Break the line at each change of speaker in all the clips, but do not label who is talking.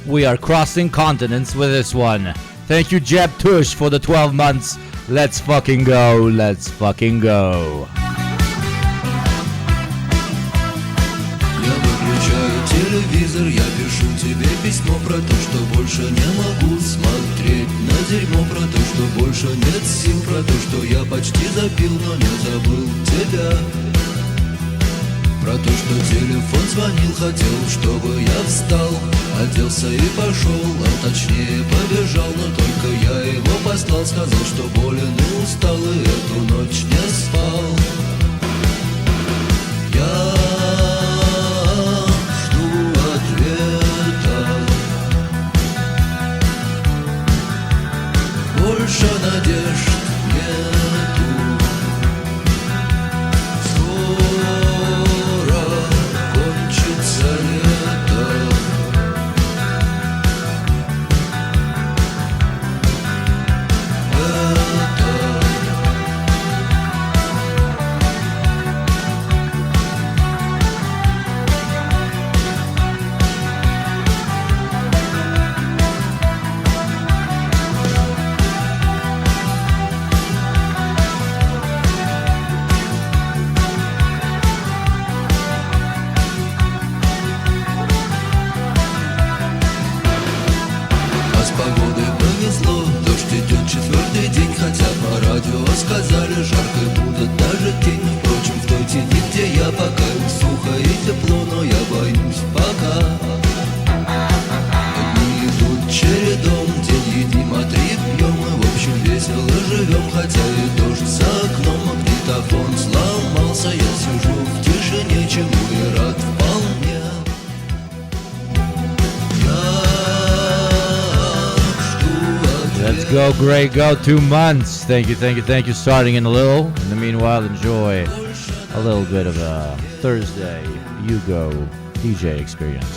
We are crossing continents with this one. Thank you, Jeb Tush, for the 12 months. Let's fucking go. Let's fucking go.
Я выключаю телевизор, я пишу тебе письмо про то, что больше не могу смотреть на дерьмо, про то, что больше нет сил, про то, что я почти запил, но не забыл тебя. Про то, что телефон звонил, хотел, чтобы я встал, оделся и пошел, а точнее побежал, но только я его послал, сказал, что болен и устал, и эту ночь не спал. Я жду ответа, больше надежд нету. Четвертый день, хотя по радио сказали, жарко будет даже тень. Впрочем, в той тени, где я, пока сухо и тепло, но я боюсь пока. Дни идут чередом, день едим, а три пьем, и в общем весело живем, хотя и дождь за окном, магнитофон сломался. Я сижу в тишине, чему и рад вполне.
Let's go, Greg. Go 2 months. Thank you. Starting in a little. In the meanwhile, enjoy a little bit of a Thursday Yugo DJ experience.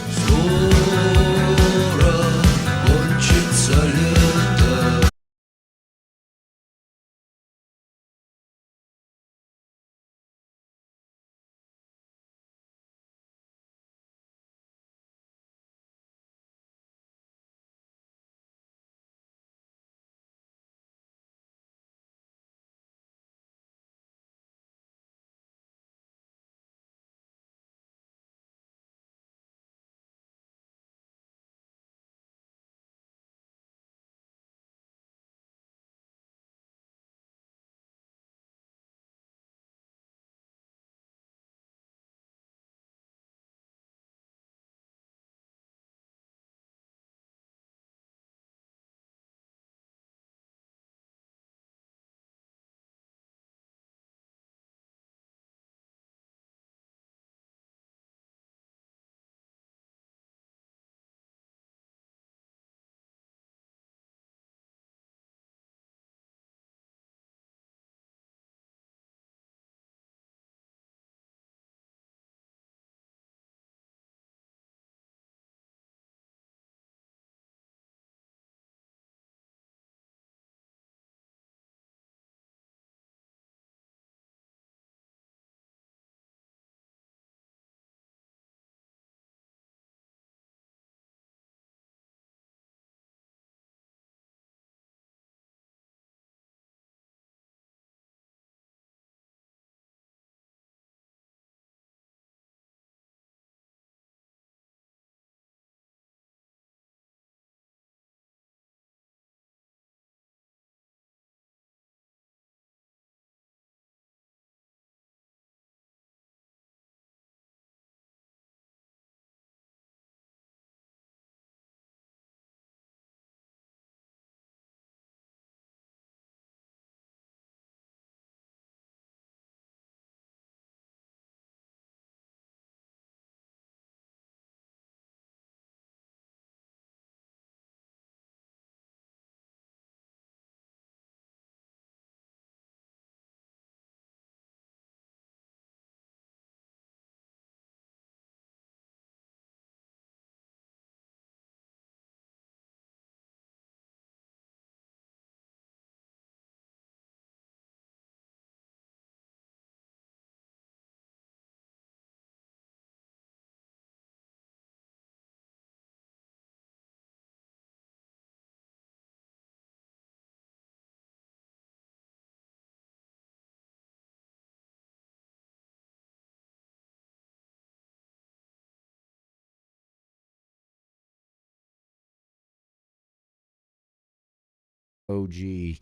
OG.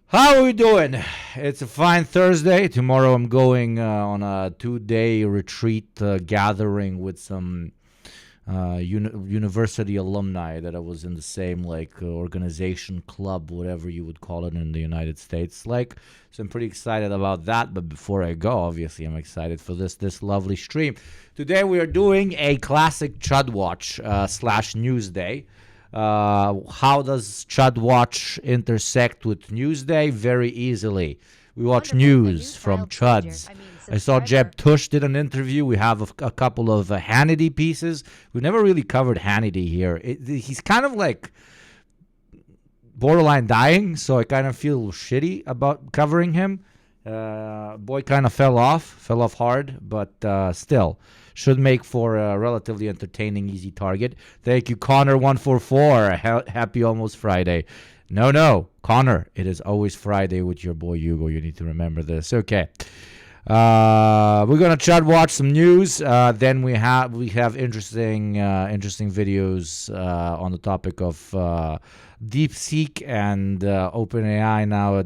How are we doing? It's a fine Thursday. Tomorrow I'm going on a 2-day retreat gathering with some university alumni that I was in the same organization, club, whatever you would call it in the United States. So I'm pretty excited about that. But before I go, obviously I'm excited for this lovely stream. Today we are doing a classic CHUDWATCH / Newsday. How does CHUDWATCH intersect with Newsday? Very easily. We watch news from Chuds. I saw Jeb Tush did an interview. We have a couple of Hannity pieces. We never really covered Hannity here. He's kind of like borderline dying, so I kind of feel shitty about covering him. Boy kind of fell off hard, but still should make for a relatively entertaining, easy target. Thank you, Connor144. Happy almost Friday. No, Connor, it is always Friday with your boy Yugo. You need to remember this. Okay. We're gonna try to watch some news. Then we have interesting videos on the topic of DeepSeek and OpenAI now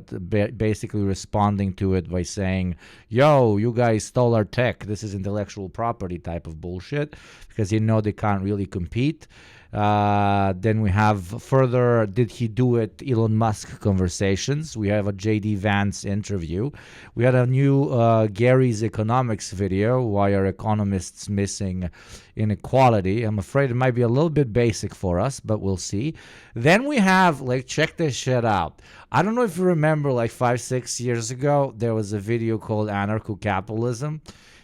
basically responding to it by saying, "Yo, you guys stole our tech. This is intellectual property type of bullshit," because they can't really compete. Then we have further "Did he do it?" Elon Musk conversations. We have a JD Vance interview. We had a new Gary's economics video. Why are economists missing inequality? I'm afraid it might be a little bit basic for us, but we'll see. Then we have, check this shit out. I don't know if you remember 5-6 years ago, there was a video called Anarcho-Capitalism.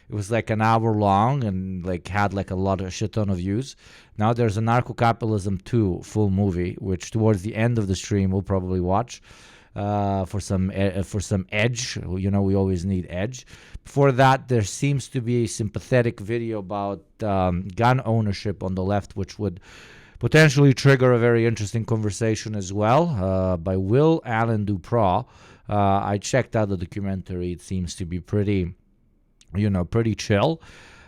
It was an hour long and had a shit ton of views. Now there's Anarcho-Capitalism 2 full movie, which towards the end of the stream we'll probably watch for some edge. We always need edge. Before that, there seems to be a sympathetic video about gun ownership on the left, which would potentially trigger a very interesting conversation as well, by Will Allen Duproux. I checked out the documentary. It seems to be pretty chill.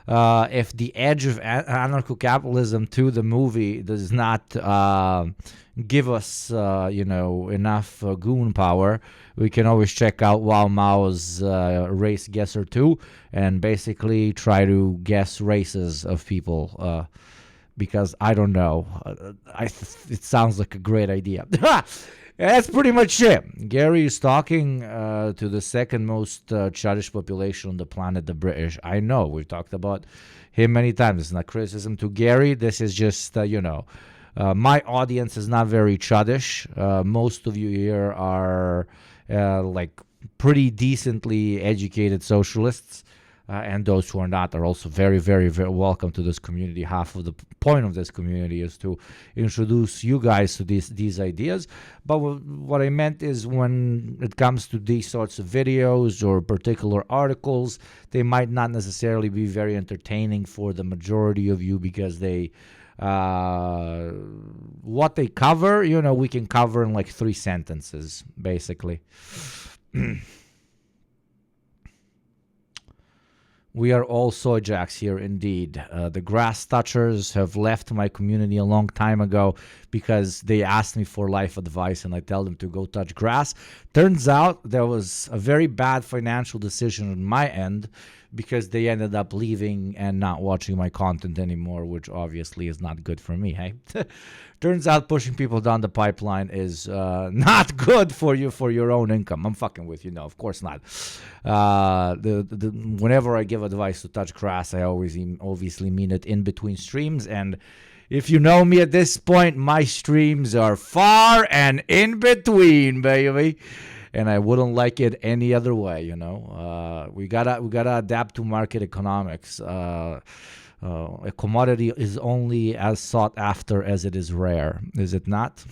If the edge of Anarcho-Capitalism to the movie does not give us, enough goon power, we can always check out Wow Mao's Race Guesser 2 and basically try to guess races of people. Because I don't know. It sounds like a great idea. That's pretty much it. Gary is talking to the second most Chadish population on the planet, the British. I know, we've talked about him many times. It's not criticism to Gary. This is just, my audience is not very Chadish. Most of you here are pretty decently educated socialists. And those who are not are also very, very, very welcome to this community. Half of the point of this community is to introduce you guys to these ideas. But what I meant is when it comes to these sorts of videos or particular articles, they might not necessarily be very entertaining for the majority of you because they... what they cover, we can cover in 3 sentences, basically. We are all soy jacks here, indeed. The grass touchers have left my community a long time ago because they asked me for life advice and I tell them to go touch grass. Turns out there was a very bad financial decision on my end because they ended up leaving and not watching my content anymore, which obviously is not good for me, hey? Turns out pushing people down the pipeline is not good for you, for your own income. I'm fucking with you. No, of course not. Whenever I give advice to touch grass, I always obviously mean it in between streams. And if you know me at this point, my streams are far and in between, baby. And I wouldn't like it any other way, We gotta adapt to market economics. A commodity is only as sought after as it is rare, is it not?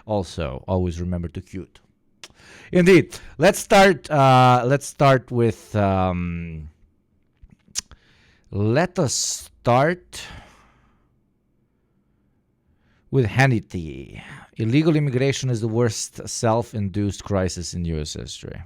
Also, always remember to cute. Indeed. Let's start with. Let us start with Hannity. Illegal immigration is the worst self-induced crisis in U.S. history.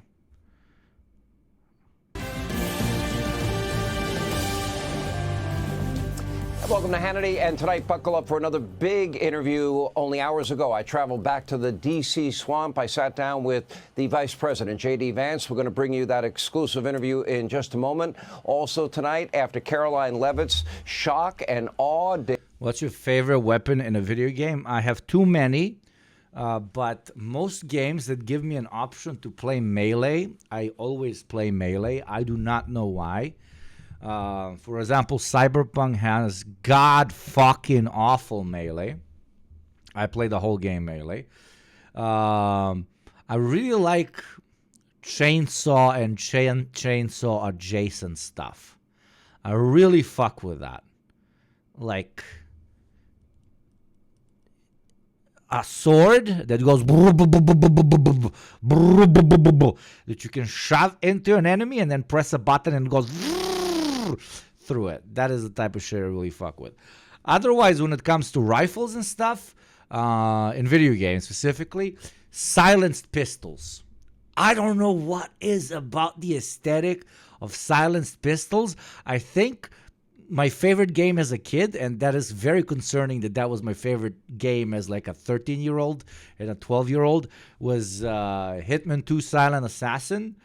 Welcome to Hannity, and tonight, buckle up for another big interview. Only hours ago, I traveled back to the D.C. swamp. I sat down with the Vice President, J.D. Vance. We're going to bring you that exclusive interview in just a moment. Also tonight, after Caroline Leavitt's shock and awe.
What's your favorite weapon in a video game? I have too many, but most games that give me an option to play melee, I always play melee. I do not know why. For example, Cyberpunk has god-fucking awful melee. I play the whole game melee. I really like chainsaw and chainsaw adjacent stuff. I really fuck with that. Like a sword that goes that you can shove into an enemy and then press a button and it goes through it. That is the type of shit I really fuck with. Otherwise, when it comes to rifles and stuff, in video games specifically, silenced pistols. I don't know what is about the aesthetic of silenced pistols. I think my favorite game as a kid, and that is very concerning that was my favorite game as like a 13-year-old and a 12-year-old, was Hitman 2 Silent Assassin.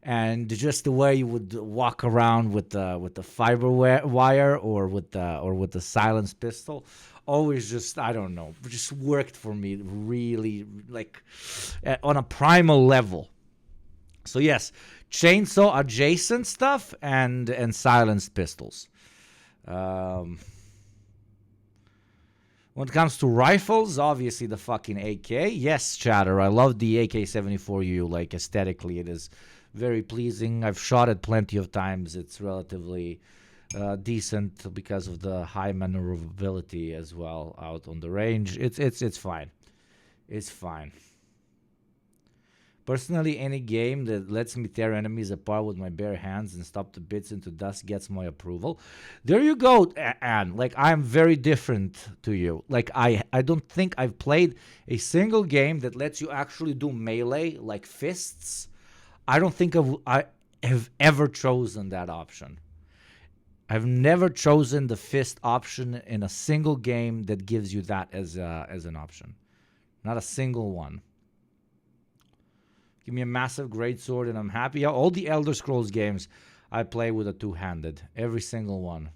And just the way you would walk around with the fiber wire or with the silenced pistol, always just, I don't know, just worked for me really, like on a primal level. So yes, chainsaw adjacent stuff and silenced pistols. When it comes to rifles, obviously the fucking AK. Yes, Chatter, I love the AK-74U. Like aesthetically, it is very pleasing. I've shot it plenty of times. It's relatively decent because of the high maneuverability as well out on the range. It's fine. It's fine. Personally, any game that lets me tear enemies apart with my bare hands and stop the bits into dust gets my approval. There you go, Anne. Like, I'm very different to you. Like, I don't think I've played a single game that lets you actually do melee, like fists. I don't think I have ever chosen that option. I've never chosen the fist option in a single game that gives you that as an option. Not a single one. Give me a massive greatsword and I'm happy. All the Elder Scrolls games I play with a two-handed. Every single one.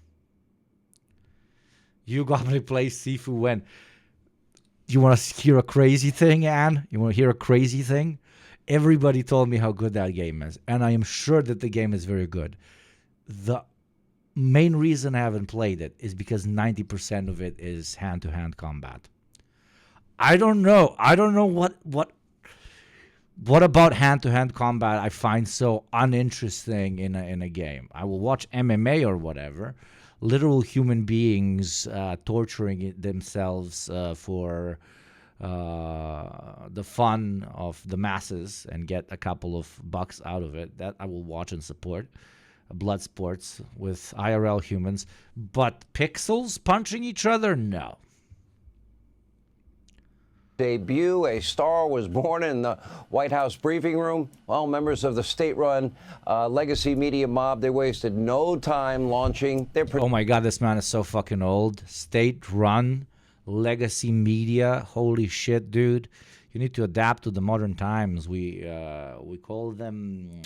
Yugopnik plays Sifu when. You want to hear a crazy thing, Anne? You want to hear a crazy thing? Everybody told me how good that game is, and I am sure that the game is very good. The main reason I haven't played it is because 90% of it is hand-to-hand combat. I don't know. I don't know what about hand-to-hand combat I find so uninteresting in a game. I will watch MMA or whatever. Literal human beings torturing themselves for the fun of the masses and get a couple of bucks out of it. That I will watch and support. Blood sports with IRL humans. But pixels punching each other? No.
Debut, a star was born in the White House briefing room. Well, members of the state-run legacy media mob, they wasted no time launching their...
Oh my God, this man is so fucking old. State-run legacy media. Holy shit, dude. You need to adapt to the modern times. We call them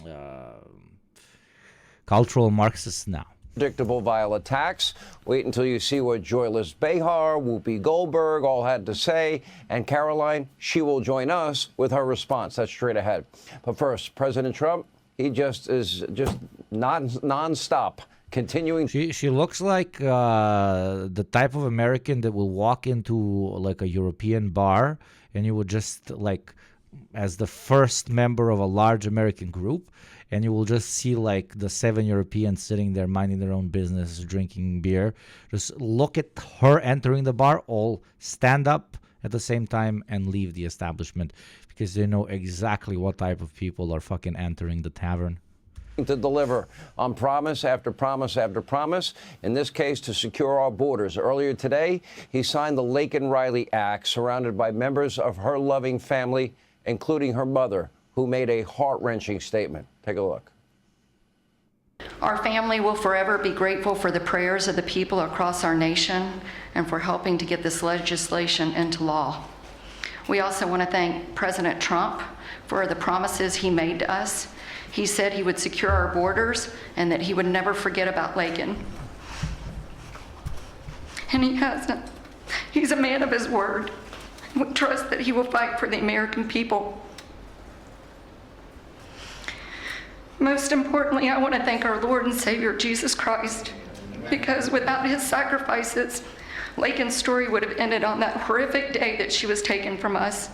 cultural Marxists now.
Predictable vile attacks. Wait until you see what Joyless Behar, Whoopi Goldberg all had to say. And Caroline, she will join us with her response. That's straight ahead. But first, President Trump, he is non-stop. Continuing.
She looks like the type of American that will walk into like a European bar and you would just like, as the first member of a large American group, and you will just see like the 7 Europeans sitting there minding their own business, drinking beer. Just look at her entering the bar, all stand up at the same time and leave the establishment because they know exactly what type of people are fucking entering the tavern.
To deliver on promise after promise after promise, in this case to secure our borders. Earlier today, he signed the Laken Riley Act, surrounded by members of her loving family, including her mother, who made a heart-wrenching statement. Take a look.
Our family will forever be grateful for the prayers of the people across our nation and for helping to get this legislation into law. We also want to thank President Trump for the promises he made to us. He said he would secure our borders and that he would never forget about Lakin. And he hasn't. He's a man of his word. We trust that he will fight for the American people. Most importantly, I want to thank our Lord and Savior, Jesus Christ, because without his sacrifices, Lakin's story would have ended on that horrific day that she was taken from us.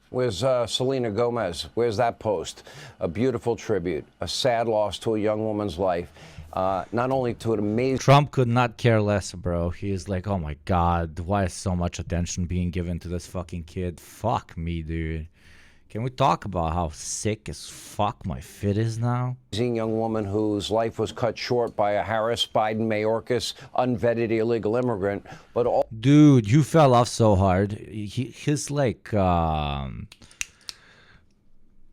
Where's Selena Gomez? Where's that post? A beautiful tribute, a sad loss to a young woman's life. Not only to an amazing...
Trump could not care less, bro. He is like, oh my God, why is so much attention being given to this fucking kid? Fuck me, dude. Can we talk about how sick as fuck my fit is now?
Young woman whose life was cut short by a Harris, Biden, Mayorkas, unvetted illegal immigrant, but all...
Dude, you fell off so hard. His like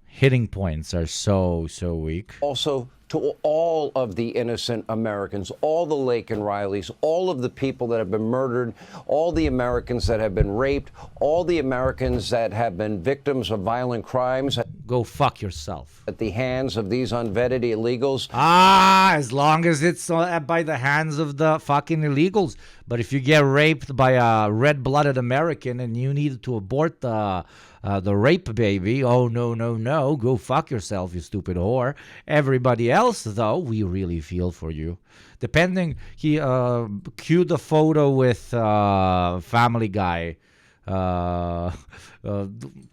hitting points are so weak.
Also, to all of the innocent Americans, all the Lakin Rileys, all of the people that have been murdered, all the Americans that have been raped, all the Americans that have been victims of violent crimes.
Go fuck yourself.
At the hands of these unvetted illegals.
As long as it's by the hands of the fucking illegals. But if you get raped by a red-blooded American and you need to abort the rape baby, oh, no, go fuck yourself, you stupid whore. Everybody else, though, we really feel for you. Depending, he cued a photo with Family Guy,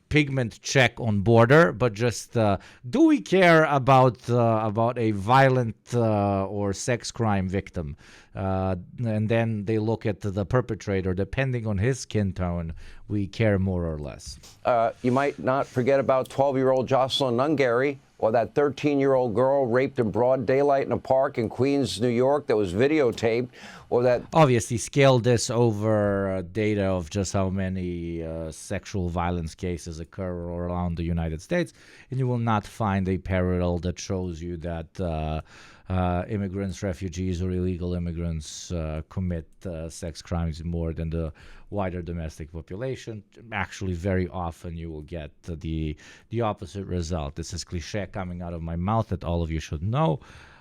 pigment check on border, but just do we care about a violent or sex crime victim? And then they look at the perpetrator. Depending on his skin tone, we care more or less.
You might not forget about 12-year-old Jocelyn Nungary, or that 13-year-old girl raped in broad daylight in a park in Queens, New York, that was videotaped, or that...
Obviously, scale this over data of just how many sexual violence cases occur around the United States, and you will not find a parallel that shows you that immigrants, refugees, or illegal immigrants commit sex crimes more than the wider domestic population. Actually, very often you will get the opposite result. This is cliche coming out of my mouth that all of you should know.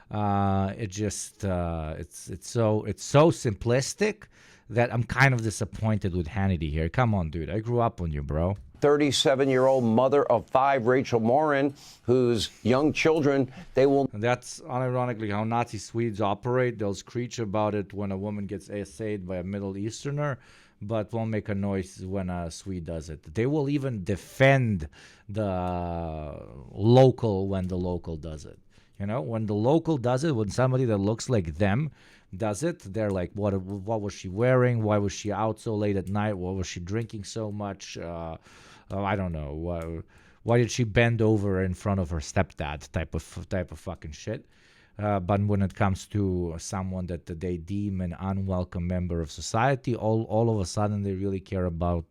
It's so simplistic that I'm kind of disappointed with Hannity here. Come on, dude. I grew up on you, bro.
37-year-old mother of 5, Rachel Morin, whose young children, they will...
And that's unironically how Nazi Swedes operate. They'll screech about it when a woman gets essayed by a Middle Easterner, but won't make a noise when a Swede does it. They will even defend the local when the local does it. You know, when the local does it, when somebody that looks like them does it, they're like, what was she wearing? Why was she out so late at night? What was she drinking so much? I don't know. Why did she bend over in front of her stepdad? Type of fucking shit. But when it comes to someone that they deem an unwelcome member of society, all of a sudden they really care about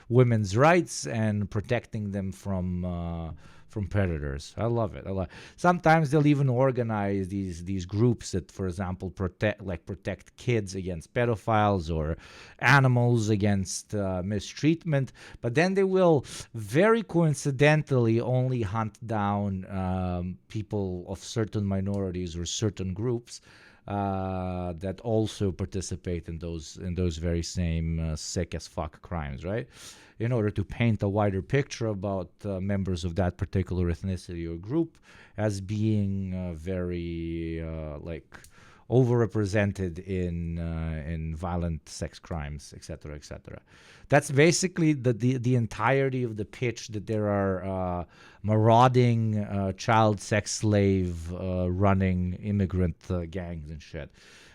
women's rights and protecting them from predators. I love it. Sometimes they'll even organize these groups that, for example, protect kids against pedophiles or animals against mistreatment. But then they will very coincidentally only hunt down people of certain minorities or certain groups that also participate in those very same sick as fuck crimes, right? In order to paint a wider picture about members of that particular ethnicity or group as being very overrepresented in violent sex crimes, etc., etc. That's basically the entirety of the pitch, that there are marauding child sex slave running immigrant gangs and shit.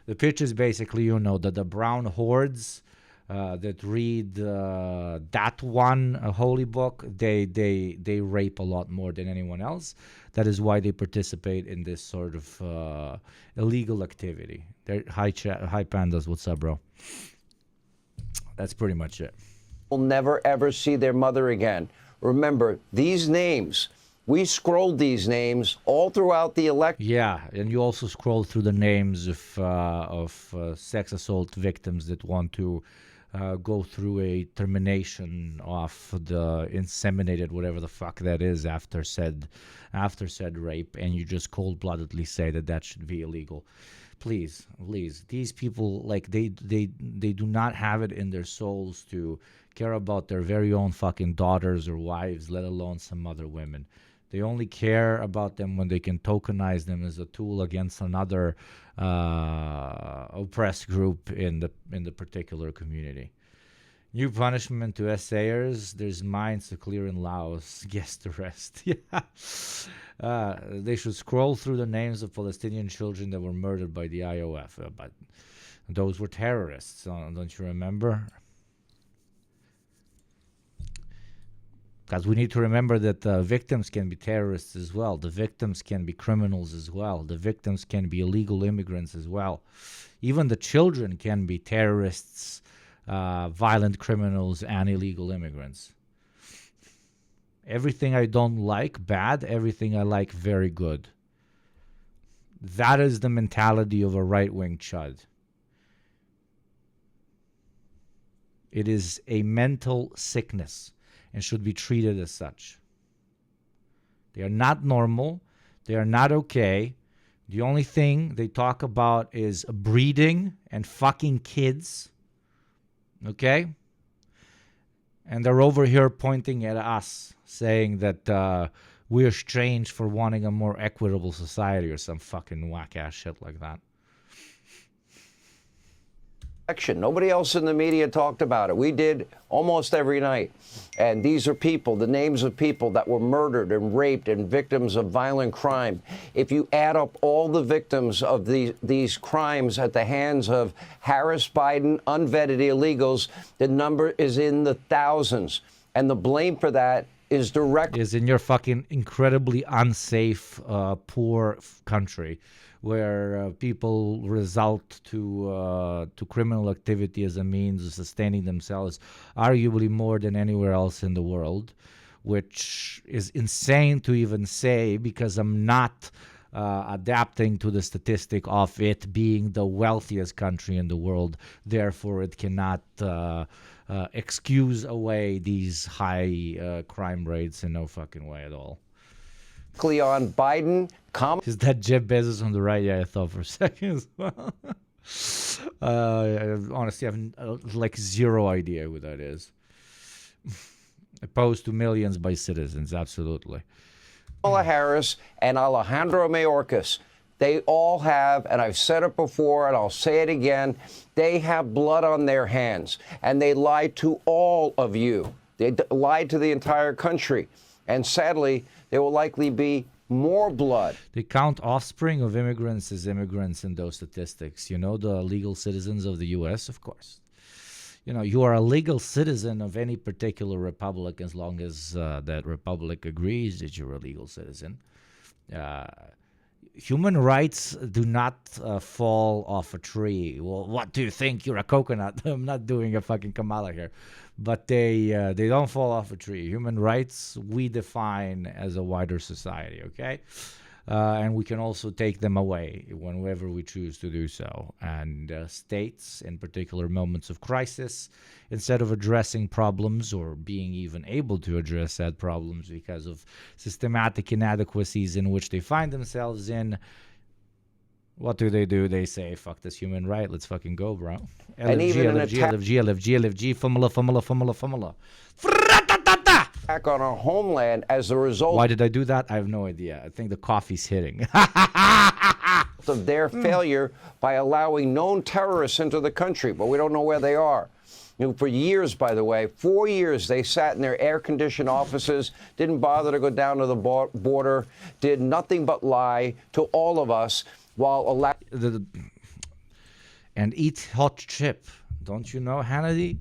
The pitch is basically, that the brown hordes that read that one holy book, they rape a lot more than anyone else. That is why they participate in this sort of illegal activity. Hi pandas, what's up, bro? That's pretty much it.
Will never ever see their mother again. Remember, these names We scrolled these names all throughout the election.
Yeah, and you also scroll through the names of sex assault victims that want to go through a termination of the inseminated, whatever the fuck that is, after said rape, and you just cold-bloodedly say that should be illegal. Please, these people, like, they do not have it in their souls to care about their very own fucking daughters or wives, let alone some other women. They only care about them when they can tokenize them as a tool against another oppressed group in the particular community. New punishment to essayers. There's mines to clear in Laos. Guess the rest. Yeah. They should scroll through the names of Palestinian children that were murdered by the IOF. But those were terrorists, don't you remember? Because we need to remember that the victims can be terrorists as well. The victims can be criminals as well. The victims can be illegal immigrants as well. Even the children can be terrorists, violent criminals, and illegal immigrants. Everything I don't like, bad. Everything I like, very good. That is the mentality of a right-wing chud. It is a mental sickness and should be treated as such. They are not normal. They are not okay. The only thing they talk about is breeding and fucking kids. Okay? And they're over here pointing at us, saying that we're strange for wanting a more equitable society or some fucking whack-ass shit like that.
Nobody else in the media talked about it. We did almost every night. And these are people, the names of people that were murdered and raped and victims of violent crime. If you add up all the victims of these crimes at the hands of Harris, Biden, unvetted illegals, the number is in the thousands. And the blame for that is
in your fucking incredibly unsafe, poor country, where people result to criminal activity as a means of sustaining themselves, arguably more than anywhere else in the world, which is insane to even say, because I'm not adapting to the statistic of it being the wealthiest country in the world. Therefore, it cannot excuse away these high crime rates in no fucking way at all.
On Biden.
Is that Jeff Bezos on the right? Yeah, I thought for a second as well. Honestly, I have like zero idea who that is. Opposed to millions by citizens, absolutely.
Kamala Harris and Alejandro Mayorkas, they all have, and I've said it before and I'll say it again, they have blood on their hands. And they lied to all of you. They lied to the entire country. And sadly, there will likely be more blood.
They count offspring of immigrants as immigrants in those statistics. You know, the legal citizens of the U.S., of course. You know, you are a legal citizen of any particular republic as long as that republic agrees that you're a legal citizen. Human rights do not fall off a tree. Well, what do you think? You're a coconut. I'm not doing a fucking Kamala here. But they don't fall off a tree. Human rights, we define as a wider society, okay? And we can also take them away whenever we choose to do so. And states, in particular moments of crisis, instead of addressing problems or being even able to address said problems because of systematic inadequacies in which they find themselves in, what do? They say, fuck this human right, let's fucking go, bro.
And even an attack on our homeland as a result.
Why did I do that? I have no idea. I think the coffee's hitting.
Of their failure by allowing known terrorists into the country, but we don't know where they are. You know, for years, by the way, 4 years, they sat in their air-conditioned offices, didn't bother to go down to the border, did nothing but lie to all of us while
and eat hot chip. Don't you know, Hannity?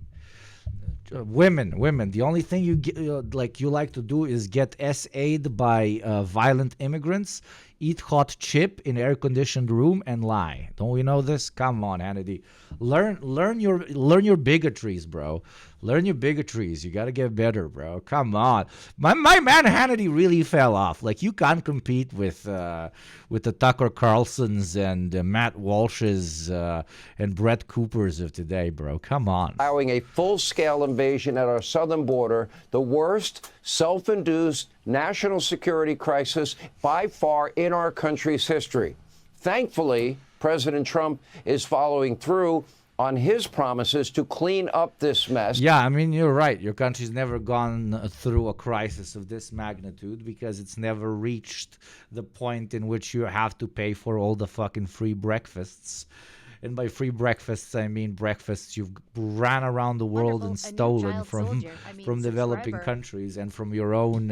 Women. The only thing you like to do is get SA'd by violent immigrants, eat hot chip in air-conditioned room, and lie. Don't we know this? Come on, Hannity. Learn your bigotries, bro. Learn your bigotries. You got to get better, bro. Come on. My man Hannity really fell off. Like, you can't compete with the Tucker Carlsons and Matt Walshes and Brett Coopers of today, bro. Come on.
Allowing a full-scale invasion at our southern border, the worst self-induced national security crisis by far in our country's history. Thankfully, President Trump is following through on his promises to clean up this mess.
Yeah, I mean, you're right. Your country's never gone through a crisis of this magnitude because it's never reached the point in which you have to pay for all the fucking free breakfasts. And by free breakfasts, I mean breakfasts you've ran around the world and stolen from developing countries and from your own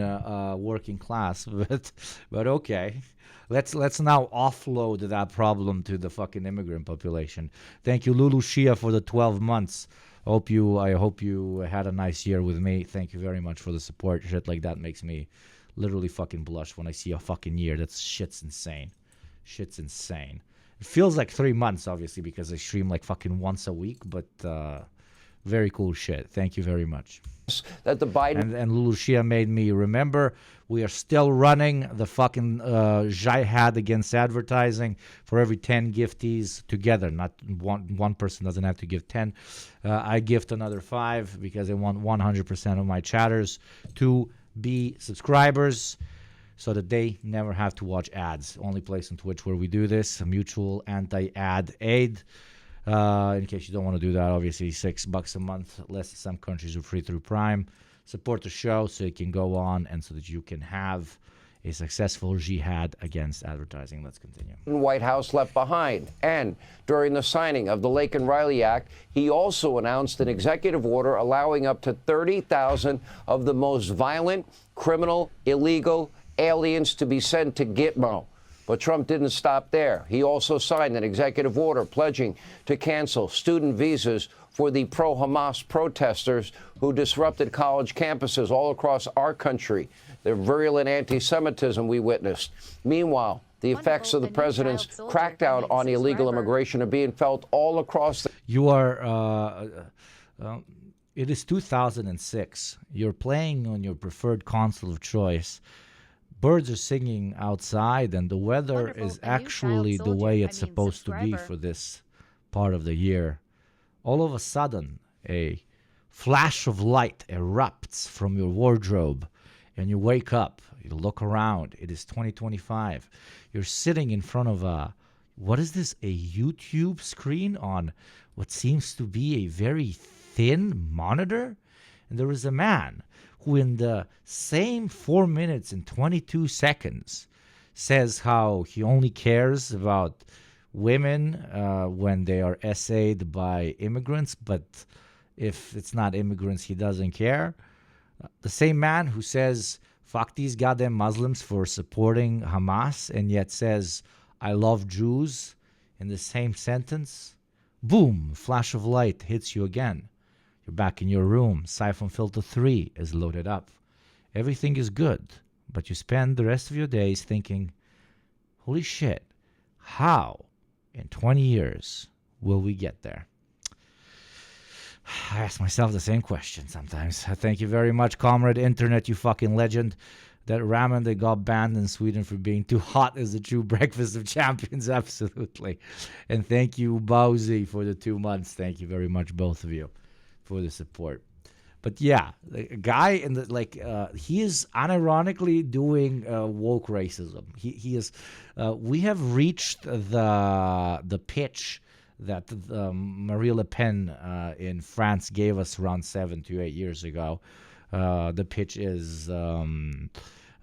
working class. But okay. Let's now offload that problem to the fucking immigrant population. Thank you, Lulu Shia, for the 12 months. I hope you had a nice year with me. Thank you very much for the support. Shit like that makes me literally fucking blush when I see a fucking year. Shit's insane. Shit's insane. It feels like 3 months, obviously, because I stream like fucking once a week, but very cool shit. Thank you very much.
That the Biden
and Lulu Shia made me remember we are still running the fucking jihad against advertising for every 10 giftees together. Not one person doesn't have to give 10. I gift another 5 because I want 100% of my chatters to be subscribers so that they never have to watch ads. Only place on Twitch where we do this, a mutual anti-ad aid. In case you don't want to do that, obviously $6 a month, less in some countries are free through Prime. Support the show so it can go on and so that you can have a successful jihad against advertising. Let's continue.
White House left behind. And during the signing of the Lake and Riley Act, he also announced an executive order allowing up to 30,000 of the most violent, criminal, illegal aliens to be sent to Gitmo. But Trump didn't stop there. He also signed an executive order pledging to cancel student visas for the pro-Hamas protesters who disrupted college campuses all across our country. The virulent anti-Semitism we witnessed. Meanwhile, the effects of the president's crackdown on illegal immigration are being felt all across the...
It is 2006. You're playing on your preferred console of choice. Birds are singing outside, and the weather is actually the way it's supposed to be for this part of the year. All of a sudden, a flash of light erupts from your wardrobe, and you wake up. You look around. It is 2025. You're sitting in front of what is this, a YouTube screen on what seems to be a very thin monitor? And there is a man who in the same 4 minutes and 22 seconds says how he only cares about women when they are essayed by immigrants, but if it's not immigrants, he doesn't care. The same man who says, fuck these goddamn Muslims for supporting Hamas, and yet says, I love Jews in the same sentence. Boom, flash of light hits you again. You're back in your room. Siphon Filter 3 is loaded up. Everything is good, but you spend the rest of your days thinking, holy shit, how in 20 years will we get there? I ask myself the same question sometimes. Thank you very much, Comrade Internet, you fucking legend. That ramen that got banned in Sweden for being too hot is the true breakfast of champions, absolutely. And thank you, Bowsy, for the 2 months. Thank you very much, both of you, for the support. But yeah, a guy in the he is unironically doing woke racism. He is. We have reached the pitch that Marie Le Pen in France gave us around 7 to 8 years ago. The pitch is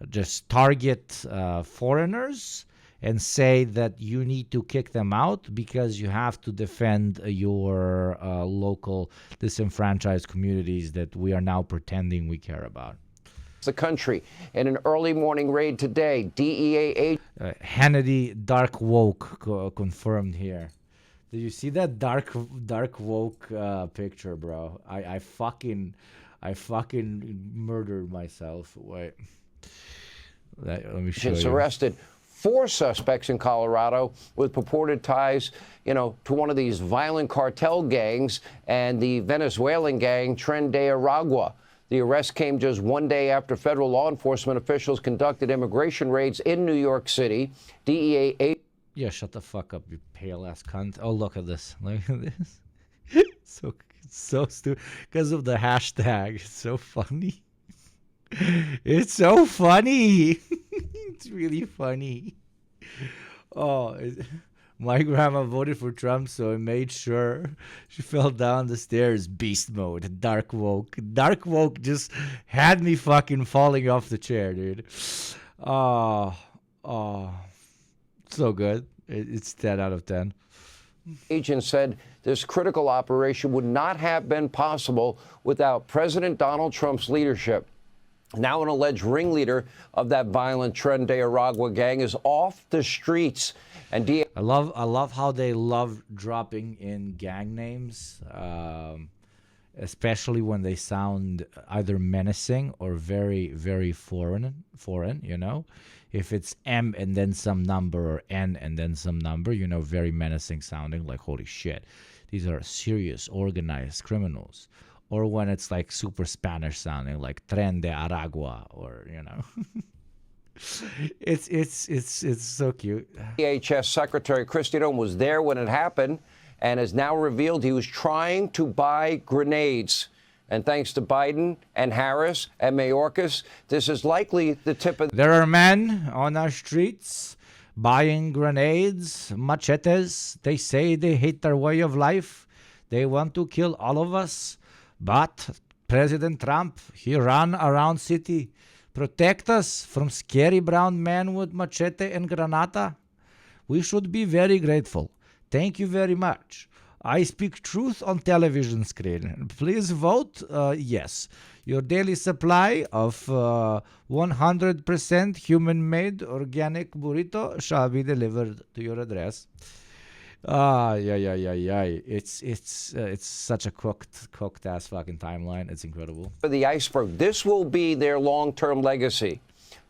just target foreigners and say that you need to kick them out because you have to defend your local disenfranchised communities that we are now pretending we care about.
The country in an early morning raid today, DEA
Hannity dark woke confirmed here. Did you see that dark woke picture, bro? I fucking murdered myself. Wait, let me show you.
Arrested 4 suspects in Colorado with purported ties, to one of these violent cartel gangs and the Venezuelan gang Tren de Aragua. The arrest came just one day after federal law enforcement officials conducted immigration raids in New York City. DEA
Yeah, shut the fuck up, you pale ass cunt. Oh, look at this. Look at this. It's so stupid because of the hashtag. It's so funny. It's so funny. It's really funny. Oh, my grandma voted for Trump, so I made sure she fell down the stairs. Beast mode, dark woke. Dark woke just had me fucking falling off the chair, dude. Oh, so good. It's 10 out of 10.
Agents said this critical operation would not have been possible without President Donald Trump's leadership. Now an alleged ringleader of that violent Tren de Aragua gang is off the streets. And
I love how they love dropping in gang names, especially when they sound either menacing or very, very foreign, If it's M and then some number or N and then some number, very menacing sounding, like, holy shit, these are serious, organized criminals. Or when it's like super Spanish sounding, like Tren de Aragua, or it's so cute.
DHS Secretary Christine was there when it happened and has now revealed he was trying to buy grenades. And thanks to Biden and Harris and Mayorkas, this is likely the tip of...
There are men on our streets buying grenades, machetes. They say they hate their way of life. They want to kill all of us. But President Trump, he ran around city, protect us from scary brown men with machete and granata. We should be very grateful. Thank you very much. I speak truth on television screen. Please vote yes. Your daily supply of 100% human-made organic burrito shall be delivered to your address. It's such a cooked ass fucking timeline. It's incredible.
For the iceberg, this will be their long-term legacy.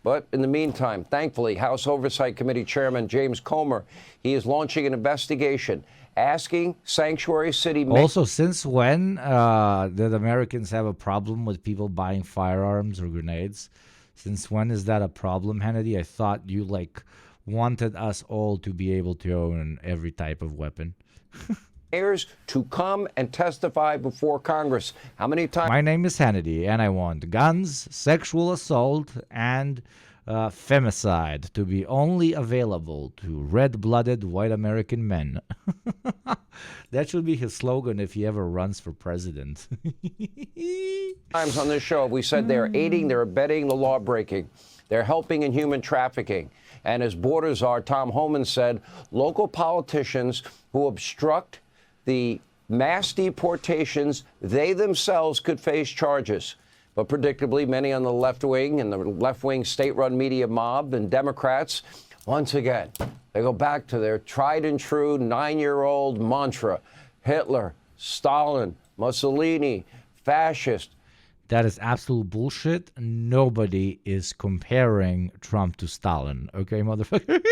But in the meantime, thankfully, House Oversight Committee Chairman James Comer, he is launching an investigation asking sanctuary city...
Also, since when did Americans have a problem with people buying firearms or grenades? Since when is that a problem, Hannity? I thought you, wanted us all to be able to own every type of weapon.
Mayors to come and testify before Congress. How many times?
My name is Hannity, and I want guns, sexual assault, and femicide to be only available to red-blooded white American men. That should be his slogan if he ever runs for president.
Times on this show, we said they're aiding, they're abetting the law breaking. They're helping in human trafficking. And as border czar Tom Homan said, local politicians who obstruct the mass deportations, they themselves could face charges. But predictably, many on the left wing and the left-wing state-run media mob and Democrats, once again, they go back to their tried-and-true 9-year-old mantra: Hitler, Stalin, Mussolini, fascist.
That is absolute bullshit. Nobody is comparing Trump to Stalin. Okay, motherfucker?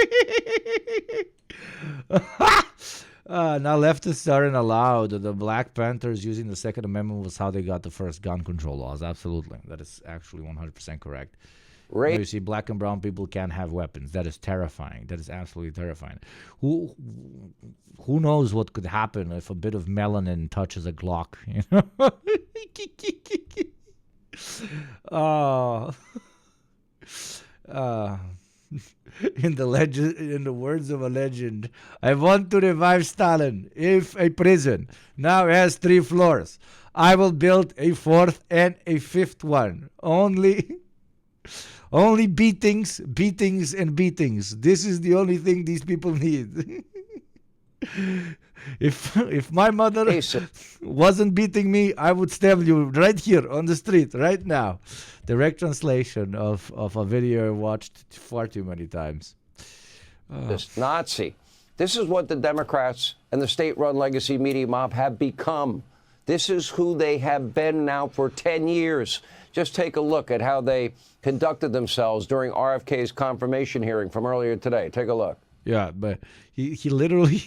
Now leftists aren't allowed. The Black Panthers using the Second Amendment was how they got the first gun control laws. Absolutely. That is actually 100% correct. You see, black and brown people can't have weapons. That is terrifying. That is absolutely terrifying. Who knows what could happen if a bit of melanin touches a Glock? In the words of a legend, I want to revive Stalin. If a prison now has 3 floors, I will build a 4th and a 5th one. Only beatings, beatings, and beatings. This is the only thing these people need. If my mother wasn't beating me, I would stab you right here on the street, right now. Direct translation of a video I watched far too many times.
This Nazi. This is what the Democrats and the state-run legacy media mob have become. This is who they have been now for 10 years. Just take a look at how they conducted themselves during RFK's confirmation hearing from earlier today. Take a look.
Yeah, but he literally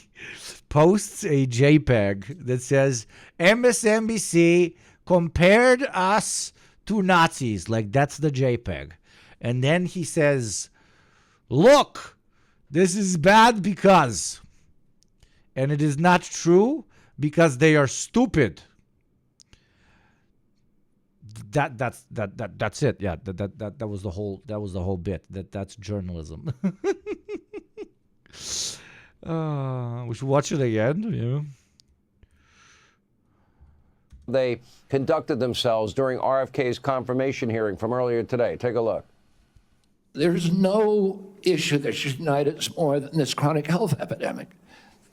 posts a JPEG that says MSNBC compared us to Nazis. Like, that's the JPEG. And then he says, look, this is bad because, and it is not true because they are stupid. That's it. Yeah, that was the whole bit. That's journalism. We should watch it again. Yeah.
They conducted themselves during RFK's confirmation hearing from earlier today. Take a look.
There's no issue that should unite us more than this chronic health epidemic.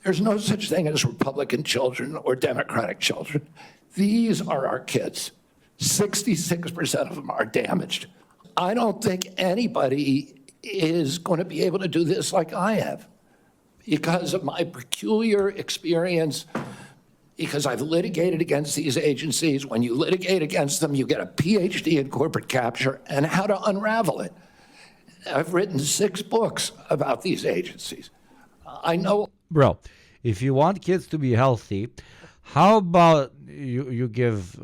There's no such thing as Republican children or Democratic children. These are our kids. 66% of them are damaged. I don't think anybody is going to be able to do this like I have because of my peculiar experience, because I've litigated against these agencies. When you litigate against them, you get a PhD in corporate capture and how to unravel it. I've written 6 books about these agencies. I know.
Bro, if you want kids to be healthy, how about you give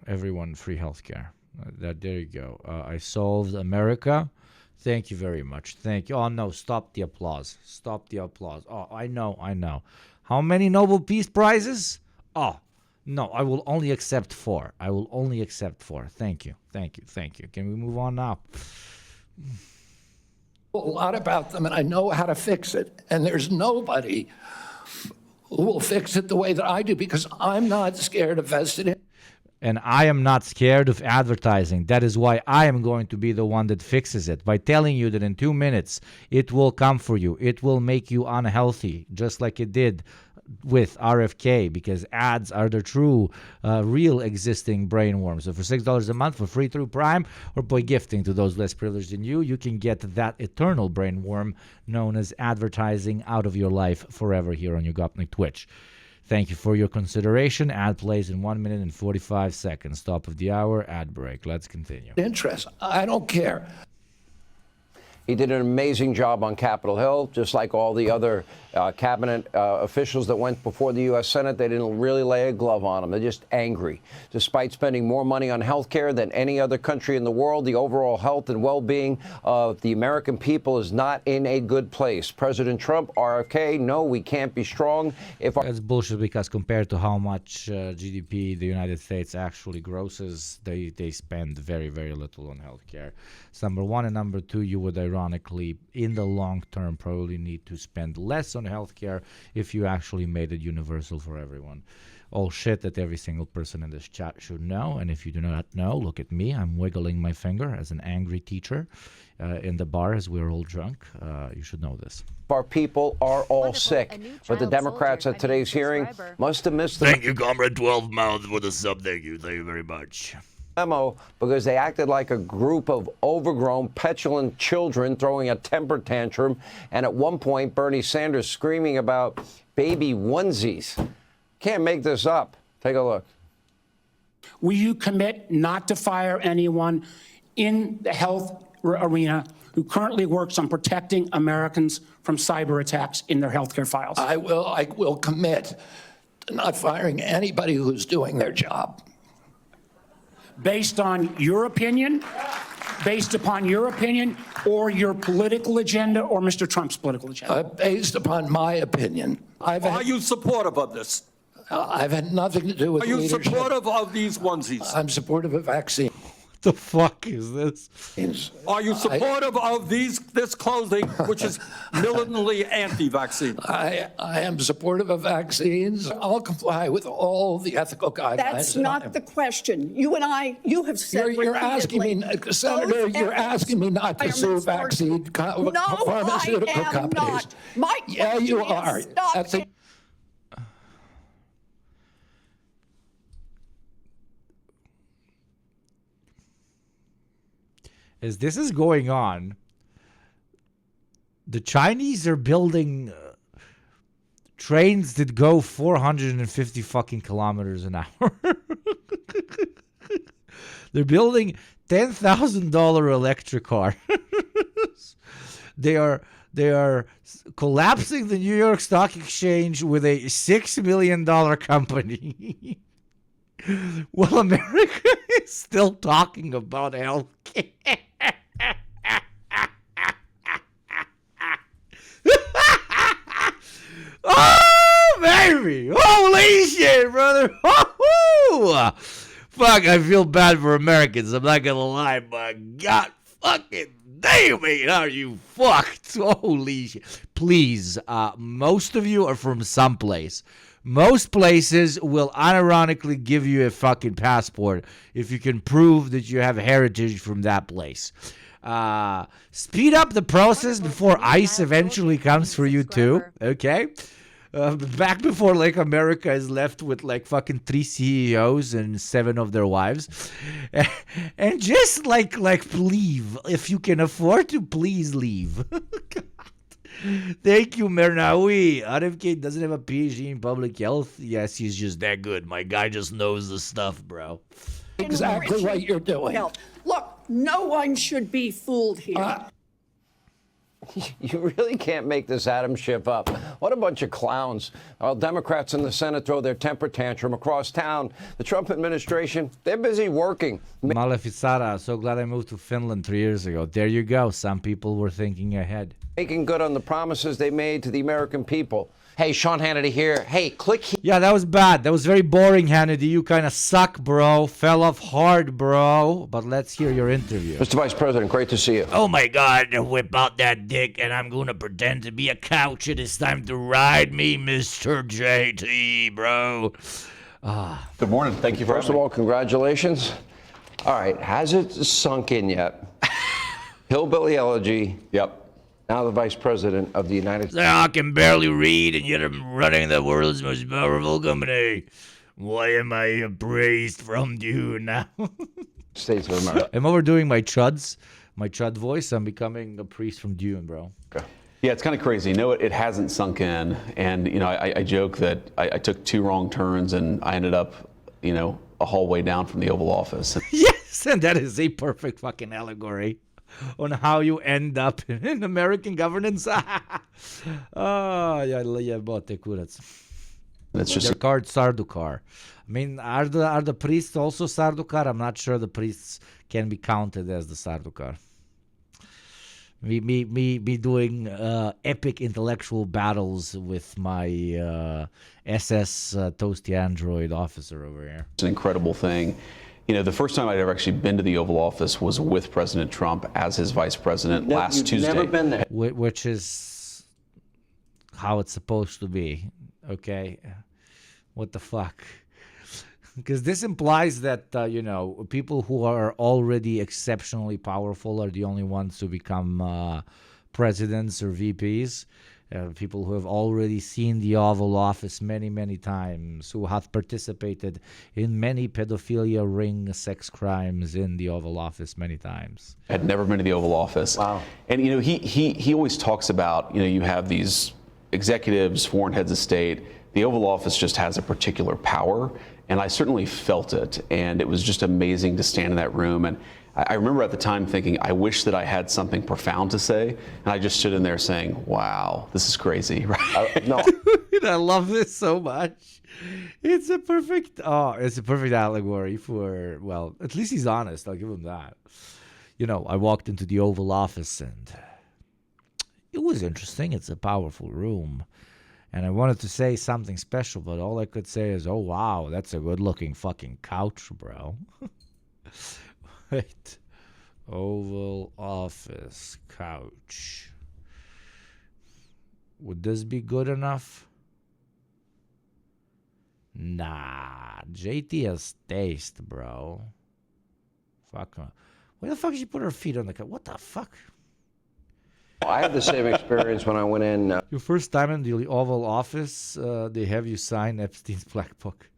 everyone free health care? There you go. I solved America. Thank you very much. Thank you. Oh, no, stop the applause. Stop the applause. Oh, I know. How many Nobel Peace Prizes? Oh, no, I will only accept 4. I will only accept 4. Thank you. Can we move on now?
A lot about them, and I know how to fix it. And there's nobody who will fix it the way that I do because I'm not scared of vested.
And I am not scared of advertising. That is why I am going to be the one that fixes it by telling you that in 2 minutes it will come for you. It will make you unhealthy, just like it did with RFK, because ads are the true, real existing brain worms. So for $6 a month for free through Prime or by gifting to those less privileged than you, you can get that eternal brain worm known as advertising out of your life forever here on Yugopnik Twitch. Thank you for your consideration. Ad plays in 1 minute and 45 seconds. Top of the hour, ad break. Let's continue.
Interest. I don't care.
He did an amazing job on Capitol Hill, just like all the other cabinet officials that went before the U.S. Senate. They didn't really lay a glove on them. They're just angry. Despite spending more money on health care than any other country in the world, the overall health and well-being of the American people is not in a good place. President Trump, RFK, no, we can't be strong if our—
That's bullshit, because compared to how much GDP the United States actually grosses, they spend very, very little on health care. So number one, and number two, you would ironically, in the long term, probably need to spend less on healthcare if you actually made it universal for everyone. All shit that every single person in this chat should know. And if you do not know, look at me. I'm wiggling my finger as an angry teacher in the bar as we're all drunk. You should know this.
Our people are all sick. But the Democrats at today's hearing must have missed the—
Thank you, Comrade 12 Mouth, for the sub. Thank you very much.
memo because they acted like a group of overgrown, petulant children throwing a temper tantrum, and at one point, Bernie Sanders screaming about baby onesies. Can't make this up. Take a look.
Will you commit not to fire anyone in the health arena who currently works on protecting Americans from cyber attacks in their healthcare files?
I will commit to not firing anybody who's doing their job.
Based on your opinion, based upon your opinion, or your political agenda, or Mr. Trump's political agenda?
Based upon my opinion.
Are you supportive of this?
I've had nothing to do with leadership.
Are you supportive of these onesies?
I'm supportive of vaccine.
The fuck is this?
Are you supportive of this clothing, which is militantly anti-vaccine?
I am supportive of vaccines. I'll comply with all the ethical guidelines.
That's not the question. You and I, you have said
You're asking me, Senator, you're asking me not to sue vaccine pharmaceutical companies.
My
yeah, you are.
Stop.
As this is going on, the Chinese are building trains that go 450 fucking kilometers an hour. They're building $10,000 electric cars. They are collapsing the New York Stock Exchange with a $6 million company. Well, America is still talking about healthcare. Oh, baby. Holy shit, brother. Fuck, I feel bad for Americans. I'm not going to lie, but God fucking damn it, are you fucked? Holy shit. Please, most of you are from someplace. Most places will unironically give you a fucking passport if you can prove that you have heritage from that place. Speed up the process before ICE eventually comes for you too, okay? Back before like America is left with like fucking 3 CEOs and 7 of their wives, and just like leave if you can afford to. Please leave. Thank you, Mernawi. RFK doesn't have a PhD in public health. Yes, he's just that good. My guy just knows the stuff, bro.
Exactly what you're doing.
Look, no one should be fooled here.
You really can't make this Adam Schiff up. What a bunch of clowns. While Democrats in the Senate throw their temper tantrum across town, the Trump administration, they're busy working.
Maleficata, so glad I moved to Finland 3 years ago. There you go. Some people were thinking ahead.
Making good on the promises they made to the American people. Hey, Sean Hannity here. Hey, click here.
Yeah, that was bad. That was very boring, Hannity. You kind of suck, bro. Fell off hard, bro. But let's hear your interview.
Mr. Vice President, great to see you.
Oh, my God. Whip out that dick, and I'm going to pretend to be a couch. It is time to ride me, Mr. JT, bro.
Good morning. Thank you for
First of all, congratulations. All right, has it sunk in yet? Hillbilly elegy.
Yep.
Now the Vice President of the United States.
I can barely read, and yet I'm running the world's most powerful company. Why am I appraised from you now?
States of America.
I'm overdoing my chud voice. I'm becoming a priest from Dune, bro.
Okay. Yeah, it's kind of crazy. No, it hasn't sunk in. And, you know, I joke that I took 2 wrong turns and I ended up, you know, a hallway down from the Oval Office.
Yes, and that is a perfect fucking allegory on how you end up in American governance. Jebote kurac.
It's just
They're called Sardukar. I mean, are the priests also Sardukar? I'm not sure the priests can be counted as the Sardukar. Me doing epic intellectual battles with my SS toasty android officer over here.
It's an incredible thing. You know, the first time I'd ever actually been to the Oval Office was with President Trump as his vice president last Tuesday.
Never been there.
Which is how it's supposed to be, okay? What the fuck? Because this implies that, you know, people who are already exceptionally powerful are the only ones who become presidents or VPs. People who have already seen the Oval Office many, many times, who have participated in many pedophilia ring sex crimes in the Oval Office many times.
Had never been to the Oval Office.
Wow.
And, you know, he always talks about, you know, you have these executives, foreign heads of state. The Oval Office just has a particular power, and I certainly felt it. And it was just amazing to stand in that room. And I remember at the time thinking, I wish that I had something profound to say. And I just stood in there saying, wow, this is crazy. Right?
No.
I love this so much. It's a perfect allegory for, well, at least he's honest. I'll give him that. You know, I walked into the Oval Office and it was interesting. It's a powerful room. And I wanted to say something special, but all I could say is, oh, wow, that's a good-looking fucking couch, bro. Wait. Oval Office couch. Would this be good enough? Nah. JT has taste, bro. Fuck. Where the fuck did she put her feet on the couch? What the fuck?
I had the same experience when I went in.
Your first time in the Oval Office, they have you sign Epstein's Black Book.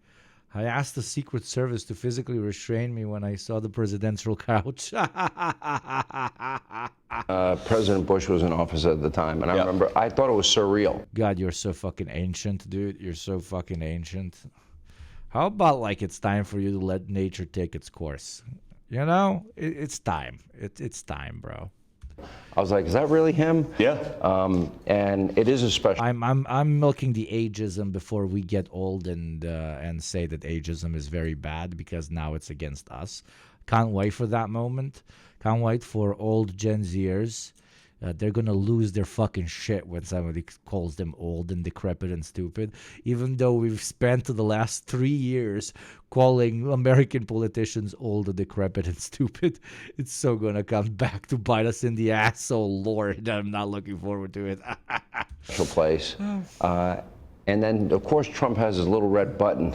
I asked the Secret Service to physically restrain me when I saw the presidential couch.
President Bush was in office at the time, and I remember I thought it was surreal.
God, you're so fucking ancient, dude. You're so fucking ancient. How about like it's time for you to let nature take its course? You know, it's time. It's time, bro.
I was like, is that really him?
Yeah.
And it is a special.
I'm milking the ageism before we get old and say that ageism is very bad because now it's against us. Can't wait for that moment. Can't wait for old Gen Zers. They're gonna lose their fucking shit when somebody calls them old and decrepit and stupid. Even though we've spent the last 3 years calling American politicians old and decrepit and stupid, it's so gonna come back to bite us in the ass. Oh Lord, I'm not looking forward to it.
Special place. And then, of course, Trump has his little red button,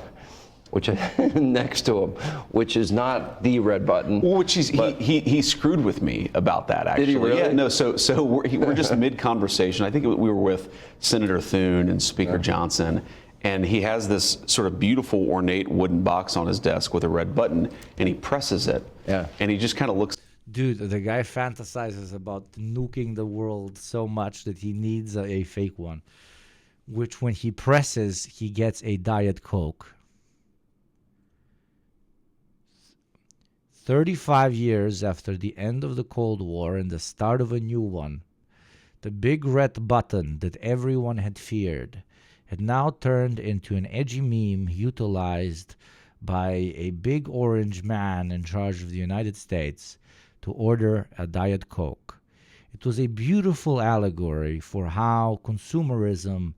which next to him, which is not the red button.
Which he screwed with me about that, actually.
Did he really?
Yeah, no, so we're just mid-conversation. I think we were with Senator Thune and Speaker Johnson, and he has this sort of beautiful, ornate wooden box on his desk with a red button, and he presses it.
Yeah.
And he just kind of looks.
Dude, the guy fantasizes about nuking the world so much that he needs a fake one, which when he presses, he gets a Diet Coke. 35 years after the end of the Cold War and the start of a new one, the big red button that everyone had feared had now turned into an edgy meme utilized by a big orange man in charge of the United States to order a Diet Coke. It was a beautiful allegory for how consumerism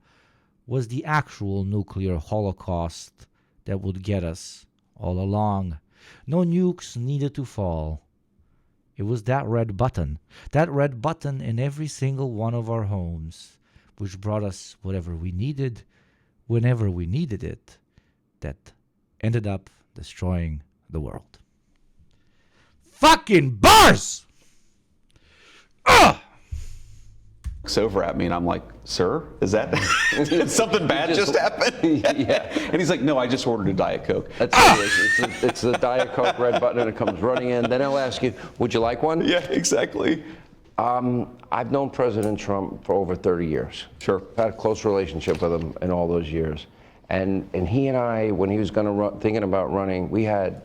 was the actual nuclear holocaust that would get us all along. No nukes needed to fall. It was that red button in every single one of our homes, which brought us whatever we needed, whenever we needed it, that ended up destroying the world. Fucking bars! Ugh!
Looks over at me and I'm like, sir, is that did something bad just happened?
Yeah.
And he's like, no, I just ordered a Diet Coke.
That's what it is. It's the Diet Coke red button, and it comes running in. Then he'll ask you, would you like one?
Yeah, exactly.
I've known President Trump for over 30 years.
Sure.
I've had a close relationship with him in all those years. And he and I, when he was going to run, thinking about running, we had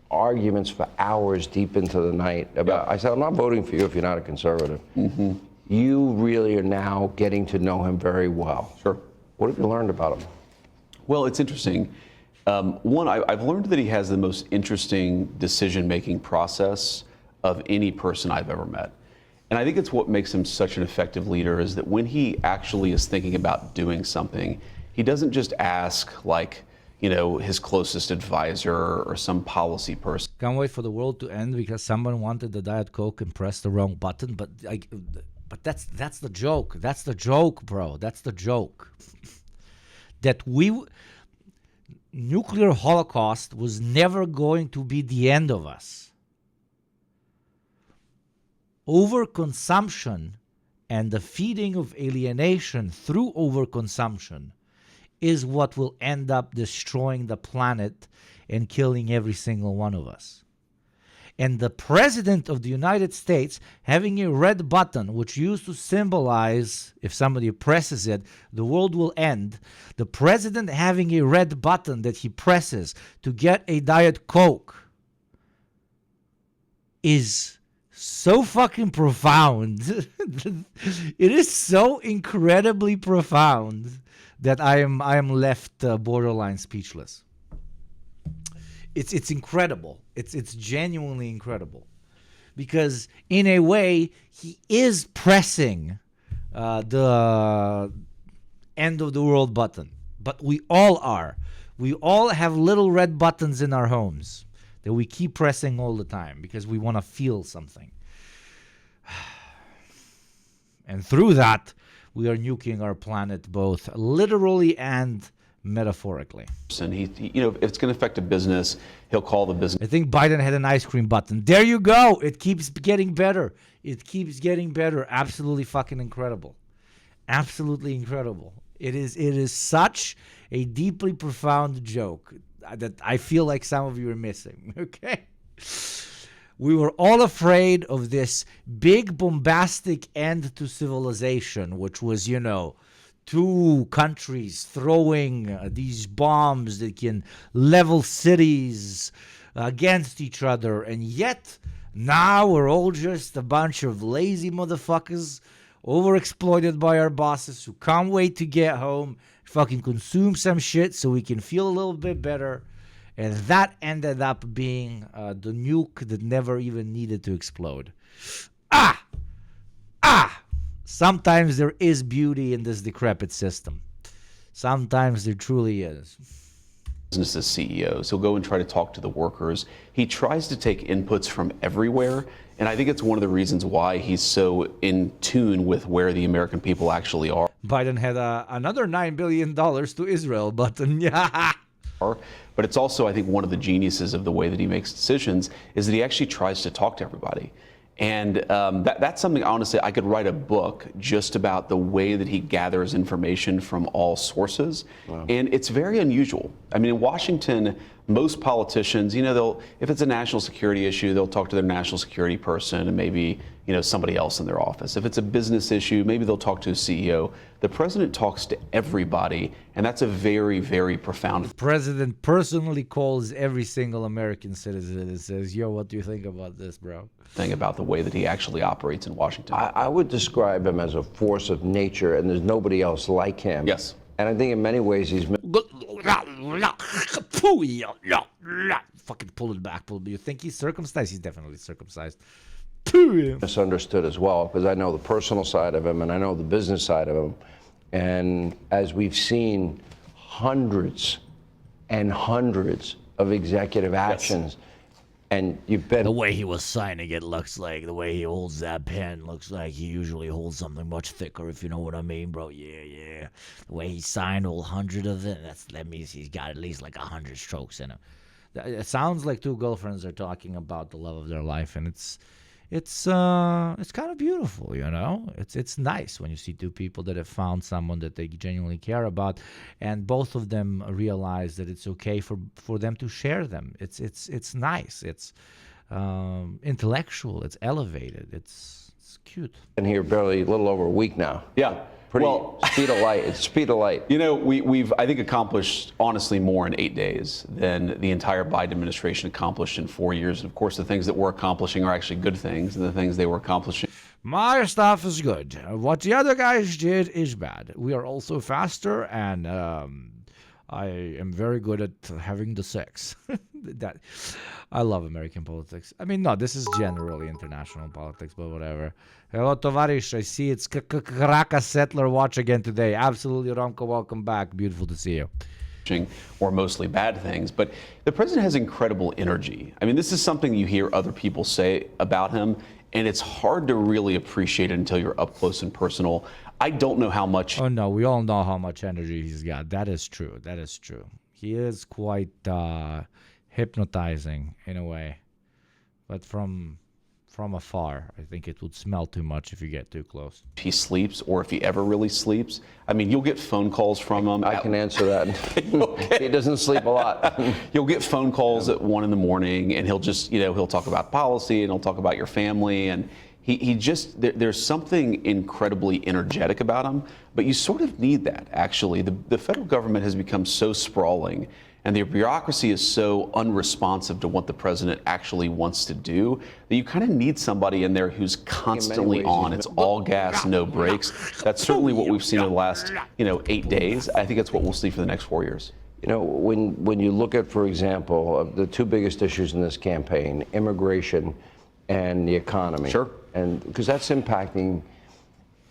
arguments for hours deep into the night about, I said, I'm not voting for you if you're not a conservative. Mm-hmm. You really are now getting to know him very well.
Sure.
What have you learned about him?
Well, it's interesting. One, I've learned that he has the most interesting decision-making process of any person I've ever met. And I think it's what makes him such an effective leader is that when he actually is thinking about doing something, he doesn't just ask like, you know, his closest advisor or some policy person.
Can't wait for the world to end because someone wanted the Diet Coke and pressed the wrong button, but that's the joke. That's the joke, bro. That's the joke. That nuclear holocaust was never going to be the end of us. Overconsumption and the feeding of alienation through overconsumption is what will end up destroying the planet and killing every single one of us. And the President of the United States having a red button, which used to symbolize, if somebody presses it, the world will end. The President having a red button that he presses to get a Diet Coke is so fucking profound. It is so incredibly profound that I am left borderline speechless. It's incredible. It's genuinely incredible, because in a way he is pressing the end of the world button. But we all are. We all have little red buttons in our homes that we keep pressing all the time because we want to feel something. And through that, we are nuking our planet both literally and metaphorically.
And he you know, if it's going to affect a business, he'll call the business.
I think Biden had an ice cream button. There you go. It keeps getting better. It keeps getting better. Absolutely fucking incredible. Absolutely incredible. It is such a deeply profound joke. that I feel like some of you are missing, okay? We were all afraid of this big bombastic end to civilization, which was, two countries throwing these bombs that can level cities against each other. And yet, now we're all just a bunch of lazy motherfuckers overexploited by our bosses who can't wait to get home, fucking consume some shit so we can feel a little bit better. And that ended up being the nuke that never even needed to explode. Sometimes there is beauty in this decrepit system. Sometimes there truly is.
Business CEOs. He'll go and try to talk to the workers. He tries to take inputs from everywhere. And I think it's one of the reasons why he's so in tune with where the American people actually are.
Biden had another $9 billion to Israel, but
But it's also, I think, one of the geniuses of the way that he makes decisions is that he actually tries to talk to everybody. And that's something, honestly, I could write a book just about the way that he gathers information from all sources. Wow. And it's very unusual. I mean, in Washington, most politicians, if it's a national security issue, they'll talk to their national security person and maybe, somebody else in their office. If it's a business issue, maybe they'll talk to a CEO. The president talks to everybody, and that's a very, very profound.
The president personally calls every single American citizen and says, yo, what do you think about this, bro?
Thing about the way that he actually operates in Washington.
I would describe him as a force of nature, and there's nobody else like him.
Yes.
And I think in many ways he's...
Fucking pull it back. Do you think he's circumcised? He's definitely circumcised.
Misunderstood as well, because I know the personal side of him and I know the business side of him. And as we've seen hundreds and hundreds of executive actions, and you've been...
The way he was signing it looks like, the way he holds that pen looks like he usually holds something much thicker, if you know what I mean, bro. Yeah. The way he signed all 100 of it, that means he's got at least like 100 strokes in him. It sounds like two girlfriends are talking about the love of their life, and it's kind of beautiful, It's nice when you see two people that have found someone that they genuinely care about, and both of them realize that it's okay for them to share them. It's nice. It's intellectual. It's elevated. It's cute.
Been here barely a little over a week now.
Yeah.
Speed of light. It's speed of light.
We've, I think, accomplished, honestly, more in 8 days than the entire Biden administration accomplished in 4 years. And, of course, the things that we're accomplishing are actually good things, and the things they were accomplishing.
My stuff is good. What the other guys did is bad. We are also faster, and I am very good at having the sex. I love American politics. I mean, no, this is generally international politics, but whatever. Hello, Tovarish. I see it's Kraka Settler Watch again today. Absolutely, Romko. Welcome back. Beautiful to see you.
Or mostly bad things, but the president has incredible energy. I mean, this is something you hear other people say about him, and it's hard to really appreciate it until you're up close and personal. I don't know how much.
Oh, no, we all know how much energy he's got. That is true. He is quite hypnotizing in a way, but from afar, I think it would smell too much if you get too close.
If he sleeps, or if he ever really sleeps. I mean, you'll get phone calls from him.
I can answer that. He doesn't sleep a lot.
You'll get phone calls at 1 a.m, and he'll just, he'll talk about policy, and he'll talk about your family, and he just, there's something incredibly energetic about him, but you sort of need that, actually. The federal government has become so sprawling, and the bureaucracy is so unresponsive to what the president actually wants to do that you kind of need somebody in there who's constantly on. It's all gas, no brakes. That's certainly what we've seen in the last, 8 days. I think that's what we'll see for the next 4 years.
When you look at, for example, the two biggest issues in this campaign, immigration and the economy.
Sure.
And because that's impacting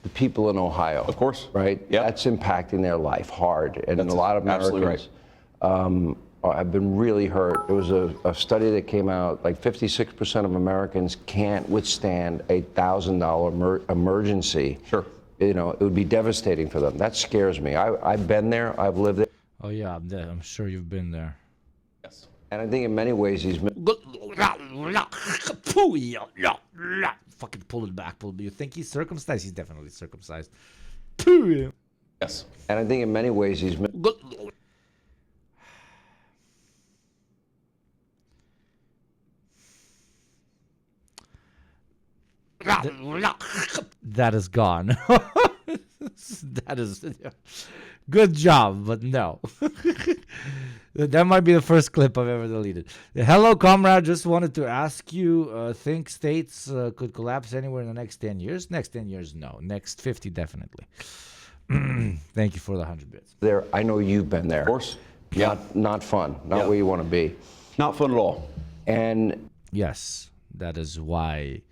the people in Ohio.
Of course.
Right?
Yep.
That's impacting their life hard. And
That's
a lot of
absolutely
Americans have been really hurt. There was a study that came out, like 56% of Americans can't withstand a $1,000 emergency.
Sure.
It would be devastating for them. That scares me. I've been there. I've lived there.
Oh, yeah, I'm sure you've been there.
Yes.
And I think in many ways he's...
Fucking pull it back. Do you think he's circumcised? He's definitely circumcised.
Yes.
And I think in many ways he's...
that is gone. That is good job, but no. That might be the first clip I've ever deleted. Hello, comrade. Just wanted to ask you, think states could collapse anywhere in the next 10 years? Next 10 years, no. Next 50, definitely. Thank you for the 100 bits.
There, I know you've been there.
Of course.
Not fun. Not
Yeah.
where you want to be.
Not fun at all.
And
Yes, that is why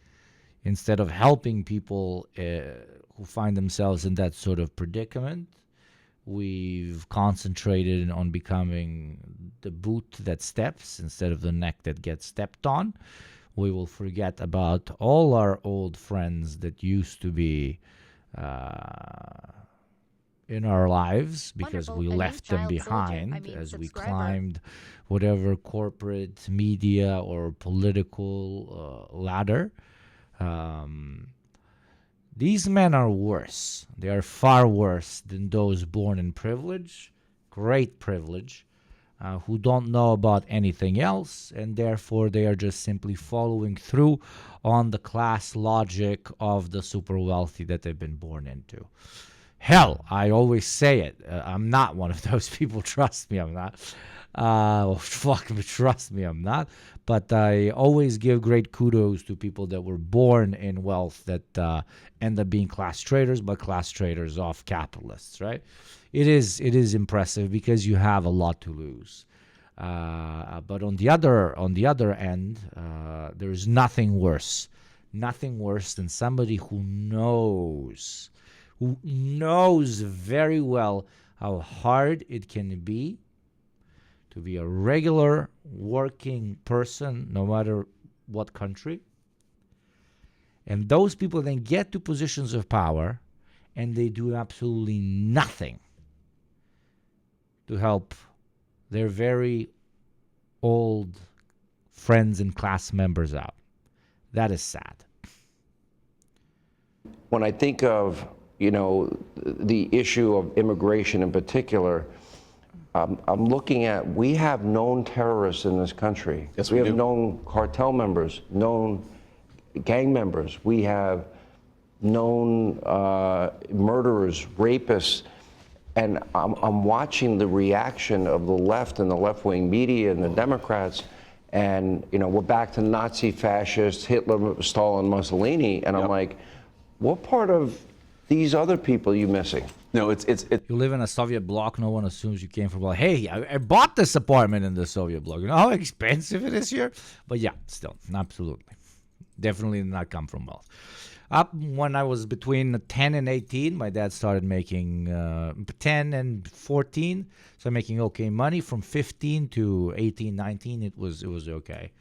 instead of helping people who find themselves in that sort of predicament, we've concentrated on becoming the boot that steps instead of the neck that gets stepped on. We will forget about all our old friends that used to be in our lives because we left them behind as we climbed whatever corporate, media, or political ladder. These men are worse. They are far worse than those born in privilege, great privilege, who don't know about anything else, and therefore they are just simply following through on the class logic of the super wealthy that they've been born into. Hell, I always say it. I'm not one of those people. Trust me, I'm not. Trust me, I'm not. But I always give great kudos to people that were born in wealth that end up being class traders, but class traders off capitalists, right? It is impressive because you have a lot to lose. But on the other end, there's nothing worse than somebody who knows very well how hard it can be to be a regular working person, no matter what country. And those people then get to positions of power and they do absolutely nothing to help their very old friends and class members out. That is sad.
when I think of, the issue of immigration in particular, I'm looking at, we have known terrorists in this country.
Yes,
we
we
have
do.
known cartel members, known gang members. We have known murderers, rapists. And I'm watching the reaction of the left and the left-wing media and the Democrats. And, we're back to Nazi fascists, Hitler, Stalin, Mussolini. And I'm like, what part of these other people are you missing?
No, it's
You live in a Soviet bloc, no one assumes you came from, well, hey, I bought this apartment in the Soviet bloc. You know how expensive it is here? But yeah, still, absolutely. Definitely did not come from wealth. When I was between 10 and 18, my dad started making 10 and 14, so making okay money. From 15 to 18, 19, it was okay.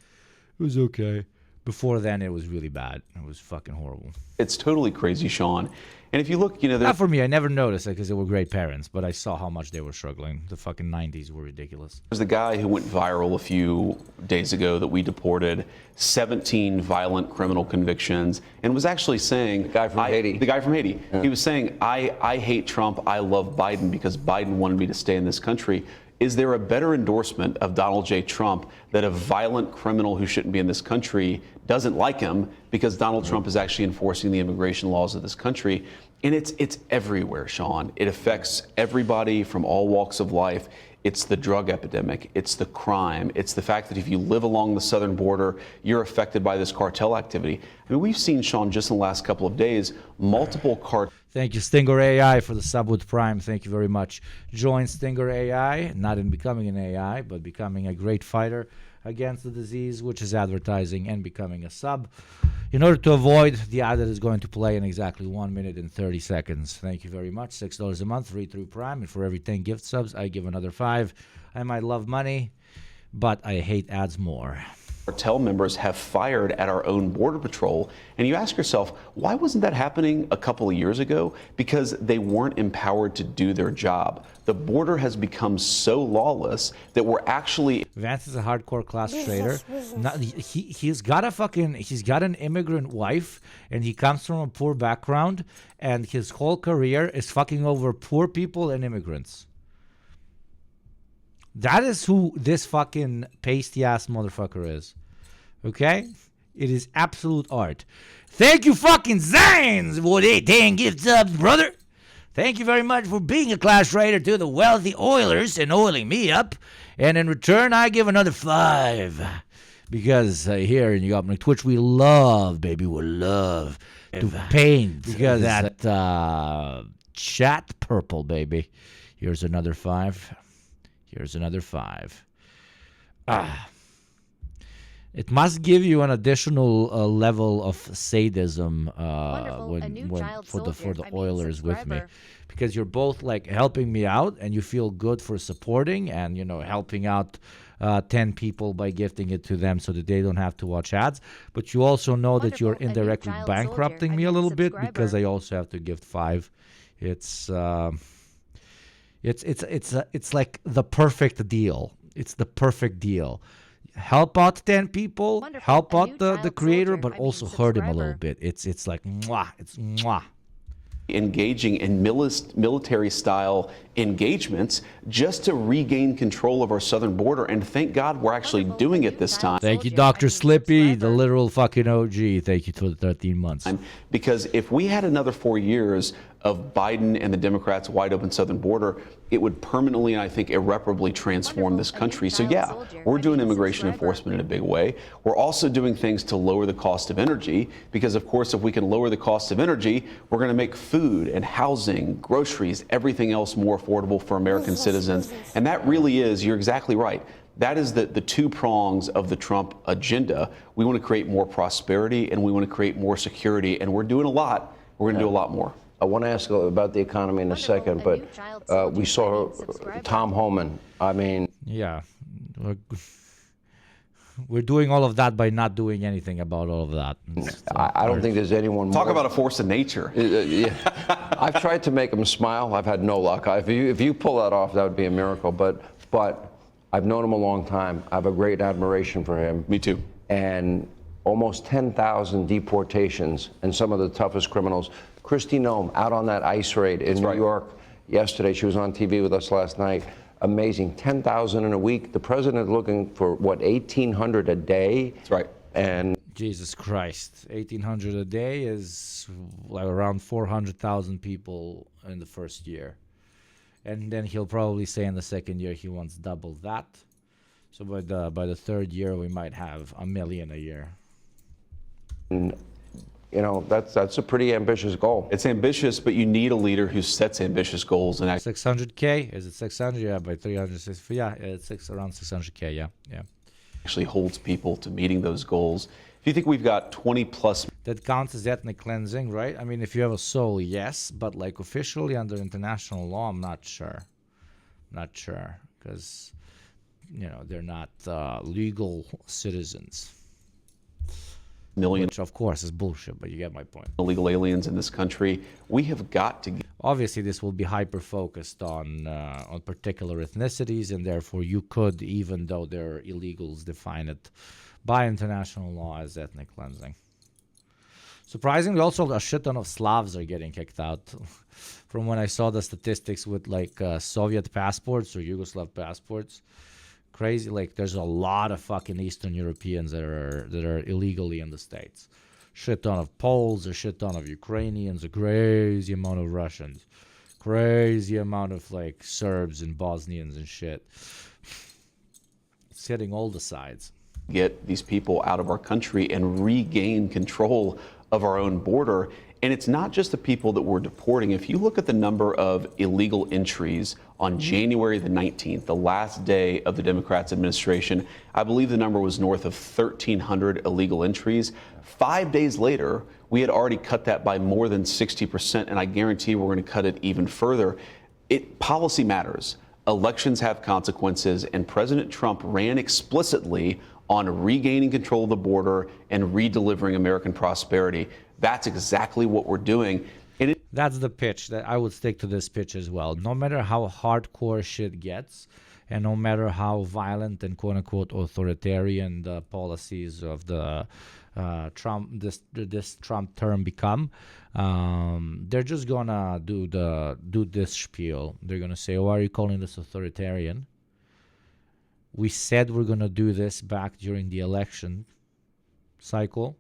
It was okay. Before then, it was really bad. It was fucking horrible.
it's totally crazy, Sean. And if you look,
Not for me. I never noticed it because they were great parents, but I saw how much they were struggling. The fucking 90s were ridiculous.
there's the guy who went viral a few days ago that we deported, 17 violent criminal convictions, and was actually saying...
The guy from Haiti.
The guy from Haiti. Yeah. He was saying, I hate Trump, I love Biden because Biden wanted me to stay in this country. Is there a better endorsement of Donald J. Trump that a violent criminal who shouldn't be in this country doesn't like him because Donald Trump is actually enforcing the immigration laws of this country? And it's everywhere, Sean. It affects everybody from all walks of life. It's the drug epidemic. It's the crime. It's the fact that if you live along the southern border, you're affected by this cartel activity. I mean, we've seen, Sean, just in the last couple of days, multiple cartels.
Thank you, Stinger AI, for the sub with Prime. Thank you very much. Join Stinger AI, not in becoming an AI, but becoming a great fighter against the disease, which is advertising and becoming a sub, in order to avoid the ad that is going to play in exactly 1 minute and 30 seconds. Thank you very much. $6 a month, read through Prime, and for every 10 gift subs, I give another 5. I might love money, but I hate ads more.
Cartel members have fired at our own border patrol. And you ask yourself, why wasn't that happening a couple of years ago? Because they weren't empowered to do their job. The border has become so lawless that we're actually...
Vance is a hardcore class trader. He's got an immigrant wife, and he comes from a poor background, and his whole career is fucking over poor people and immigrants. That is who this fucking pasty-ass motherfucker is. Okay? It is absolute art. Thank you, fucking Zines, for the 10 gift subs, brother. Thank you very much for being a Clash Raider to the wealthy Oilers and oiling me up. And in return, I give another 5. Because here in YugopnikTwitch, we love, baby, we love to paint. Because that chat purple, baby. Here's another 5. Here's another 5. It must give you an additional level of sadism for the Oilers with me, because you're both like helping me out and you feel good for supporting and helping out 10 people by gifting it to them so that they don't have to watch ads. But you also know that you're indirectly bankrupting me a little bit because I also have to gift 5. It's like the perfect deal. It's the perfect deal. Help out 10 people, help out the creator, but also hurt him a little bit. It's like mwah, it's mwah.
Engaging in military-style engagements just to regain control of our southern border, and thank God we're actually doing it this time.
Thank you, Dr. Slippy, the literal fucking OG. Thank you for the 13 months.
Because if we had another 4 years of Biden and the Democrats' wide open southern border, it would permanently and I think irreparably transform this country. So yeah, we're doing immigration enforcement in a big way. We're also doing things to lower the cost of energy, because of course if we can lower the cost of energy, we're going to make food and housing, groceries, everything else more affordable for American citizens. And that really is, you're exactly right. That is the 2 prongs of the Trump agenda. We want to create more prosperity and we want to create more security, and we're doing a lot. We're going to do a lot more.
I want to ask about the economy in a second, but we saw Tom Homan. I mean,
yeah, we're doing all of that by not doing anything about all of that.
I don't think there's anyone.
Talk about a force of nature.
Yeah. I've tried to make him smile. I've had no luck. If you pull that off, that would be a miracle. But I've known him a long time. I have a great admiration for him.
Me too.
And almost 10,000 deportations, and some of the toughest criminals. Kristi Noem out on that ICE raid in New York yesterday. She was on TV with us last night. Amazing. 10,000 in a week. The president looking for, what, 1,800 a day?
That's right.
And
Jesus Christ, 1,800 a day is like around 400,000 people in the first year. And then he'll probably say in the second year he wants double that. So by the third year, we might have 1 million a year.
And, that's a pretty ambitious goal.
It's ambitious, but you need a leader who sets ambitious goals. And
600K? Is it 600? Yeah, by 360. Yeah, it's around 600K. Yeah.
Actually holds people to meeting those goals. If you think we've got 20 plus.
That counts as ethnic cleansing, right? I mean, if you have a soul, yes, but like officially under international law, I'm not sure. Not sure, because they're not legal citizens.
Million,
which of course is bullshit, but you get my point.
Illegal aliens in this country. We have got to.
Obviously, this will be hyper focused on particular ethnicities, and therefore you could, even though they're illegals, define it by international law as ethnic cleansing. Surprisingly, also a shit ton of Slavs are getting kicked out. From when I saw the statistics with like Soviet passports or Yugoslav passports. Crazy, like there's a lot of fucking Eastern Europeans that are illegally in the States. Shit ton of Poles, a shit ton of Ukrainians, a crazy amount of Russians, crazy amount of like Serbs and Bosnians and shit. It's hitting all the sides.
Get these people out of our country and regain control of our own border. And it's not just the people that we're deporting. If you look at the number of illegal entries on January the 19th, the last day of the Democrats' administration, I believe the number was north of 1,300 illegal entries. 5 days later, we had already cut that by more than 60%, and I guarantee we're going to cut it even further. Policy matters. Elections have consequences, and President Trump ran explicitly on regaining control of the border and re-delivering American prosperity. That's exactly what we're doing. And
that's the pitch. That I would stick to this pitch as well. No matter how hardcore shit gets, and no matter how violent and quote-unquote authoritarian the policies of the this Trump term become, they're just gonna do this spiel. They're gonna say, "Why are you calling this authoritarian? We said we're gonna do this back during the election. cycle,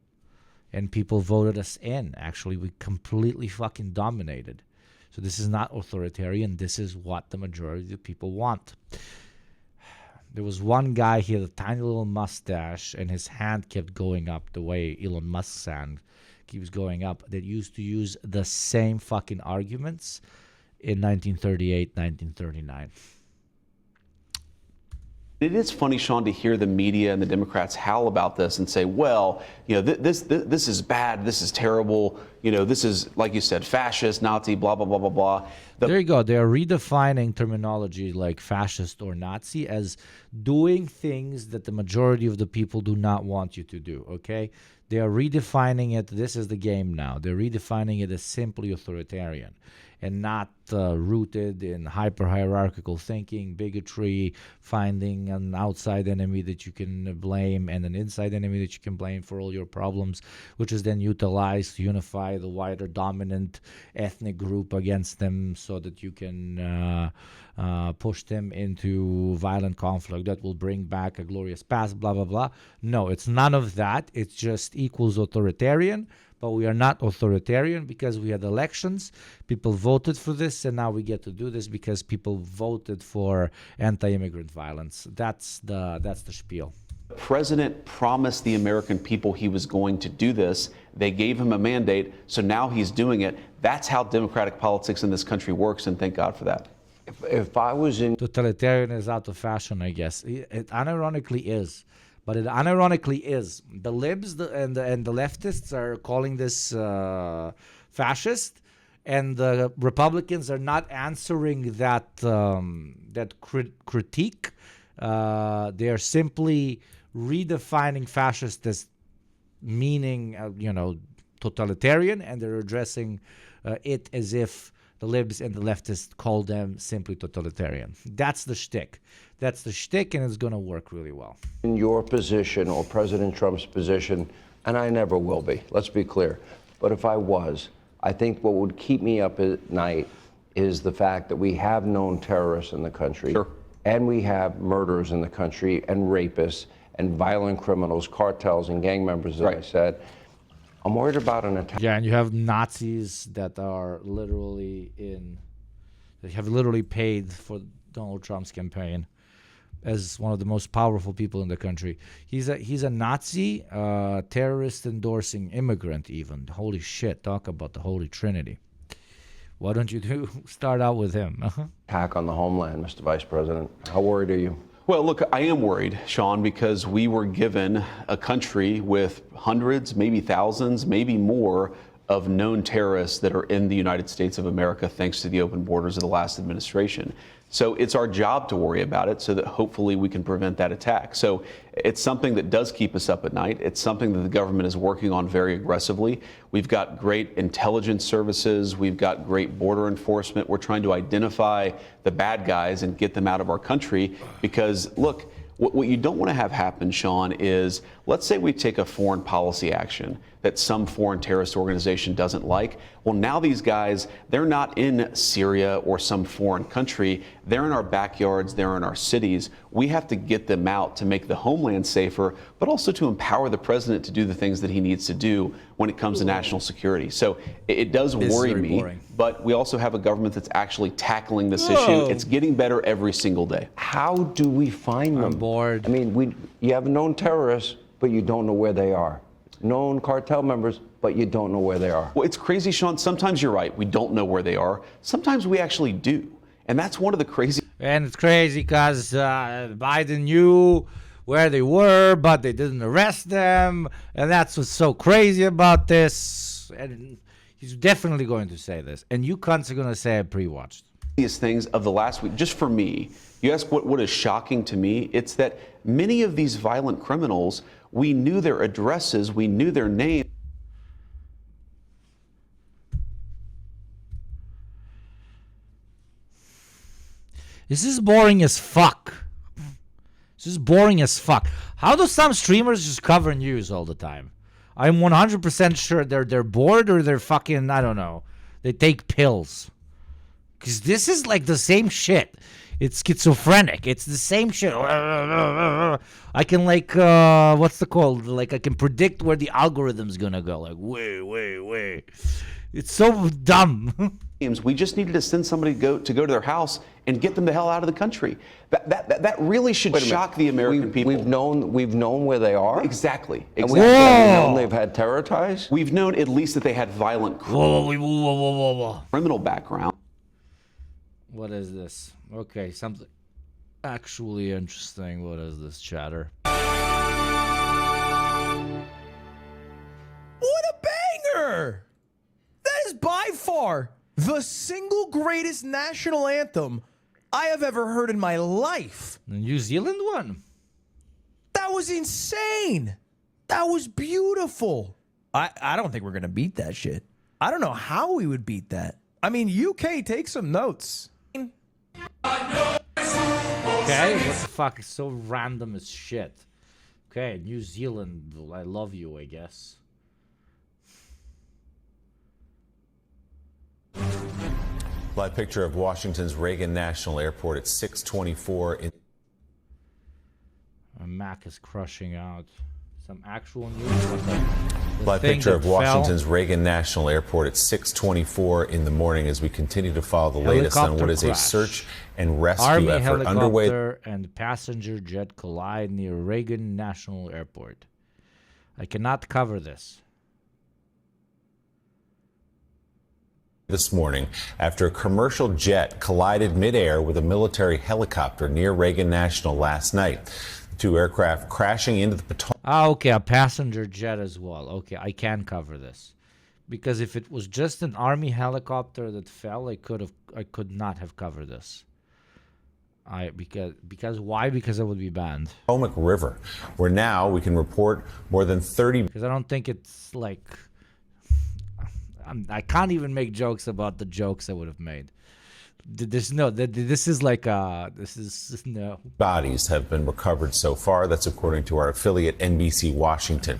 and people voted us in. Actually, we completely fucking dominated. So this is not authoritarian. This is what the majority of the people want. There was one guy, he had a tiny little mustache, and his hand kept going up the way Elon Musk's hand keeps going up, that used to use the same fucking arguments in 1938, 1939.
It is funny, Sean, to hear the media and the Democrats howl about this and say, well, this is bad, this is terrible, this is, like you said, fascist, Nazi, blah, blah, blah, blah, blah.
There you go. They are redefining terminology like fascist or Nazi as doing things that the majority of the people do not want you to do, okay? They are redefining it. This is the game now. They're redefining it as simply authoritarian and not rooted in hyper-hierarchical thinking, bigotry, finding an outside enemy that you can blame and an inside enemy that you can blame for all your problems, which is then utilized to unify the wider dominant ethnic group against them so that you can push them into violent conflict that will bring back a glorious past, blah, blah, blah. No, it's none of that. It's just equals authoritarian. But we are not authoritarian because we had elections. People voted for this, and now we get to do this because people voted for anti-immigrant violence. That's the spiel.
The president promised the American people he was going to do this. They gave him a mandate, so now he's doing it. That's how democratic politics in this country works, and thank God for that.
If I was in...
Totalitarian is out of fashion, I guess. It unironically is. But it unironically is. The libs and the leftists are calling this fascist, and the Republicans are not answering that critique. They are simply redefining fascist as meaning, totalitarian, and they're addressing it as if the libs and the leftists call them simply totalitarian. That's the shtick. That's the shtick, and it's going to work really well.
In your position or President Trump's position, and I never will be, let's be clear, but if I was, I think what would keep me up at night is the fact that we have known terrorists in the country,
sure,
and we have murderers in the country, and rapists, and violent criminals, cartels, and gang members, as I said. I'm worried about an attack.
Yeah, and you have Nazis that are literally they have literally paid for Donald Trump's campaign as one of the most powerful people in the country. He's a Nazi, terrorist endorsing immigrant even. Holy shit, talk about the Holy Trinity. Why don't you start out with him?
Attack on the homeland, Mr. Vice President. How worried are you?
Well, look, I am worried, Sean, because we were given a country with hundreds, maybe thousands, maybe more of known terrorists that are in the United States of America thanks to the open borders of the last administration. So it's our job to worry about it so that hopefully we can prevent that attack. So it's something that does keep us up at night. It's something that the government is working on very aggressively. We've got great intelligence services. We've got great border enforcement. We're trying to identify the bad guys and get them out of our country because, look, what you don't want to have happen, Sean, is let's say we take a foreign policy action that some foreign terrorist organization doesn't like. Well, now these guys, they're not in Syria or some foreign country. They're in our backyards. They're in our cities. We have to get them out to make the homeland safer, but also to empower the president to do the things that he needs to do when it comes to national security. So it does worry me, but we also have a government that's actually tackling this issue. It's getting better every single day.
How do we find them?
I'm bored.
I mean, you have known terrorists, but you don't know where they are. Known cartel members, but you don't know where they are.
Well, it's crazy, Sean. Sometimes you're right. We don't know where they are. Sometimes we actually do. And that's one of the crazy.
And it's crazy because Biden knew where they were, but they didn't arrest them. And that's what's so crazy about this. And he's definitely going to say this. And you cunts are going to say I pre-watched.
Things of the last week, just for me, you ask what is shocking to me, it's that many of these violent criminals, we knew their addresses, we knew their names.
This is boring as fuck. This is boring as fuck. How do some streamers just cover news all the time? I'm 100% sure they're bored or they're fucking, I don't know, they take pills. Because this is like the same shit. It's schizophrenic. It's the same shit. I can like what's the called? Like I can predict where the algorithm's gonna go. Like wait. It's so dumb.
We just needed to send somebody to go to their house and get them the hell out of the country. That really should shock the American people.
We've known where they are.
Exactly.
And we've known they've had terror ties.
We've known at least that they had violent criminal background.
What is this? Okay, something actually interesting. What is this, chatter?
What a banger! That is by far the single greatest national anthem I have ever heard in my life.
The New Zealand one.
That was insane. That was beautiful. I don't think we're going to beat that shit. I don't know how we would beat that. I mean, UK, take some notes.
Okay, what the fuck? It's so random as shit. Okay, New Zealand, I love you, I guess.
Live picture of Washington's Reagan National Airport at 6:24.
My Mac is crushing out. Some actual news.
Live picture of Washington's Reagan National Airport at 6:24 in the morning as we continue to follow the latest on what is a search and rescue effort underway.
Helicopter and passenger jet collide near Reagan National Airport. I cannot cover this.
This morning after a commercial jet collided midair with a military helicopter near Reagan National last night. The two aircraft crashing into the Potomac.
Okay, a passenger jet as well. Okay, I can cover this. Because if it was just an army helicopter that fell, I could not have covered this. Because why? Because I would be banned.
Potomac River, where now we can report more than 30.
Because I don't think it's like I can't even make jokes about the jokes I would have made. This is like no.
Bodies have been recovered so far. That's according to our affiliate NBC Washington.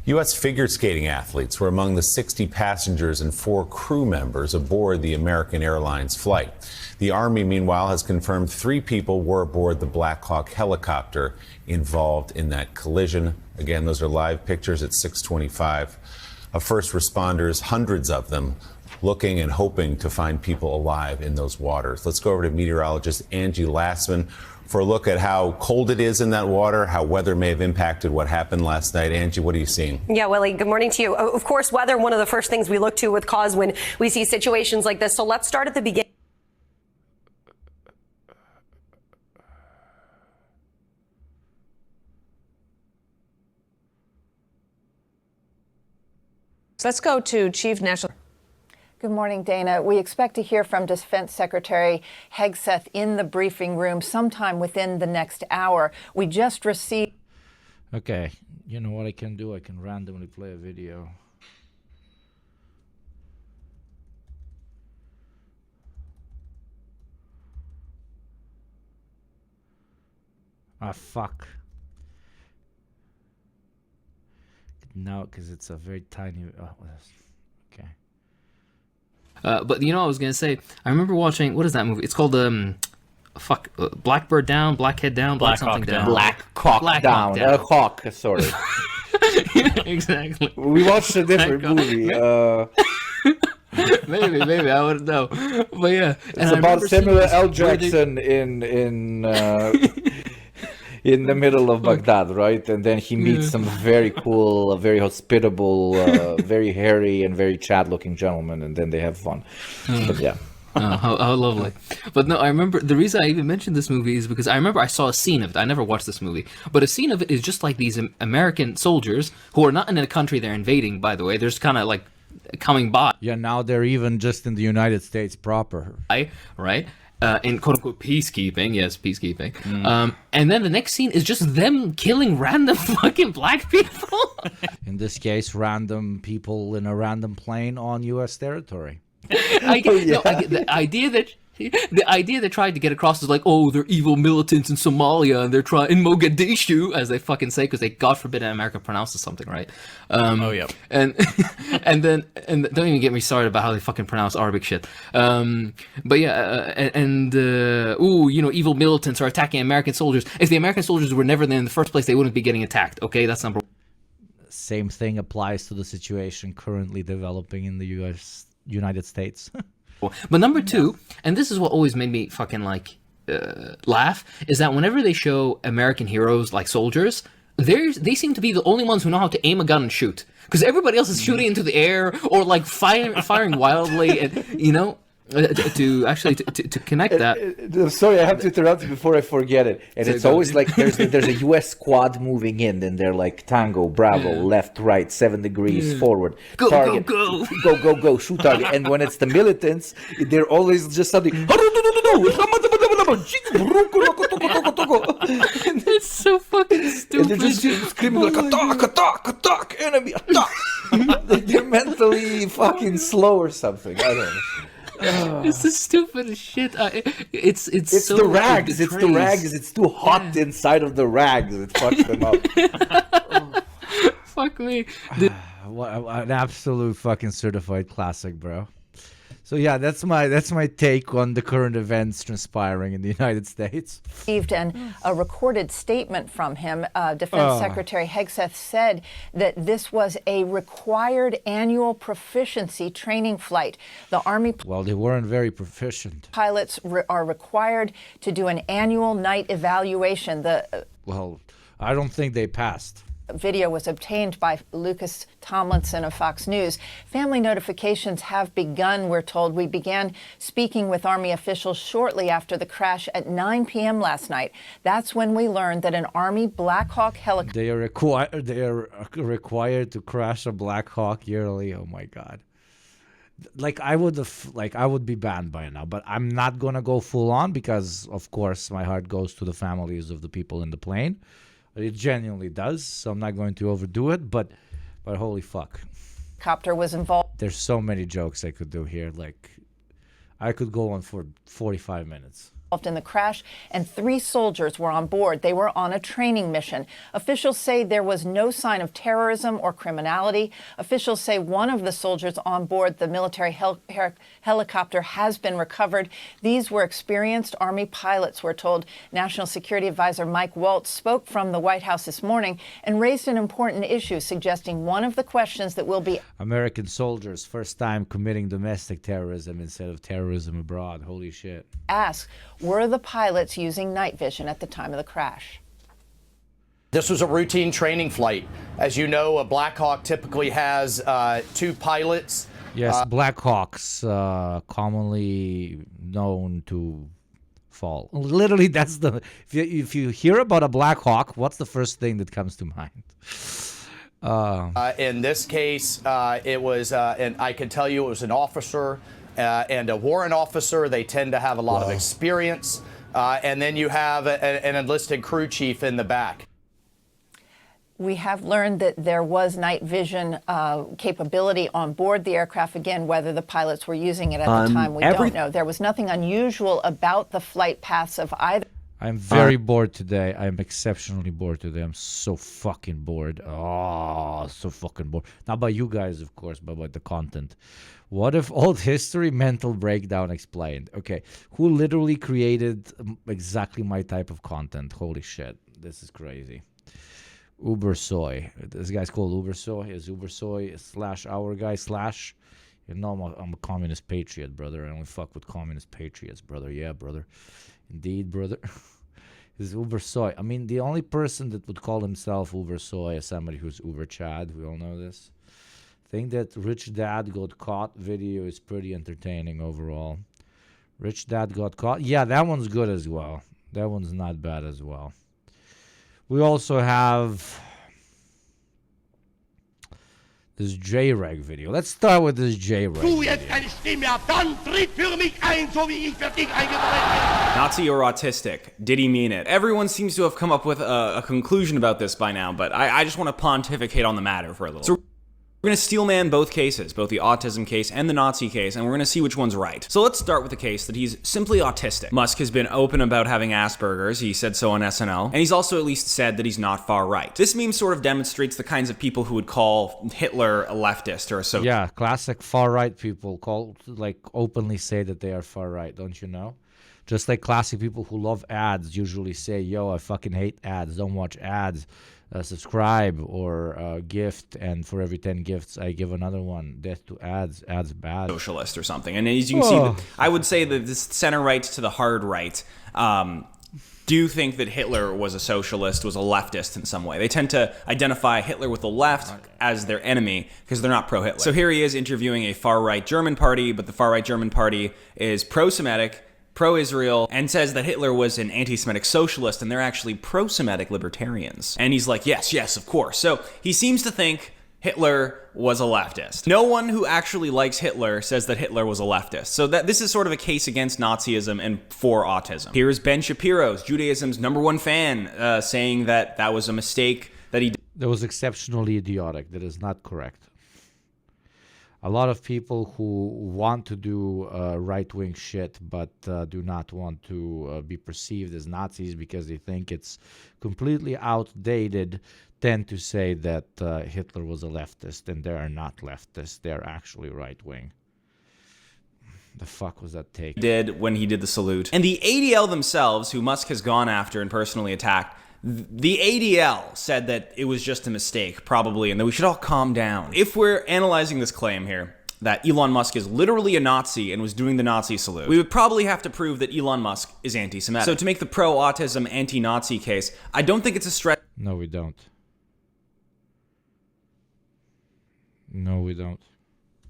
U.S. figure skating athletes were among the 60 passengers and 4 crew members aboard the American Airlines flight. The Army, meanwhile, has confirmed 3 people were aboard the Black Hawk helicopter involved in that collision. Again, those are live pictures at 6:25 of first responders, hundreds of them, looking and hoping to find people alive in those waters. Let's go over to meteorologist Angie Lassman for a look at how cold it is in that water, how weather may have impacted what happened last night. Angie, what are you seeing?
Yeah, Willie, good morning to you. Of course, weather, one of the first things we look to with cause when we see situations like this. So let's start at the beginning.
Let's go to Chief National.
Good morning, Dana. We expect to hear from Defense Secretary Hegseth in the briefing room sometime within the next hour. We just received...
Okay, you know what I can do? I can randomly play a video. Ah, fuck. No, because it's a very tiny... okay.
But you know, I was gonna say, I remember watching, what is that movie? It's called Blackbird Down, Blackhead Down, Black something down.
Black Cock Down. Hawk, sorry.
Exactly.
We watched a different movie.
Maybe I wouldn't know. But yeah,
it's about Samuel L. Jackson in the middle of Baghdad, right? And then he meets some very cool, very hospitable, very hairy and very Chad-looking gentlemen, and then they have fun. But yeah.
Oh, how lovely. But no, I remember, the reason I even mentioned this movie is because I remember I saw a scene of it. I never watched this movie. But a scene of it is just like these American soldiers who are not in a country they're invading, by the way. They're just kind of like coming by.
Yeah, now they're even just in the United States proper.
Right? In quote-unquote peacekeeping. Yes, peacekeeping. And then the next scene is just them killing random fucking black people.
In this case, random people in a random plane on U.S. territory.
I get the idea that The idea they tried to get across is like, oh, they're evil militants in Somalia and they're trying in Mogadishu, as they fucking say, because they, God forbid, in America pronounces something right. And then don't even get me started about how they fucking pronounce Arabic shit. But yeah, evil militants are attacking American soldiers. If the American soldiers were never there in the first place, they wouldn't be getting attacked. Okay, that's number one.
Same thing applies to the situation currently developing in the United States.
But number two, and this is what always made me fucking laugh, is that whenever they show American heroes like soldiers, they seem to be the only ones who know how to aim a gun and shoot, because everybody else is shooting into the air or like firing wildly, and to connect that.
Sorry, I have to interrupt you before I forget it. And it's always like there's a U.S. squad moving in, and they're like Tango, Bravo, left, right, 7 degrees, forward, target, go, shoot target. And when it's the militants, they're always just something.
It's so fucking stupid.
And they're just screaming like attack, enemy, attack. They're mentally fucking slow or something. I don't know.
It's the stupidest shit. It's so
the rags. It's the rags. It's too hot inside of the rags. It fucks them up.
Fuck me.
What an absolute fucking certified classic, bro. So yeah, that's my take on the current events transpiring in the United States.
Received a recorded statement from him. Defense Secretary Hegseth said that this was a required annual proficiency training flight. The Army
Well, they weren't very proficient.
Pilots are required to do an annual night evaluation.
Well, I don't think they passed.
Video was obtained by Lucas Tomlinson of Fox News. Family notifications have begun, we're told. We began speaking with Army officials shortly after the crash at 9 p.m. last night. That's when we learned that an Army Black Hawk helicopter...
They are required to crash a Black Hawk yearly. Oh my God. I would be banned by now, but I'm not going to go full on because, of course, my heart goes to the families of the people in the plane. It genuinely does, so I'm not going to overdo it, but holy fuck.
Helicopter was involved.
There's so many jokes I could do here. I could go on for 45 minutes.
In the crash, and 3 soldiers were on board. They were on a training mission. Officials say there was no sign of terrorism or criminality. Officials say one of the soldiers on board the military helicopter has been recovered. These were experienced Army pilots, we're told. National Security Advisor Mike Waltz spoke from the White House this morning and raised an important issue, suggesting one of the questions that will be...
American soldiers, first time committing domestic terrorism instead of terrorism abroad. Holy shit.
Asked, were the pilots using night vision at the time of the crash?
This was a routine training flight. As you know, a Black Hawk typically has 2 pilots.
Yes, Black Hawks, commonly known to fall. Literally, that's the... If you hear about a Black Hawk, what's the first thing that comes to mind?
In this case, it was, and I can tell you it was an officer and a warrant officer. They tend to have a lot of experience. And then you have an enlisted crew chief in the back.
We have learned that there was night vision capability on board the aircraft. Again, whether the pilots were using it at the time, we don't know. There was nothing unusual about the flight paths of either.
I'm very bored today. I'm exceptionally bored today. I'm so fucking bored. Oh, so fucking bored. Not by you guys, of course, but by the content. What if old history mental breakdown explained? Okay, who literally created exactly my type of content? Holy shit, this is crazy. Uber Soy. This guy's called Uber Soy. Is Uber Soy / our guy / You know I'm a communist patriot, brother. I only fuck with communist patriots, brother. Yeah, brother. Indeed, brother. Is Uber Soy. I mean, the only person that would call himself Uber Soy is somebody who's Uber Chad. We all know this. I think that Rich Dad Got Caught video is pretty entertaining overall. Rich Dad Got Caught. Yeah, that one's good as well. That one's not bad as well. We also have this J-Reg video. Let's start with this J-Reg video.
Nazi or autistic? Did he mean it? Everyone seems to have come up with a conclusion about this by now, but I just want to pontificate on the matter for a little. We're going to steel man both cases, both the autism case and the Nazi case, and we're going to see which one's right. So let's start with the case that he's simply autistic. Musk has been open about having Asperger's. He said so on SNL. And he's also at least said that he's not far right. This meme sort of demonstrates the kinds of people who would call Hitler a leftist or a socialist.
Yeah, classic far-right people openly say that they are far-right, don't you know? Just like classic people who love ads usually say, yo, I fucking hate ads, don't watch ads. Subscribe or gift, and for every 10 gifts I give another one. Death to ads bad.
Socialist or something. And as you can see, I would say that this center right to the hard right do think that Hitler was a socialist, was a leftist in some way. They tend to identify Hitler with the left as their enemy because they're not pro-Hitler. So here he is interviewing a far-right German party, but the far-right German party is pro-Semitic, pro-Israel, and says that Hitler was an anti-Semitic socialist, and they're actually pro-Semitic libertarians. And he's like, yes, of course. So he seems to think Hitler was a leftist. No one who actually likes Hitler says that Hitler was a leftist. So this is sort of a case against Nazism and for autism. Here's Ben Shapiro's, Judaism's #1 fan, saying that that was a mistake that he did.
That was exceptionally idiotic. That is not correct. A lot of people who want to do right-wing shit but do not want to be perceived as Nazis because they think it's completely outdated tend to say that Hitler was a leftist, and they are not leftists. They're actually right-wing. The fuck was that take?
Did when he did the salute. And the ADL themselves, who Musk has gone after and personally attacked, the ADL said that it was just a mistake, probably, and that we should all calm down. If we're analyzing this claim here, that Elon Musk is literally a Nazi and was doing the Nazi salute, we would probably have to prove that Elon Musk is anti-Semitic. So to make the pro-autism, anti-Nazi case, I don't think it's a stretch.
No, we don't. No, we don't.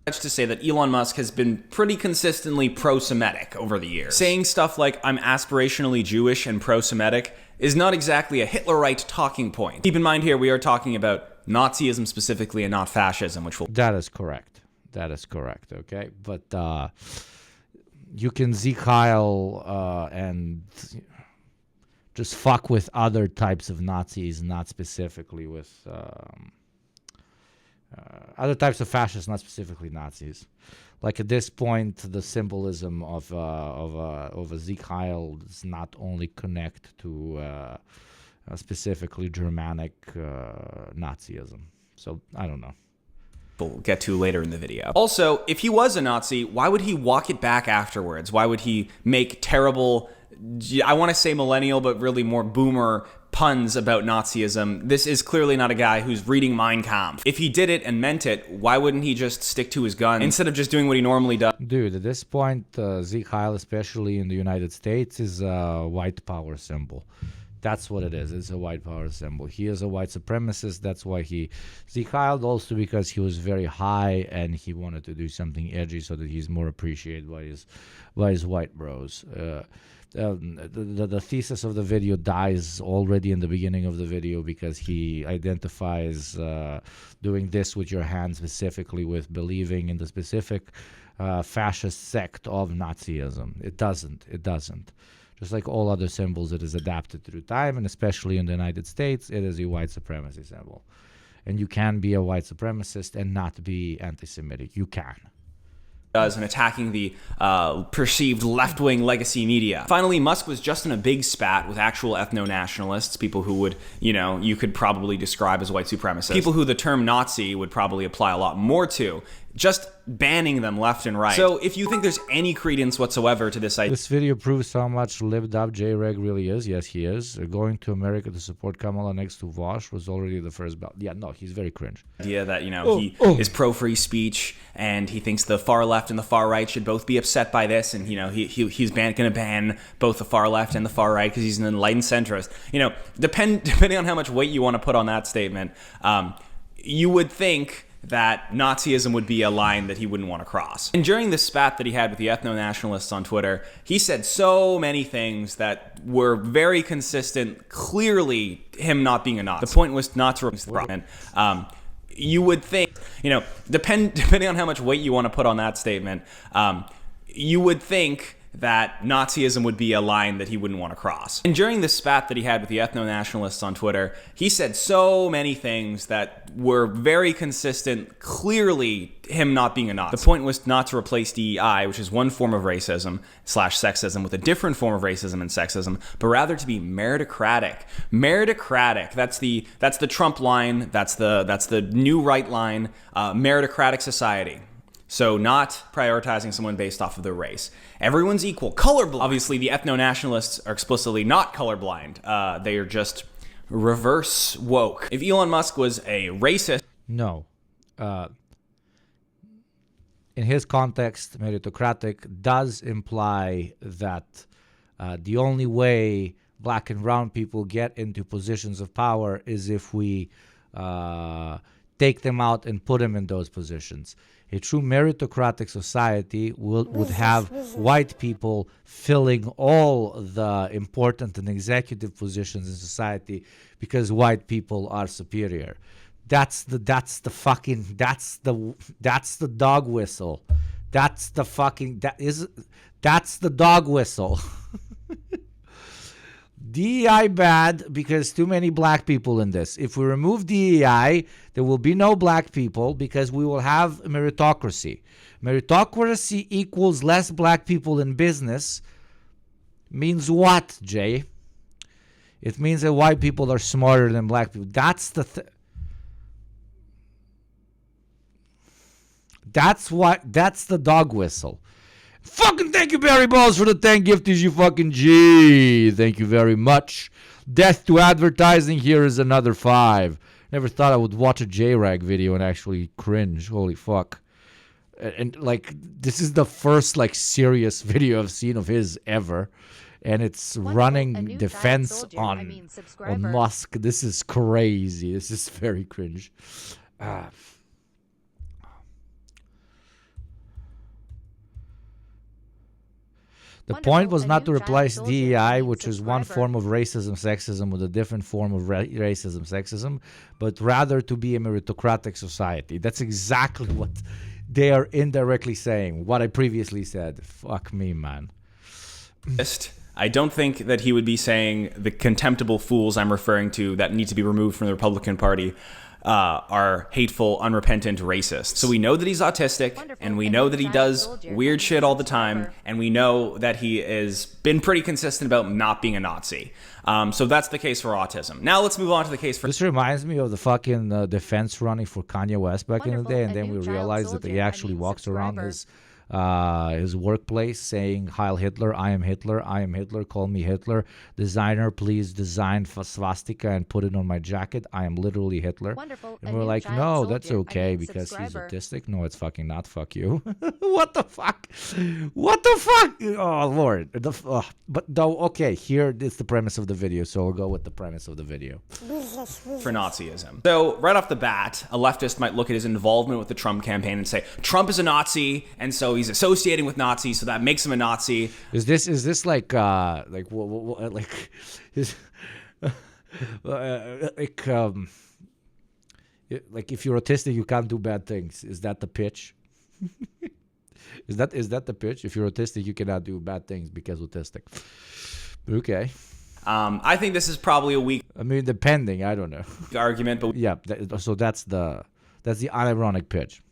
To say that Elon Musk has been pretty consistently pro-Semitic over the years. Saying stuff like, I'm aspirationally Jewish and pro-Semitic is not exactly a Hitlerite talking point. Keep in mind here, we are talking about Nazism specifically and not fascism, which will...
That is correct. That is correct, okay? But you can Zeke Heil and just fuck with other types of Nazis, not specifically with... other types of fascists, not specifically Nazis. Like at this point, the symbolism of a Zeke Heil does not only connect to specifically Germanic Nazism. So I don't know.
We'll get to later in the video. Also, if he was a Nazi, why would he walk it back afterwards? Why would he make terrible, I want to say millennial, but really more boomer puns about Nazism? This is clearly not a guy who's reading Mein Kampf. If he did it and meant it, why wouldn't he just stick to his gun instead of just doing what he normally does?
Dude, at this point, Zeke Heil, especially in the United States, is a white power symbol. That's what it is. It's a white power symbol. He is a white supremacist. That's why Zeke Heil, also because he was very high and he wanted to do something edgy so that he's more appreciated by his white bros. The thesis of the video dies already in the beginning of the video because he identifies doing this with your hand specifically with believing in the specific fascist sect of Nazism. It doesn't. Just like all other symbols, it is adapted through time, and especially in the United States, it is a white supremacy symbol. And you can be a white supremacist and not be anti-Semitic. You can.
And attacking the perceived left-wing legacy media. Finally, Musk was just in a big spat with actual ethno-nationalists, people who would, you could probably describe as white supremacists. People who the term Nazi would probably apply a lot more to, just banning them left and right. So if you think there's any credence whatsoever to this idea...
This video proves how much lived up J-Reg really is. Yes, he is. Going to America to support Kamala next to Vosh was already the first ballot. Yeah, no, he's very cringe.
Idea that, he is pro-free speech, and he thinks the far left and the far right should both be upset by this, and, he's going to ban both the far left and the far right because he's an enlightened centrist. Depending on how much weight you want to put on that statement, you would think that Nazism would be a line that he wouldn't want to cross. And during this spat that he had with the ethno-nationalists on Twitter, he said so many things that were very consistent, clearly him not being a Nazi. The point was not to replace the problem. You would think, depending on how much weight you want to put on that statement, you would think that Nazism would be a line that he wouldn't want to cross. And during this spat that he had with the ethno-nationalists on Twitter, he said so many things that were very consistent, clearly him not being a Nazi. The point was not to replace DEI, which is one form of racism / sexism, with a different form of racism and sexism, but rather to be meritocratic. Meritocratic, that's the Trump line, that's the new right line, meritocratic society. So not prioritizing someone based off of their race. Everyone's equal. Colorblind. Obviously, the ethno-nationalists are explicitly not colorblind. They are just reverse woke. If Elon Musk was a racist...
No. In his context, meritocratic does imply that the only way black and brown people get into positions of power is if we take them out and put them in those positions. A true meritocratic society would have white people filling all the important and executive positions in society because white people are superior. That's the dog whistle. That's the dog whistle. DEI bad because too many black people in this. If we remove DEI, there will be no black people because we will have meritocracy. Meritocracy equals less black people in business. Means what, Jay? It means that white people are smarter than black people. That's the That's the dog whistle. Fucking thank you, Barry Balls, for the 10 gifties, you fucking G. Thank you very much. Death to advertising, here is another 5. Never thought I would watch a J-Rag video and actually cringe. Holy fuck. And like, this is the first like serious video I've seen of his ever. And it's running defense on Musk. This is crazy. This is very cringe. The point was not to replace DEI, which is one form of racism, sexism, with a different form of racism, sexism, but rather to be a meritocratic society. That's exactly what they are indirectly saying, what I previously said. Fuck me, man.
I don't think that he would be saying the contemptible fools I'm referring to that need to be removed from the Republican Party are hateful, unrepentant racists. So we know that he's autistic, and we know that he does weird shit all the time, and we know that he has been pretty consistent about not being a Nazi. So that's the case for autism. Now let's move on to the case for...
This reminds me of the fucking defense running for Kanye West back in the day, and then we realized that he actually walks around his workplace saying, Heil Hitler, I am Hitler, call me Hitler. Designer, please design swastika and put it on my jacket. I am literally Hitler. And we're like, no, that's okay because he's autistic. No, it's fucking not. Fuck you. What the fuck? What the fuck? Oh, Lord. But though, okay, here is the premise of the video, so we'll go with the premise of the video.
For Nazism. So right off the bat, a leftist might look at his involvement with the Trump campaign and say, Trump is a Nazi, and so he's associating with Nazis, so that makes him a Nazi.
Is this like if you're autistic you can't do bad things? Is that the pitch? Is that the pitch? If you're autistic you cannot do bad things because autistic. Okay.
I think this is probably a weak.
I mean, depending. I don't know.
Argument, but
yeah. So that's the unironic pitch.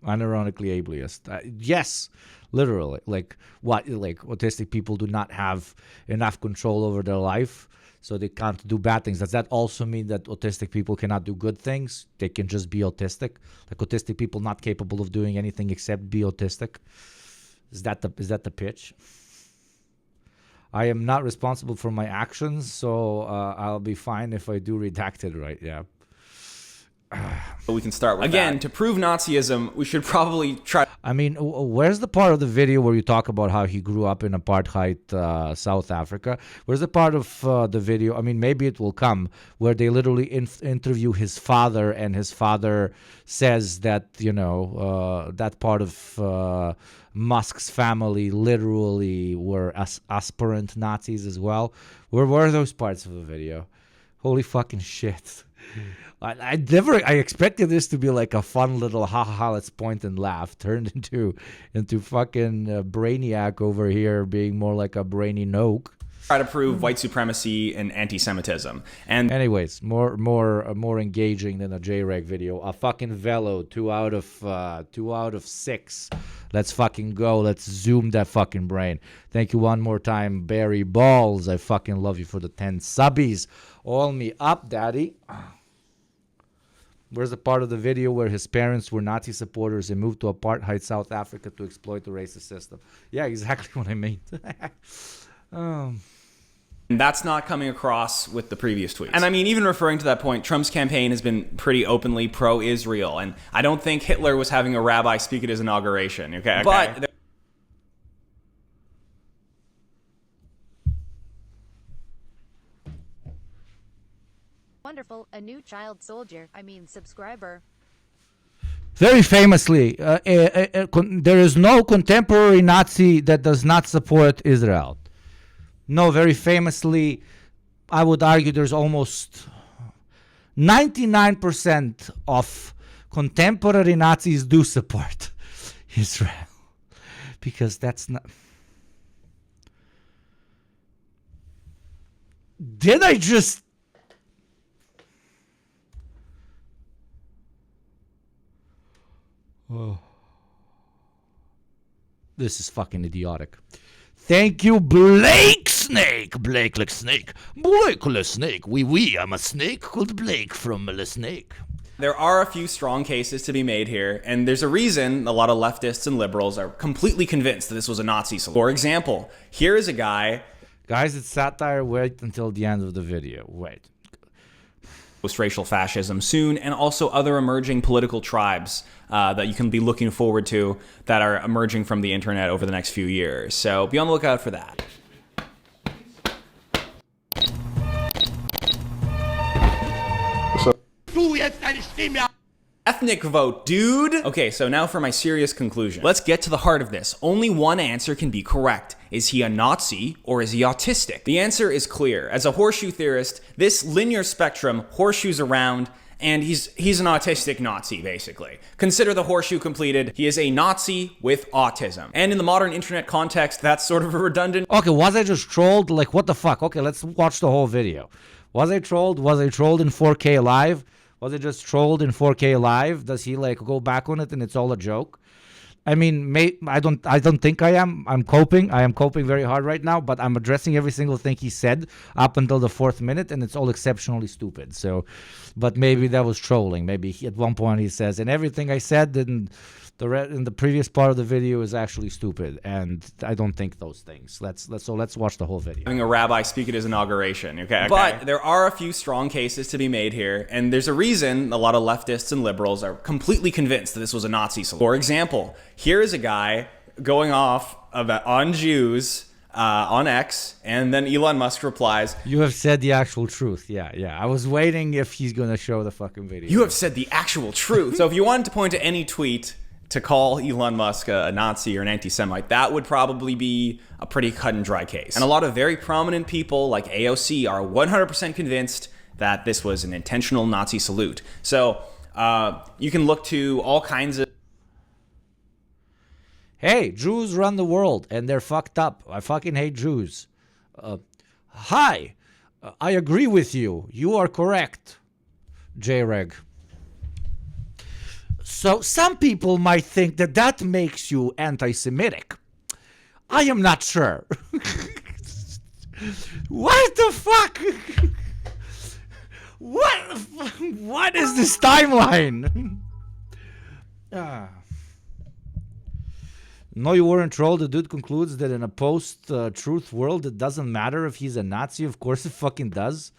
Unironically ableist. Yes, literally. Like autistic people do not have enough control over their life, so they can't do bad things. Does that also mean that autistic people cannot do good things? They can just be autistic. Like autistic people not capable of doing anything except be autistic. Is that the pitch? I am not responsible for my actions, so I'll be fine if I do redact it right. Yeah.
But we can start with again, to prove Nazism, we should probably try.
I mean, where's the part of the video where you talk about how he grew up in apartheid South Africa? Where's the part of the video? I mean, maybe it will come where they literally interview his father, and his father says that, that part of Musk's family literally were aspirant Nazis as well. Where were those parts of the video? Holy fucking shit. I expected this to be like a fun little ha ha ha, let's point and laugh, turned into fucking Brainiac over here being more like a brainy noke.
Try to prove white supremacy and anti-Semitism. And
anyways, more engaging than a J-Reg video. A fucking Velo, 2 out of 6. Let's fucking go. Let's zoom that fucking brain. Thank you one more time, Barry Balls. I fucking love you for the 10 subbies. All me up, daddy. Where's the part of the video where his parents were Nazi supporters and moved to apartheid South Africa to exploit the racist system? Yeah, exactly what I mean.
And that's not coming across with the previous tweets. And I mean, even referring to that point, Trump's campaign has been pretty openly pro-Israel. And I don't think Hitler was having a rabbi speak at his inauguration. Okay. But
Wonderful, a new child soldier, subscriber.
Very famously, there is no contemporary Nazi that does not support Israel. No, very famously, I would argue there's almost 99% of contemporary Nazis do support Israel. Because that's not... Did I just... Oh. This is fucking idiotic. Thank you, Blake Snake. Blake like snake. Blake like snake. Oui, I'm a snake called Blake from the snake.
There are a few strong cases to be made here, and there's a reason a lot of leftists and liberals are completely convinced that this was a Nazi salute. For example, here is a guy...
Guys, it's satire. Wait until the end of the video. Wait.
Post-racial fascism soon, and also other emerging political tribes that you can be looking forward to that are emerging from the internet over the next few years. So be on the lookout for that. Ethnic vote, dude! Okay, so now for my serious conclusion. Let's get to the heart of this. Only one answer can be correct. Is he a Nazi or is he autistic? The answer is clear. As a horseshoe theorist, this linear spectrum horseshoes around, and he's an autistic Nazi, basically. Consider the horseshoe completed. He is a Nazi with autism. And in the modern internet context, that's sort of a redundant...
Okay, was I just trolled? Like, what the fuck? Okay, let's watch the whole video. Was I trolled? Was I trolled in 4K live? Was it just trolled in 4K live? Does he like go back on it and it's all a joke? I mean, I don't think I am. I'm coping. I am coping very hard right now, but I'm addressing every single thing he said up until the 4th minute, and it's all exceptionally stupid. So, but maybe that was trolling. Maybe at one point he says, and everything I said in the previous part of the video is actually stupid, and I don't think those things. Let's watch the whole video.
Having a rabbi speak at his inauguration, okay? But there are a few strong cases to be made here, and there's a reason a lot of leftists and liberals are completely convinced that this was a Nazi salute. For example, here is a guy going off on Jews on X, and then Elon Musk replies,
"You have said the actual truth." Yeah. I was waiting if he's gonna show the fucking video.
"You have said the actual truth." So if you wanted to point to any tweet to call Elon Musk a Nazi or an anti-Semite, that would probably be a pretty cut and dry case. And a lot of very prominent people like AOC are 100% convinced that this was an intentional Nazi salute. So you can look to all kinds of...
Hey, Jews run the world and they're fucked up. I fucking hate Jews. Hi, I agree with you. You are correct, J-Reg. So some people might think that makes you anti-Semitic. I am not sure. What the fuck? What is this timeline? No, you weren't trolled. The dude concludes that in a post-truth world, it doesn't matter if he's a Nazi. Of course it fucking does.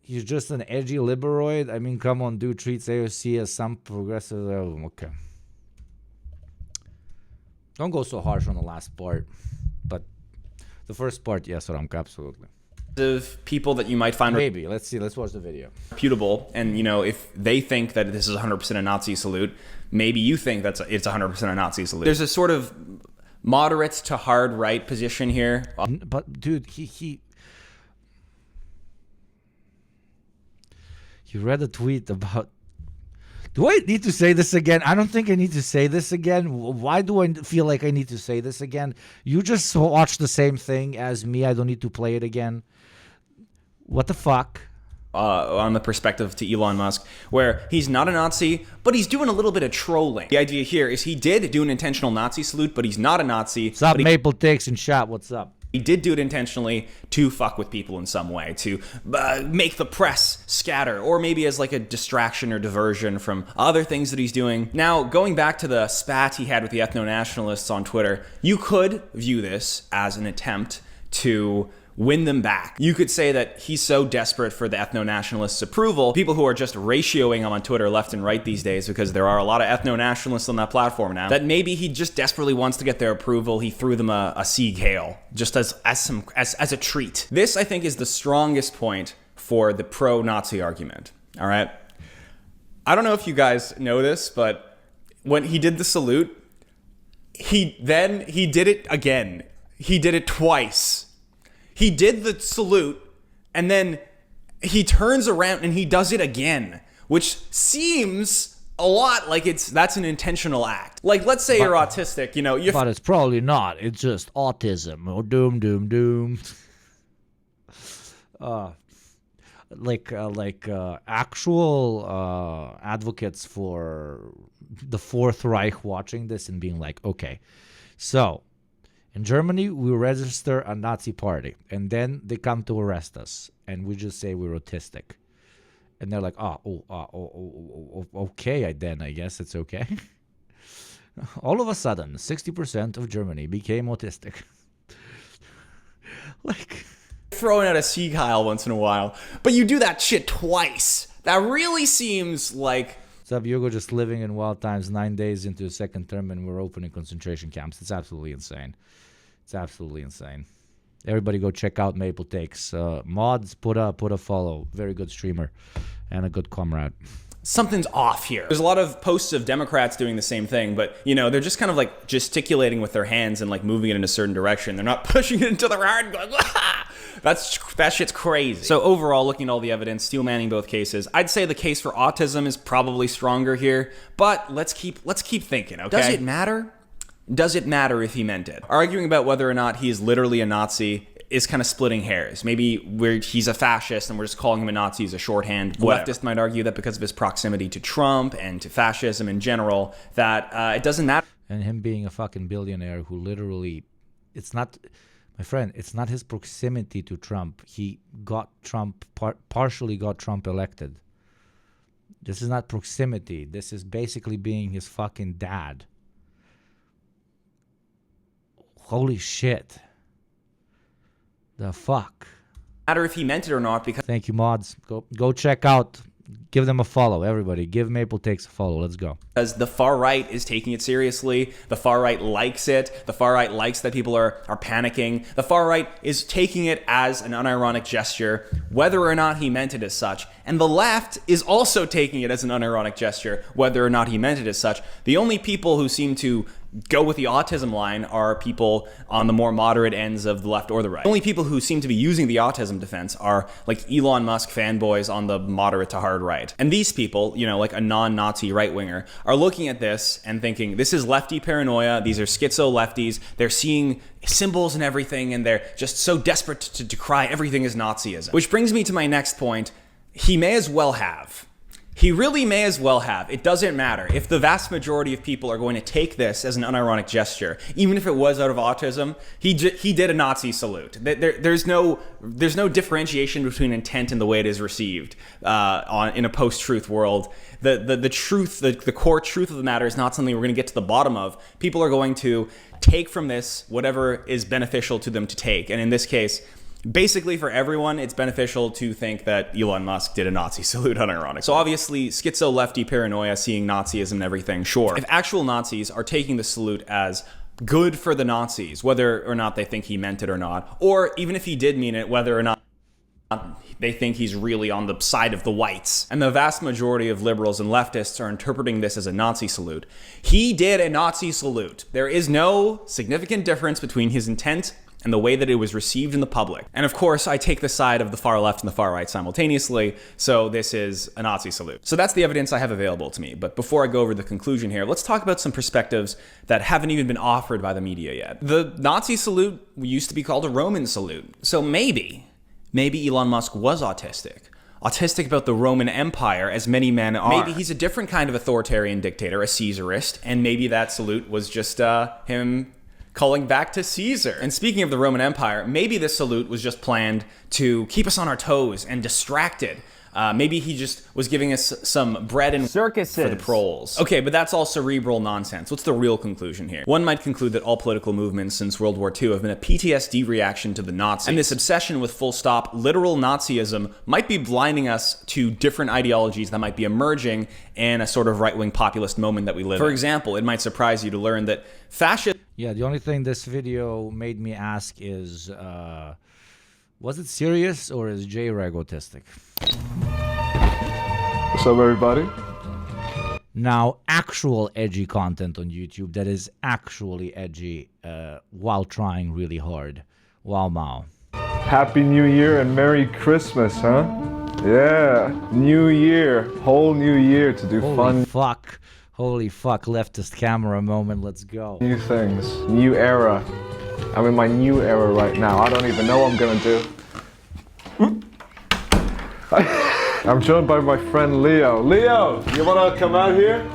He's just an edgy liberoid. I mean, come on, dude. Treats AOC as some progressive... Oh, okay. Don't go so harsh on the last part. But the first part, yes, Ramk, absolutely.
Of people that you might find...
Maybe. Let's see. Let's watch the video.
...reputable. And, you know, if they think that this is 100% a Nazi salute, maybe you think it's 100% a Nazi salute. There's a sort of moderate to hard right position here.
But, dude, he You read a tweet about... Do I need to say this again? I don't think I need to say this again. Why do I feel like I need to say this again? You just watched the same thing as me. I don't need to play it again. What the fuck?
On the perspective to Elon Musk, where he's not a Nazi, but he's doing a little bit of trolling. The idea here is he did do an intentional Nazi salute, but he's not a Nazi.
What's up, Maple Takes and Shot? What's up?
He did do it intentionally to fuck with people in some way, to make the press scatter, or maybe as like a distraction or diversion from other things that he's doing. Now, going back to the spat he had with the ethno-nationalists on Twitter, you could view this as an attempt to win them back. You could say that he's so desperate for the ethno-nationalists' approval, people who are just ratioing him on Twitter left and right these days, because there are a lot of ethno-nationalists on that platform now, that maybe he just desperately wants to get their approval. He threw them a Sieg Heil, just as a treat. This, I think, is the strongest point for the pro-Nazi argument, all right? I don't know if you guys know this, but when he did the salute, he did it again. He did it twice. He did the salute, and then he turns around and he does it again, which seems a lot like that's an intentional act. Like, let's say you're autistic, you know.
But it's probably not. It's just autism. Or doom, doom, doom. Actual advocates for the Fourth Reich watching this and being like, okay, so... in Germany, we register a Nazi party, and then they come to arrest us, and we just say we're autistic. And they're like, okay, then I guess it's okay. All of a sudden, 60% of Germany became autistic. Like...
throwing out a Sieg Heil once in a while, but you do that shit twice. That really seems like...
What's up, Hugo? Just living in wild times, 9 days into the second term, and we're opening concentration camps. It's absolutely insane. It's absolutely insane. Everybody go check out Maple Takes. Mods, put a follow. Very good streamer and a good comrade.
Something's off here. There's a lot of posts of Democrats doing the same thing, but, you know, they're just kind of like gesticulating with their hands and like moving it in a certain direction. They're not pushing it into their heart and going, that shit's crazy. So overall, looking at all the evidence, steel manning both cases, I'd say the case for autism is probably stronger here, but let's keep thinking, okay? Does it matter? Does it matter if he meant it? Arguing about whether or not he is literally a Nazi is kind of splitting hairs. Maybe he's a fascist and we're just calling him a Nazi as a shorthand. Leftist might argue that because of his proximity to Trump and to fascism in general, that it doesn't matter.
And him being a fucking billionaire who literally, it's not, my friend, it's not his proximity to Trump. He got Trump, partially got Trump elected. This is not proximity. This is basically being his fucking dad. Holy shit. The fuck?
Matter if he meant it or not, because...
Thank you, mods. Go check out. Give them a follow, everybody. Give Maple Takes a follow. Let's go.
Because the far right is taking it seriously. The far right likes it. The far right likes that people are panicking. The far right is taking it as an unironic gesture, whether or not he meant it as such. And the left is also taking it as an unironic gesture, whether or not he meant it as such. The only people who seem to go with the autism line are people on the more moderate ends of the left or the right. The only people who seem to be using the autism defense are like Elon Musk fanboys on the moderate to hard right. And these people, you know, like a non-Nazi right-winger, are looking at this and thinking, this is lefty paranoia, these are schizo lefties, they're seeing symbols and everything, and they're just so desperate to decry everything as Nazism. Which brings me to my next point. He may as well have. He really may as well have. It doesn't matter. If the vast majority of people are going to take this as an unironic gesture, even if it was out of autism, he did a Nazi salute. There's no differentiation between intent and the way it is received in a post-truth world. The truth, the core truth of the matter is not something we're going to get to the bottom of. People are going to take from this whatever is beneficial to them to take. And in this case, basically for everyone, it's beneficial to think that Elon Musk did a Nazi salute unironically. So obviously, schizo lefty paranoia, seeing Nazism and everything, sure. If actual Nazis are taking the salute as good for the Nazis, whether or not they think he meant it or not, or even if he did mean it, whether or not they think he's really on the side of the whites, and the vast majority of liberals and leftists are interpreting this as a Nazi salute, he did a Nazi salute. There is no significant difference between his intent and the way that it was received in the public. And of course, I take the side of the far left and the far right simultaneously, so this is a Nazi salute. So that's the evidence I have available to me. But before I go over the conclusion here, let's talk about some perspectives that haven't even been offered by the media yet. The Nazi salute used to be called a Roman salute. So maybe Elon Musk was autistic about the Roman Empire, as many men are. Maybe he's a different kind of authoritarian dictator, a Caesarist, and maybe that salute was just him calling back to Caesar. And speaking of the Roman Empire, maybe this salute was just planned to keep us on our toes and distracted. Maybe he just was giving us some bread and circuses for the proles. Okay, but that's all cerebral nonsense. What's the real conclusion here? One might conclude that all political movements since World War II have been a PTSD reaction to the Nazis. And this obsession with full stop literal Nazism might be blinding us to different ideologies that might be emerging in a sort of right-wing populist moment that we live in. For example, it might surprise you to learn that fascism...
Yeah, the only thing this video made me ask is, was it serious or is J-Reg autistic?
What's up, everybody?
Now, actual edgy content on YouTube that is actually edgy while trying really hard. Wow, Mao.
Happy New Year and Merry Christmas, huh? Yeah, New Year, whole new year to do fun.
Holy fuck, leftist camera moment, let's go.
New things, new era. I'm in my new era right now. I don't even know what I'm gonna do. I'm joined by my friend Leo. Leo, you wanna come out here?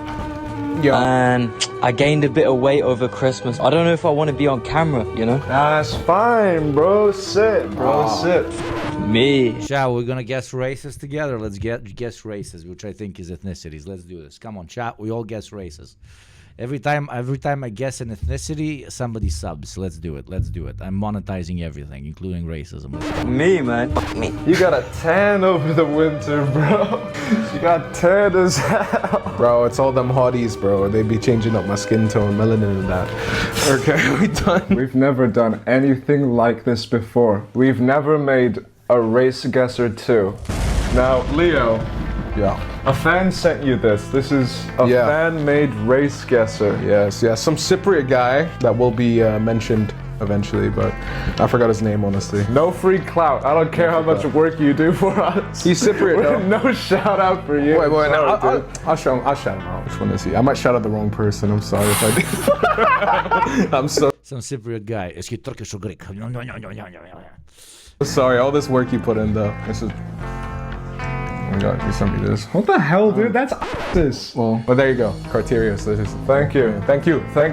Yeah. And I gained a bit of weight over Christmas. I don't know if I want to be on camera, you know?
That's fine, bro. Sit, bro, sit.
Me.
Chat, we're gonna guess races together. Let's guess races, which I think is ethnicities. Let's do this. Come on, chat. We all guess races. Every time I guess an ethnicity, somebody subs. Let's do it. Let's do it. I'm monetizing everything, including racism.
Me, man. Me.
You got a tan over the winter, bro. You got tan as hell.
Bro, it's all them hotties, bro. They be changing up my skin tone, melanin and that. Okay, we done.
We've never done anything like this before. We've never made a race guesser 2. Now, Leo.
Yeah.
A fan sent you this. This is a fan-made race guesser.
Yes, some Cypriot guy that will be mentioned eventually, but I forgot his name, honestly.
No free clout. I don't care how much work you do for us.
He's Cypriot, though.
No shout out for you.
Wait, I'll shout him out. Which one is he? I might shout out the wrong person. I'm sorry if I did. I'm so.
Some Cypriot guy. Is he Turkish or Greek?
Sorry, all this work you put in, though. This is. Oh my god, you sent me this.
What the hell, dude? That's this.
Well, but there you go. Carteria. So this is,
Thank you.
Thank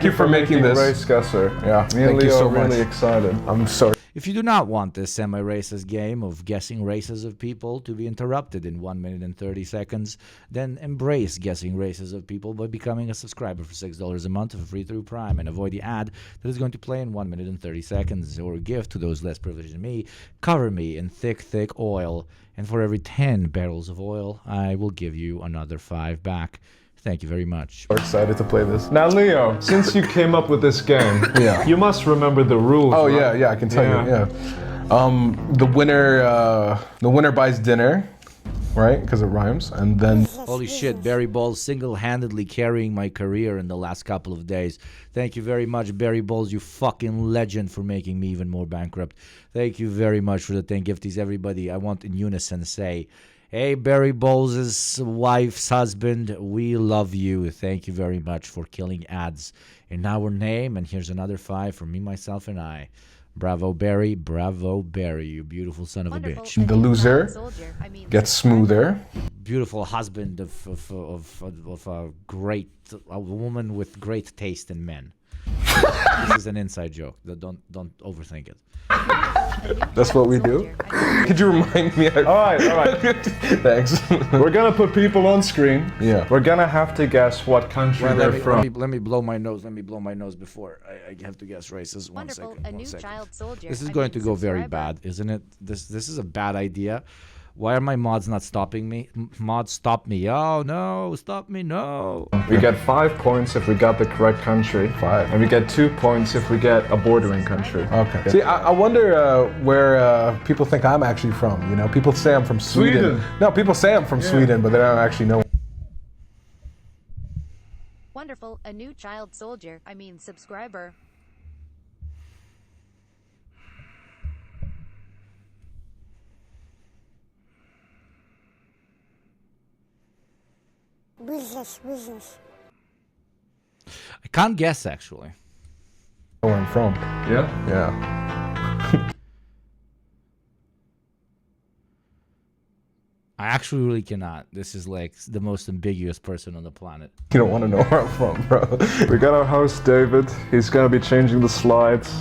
you for making this
race guesser.
Yeah,
me and
thank
Leo
you so
are really
much.
excited.
I'm sorry.
If you do not want this semi-racist game of guessing races of people to be interrupted in 1 minute and 30 seconds, then embrace guessing races of people by becoming a subscriber for $6 a month for free through Prime and avoid the ad that is going to play in 1 minute and 30 seconds, or give to those less privileged than me, cover me in thick oil, and for every 10 barrels of oil, I will give you another 5 back. Thank you very much.
We're excited to play this.
Now, Leo, since you came up with this game, you must remember the rules.
Oh,
right?
yeah, I can tell you, the winner buys dinner, right? Because it rhymes, and then...
Holy shit, Barry Balls single-handedly carrying my career in the last couple of days. Thank you very much, Barry Balls, you fucking legend, for making me even more bankrupt. Thank you very much for the 10 gifties, everybody. I want in unison say... Hey, Barry Bowles' wife's husband, we love you. Thank you very much for killing ads in our name. And here's another 5 for me, myself, and I. Bravo, Barry. Bravo, Barry, you beautiful son of a bitch.
The loser gets smoother.
Beautiful husband of a woman with great taste in men. This is an inside joke. Don't overthink it.
That's what we do? Could you remind me?
All right.
Thanks.
We're gonna put people on screen.
Yeah.
We're gonna have to guess what country they're from.
Let me blow my nose. Let me blow my nose before I have to guess races. One second. This is going to go very bad, isn't it? This is a bad idea. Why are my mods not stopping me? Mods, stop me. Oh, no. Stop me. No.
We get 5 points if we got the correct country. 5. And we get 2 points if we get a bordering country.
Okay. See, I wonder where people think I'm actually from. You know, people say I'm from Sweden. No, people say I'm from Sweden, but they don't actually know.
Wonderful, a new child soldier, subscriber.
I can't guess actually.
Where I'm from.
Yeah?
Yeah.
I actually really cannot. This is like the most ambiguous person on the planet.
You don't want to know where I'm from, bro. We got our host, David. He's gonna be changing the slides.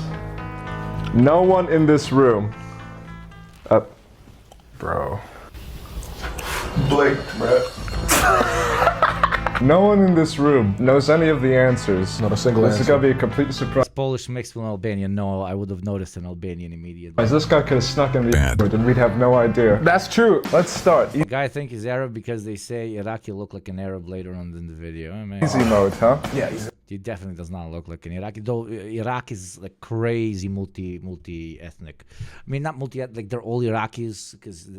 No one in this room. Bro. Blake, bro. No one in this room knows any of the answers. Not a single answer. This is gonna be a complete surprise.
It's Polish mixed with Albanian. No, I would have noticed an Albanian immediately.
This guy could have snuck in the and we'd have no idea. That's true. Let's start.
The guy I think is Arab because they say Iraqi look like an Arab later on in the video. I mean,
Easy mode, huh? Yeah.
He definitely does not look like an Iraqi. Though Iraq is like crazy multi-ethnic. I mean, not multi-ethnic. They're all Iraqis because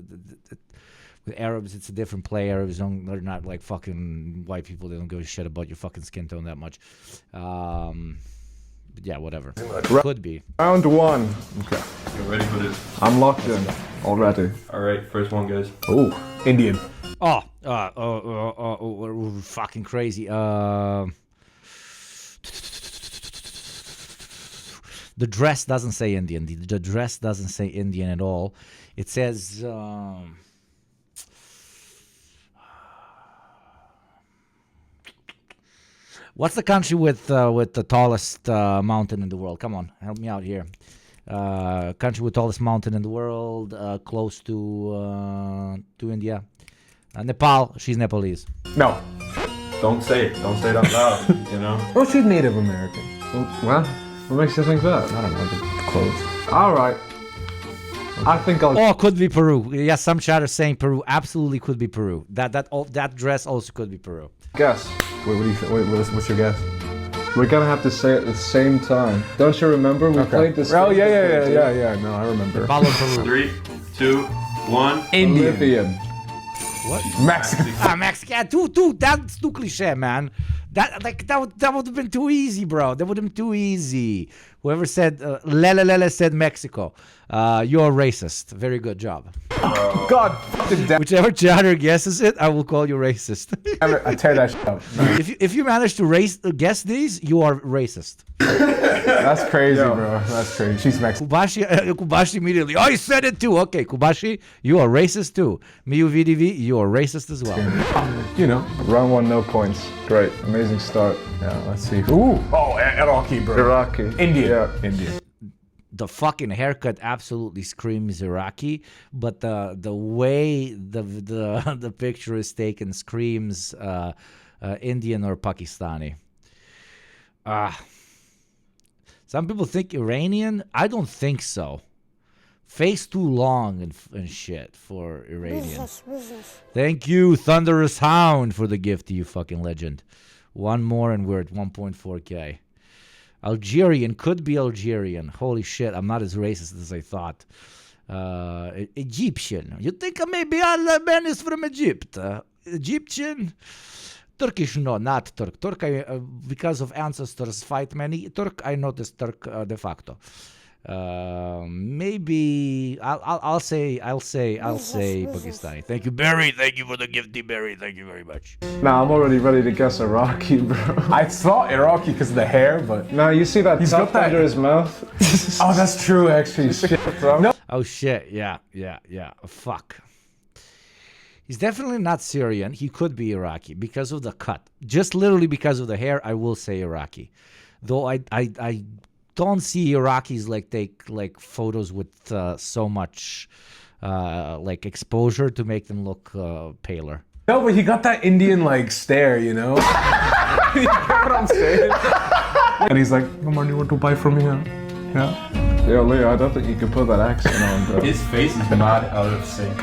with Arabs, it's a different play. Arabs they're not like fucking white people. They don't give a shit about your fucking skin tone that much. But yeah, whatever. Could be.
Round one.
Okay. You ready for this?
I'm locked in already.
All right, first one, guys.
Ooh, Indian.
Fucking crazy. The dress doesn't say Indian. The dress doesn't say Indian at all. It says. What's the country with the tallest mountain in the world? Come on, help me out here. Country with tallest mountain in the world, close to India. Nepal. She's Nepalese.
No.
Don't say it. Don't say it out loud, you know?
Oh, she's Native American. What? What makes you think that?
I don't know. Close.
All right. I think I'll.
Oh, could be Peru. Yes, some chat are saying Peru. Absolutely could be Peru. That dress also could be Peru.
Guess. Wait, what do you think? Wait, what's your guess? We're gonna have to say it at the same time. Don't you remember we played this? Oh yeah. No, I remember.
Follow Peru.
3, 2, 1.
Indian.
What?
Mexican.
Mexican. Dude, that's too cliche, man. That would have been too easy, bro. That would have been too easy. Whoever said lele said Mexico. You're racist. Very good job.
God.
Whichever chatter guesses it, I will call you racist.
I tear that shit up.
If you manage to guess these, you are racist.
That's crazy, bro. That's crazy. She's Mexican.
Kubashi immediately. Oh, you said it too. Okay, Kubashi, you are racist too. Miu VDV, you are racist as well.
You know. Round one, no points. Great. Amazing start. Yeah, let's see. Ooh. Oh, Iraqi, bro. Iraqi. Indian. Yeah, Indian.
The fucking haircut absolutely screams Iraqi, but the way the picture is taken screams Indian or Pakistani. Some people think Iranian. I don't think so. Face too long and shit for Iranian. Thank you, Thunderous Hound, for the gift to you, fucking legend. One more and we're at 1.4K. Algerian, could be Algerian. Holy shit, I'm not as racist as I thought. Egyptian. You think maybe all men is from Egypt? Egyptian? Turkish, no, not Turk. Turk, because of ancestors fight many. Turk, I noticed Turk de facto. Maybe I'll say Pakistani. Thank you, Barry. Thank you for the gifty, Barry. Thank you very much.
Nah, I'm already ready to guess Iraqi, bro. I thought Iraqi because of the hair, but no, you see that tuft under his mouth? Oh, that's true, actually. Shit, bro. No.
Oh shit! Yeah. Fuck. He's definitely not Syrian. He could be Iraqi because of the cut. Just literally because of the hair, I will say Iraqi. Though I don't see Iraqis take photos with so much exposure to make them look paler.
No, but he got that Indian stare, you know? You get what I'm saying? And he's like, "Come on, you want to buy from me? Yeah." Yo, Leo, I don't think you can put that accent on, bro.
His face is not out of sync.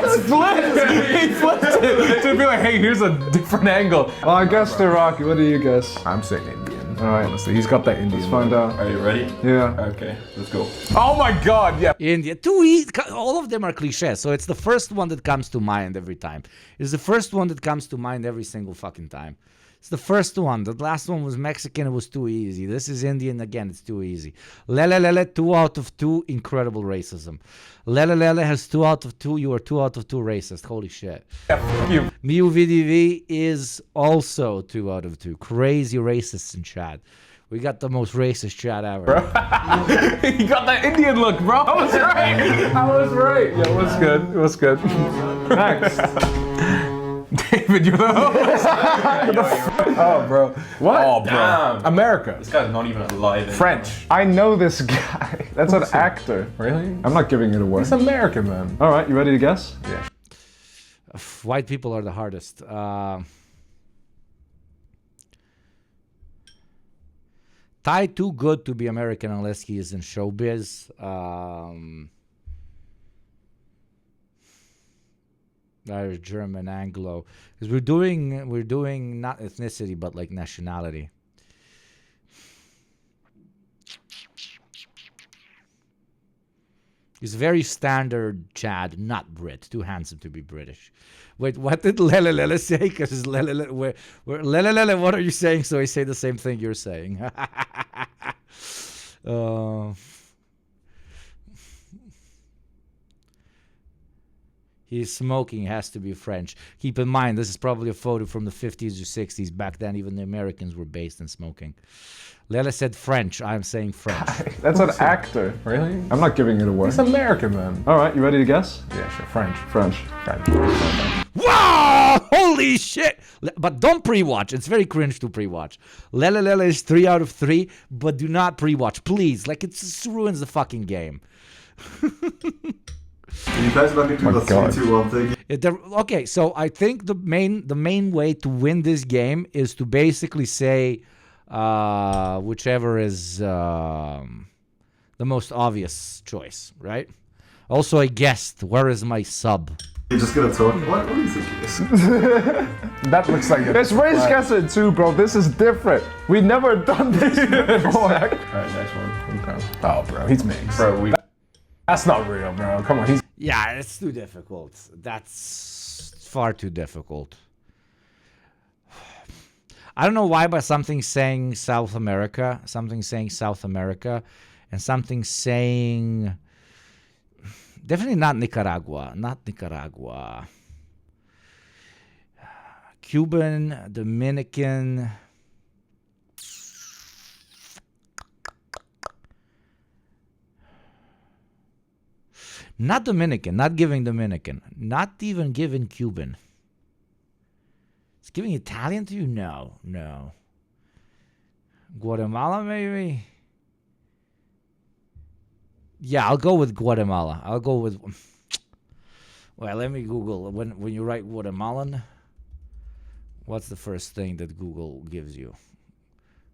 It's flipped! He flipped it to be like, hey, here's a different angle. Well, I guessed Iraqi. What do you guess? I'm saying Indian. All right, honestly, he's got that Indian. Let's find out.
Are you ready?
Yeah.
Okay, let's go.
Oh my God, yeah.
India. Too easy. All of them are cliches, so it's the first one that comes to mind every time. It's the first one that comes to mind every single fucking time. It's the first one. The last one was Mexican. It was too easy. This is Indian. Again, it's too easy. Lele Lele, 2 out of 2. Incredible racism. Lele Lele has 2 out of 2. You are 2 out of 2 racist. Holy shit.
You.
Miu VDV is also 2 out of 2. Crazy racists in chat. We got the most racist chat ever.
Bro. You got that Indian look, bro. I was right. I was right. Yeah, it was good. It was good. Next. David, you're the host. Oh, bro. What? Oh, bro.
Damn.
America.
This guy's not even alive anymore.
French. I know this guy. That's an actor. Really? I'm not giving it away. He's American, man. All right, you ready to guess? Yeah.
White people are the hardest. Thai too good to be American unless he is in showbiz. Irish, German, Anglo. Because we're doing not ethnicity but like nationality. He's very standard Chad, not Brit. Too handsome to be British. Wait, what did Lele Lele say? Because Lele Lele, Lele Lele, what are you saying? So I say the same thing you're saying. He's smoking, has to be French. Keep in mind, this is probably a photo from the 50s or 60s. Back then, even the Americans were based in smoking. Lele said French. I'm saying French.
That's an actor. Really? I'm not giving it away. He's American, man. All right, you ready to guess? Yeah, sure. French. French.
Wow! Holy shit! But don't pre-watch. It's very cringe to pre-watch. Lele Lele is 3 out of 3, but do not pre-watch, please. Like, it just ruins the fucking game.
Can you guys let me do the 3, 2, 1 thing?
Okay, so I think the main way to win this game is to basically say whichever is the most obvious choice, right? Also, I guessed, where is my sub?
You're just gonna talk? What do you think it is?
That looks like it. It's race guessing too, bro. This is different. We never done this before.
Alright, next one.
Okay. Oh, bro, he's mixed.
Bro,
that's not real, bro. Come on,
Yeah, it's too difficult. That's far too difficult. I don't know why, but something saying South America, and something saying definitely not Nicaragua, Cuban, Dominican. Not Dominican, not giving Dominican, not even giving Cuban. It's giving Italian to you? No. Guatemala, maybe? Yeah, I'll go with Guatemala. Well, let me Google. When you write Guatemalan, what's the first thing that Google gives you?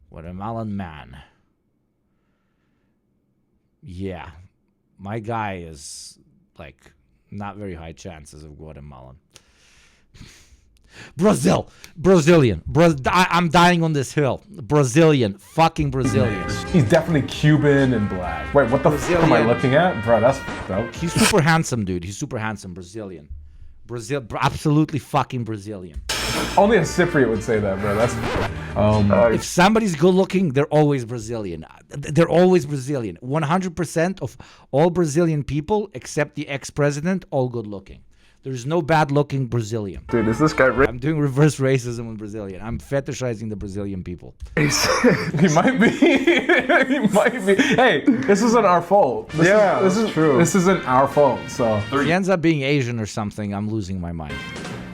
Guatemalan man. Yeah. My guy is, like, not very high chances of Guatemalan. Brazilian. I'm dying on this hill. Fucking Brazilian.
He's definitely Cuban and black. Wait, what the fuck am I looking at? Bro, that's dope.
He's super handsome, dude. He's super handsome. Brazilian. Absolutely fucking Brazilian.
Only a Cypriot would say that, bro. That's
if somebody's good looking, they're always Brazilian. 100% of all Brazilian people, except the ex-president, all good looking. There's no bad looking Brazilian.
Dude, is this guy
I'm doing reverse racism with Brazilian. I'm fetishizing the Brazilian people.
He might be. He might be. Hey, this isn't our fault. This is true. This isn't our fault. So
if he ends up being Asian or something, I'm losing my mind.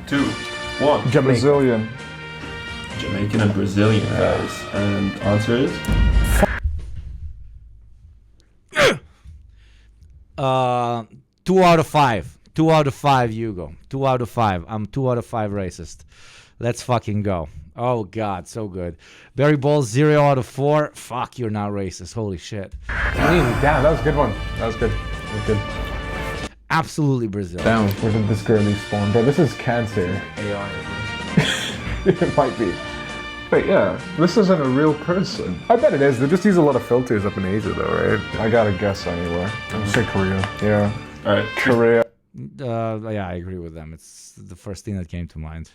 2, 1.
Brazilian.
Jamaican and Brazilian, guys. And answer is
2 out of 5. 2 out of 5, Hugo. 2 out of 5. I'm 2 out of 5 racist. Let's fucking go. Oh, God, so good. Barry Balls, 0 out of 4. Fuck, you're not racist. Holy shit.
Damn, that was a good one. That was good.
Absolutely Brazil.
Down. Where did this girlie spawn? Bro, this is cancer.
AI.
It might be. But yeah, this isn't a real person. I bet it is. They just use a lot of filters up in Asia, though, right? I gotta guess anywhere. I'll say Korea. Yeah.
All right.
Korea.
Yeah, I agree with them. It's the first thing that came to mind.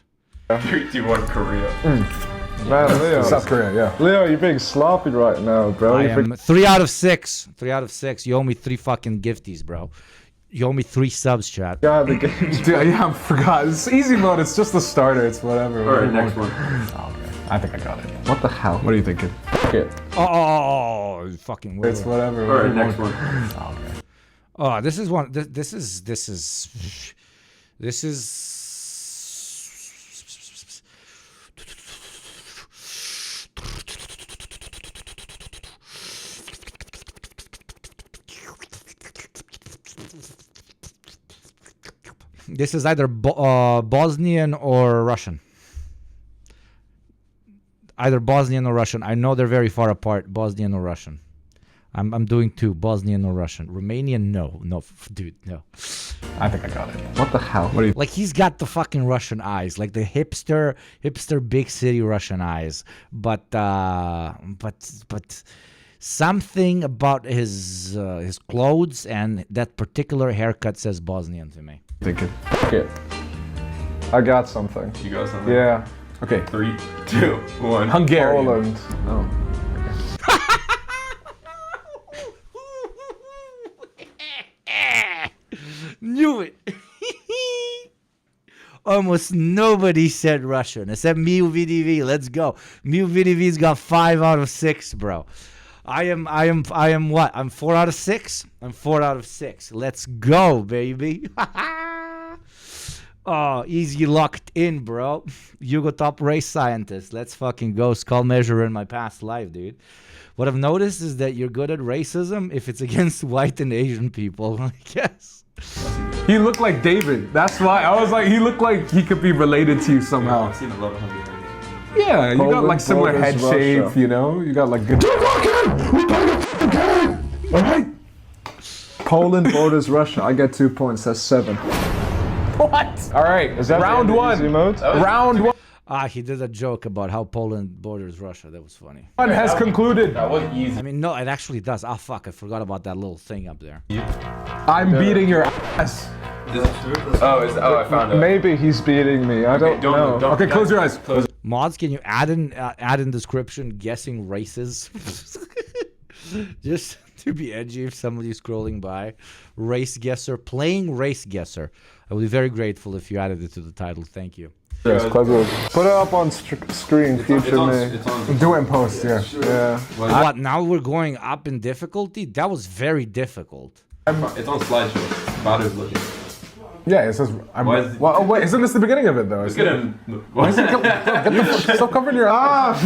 3, 2, 1, Korea.
Man, Leo.
South Korea, yeah.
Leo, you're being sloppy right now, bro.
I am 3 out of 6. 3 out of 6. You owe me 3 fucking gifties, bro. You owe me 3 subs, chat.
Yeah, the game's
Dude, yeah, I forgot. It's easy mode. It's just the starter. It's whatever.
All right, next one.
Oh, okay. I think I got it.
What the hell?
What are you thinking?
Okay.
Oh, fucking.
It's whatever.
All right, next one.
Oh, okay.
Oh, this is one. This is. This is either Bosnian or Russian. Either Bosnian or Russian. I know they're very far apart. Bosnian or Russian. I'm doing 2. Bosnian or Russian. Romanian, no, dude, no.
I think I got it.
What the hell?
What do you?
Like he's got the fucking Russian eyes, like the hipster big city Russian eyes. But something about his clothes and that particular haircut says Bosnian to me.
Thinking.
Okay. I got something.
You got something?
Yeah.
Okay.
3, 2, 1.
Hungarian.
Poland.
Oh.
Knew it. Almost nobody said Russian except Miu VDV. Let's go. Miu VDV's got 5 out of 6, bro. I am what? I'm 4 out of 6. I'm 4 out of 6. Let's go, baby. Oh, easy locked in, bro. Yugo top race scientist. Let's fucking go. Skull measure in my past life, dude. What I've noticed is that you're good at racism if it's against white and Asian people, I guess.
He looked like David. That's why I was like, he looked like he could be related to you somehow.
I've seen a lot of Hungarians.
Yeah, you got
Poland
like similar head
borders
shape,
Russia.
you know? You got like good. Alright?
Poland borders Russia. I get 2 points. That's 7.
What? Alright,
Is that
round
the
one.
easy mode?
Round one
He did a joke about how Poland borders Russia. That was funny.
has concluded.
That was easy.
I mean, no, it actually does. Ah, fuck, I forgot about that little thing up there.
I'm beating your ass.
Is it true? Oh, I found it.
Maybe he's beating me. I don't know.
Okay, close your eyes. Close.
Mods, can you add in description guessing races? Just to be edgy if somebody's scrolling by. Race guesser, playing race guesser. I would be very grateful if you added it to the title. Thank you.
Yes, Clever. Put it up on screen, future me.
Do it in post, yeah.
Yeah.
What, now we're going up in difficulty? That was very difficult.
It's on slideshow. Badu's looking.
Yeah, it says. Well, oh, wait, isn't this the beginning of it though?
Look at him.
Why is it stop covering your eyes?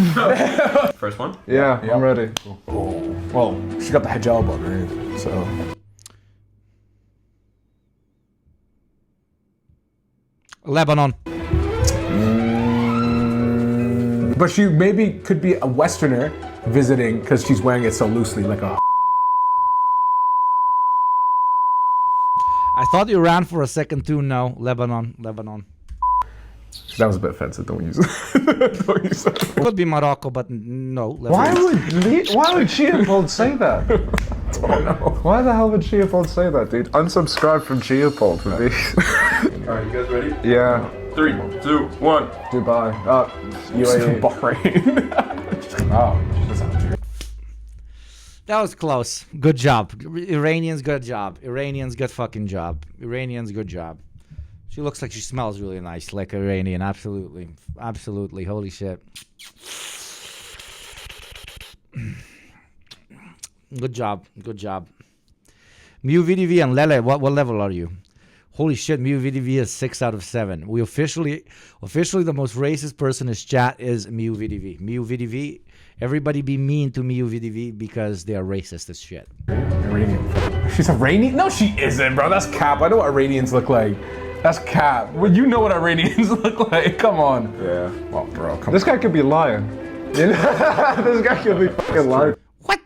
First one?
Yeah, I'm ready.
Well, she got the hijab on, right? So.
Lebanon.
But she maybe could be a Westerner visiting because she's wearing it so loosely, like a.
I thought you ran for a second too. No, Lebanon.
That was a bit offensive. Don't use it. Don't use it.
Could be Morocco, but no. Lebanon.
Why would Geopold say that?
I don't know.
Why the hell would Geopold say that, dude? Unsubscribe from Geopold for these.
Alright, you guys ready?
Yeah.
3, 2, 1.
Dubai. UAE.
Bahrain. Oh, that's not true.
That was close. Good job. Iranians, good job. Iranians, good fucking job. Iranians, good job. She looks like she smells really nice, like Iranian. Absolutely. Absolutely. Holy shit. Good job. Good job. Miu VDV and Lele, what level are you? Holy shit, Miu VDV is 6 out of 7. We officially the most racist person in chat is Miu VDV. Miu VDV, everybody be mean to Miu VDV because they are racist as shit.
Iranian. She's Iranian? No, she isn't, bro. That's cap. I know what Iranians look like. That's cap. Well, you know what Iranians look like. Come on.
Yeah.
Well, bro, come on.
This guy could be lying. This guy could be fucking lying.
What?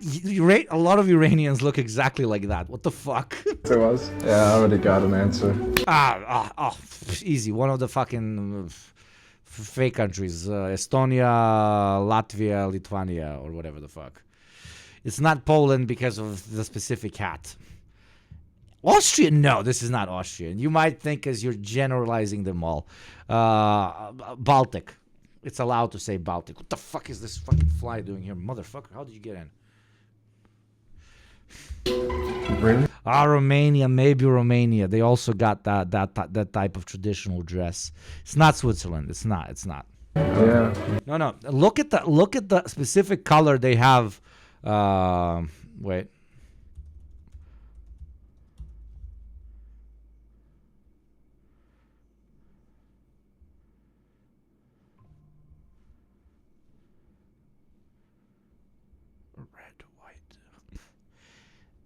A lot of Iranians look exactly like that. What the fuck?
To us? Yeah, I already got an answer.
Easy. One of the fucking fake countries. Estonia, Latvia, Lithuania, or whatever the fuck. It's not Poland because of the specific hat. Austria? No, this is not Austrian. You might think as you're generalizing them all. Baltic. It's allowed to say Baltic. What the fuck is this fucking fly doing here? Motherfucker, how did you get in?
Really?
Romania, maybe Romania. They also got that type of traditional dress. It's not Switzerland. It's not.
Yeah.
No. Look at the specific color they have. Wait.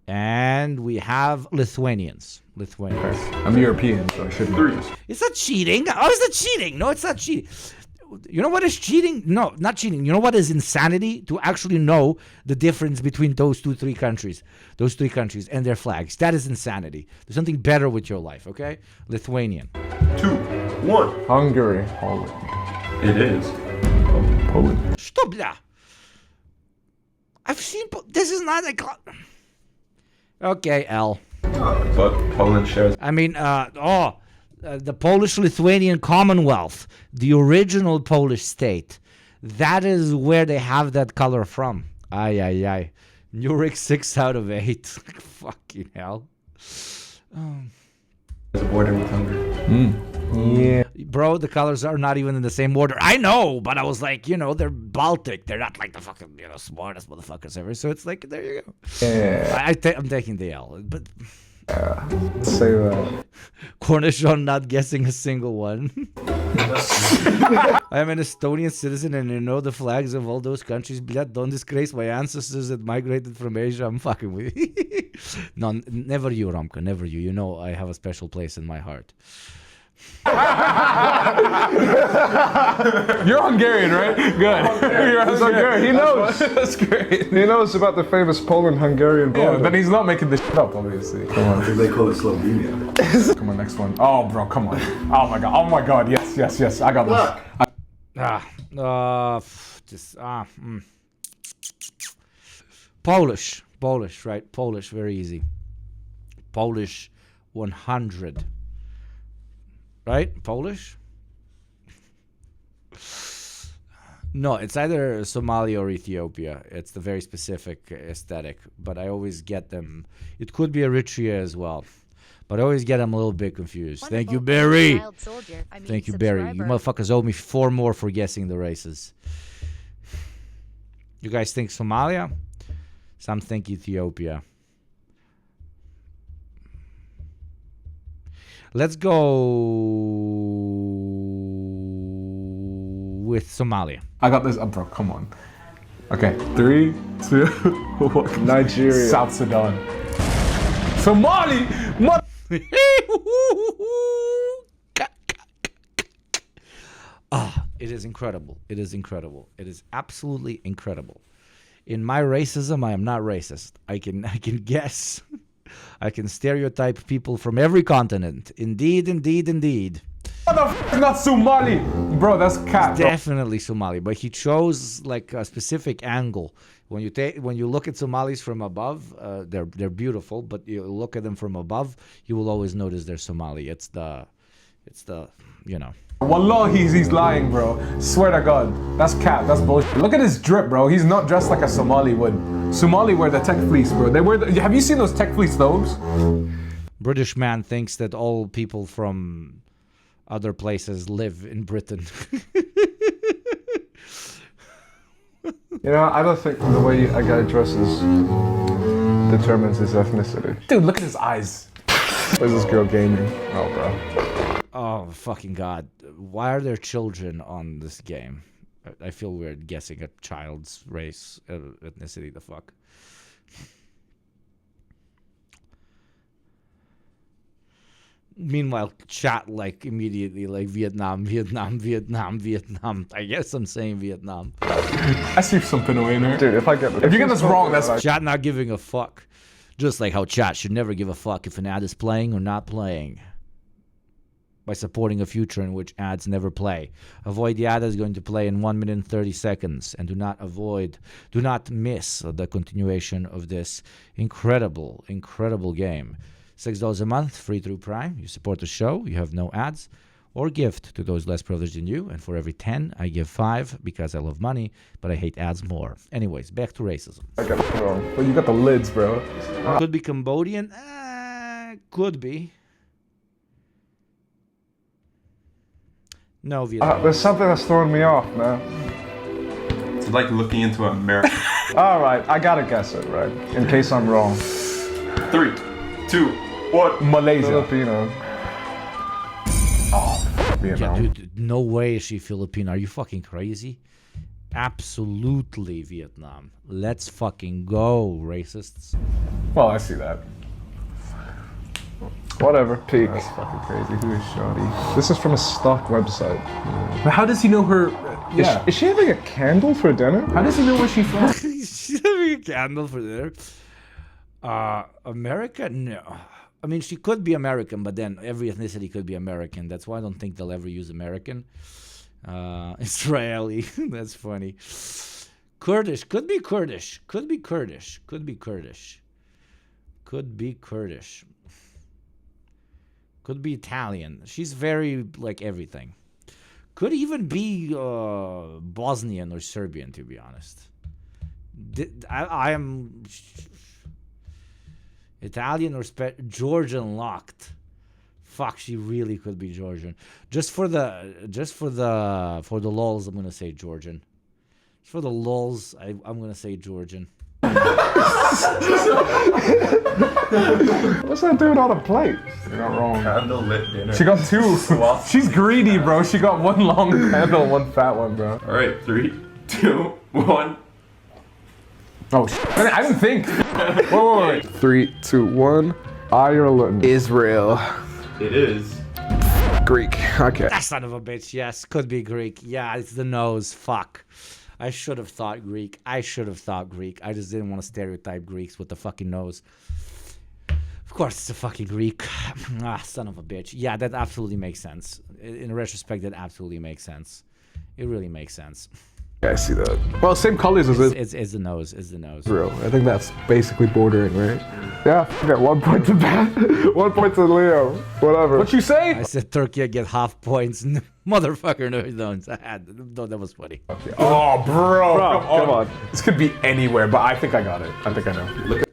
And we have Lithuanians.
I'm European, so I shouldn't do this.
Is that cheating? How is that cheating? No, it's not cheating. You know what is cheating? No, not cheating. You know what is insanity? To actually know the difference between those three countries and their flags. That is insanity. There's something better with your life, okay? Lithuanian.
2, 1. Hungary. Poland.
It is.
Poland.
Stop that. I've seen... This is not a... Okay, L.
But Poland shares.
I mean, the Polish-Lithuanian Commonwealth, the original Polish state, that is where they have that color from. Ay. Nuremberg 6 out of 8. Fucking hell.
There's a border with Hungary.
Yeah. Bro, the colors are not even in the same order. I know, but I was like, they're Baltic. They're not like the fucking, smartest motherfuckers ever. So it's like, there you go.
Yeah.
I'm taking the L. But
say that.
Cornichon not guessing a single one. I am an Estonian citizen and I know the flags of all those countries. Blood, don't disgrace my ancestors that migrated from Asia. I'm fucking with you. No, never you, Romka. Never you. You know I have a special place in my heart.
You're Hungarian, right? Good. You're Hungarian. He knows. That's great. He knows about the famous Poland-Hungarian border. Yeah, but he's not making this shit up, obviously. Come on.
Because they call it Slovenia.
Come on, next one. Oh, bro, come on. Oh my god. Yes. I got this.
Polish, right? Polish, very easy. Polish 100. Right? Polish? No, it's either Somalia or Ethiopia. It's the very specific aesthetic, but I always get them. It could be Eritrea as well, but I always get them a little bit confused.
Wonderful.
Thank you, Barry.
Thank
you, Barry. You motherfuckers owe me 4 more for guessing the races. You guys think Somalia? Some think Ethiopia. Let's go with Somalia.
I got this. Bro, come on. Okay, 3, 2, 1.
Nigeria.
South Sudan. Somali!
It is incredible. It is absolutely incredible. In my racism, I am not racist. I can guess. I can stereotype people from every continent. Indeed.
Motherfucker, not Somali! Bro, that's cat.
Definitely Somali, but he chose like a specific angle. When you look at Somalis from above, they're beautiful, but you look at them from above, you will always notice they're Somali. It's the
Wallah, he's lying, bro. Swear to God. That's cap. That's bullshit. Look at his drip, bro. He's not dressed like a Somali would. Somali wear the tech fleece, bro. Have you seen those tech fleece thobes?
British man thinks that all people from other places live in Britain.
I don't think the way a guy dresses determines his ethnicity.
Dude, look at his eyes.
Where's this girl gaming? Oh, bro.
Oh, fucking God. Why are there children on this game? I feel weird guessing a child's race, ethnicity, the fuck. Meanwhile, chat immediately Vietnam. I guess I'm saying Vietnam.
I see something away in there.
Dude, if
you get this wrong, that's
chat not giving a fuck. Just like how chat should never give a fuck if an ad is playing or not playing. By supporting a future in which ads never play. Avoid the ad that's going to play in 1 minute and 30 seconds, and do not miss the continuation of this incredible game. $6 a month, free through Prime. You support the show, you have no ads. or gift to those less privileged than you. And for every 10, I give 5 because I love money, but I hate ads more. Anyways, back to racism.
I got it wrong. But you got the lids, bro.
Could be Cambodian. Could be. No, Vietnam.
There's something that's throwing me off, man.
It's like looking into America.
All right, I gotta guess it, right? In case I'm wrong.
3, 2, 1.
Malaysia. Filipino. Oh, Vietnam.
Yeah, dude, no way is she Filipino. Are you fucking crazy? Absolutely Vietnam. Let's fucking go, racists.
Well, I see that.
Whatever, peak.
That's fucking crazy. Who is Shawty?
This is from a stock website.
But how does he know her? Yeah.
Is she having a candle for dinner?
How does he know where she's from?
She's having a candle for dinner. America? No. I mean, she could be American, but then every ethnicity could be American. That's why I don't think they'll ever use American. Israeli. That's funny. Kurdish. Could be Kurdish. Could be Kurdish. Could be Kurdish. Could be Kurdish. Could be Italian. She's very, like, everything. Could even be Bosnian or Serbian, to be honest. I am Italian or Georgian locked. Fuck, she really could be Georgian. Just for the lols, I'm gonna say Georgian. Just for the lols, I'm gonna say Georgian.
What's that doing on a plate?
You're not wrong.
Candlelit dinner.
She got 2. She's greedy, bro. She got 1 long candle, 1 fat one, bro.
All right, 3, 2, 1.
Oh, I didn't think. Wait.
3, 2, 1. Ireland.
Israel.
It is
Greek. Okay.
That son of a bitch. Yes, could be Greek. Yeah, it's the nose. Fuck. I should have thought Greek. I just didn't want to stereotype Greeks with the fucking nose. Of course, it's a fucking Greek. Son of a bitch. Yeah, that absolutely makes sense. In retrospect, that absolutely makes sense. It really makes sense.
Yeah, I see that. Well, same colors as it.
It's the nose. It's the nose.
Real. I think that's basically bordering, right?
Yeah, I got 1 point to Beth. 1 point to Leo. Whatever.
What you say?
I said Turkey get half points. Motherfucker, no, don't. No, that was funny.
Okay. Oh, bro. Come on. This could be anywhere, but I think I got it. I think I know.
Look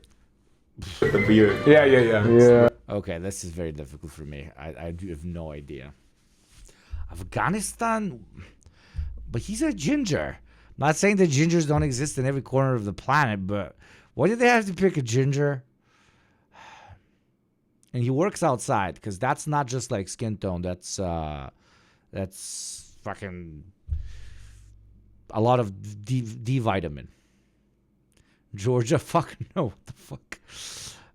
at the beard.
Yeah.
Okay, this is very difficult for me. I have no idea. Afghanistan, but he's a ginger. I'm not saying that gingers don't exist in every corner of the planet, but why did they have to pick a ginger? And he works outside, because that's not just like skin tone. That's fucking a lot of D vitamin. Georgia, fuck no, what the fuck?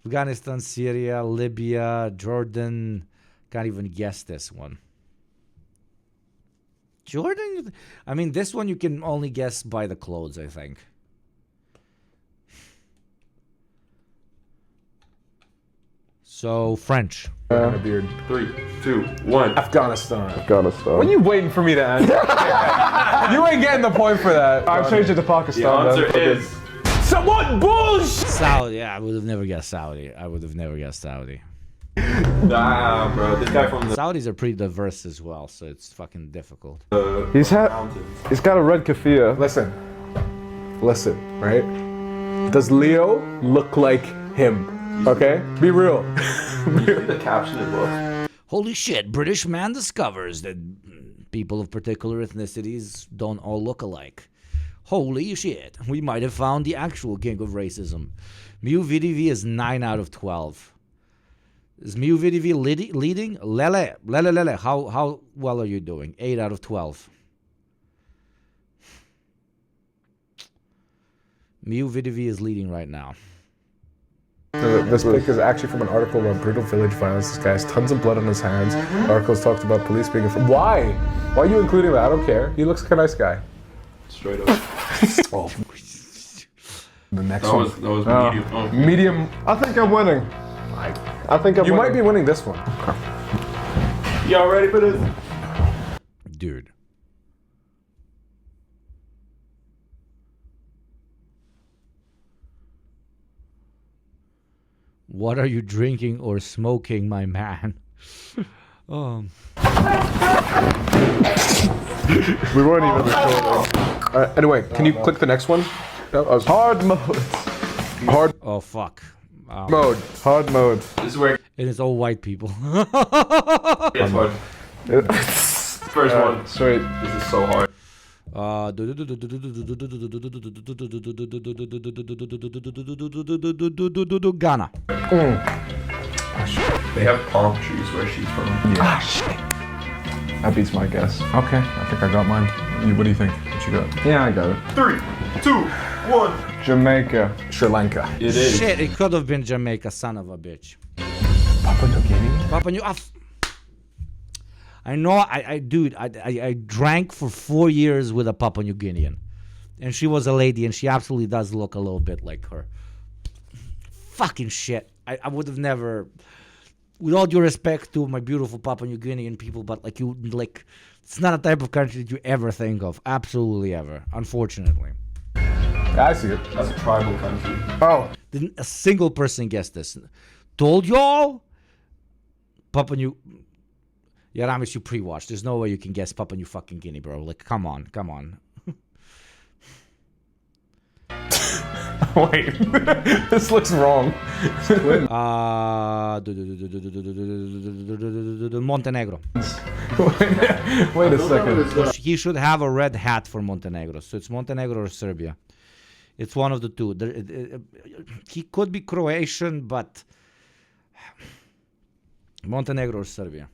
Afghanistan, Syria, Libya, Jordan. Can't even guess this one. Jordan? I mean, this one you can only guess by the clothes, I think. So, French.
Beard.
3, 2, 1.
Afghanistan.
When
you waiting for me to answer? You ain't getting the point for that.
I've changed it to Pakistan.
The answer is
somewhat bullshit.
Saudi. Yeah, I would have never guessed Saudi.
Nah, bro. This guy from the
Saudis are pretty diverse as well, so it's fucking difficult.
He's got a red keffiyeh.
Listen, right? Does Leo look like him? Okay? Be real.
The caption is well.
Holy shit, British man discovers that people of particular ethnicities don't all look alike. Holy shit, we might have found the actual king of racism. Mew VDV is 9 out of 12. Is Mew VDV leading? Lele. How well are you doing? 8 out of 12. Mew VDV is leading right now.
This pic is actually from an article about brutal village violence. This guy has tons of blood on his hands. Articles talked about police being afraid. Why? Why are you including that? I don't care. He looks like a nice guy.
Straight up.
Oh. The next
That
one.
was medium. Oh.
Medium.
I think I'm winning.
You might be winning this one.
Y'all ready for this?
Dude. What are you drinking or smoking, my man?
We weren't even recording. Anyway, can you click the next one? Hard mode. Hard.
Oh fuck.
Mode. Hard mode.
This is where
It is all white people.
it's hard. First one.
Sweet.
This is so hard.
Ghana.
They have palm trees where she's from.
Yeah. Shit. That beats my guess. Okay, I think I got mine. What do you think? What you got? Yeah, I got it.
3, 2, 1.
Jamaica. Sri Lanka.
It is.
Shit, it could have been Jamaica, son of a bitch.
Papua New Guinea?
Papua New... I know, dude, I drank for 4 years with a Papua New Guinean. And she was a lady, and she absolutely does look a little bit like her. Fucking shit. I would have never... With all due respect to my beautiful Papua New Guinean people, but it's not a type of country that you ever think of. Absolutely ever. Unfortunately.
Yeah, I see it.
That's a tribal country.
Oh.
Didn't a single person guess this. Told y'all? Papua New... Yeah, Ramis, you pre-watched. There's no way you can guess Papua New fucking Guinea, bro. Like, come on.
Wait, this looks wrong.
Montenegro.
Wait a second.
He should have a red hat for Montenegro. So it's Montenegro or Serbia. It's one of the two. He could be Croatian, but Montenegro or Serbia.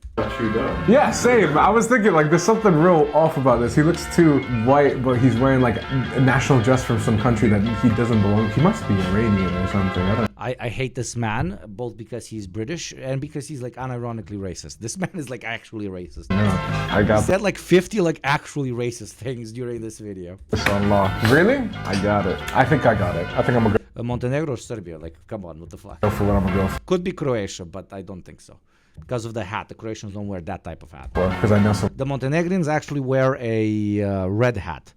Yeah, same. I was thinking there's something real off about this. He looks too white, but he's wearing a national dress from some country that he doesn't belong. He must be Iranian or something.
I hate this man, both because he's British and because he's unironically racist. This man is actually racist.
No, I got.
He said 50 actually racist things during this video.
This unlocked. Really? I got it. I think I got it. I think I'm gonna go.
Montenegro or Serbia? Come on, what the fuck?
Go for what I'm gonna go for.
Could be Croatia, but I don't think so. Because of the hat. The Croatians don't wear that type of hat.
Because I know some.
The Montenegrins actually wear a red hat.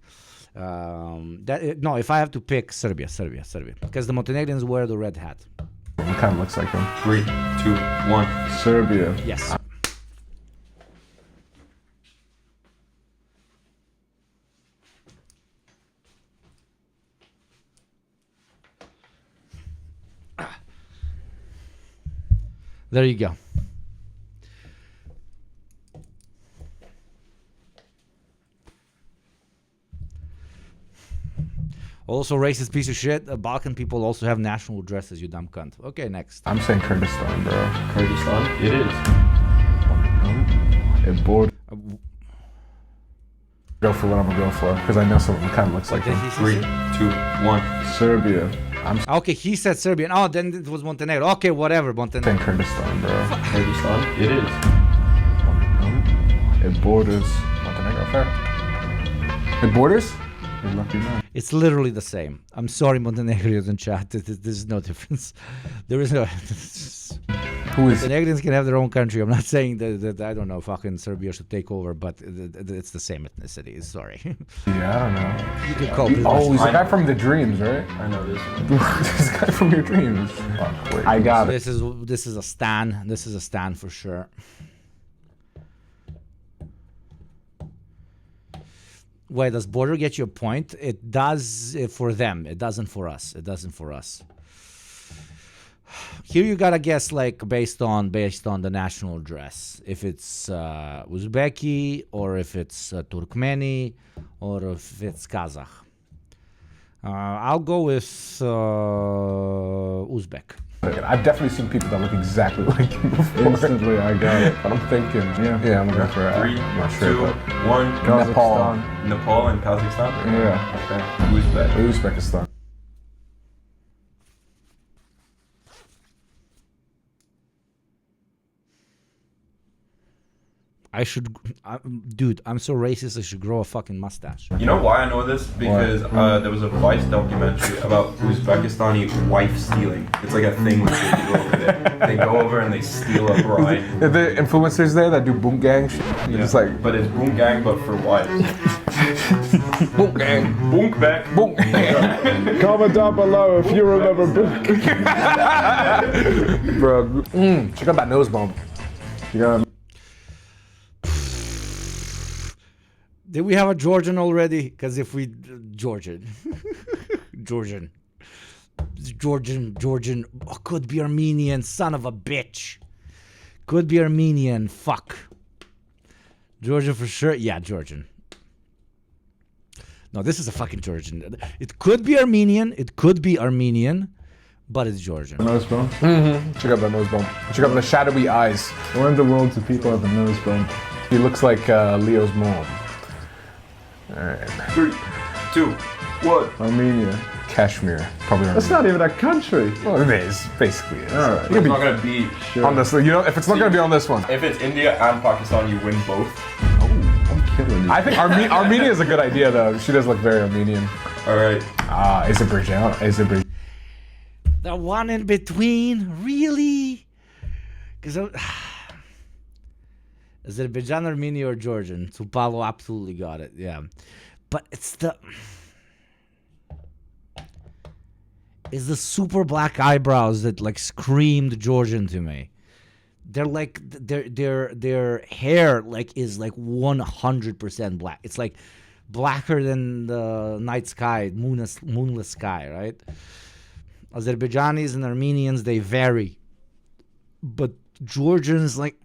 No, if I have to pick, Serbia. Because the Montenegrins wear the red hat.
It kind of looks like him.
3, 2, 1.
Serbia.
Yes. There you go. Also, racist piece of shit. Balkan people also have national dresses, you dumb cunt. Okay, next.
I'm saying Kurdistan, bro.
Kurdistan? It is.
It bored. Go for what I'm gonna go for, because I know someone kind of looks like him.
3, 2, 1.
Serbia.
Okay, he said Serbian. Oh, then it was Montenegro. Okay, whatever, Montenegro.
I'm saying Kurdistan, bro.
Kurdistan? It is.
It borders Montenegro. Fair. It borders? You're lucky man.
It's literally the same. I'm sorry, Montenegrins in chat. There's no difference. There is no.
Who is?
Montenegrins can have their own country. I'm not saying that I don't know, fucking Serbia should take over, but it's the same ethnicity. Sorry.
Yeah, I don't know.
You could call it.
Oh, he's the guy from the dreams, right?
I know this.
This guy from your dreams. I got it.
This is a stan. This is a stan for sure. Wait, does border get you a point? It does for them. It doesn't for us. It doesn't for us. Here you gotta guess based on the national dress. If it's Uzbeki or if it's Turkmeni or if it's Kazakh. I'll go with Uzbek.
I've definitely seen people that look exactly like him before. Instantly, I got it. But I'm thinking, yeah, I'm gonna go for
3,
I'm not sure,
2,
but
1. Nepal and Kazakhstan?
Yeah.
Okay.
Uzbekistan.
Dude, I'm so racist I should grow a fucking mustache.
You know why I know this? Because there was a Vice documentary about Uzbekistani wife stealing. It's like a thing with people over there. They go over and they steal a bride.
Are there influencers there that do boom gang shit?
Yeah.
Just
but it's boom gang, but for wives.
Boom gang.
Boom back.
Boom. Comment down below if you remember boom. Bro, check out that nose bump. You got.
Did we have a Georgian already? Because if we... Georgian. Georgian. Oh, could be Armenian, son of a bitch. Could be Armenian, fuck. Georgian for sure. Yeah, Georgian. No, this is a fucking Georgian. It could be Armenian. It could be Armenian. But it's Georgian.
Nose bone? Mm-hmm. Check out that nose bone. Check out the shadowy eyes.
Where in the world do people have a nose bone?
He looks like Leo's mom. Alright.
3, 2, 1.
Armenia.
Kashmir. Probably Armenia.
That's not even a country.
Well, it is. Basically it is.
All right.
It's not gonna be
on this. You know, if it's not gonna be on this one.
If it's India and Pakistan, you win both.
Oh, I'm killing you.
I think Armenia is a good idea, though. She does look very Armenian.
All right.
Azerbaijan.
The one in between, really? Because Azerbaijan, Armenia, or Georgian? So Paulo absolutely got it. Yeah, but it's the super black eyebrows that like screamed Georgian to me. They're like their hair like is like 100% black. It's like blacker than the night sky, moonless sky, right? Azerbaijanis and Armenians, they vary. But Georgians, like,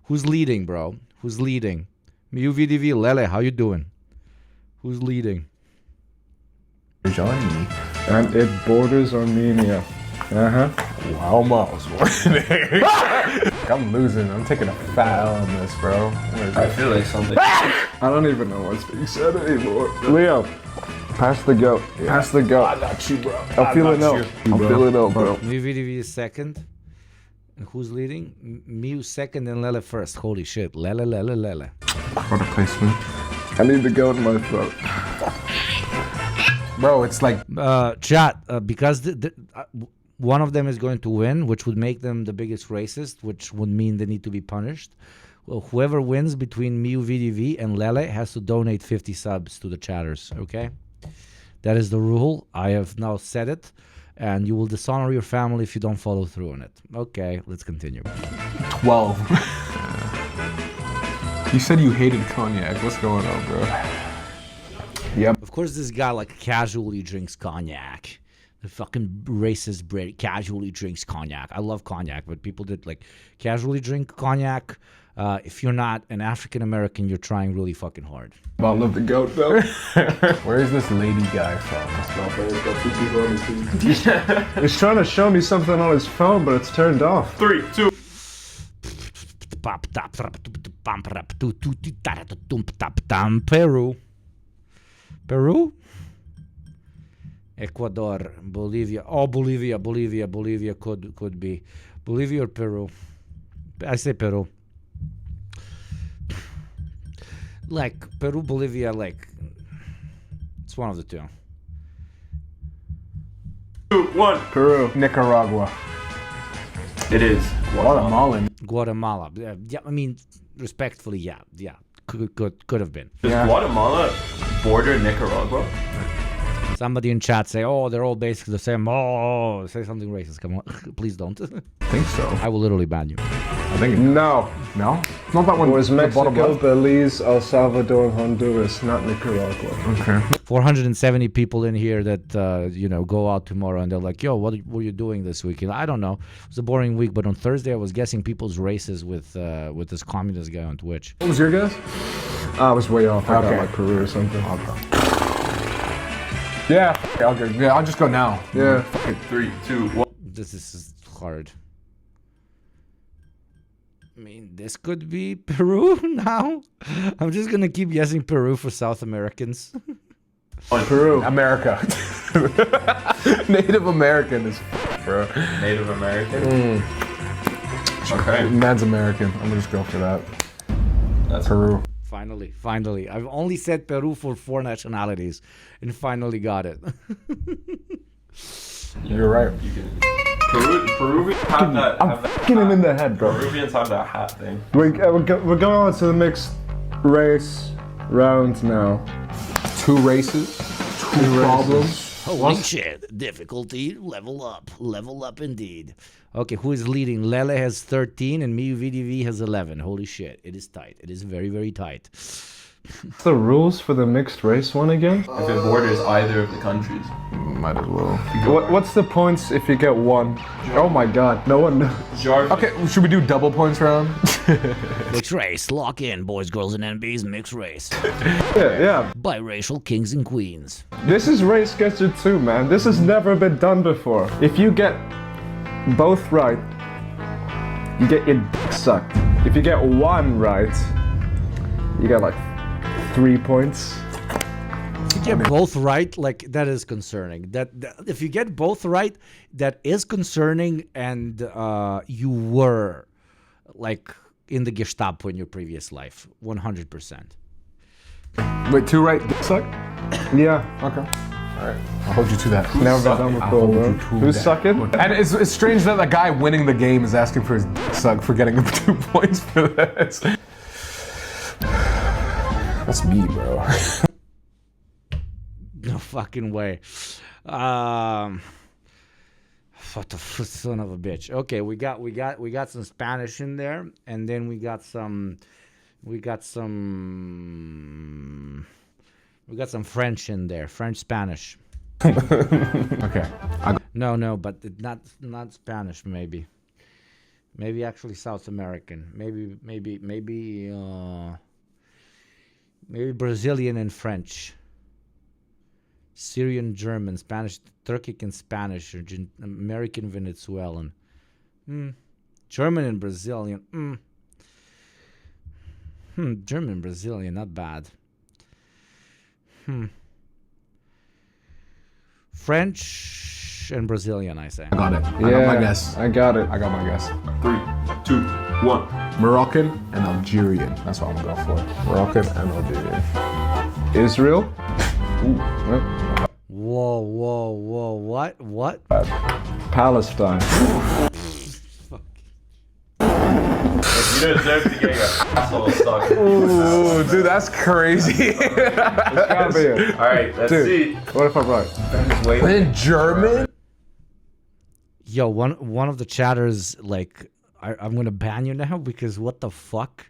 Who's leading, bro? Who's leading? MUVDV, Lele, how you doing? Who's leading?
Johnny. And it borders Armenia.
Wow, Miles. I'm losing. I'm taking a fat L on this, bro.
I feel like something.
I don't even know what's being said anymore. Leo. Pass the goat. Yeah. Pass the goat.
I got you, bro.
I'll feel it out. I'll feel it out, bro.
MUVDV is second. And who's leading? Miu second and Lele first. Holy shit. Lele.
Product placement.
I need the goat in my throat.
Bro, it's like...
chat, because one of them is going to win, which would make them the biggest racist, which would mean they need to be punished. Well, whoever wins between MUVDV and Lele has to donate 50 subs to the chatters, okay? That is the rule. I have now said it, and you will dishonor your family if you don't follow through on it. Okay, let's continue.
12. You said you hated cognac. What's going on, bro?
Yep. Of course, this guy like casually drinks cognac. The fucking racist Brit casually drinks cognac. I love cognac, but people that like casually drink cognac, if you're not an African American, you're trying really fucking hard.
I love the goat though.
Where is this lady guy from?
He's trying to show me something on his phone, but it's turned off.
3, 2.
Peru? Ecuador, Bolivia. Oh, Bolivia could be. Bolivia or Peru? I say Peru. Like, Peru, Bolivia, like, it's one of the two.
2, 1.
Peru. Nicaragua.
It is.
Guatemala. Yeah, I mean, respectfully, yeah. Could have been.
Does Guatemala border Nicaragua?
Somebody in chat say, oh, they're all basically the same. Oh, say something racist. Come on. Please don't.
I think so.
I will literally ban you.
I think No? It's not that one.
It was Mexico, Belize, El Salvador, and Honduras, not Nicaragua.
Okay.
470 people in here that, go out tomorrow and they're like, yo, what were you doing this weekend? I don't know. It was a boring week, but on Thursday I was guessing people's races with this communist guy on Twitch.
What was your guess?
I was way off. I got like Peru or something.
Yeah, I'll just go now.
Yeah.
3, 2, 1.
This is hard. I mean, this could be Peru now. I'm just going to keep guessing Peru for South Americans.
Peru. America. Native American is bro.
Native American? Okay.
Man's American. I'm going to just go for that. That's Peru.
Finally. I've only said Peru for 4 nationalities and finally got it.
You're right.
Peruvians have that.
I'm getting him in the head, bro.
Peruvians have that hat thing.
We're going on to the mixed race round now.
2 races, 2 problems.
Holy shit. Difficulty, level up. Level up indeed. Okay, who is leading? Lele has 13 and Miu VDV has 11. Holy shit. It is tight. It is very, very tight.
What's the rules for the mixed race one again?
If it borders either of the countries.
Might as well.
What's the points if you get one? Oh my god, no one knows.
Okay, should we do double points round?
Mixed race. Lock in, boys, girls, and NBs. Mixed race.
Yeah.
Biracial kings and queens.
This is race Getcha 2, man. This has never been done before. If you get both right, you get your dick sucked. If you get one right, you get like 3 points.
If you get both right, like that is concerning. That if you get both right, that is concerning, and you were like in the Gestapo in your previous life, 100%.
Wait, 2 right, dick suck?
Yeah.
Okay. Alright, I'll hold you to that.
Never been done before, bro. Who's sucking?
And it's strange that the guy winning the game is asking for his dick suck for getting 2 points for this. That's me, bro.
No fucking way. What the son of a bitch. Okay, we got some Spanish in there, and then we got some French in there. French Spanish.
Okay.
No, but not Spanish. Maybe actually South American. Maybe Brazilian and French. Syrian, German, Spanish, Turkic and Spanish, American, Venezuelan. German and Brazilian. German, Brazilian, not bad. French and Brazilian, I say.
I got it.
Yeah,
I got my guess.
I got it.
I got my guess.
3, 2, 1.
Moroccan and Algerian. That's what I'm going to go for. Moroccan and Algerian.
Israel?
Whoa, what?
Palestine.
You deserve to get your asshole stuck.
Ooh, dude, that's crazy.
Alright, let's see.
What if I'm right?
In German?
Yo, one of the chatters, like, I'm gonna ban you now because what the fuck?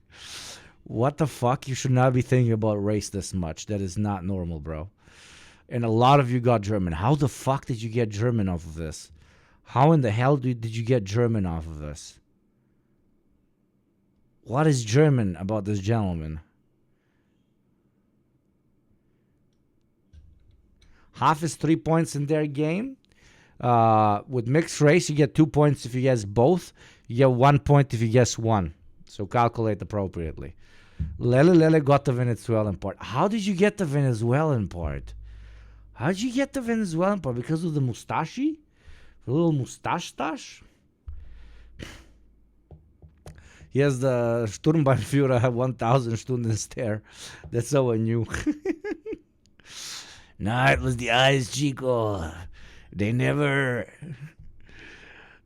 What the fuck? You should not be thinking about race this much. That is not normal, bro. And a lot of you got German. How the fuck did you get German off of this? How in the hell did you get German off of this? What is German about this gentleman? Half is 3 points in their game. With mixed race, you get 2 points if you guess both. You get 1 point if you guess one. So calculate appropriately. Lele got the Venezuelan part. How did you get the Venezuelan part? How did you get the Venezuelan part? Because of the mustache? A little mustache? He has the Sturmbannführer 1000 Stunden stare. That's how I knew. Nah, it was the eyes, Chico. They never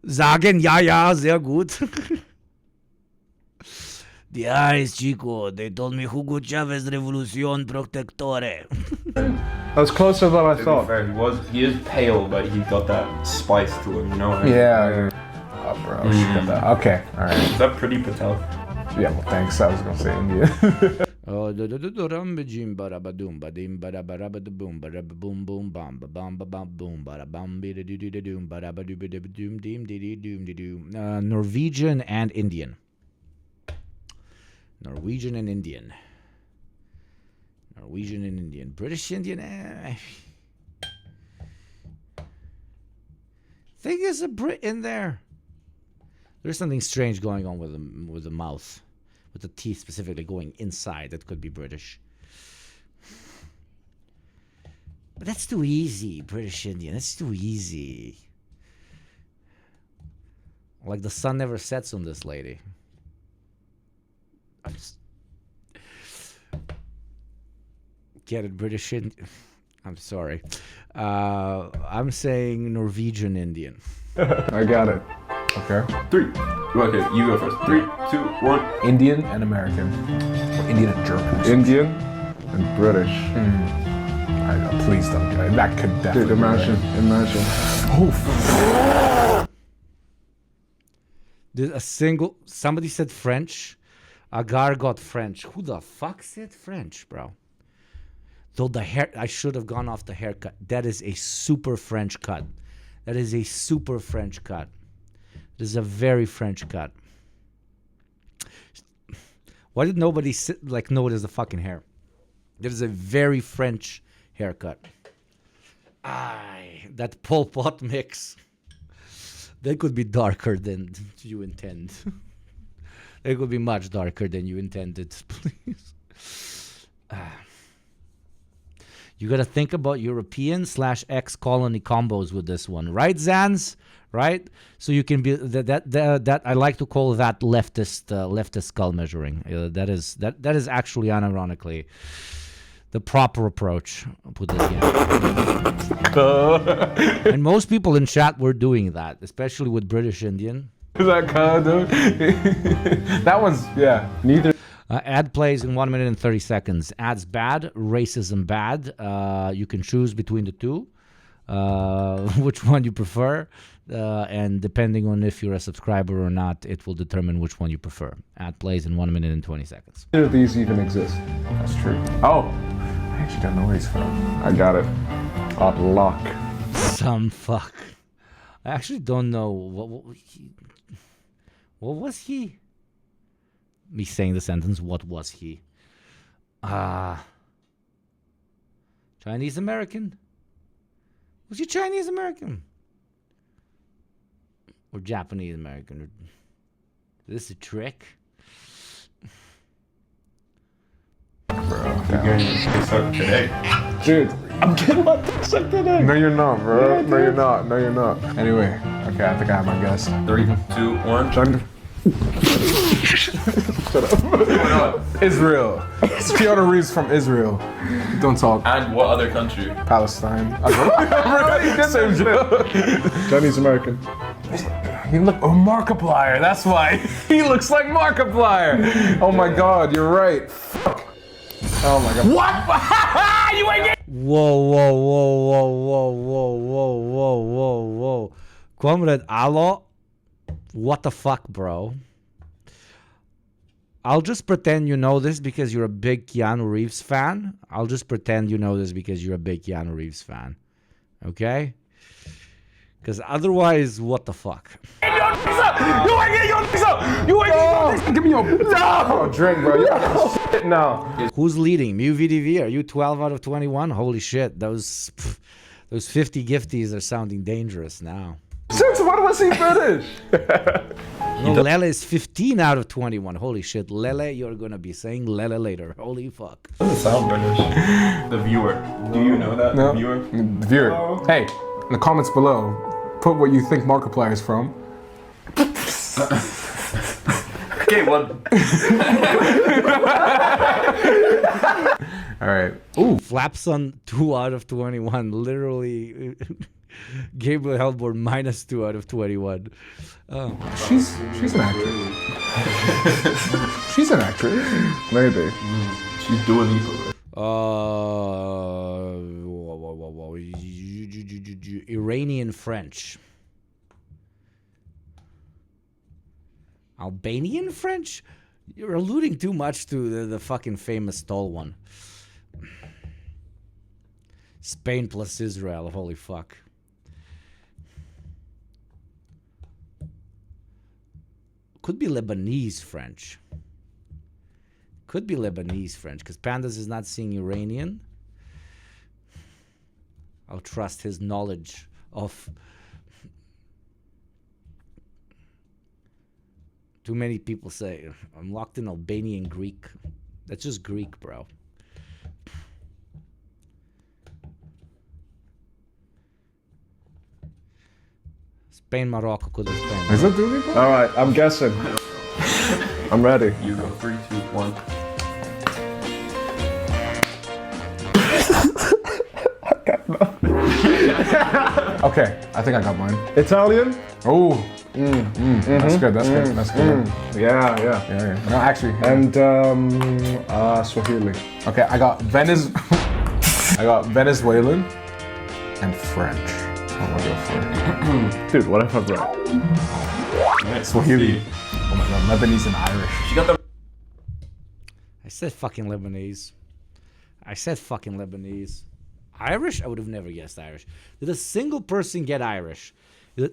sagen, ja, sehr gut. The eyes, Chico. They told me Hugo Chavez Revolucion Protectore.
That was closer than I thought.
Fair, he is pale, but he got that spice to him, you know?
Yeah. Oh, bro. She got that. Okay. All right.
Is that pretty Patel?
Yeah, well, thanks. I was going to say India.
Oh, jim barabadum badim barabarabadoom baraboom boom bam bam bam boom barabam bidadoom barabadoom dim doom. Norwegian and Indian. Norwegian and Indian. British Indian. I think there's a Brit in there. There's something strange going on with the mouth. With the teeth specifically going inside. That could be British. But that's too easy, British Indian. That's too easy. Like the sun never sets on this lady. I just get it, British Indian. I'm sorry. I'm saying Norwegian Indian.
I got it.
Okay.
3. Okay, you go first. 3, 2, 1.
Indian and American. Or Indian and German.
Indian and British.
Please don't. That could definitely.
Dude, imagine.
Somebody said French. Agar got French. Who the fuck said French, bro? Though the hair, I should have gone off the haircut. That is a super French cut. That is a super French cut. This is a very French cut. Why did nobody notice the fucking hair? That is a very French haircut. That Pol Pot mix. That could be darker than you intend. It could be much darker than you intended, please. You gotta think about European/ex-colony combos with this one, right, Zans? Right? So you can be that I like to call that leftist skull measuring. That is actually unironically the proper approach. I'll put this and most people in chat were doing that, especially with British Indian.
Is that kind of? That one's neither.
Ad plays in 1 minute and 30 seconds. Ads bad, racism bad. You can choose between the two, which one you prefer, and depending on if you're a subscriber or not, it will determine which one you prefer. Ad plays in 1 minute and 20 seconds.
Neither of these even exist.
That's true. Oh, I actually don't know where he's from.
I got it. Odd luck.
Some fuck. I actually don't know what was he? Me saying the sentence, what was he? Chinese American? Was he Chinese American? Or Japanese American? Is this a trick?
Bro, you're getting your dick sucked today.
Dude, I'm getting my dick sucked today.
No, you're not, bro. Yeah, no, you're not. No, you're not. Anyway, okay, I think I have my guess.
3, 2, 1.
Shut up. What's going on? Israel. Keanu Reeves from Israel. Don't talk.
And what other country?
Palestine. Same joke.
Chinese American.
He look Markiplier. That's why he looks like Markiplier. Oh my God, you're right. Fuck. Oh my God. What? You ain't get.
Whoa. Comrade Alo, what the fuck, bro? I'll just pretend you know this because you're a big Keanu Reeves fan. I'll just pretend you know this because you're a big Keanu Reeves fan. Okay? Because otherwise, what the fuck?
You ain't get your pizza! You ain't get your pizza! Give me your no! Drink, bro. You're shit now.
Who's leading? Mew VDV, are you 12 out of 21? Holy shit. Those 50 gifties are sounding dangerous now.
Since when was he British?
No, Lele is 15 out of 21. Holy shit. Lele, you're going to be saying Lele later. Holy fuck.
Doesn't sound British. The viewer. Do you know that?
No.
The viewer?
The viewer. Oh. Hey, in the comments below, put what you think Markiplier is from.
Okay, well.
All right.
Ooh. Flapson 2 out of 21. Literally. Gabriel Hellborn minus 2 out of 21. Oh.
She's an actress. She's an actress.
Maybe.
She's doing evil.
Iranian French. Albanian French? You're alluding too much to the fucking famous tall one. Spain plus Israel. Holy fuck. Could be Lebanese French. Could be Lebanese French, because Pandas is not seeing Iranian. I'll trust his knowledge of... Too many people say, I'm locked in Albanian Greek. That's just Greek, bro. Spain, Morocco, could be Spain.
Is it doing it?
All right, I'm guessing. I'm ready.
You go 3, 2, 1.
Okay, I think I got mine.
Italian?
Oh, that's good. That's good. That's good.
Yeah.
No, actually.
And Swahili.
Okay, I got Venice. I got Venezuelan and French. That's what I'm gonna go for.
Dude, what if I'm right?
Swahili. Oh my god, Lebanese and Irish.
She got the.
I said fucking Lebanese. I said fucking Lebanese. Irish? I would have never guessed Irish. Did a single person get Irish?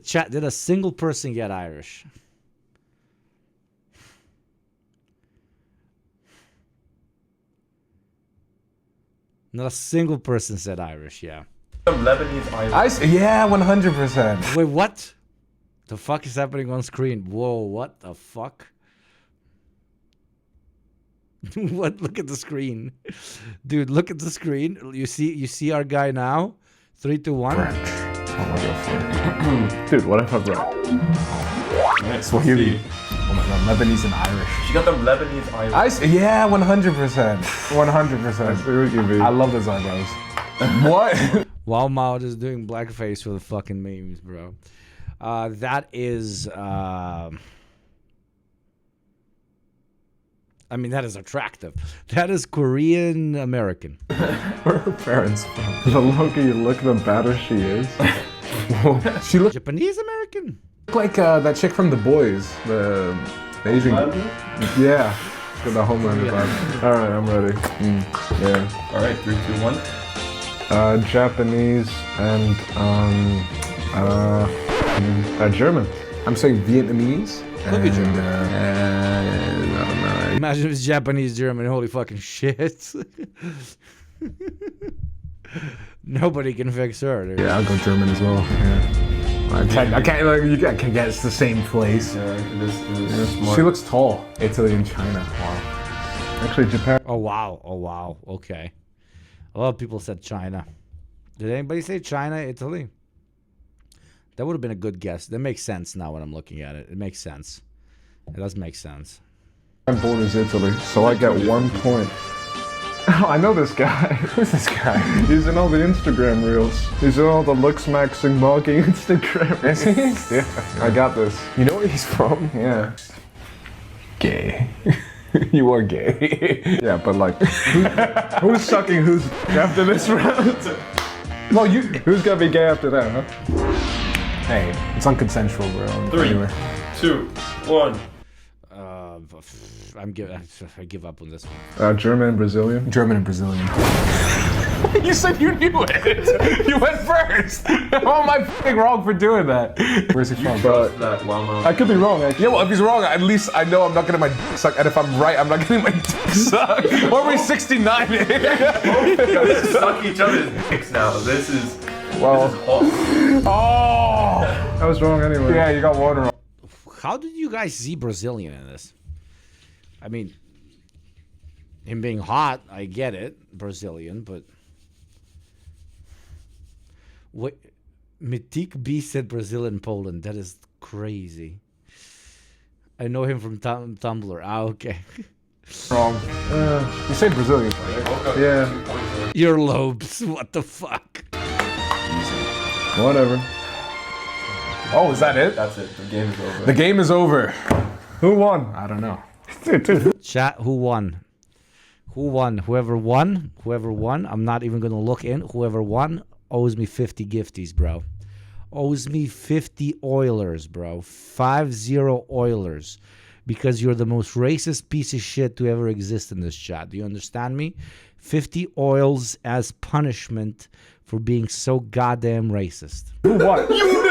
Chat, did a single person get Irish? Not a single person said Irish, yeah.
Lebanese Irish. Yeah, 100%.
Wait, what? The fuck is happening on screen? Whoa, what the fuck? What? Look at the screen. Dude, look at the screen. You see our guy now? 3, 2, 1.
French. That's what I'm gonna go for.
Dude, what if I'm right?
Swahili. Oh my god, Lebanese and Irish.
She got the Lebanese Irish.
Yeah, 100%. 100%. I love those eyebrows. What?
Wow, Mao is doing blackface for the fucking memes, bro. That is, I mean, that is attractive. That is Korean American.
Where are her parents from? The longer you look, the better she is.
She looks
Japanese American.
like that chick from The Boys, the Asian. Yeah. Got the Homelander vibe.
All right, I'm ready. Yeah.
All right, 3, 2, 1.
Japanese and German.
I'm saying Vietnamese.
Could be German.
I don't know.
Imagine if it's Japanese German. Holy fucking shit. Nobody can fix her. Dude.
Yeah, I'll go German as well. Yeah. I can't like, you can guess the same place.
Yeah, it is smart.
She looks tall. Italy and China. Wow.
Actually, Japan.
Oh wow. Oh wow. Okay. A lot of people said China. Did anybody say China, Italy? That would have been a good guess. That makes sense now when I'm looking at it. It makes sense. It does make sense.
I'm born as Italy, so I get 1 point. Oh, I know this guy.
Who's this guy?
He's in all the Instagram reels. He's in all the looks maxing mocking Instagram.
Is he?
Yeah, I got this.
You know where he's from?
Yeah.
Gay. You are gay.
Yeah, but like, who's sucking who's after this round?
Well,
who's gonna be gay after that, huh?
Hey, it's unconsensual, bro.
3,
Anyway.
2, 1.
I give up on this one.
German and Brazilian.
German and Brazilian. You said you knew it. You went first. How am I f***ing wrong for doing that? Where's he from?
I could be wrong, actually.
Yeah, well, if he's wrong, at least I know I'm not getting my dick sucked. And if I'm right, I'm not getting my dick sucked. Or are we 69?
Suck each other's dicks now. This is
Well,
hot.
Oh!
I was wrong anyway.
Yeah, you got one wrong.
How did you guys see Brazilian in this? I mean, him being hot, I get it, Brazilian, but what? Mythique B said Brazil and Poland. That is crazy. I know him from Tumblr. Ah, okay.
Wrong. You say Brazilian, right?
Yeah.
Your lobes. What the fuck?
Whatever.
Oh, is that it?
That's it. The game is over.
The game is over.
Who won?
I don't know.
Chat, who won? Who won? Whoever won, I'm not even gonna look in. Whoever won owes me 50 gifties, bro. Owes me 50 Oilers, bro. 50 Oilers. Because you're the most racist piece of shit to ever exist in this chat. Do you understand me? 50 oils as punishment for being so goddamn racist.
Who won?
You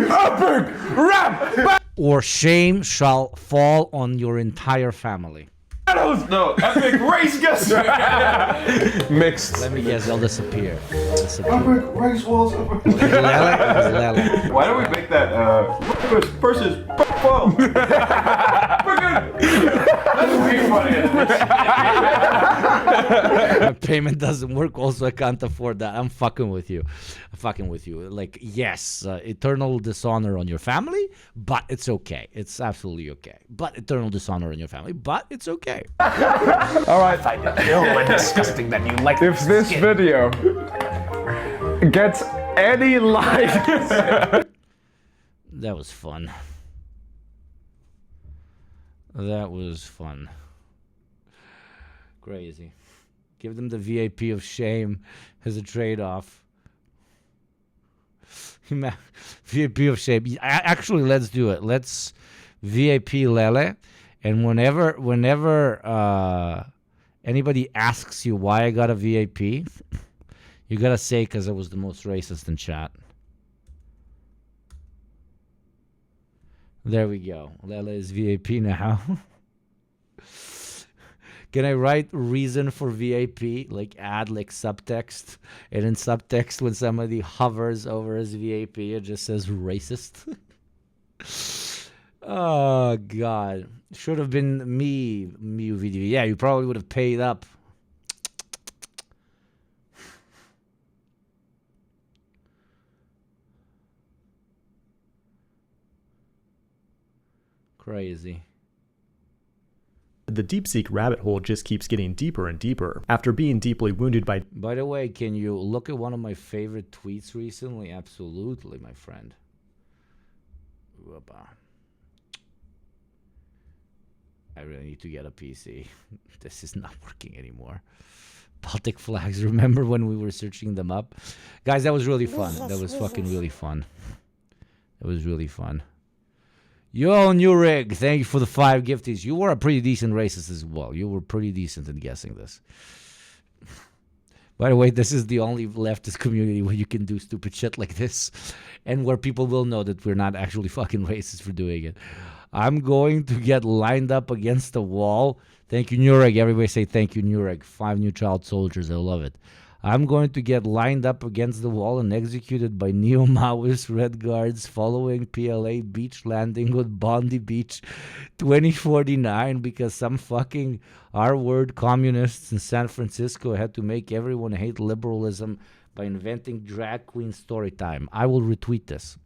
Epic rap.
Or shame shall fall on your entire family.
No, epic race guess.
Mixed.
Let me guess, they'll disappear.
Epic race walls.
Why don't we make that versus football? That's way funnier.
My payment doesn't work, also I can't afford that. I'm fucking with you. Like, yes, eternal dishonor on your family, but it's okay. It's absolutely okay. But eternal dishonor on your family, but it's okay.
All right.
I find it ill and disgusting that you like
If this video gets any likes.
That was fun. That was fun. Crazy. Give them the VAP of shame as a trade-off. VAP of shame. Actually, let's do it. Let's VAP Lele, and whenever anybody asks you why I got a VAP, you gotta say because I was the most racist in chat. There we go. Lele is VAP now. Can I write reason for VAP? Like add like subtext. And in subtext, when somebody hovers over his VAP, it just says racist. Oh, God. Should have been me video. Yeah, you probably would have paid up. Crazy.
The DeepSeek rabbit hole just keeps getting deeper and deeper. After being deeply wounded by...
By the way, can you look at one of my favorite tweets recently? Absolutely, my friend. I really need to get a PC. This is not working anymore. Baltic flags. Remember when we were searching them up? Guys, that was really fun. That was fucking really fun. That was really fun. Yo, New Rig, thank you for the 5 gifties. You were a pretty decent racist as well. You were pretty decent in guessing this. By the way, this is the only leftist community where you can do stupid shit like this and where people will know that we're not actually fucking racist for doing it. I'm going to get lined up against the wall. Thank you, Nureg. Everybody say thank you, Nureg. 5 new child soldiers. I love it. I'm going to get lined up against the wall and executed by neo-Maoist Red Guards following PLA beach landing with Bondi Beach 2049 because some fucking R-word communists in San Francisco had to make everyone hate liberalism by inventing drag queen story time. I will retweet this.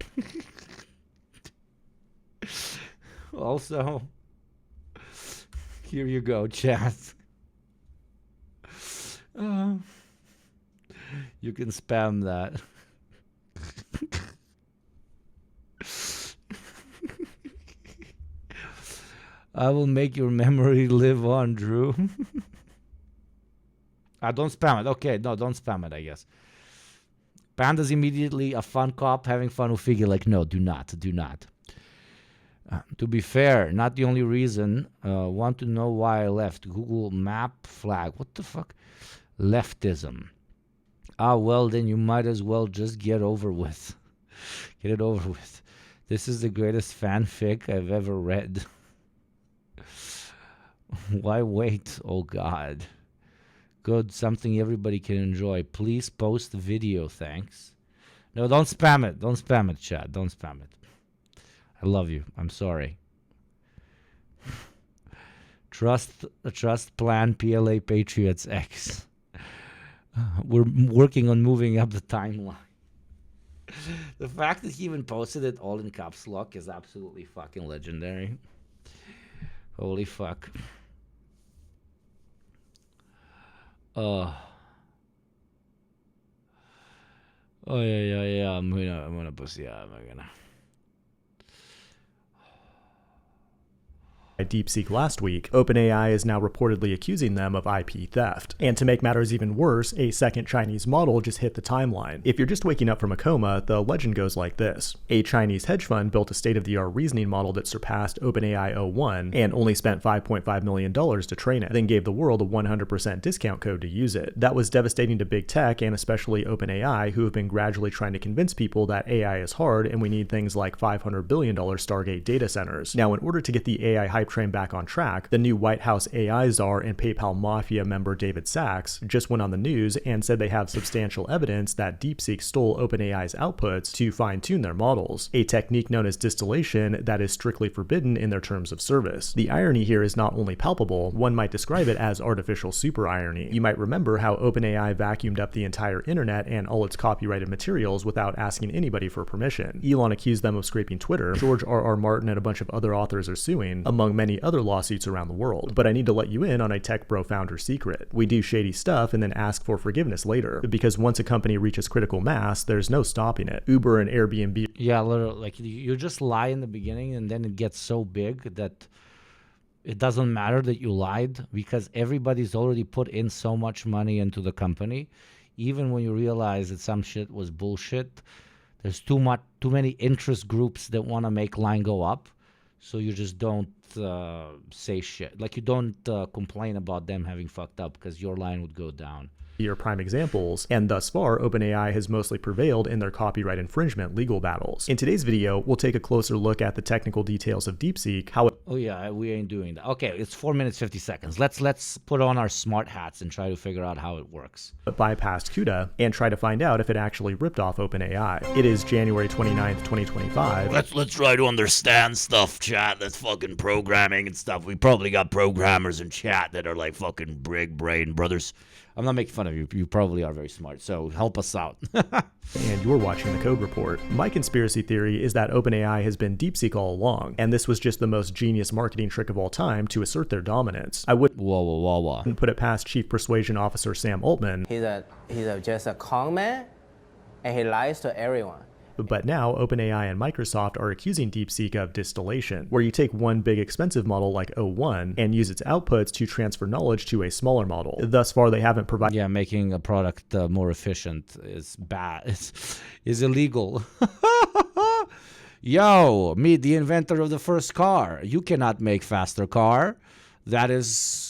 Also, here you go, chat. You can spam that. I will make your memory live on, Drew. Don't spam it. Okay, no, don't spam it, I guess. Panda's immediately a fun cop having fun with figure. Like, no, do not. To be fair, not the only reason. Want to know why I left? Google map flag. What the fuck? Leftism. Well, then you might as well just get over with. Get it over with. This is the greatest fanfic I've ever read. Why wait? Oh, God. Good, something everybody can enjoy. Please post the video, thanks. No, don't spam it. Don't spam it, chat. Don't spam it. I love you. I'm sorry. Trust plan PLA Patriots X. We're working on moving up the timeline. The fact that he even posted it all in caps lock is absolutely fucking legendary. Holy fuck. Oh yeah. I'm gonna pussy out. I'm gonna.
DeepSeek last week, OpenAI is now reportedly accusing them of IP theft. And to make matters even worse, a second Chinese model just hit the timeline. If you're just waking up from a coma, the legend goes like this. A Chinese hedge fund built a state-of-the-art reasoning model that surpassed OpenAI 01 and only spent $5.5 million to train it, then gave the world a 100% discount code to use it. That was devastating to big tech and especially OpenAI, who have been gradually trying to convince people that AI is hard and we need things like $500 billion Stargate data centers. Now, in order to get the AI hype train back on track, the new White House AI czar and PayPal mafia member David Sachs just went on the news and said they have substantial evidence that DeepSeek stole OpenAI's outputs to fine-tune their models, a technique known as distillation that is strictly forbidden in their terms of service. The irony here is not only palpable, one might describe it as artificial super irony. You might remember how OpenAI vacuumed up the entire internet and all its copyrighted materials without asking anybody for permission. Elon accused them of scraping Twitter. George R.R. Martin and a bunch of other authors are suing, among many other lawsuits around the world. But I need to let you in on a tech bro founder secret. We do shady stuff and then ask for forgiveness later, because once a company reaches critical mass, there's no stopping it. Uber and Airbnb.
Yeah, literally, like you just lie in the beginning and then it gets so big that it doesn't matter that you lied because everybody's already put in so much money into the company. Even when you realize that some shit was bullshit, there's too many interest groups that want to make line go up. So you just don't say shit. Like you don't complain about them having fucked up because your line would go down.
Your prime examples, and thus far, OpenAI has mostly prevailed in their copyright infringement legal battles. In today's video, we'll take a closer look at the technical details of DeepSeek, how it...
Oh yeah, we ain't doing that. Okay, it's 4 minutes 50 seconds. Let's put on our smart hats and try to figure out how it works.
Bypassed CUDA and try to find out if it actually ripped off OpenAI. It is January 29th, 2025.
Let's try to understand stuff, chat. That's fucking programming and stuff. We probably got programmers in chat that are like fucking big brain brothers. I'm not making fun of you. You probably are very smart, so help us out.
And you're watching The Code Report. My conspiracy theory is that OpenAI has been DeepSeek all along, and this was just the most genius marketing trick of all time to assert their dominance. I wouldn't put it past Chief Persuasion Officer Sam Altman.
He's just a con man, and he lies to everyone.
But now, OpenAI and Microsoft are accusing DeepSeek of distillation, where you take one big expensive model like O1 and use its outputs to transfer knowledge to a smaller model. Thus far, they haven't provided...
Yeah, making a product more efficient is bad. Is illegal. Yo, meet the inventor of the first car. You cannot make faster car. That is...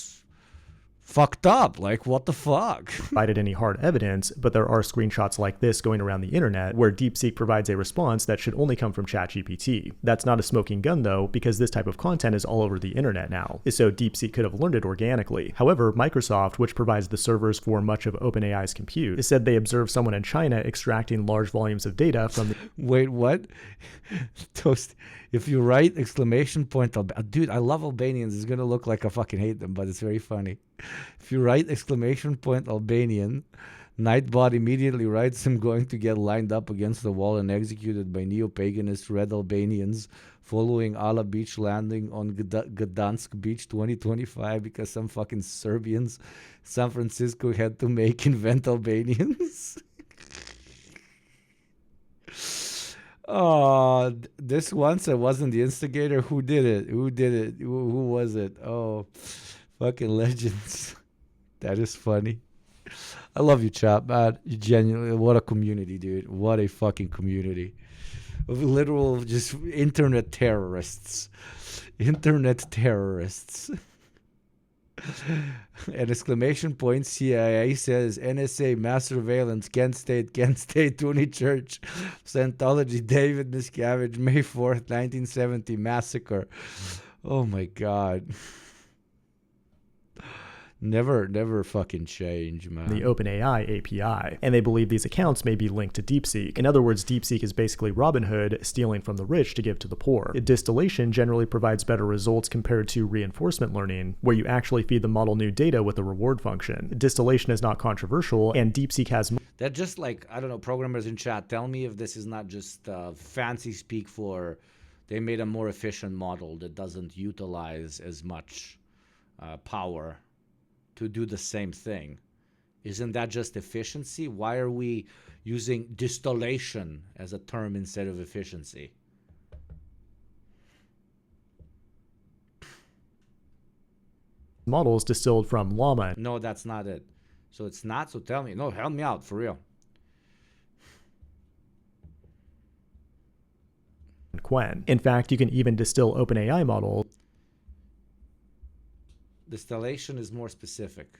fucked up. Like, what the fuck?
Provided any hard evidence, but there are screenshots like this going around the internet where DeepSeek provides a response that should only come from ChatGPT. That's not a smoking gun though, because this type of content is all over the internet now, so DeepSeek could have learned it organically. However, Microsoft, which provides the servers for much of OpenAI's compute, said they observed someone in China extracting large volumes of data from the...
Wait, what? Toast. If you write exclamation point, dude, I love Albanians. It's gonna look like I fucking hate them, but it's very funny. If you write exclamation point Albanian, Nightbot immediately writes him going to get lined up against the wall and executed by neo-paganist red Albanians following Ala Beach landing on Gdansk Beach 2025 because some fucking Serbians San Francisco had to invent Albanians. Oh, this once I wasn't the instigator. Who did it? Who did it? Who was it? Oh, fucking legends. That is funny. I love you, Chop, man. You genuinely, what a community, dude. What a fucking community. Of literal just internet terrorists. Internet terrorists. An exclamation point, CIA says NSA mass surveillance, Kent State, Toonie Church, Scientology, David Miscavige, May 4th, 1970 massacre. Oh my God. Never fucking change, man.
The OpenAI API, and they believe these accounts may be linked to DeepSeek. In other words, DeepSeek is basically Robin Hood stealing from the rich to give to the poor. Distillation generally provides better results compared to reinforcement learning, where you actually feed the model new data with a reward function. Distillation is not controversial, and DeepSeek has...
That just like, I don't know, programmers in chat, tell me if this is not just fancy speak for they made a more efficient model that doesn't utilize as much power to do the same thing. Isn't that just efficiency? Why are we using distillation as a term instead of efficiency?
Models distilled from llama.
No, that's not it. So it's not, so tell me. No, help me out, for real.
Quen. In fact, you can even distill OpenAI models.
Distillation is more specific.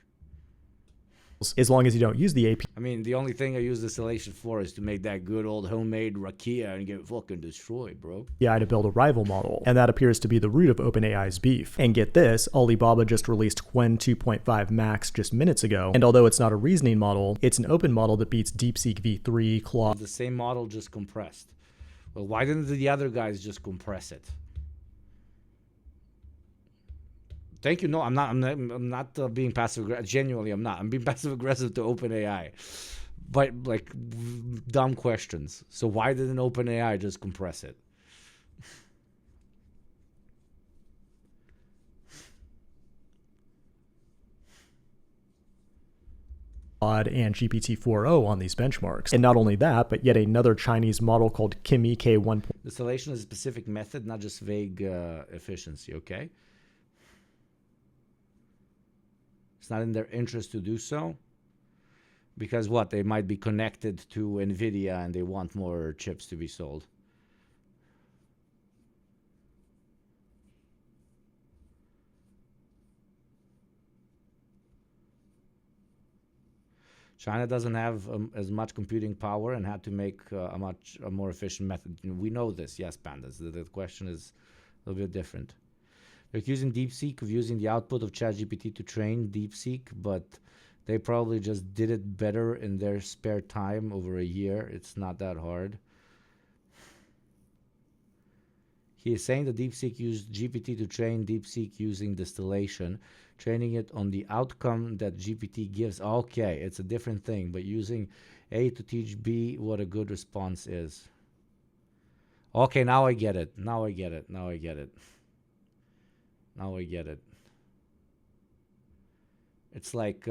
As long as you don't use the API.
I mean, the only thing I use distillation for is to make that good old homemade rakia and get fucking destroyed, bro.
Yeah, to build a rival model. And that appears to be the root of OpenAI's beef. And get this, Alibaba just released Quen 2.5 Max just minutes ago. And although it's not a reasoning model, it's an open model that beats DeepSeek v3, Claude.
The same model, just compressed. Well, why didn't the other guys just compress it? Thank you. No, I'm not being passive aggressive. Genuinely, I'm not. I'm being passive aggressive to OpenAI, but like dumb questions. So why didn't OpenAI just compress it?
And GPT-4o on these benchmarks. And not only that, but yet another Chinese model called Kimi-K 1.
Distillation is a specific method, not just vague efficiency, okay? It's not in their interest to do so. Because what? They might be connected to NVIDIA and they want more chips to be sold. China doesn't have as much computing power and had to make a more efficient method. We know this, yes, pandas. The question is a little bit different. They're accusing DeepSeek of using the output of ChatGPT to train DeepSeek, but they probably just did it better in their spare time over a year. It's not that hard. He is saying that DeepSeek used GPT to train DeepSeek using distillation, training it on the outcome that GPT gives. Okay, it's a different thing, but using A to teach B what a good response is. Okay, now I get it. Now I get it. Now I get it. Now I get it. It's like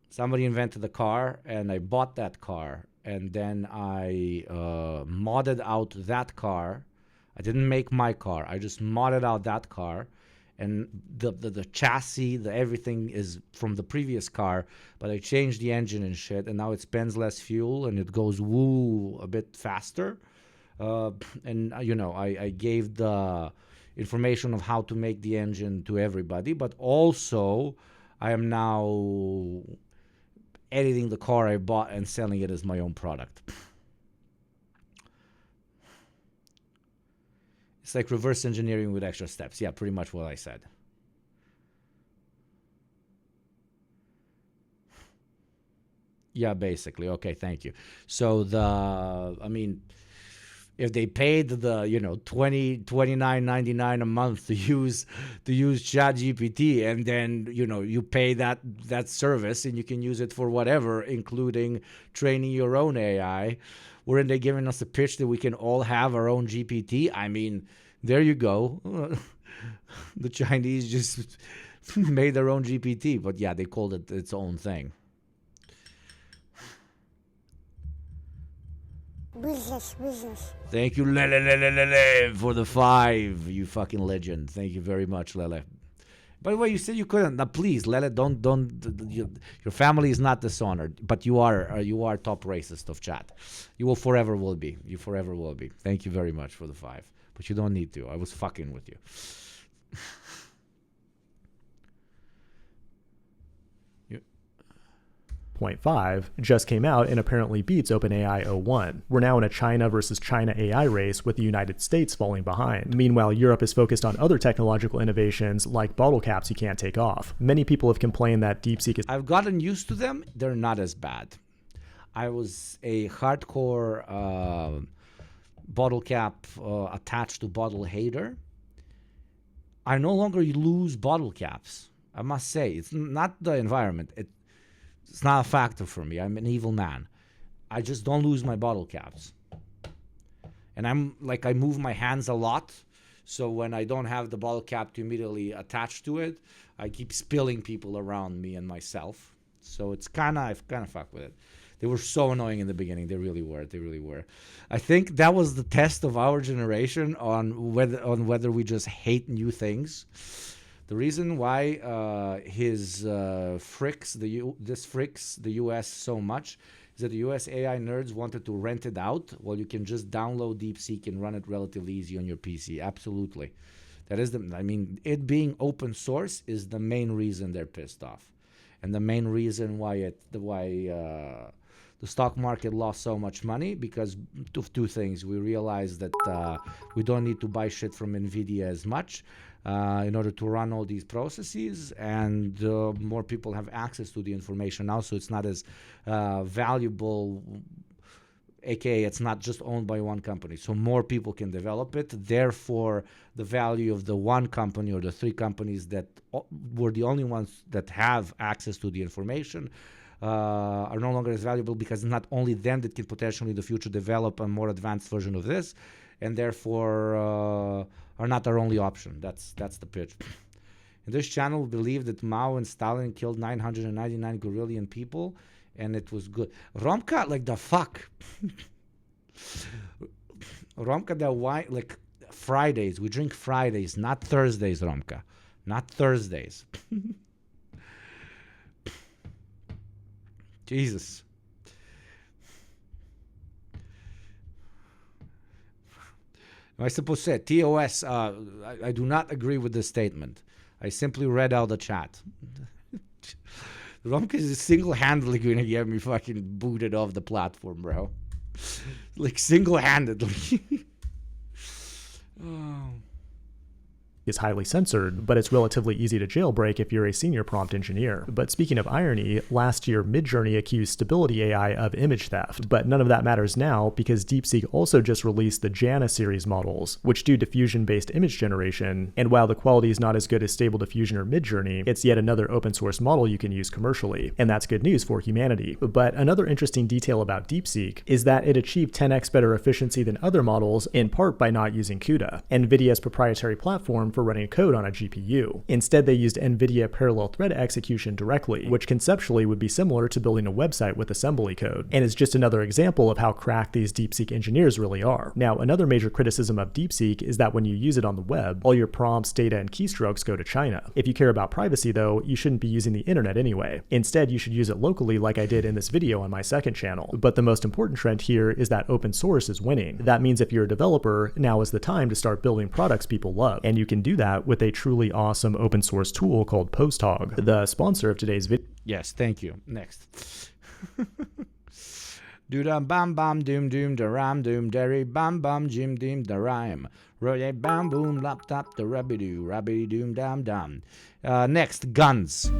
somebody invented a car, and I bought that car. And then I modded out that car. I didn't make my car. I just modded out that car. And the chassis, the everything is from the previous car. But I changed the engine and shit. And now it spends less fuel and it goes woo a bit faster. And, you know, I gave the information of how to make the engine to everybody. But also, I am now editing the car I bought and selling it as my own product. It's like reverse engineering with extra steps. Yeah, pretty much what I said. Yeah, basically. Okay, thank you. So if they paid the, you know, $29.99 a month to use ChatGPT, and then, you know, you pay that service and you can use it for whatever, including training your own AI, weren't they giving us a pitch that we can all have our own GPT? I mean, there you go. The Chinese just made their own GPT, but yeah, they called it its own thing.
Business.
Thank you, Lele, for the 5. You fucking legend. Thank you very much, Lele. By the way, you said you couldn't. Now, please, Lele, don't. Your family is not dishonored, but you are top racist of chat. You will forever will be. You forever will be. Thank you very much for the 5, but you don't need to. I was fucking with you.
.5 just came out and apparently beats OpenAI 01. We're now in a China versus China AI race, with the United States falling behind. Meanwhile, Europe is focused on other technological innovations like bottle caps you can't take off. Many people have complained that DeepSeek is...
I've gotten used to them. They're not as bad. I was a hardcore bottle cap attached to bottle hater. I no longer lose bottle caps. I must say, it's not the environment. It's not a factor for me. I'm an evil man. I just don't lose my bottle caps. And I move my hands a lot. So when I don't have the bottle cap to immediately attach to it, I keep spilling people around me and myself. So I've kind of fucked with it. They were so annoying in the beginning. They really were. I think that was the test of our generation on whether we just hate new things. The reason why this fricks the U.S. so much is that the U.S. AI nerds wanted to rent it out. Well, you can just download DeepSeek and run it relatively easy on your PC. Absolutely. That is it being open source is the main reason they're pissed off. And the main reason why the stock market lost so much money, because of two things. We realized that we don't need to buy shit from NVIDIA as much in order to run all these processes, and more people have access to the information now, so it's not as valuable, aka it's not just owned by one company, so more people can develop it. Therefore, the value of the one company or the 3 companies that were the only ones that have access to the information are no longer as valuable, because it's not only them that can potentially in the future develop a more advanced version of this, and therefore are not our only option. That's the pitch. In this channel, we believe that Mao and Stalin killed 999 Gorillian people, and it was good. Romka, like the fuck. Romka, the why, like Fridays. We drink Fridays, not Thursdays, Romka. Not Thursdays. Jesus. Am I supposed to say TOS? I do not agree with this statement. I simply read out the chat. Romka is single-handedly going to get me fucking booted off the platform, bro. Like, single-handedly. Oh.
Is highly censored, but it's relatively easy to jailbreak if you're a senior prompt engineer. But speaking of irony, last year Midjourney accused Stability AI of image theft, but none of that matters now because DeepSeek also just released the Jana series models, which do diffusion-based image generation, and while the quality is not as good as Stable Diffusion or Midjourney, it's yet another open source model you can use commercially, and that's good news for humanity. But another interesting detail about DeepSeek is that it achieved 10x better efficiency than other models, in part by not using CUDA, NVIDIA's proprietary platform for running code on a GPU. Instead, they used NVIDIA parallel thread execution directly, which conceptually would be similar to building a website with assembly code, and is just another example of how cracked these DeepSeek engineers really are. Now, another major criticism of DeepSeek is that when you use it on the web, all your prompts, data, and keystrokes go to China. If you care about privacy, though, you shouldn't be using the internet anyway. Instead, you should use it locally like I did in this video on my second channel. But the most important trend here is that open source is winning. That means if you're a developer, now is the time to start building products people love, and you can do that with a truly awesome open source tool called PostHog, the sponsor of today's video.
Yes, thank you. Next. Doodam bam bam doom doom da ram doom derry bam bam jim dim da rhyme. Roye bam boom laptop da rabby doom dam dam. Next, guns.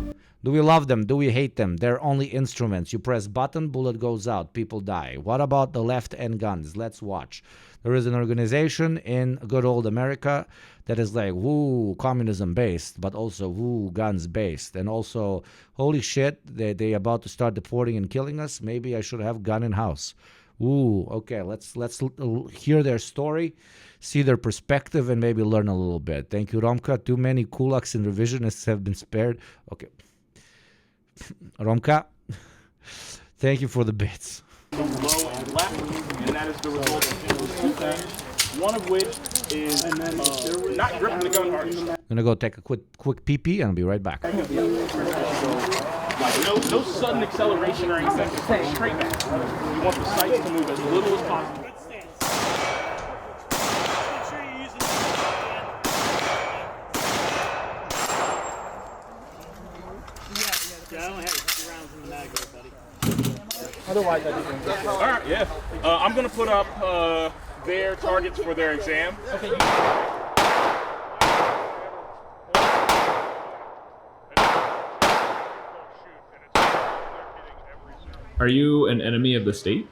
Do we love them? Do we hate them? They're only instruments. You press button, bullet goes out, people die. What about the left and guns? Let's watch. There is an organization in good old America that is like, woo, communism based, but also woo, guns based. And also, holy shit, they about to start deporting and killing us. Maybe I should have gun in house. Ooh, okay, let's hear their story, see their perspective, and maybe learn a little bit. Thank you, Romka. Too many kulaks and revisionists have been spared. Okay. Romka, thank you for the bits.
Low and left, and that is the result of two things. One of which is not gripping the gun hard.
I'm gonna go take a quick pee-pee, and I'll be right back.
Like no sudden acceleration or anything. Just straight back. You want the sights to move as little as possible. Otherwise, I didn't. All right, yeah. I'm gonna put up their targets for their exam. Okay.
Are you an enemy of the state?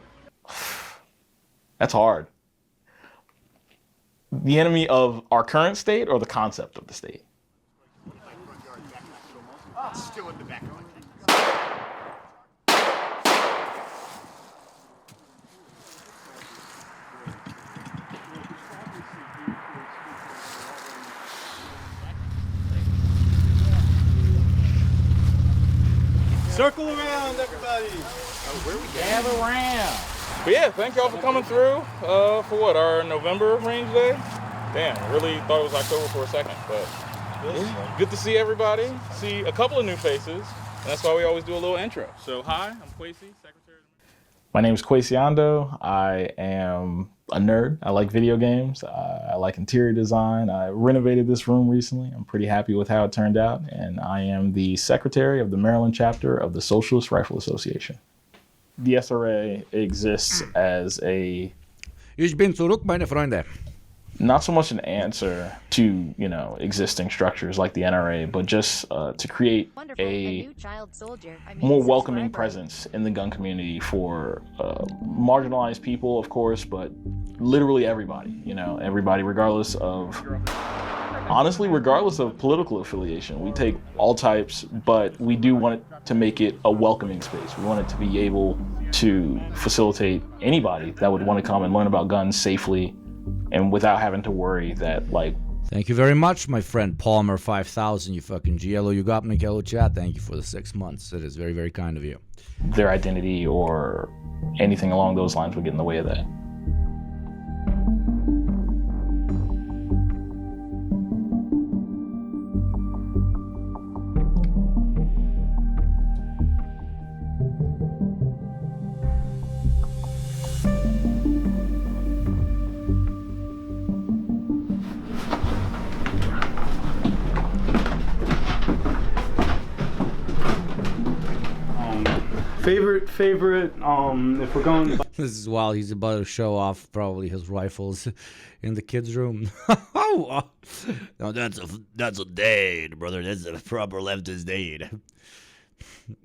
That's hard. The enemy of our current state or the concept of the state? Still in the back.
Circle around, everybody.
Gather around. But yeah, thank y'all for coming through for what, our November range day? Damn, I really thought it was October for a second, but good to see everybody, see a couple of new faces, and that's why we always do a little intro. So hi, I'm Kwesi, Secretary. My name is Kwesi Ando. I am a nerd. I like video games. I like interior design. I renovated this room recently. I'm pretty happy with how it turned out. And I am the secretary of the Maryland chapter of the Socialist Rifle Association. The SRA exists as a...
Ich bin zurück, meine Freunde.
Not so much an answer to, existing structures like the NRA, but just to create a more welcoming presence in the gun community for marginalized people, of course, but literally everybody, everybody regardless of political affiliation. We take all types, but we do want it to make it a welcoming space. We want it to be able to facilitate anybody that would want to come and learn about guns safely and without having to worry that,
Thank you very much, my friend Palmer 5000, you fucking GLO Yugopnik hello chat. Thank you for the 6 months. It is very, very kind of you.
Their identity or anything along those lines would get in the way of that.
Favorite. If we're going.
This is while he's about to show off probably his rifles in the kids' room.
No, that's a date, brother. That's a proper leftist date.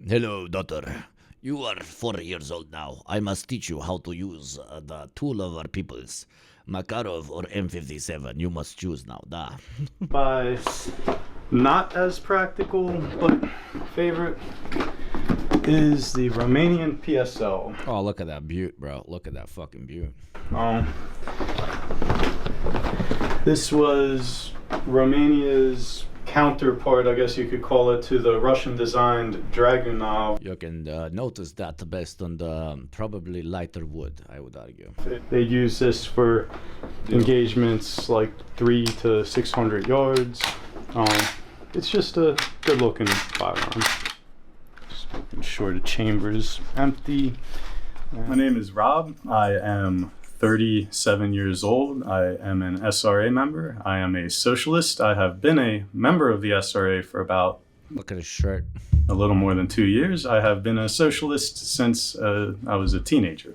Hello, daughter. You are 4 years old now. I must teach you how to use the tool of our peoples. Makarov or M57. You must choose now. Da.
By not as practical, but favorite is the Romanian PSL.
Oh, look at that butte, bro. Look at that fucking butte.
This was Romania's counterpart, I guess you could call it, to the Russian-designed Dragunov.
You can notice that based on the probably lighter wood, I would argue.
They use this for engagements like 300 to 600 yards. It's just a good-looking firearm. Just making sure the chamber is empty. My name is Rob. I am 37 years old. I am an SRA member. I am a socialist. I have been a member of the SRA for about...
Look at his shirt.
A little more than 2 years. I have been a socialist since I was a teenager.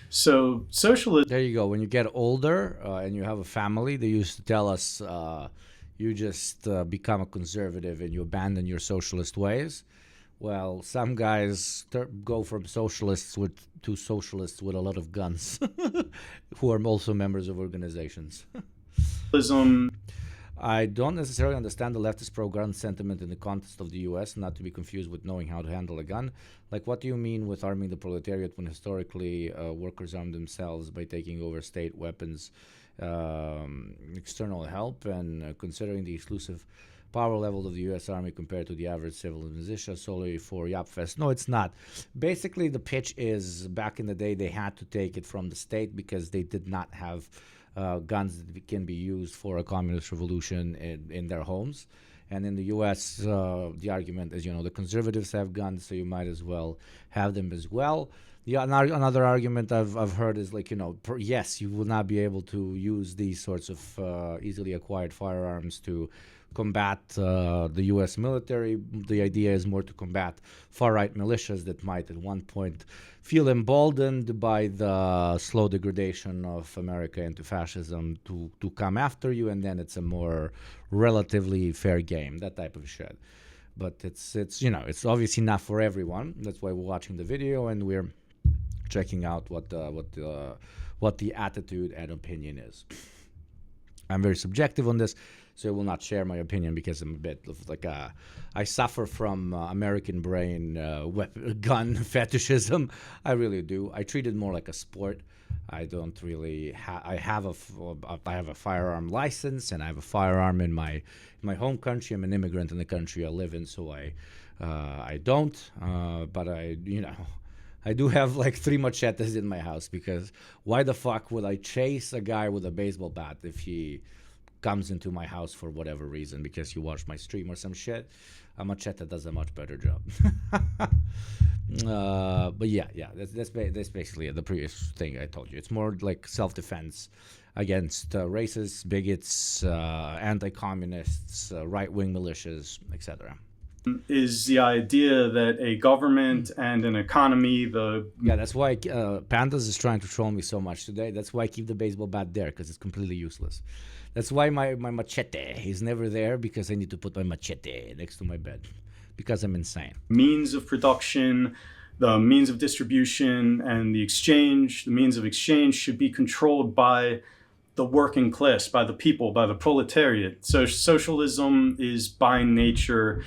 So socialist...
There you go. When you get older and you have a family, they used to tell us you just become a conservative and you abandon your socialist ways. Well, some guys go from socialists to socialists with a lot of guns, who are also members of organizations. I don't necessarily understand the leftist pro-gun sentiment in the context of the U.S., not to be confused with knowing how to handle a gun. Like, what do you mean with arming the proletariat when historically workers armed themselves by taking over state weapons, external help, and considering the exclusive power level of the U.S. Army compared to the average civil militia solely for YapFest? No, it's not. Basically, the pitch is, back in the day, they had to take it from the state because they did not have guns that can be used for a communist revolution in their homes. And in the U.S., the argument is, the conservatives have guns, so you might as well have them as well. Another argument I've heard is like, yes, you will not be able to use these sorts of easily acquired firearms to combat the U.S. military. The idea is more to combat far-right militias that might at one point feel emboldened by the slow degradation of America into fascism to come after you, and then it's a more relatively fair game, that type of shit. But it's obviously not for everyone. That's why we're watching the video and we're checking out what the attitude and opinion is. I'm very subjective on this, so I will not share my opinion because I'm a bit of like I suffer from American brain gun fetishism. I really do. I treat it more like a sport. I don't really. I have a firearm license and I have a firearm in my home country. I'm an immigrant in the country I live in, so I don't. But I do have like 3 machetes in my house because why the fuck would I chase a guy with a baseball bat if he comes into my house for whatever reason because you watch my stream or some shit? A machete does a much better job. But yeah, that's basically the previous thing I told you. It's more like self-defense against racists, bigots, anti-communists, right-wing militias, etc.
Is the idea that a government and an economy,
that's why Pandas is trying to troll me so much today. That's why I keep the baseball bat there, because it's completely useless. That's why my machete is never there, because I need to put my machete next to my bed, because I'm insane.
Means of production, the means of distribution, and the means of exchange should be controlled by the working class, by the people, by the proletariat. So socialism is by nature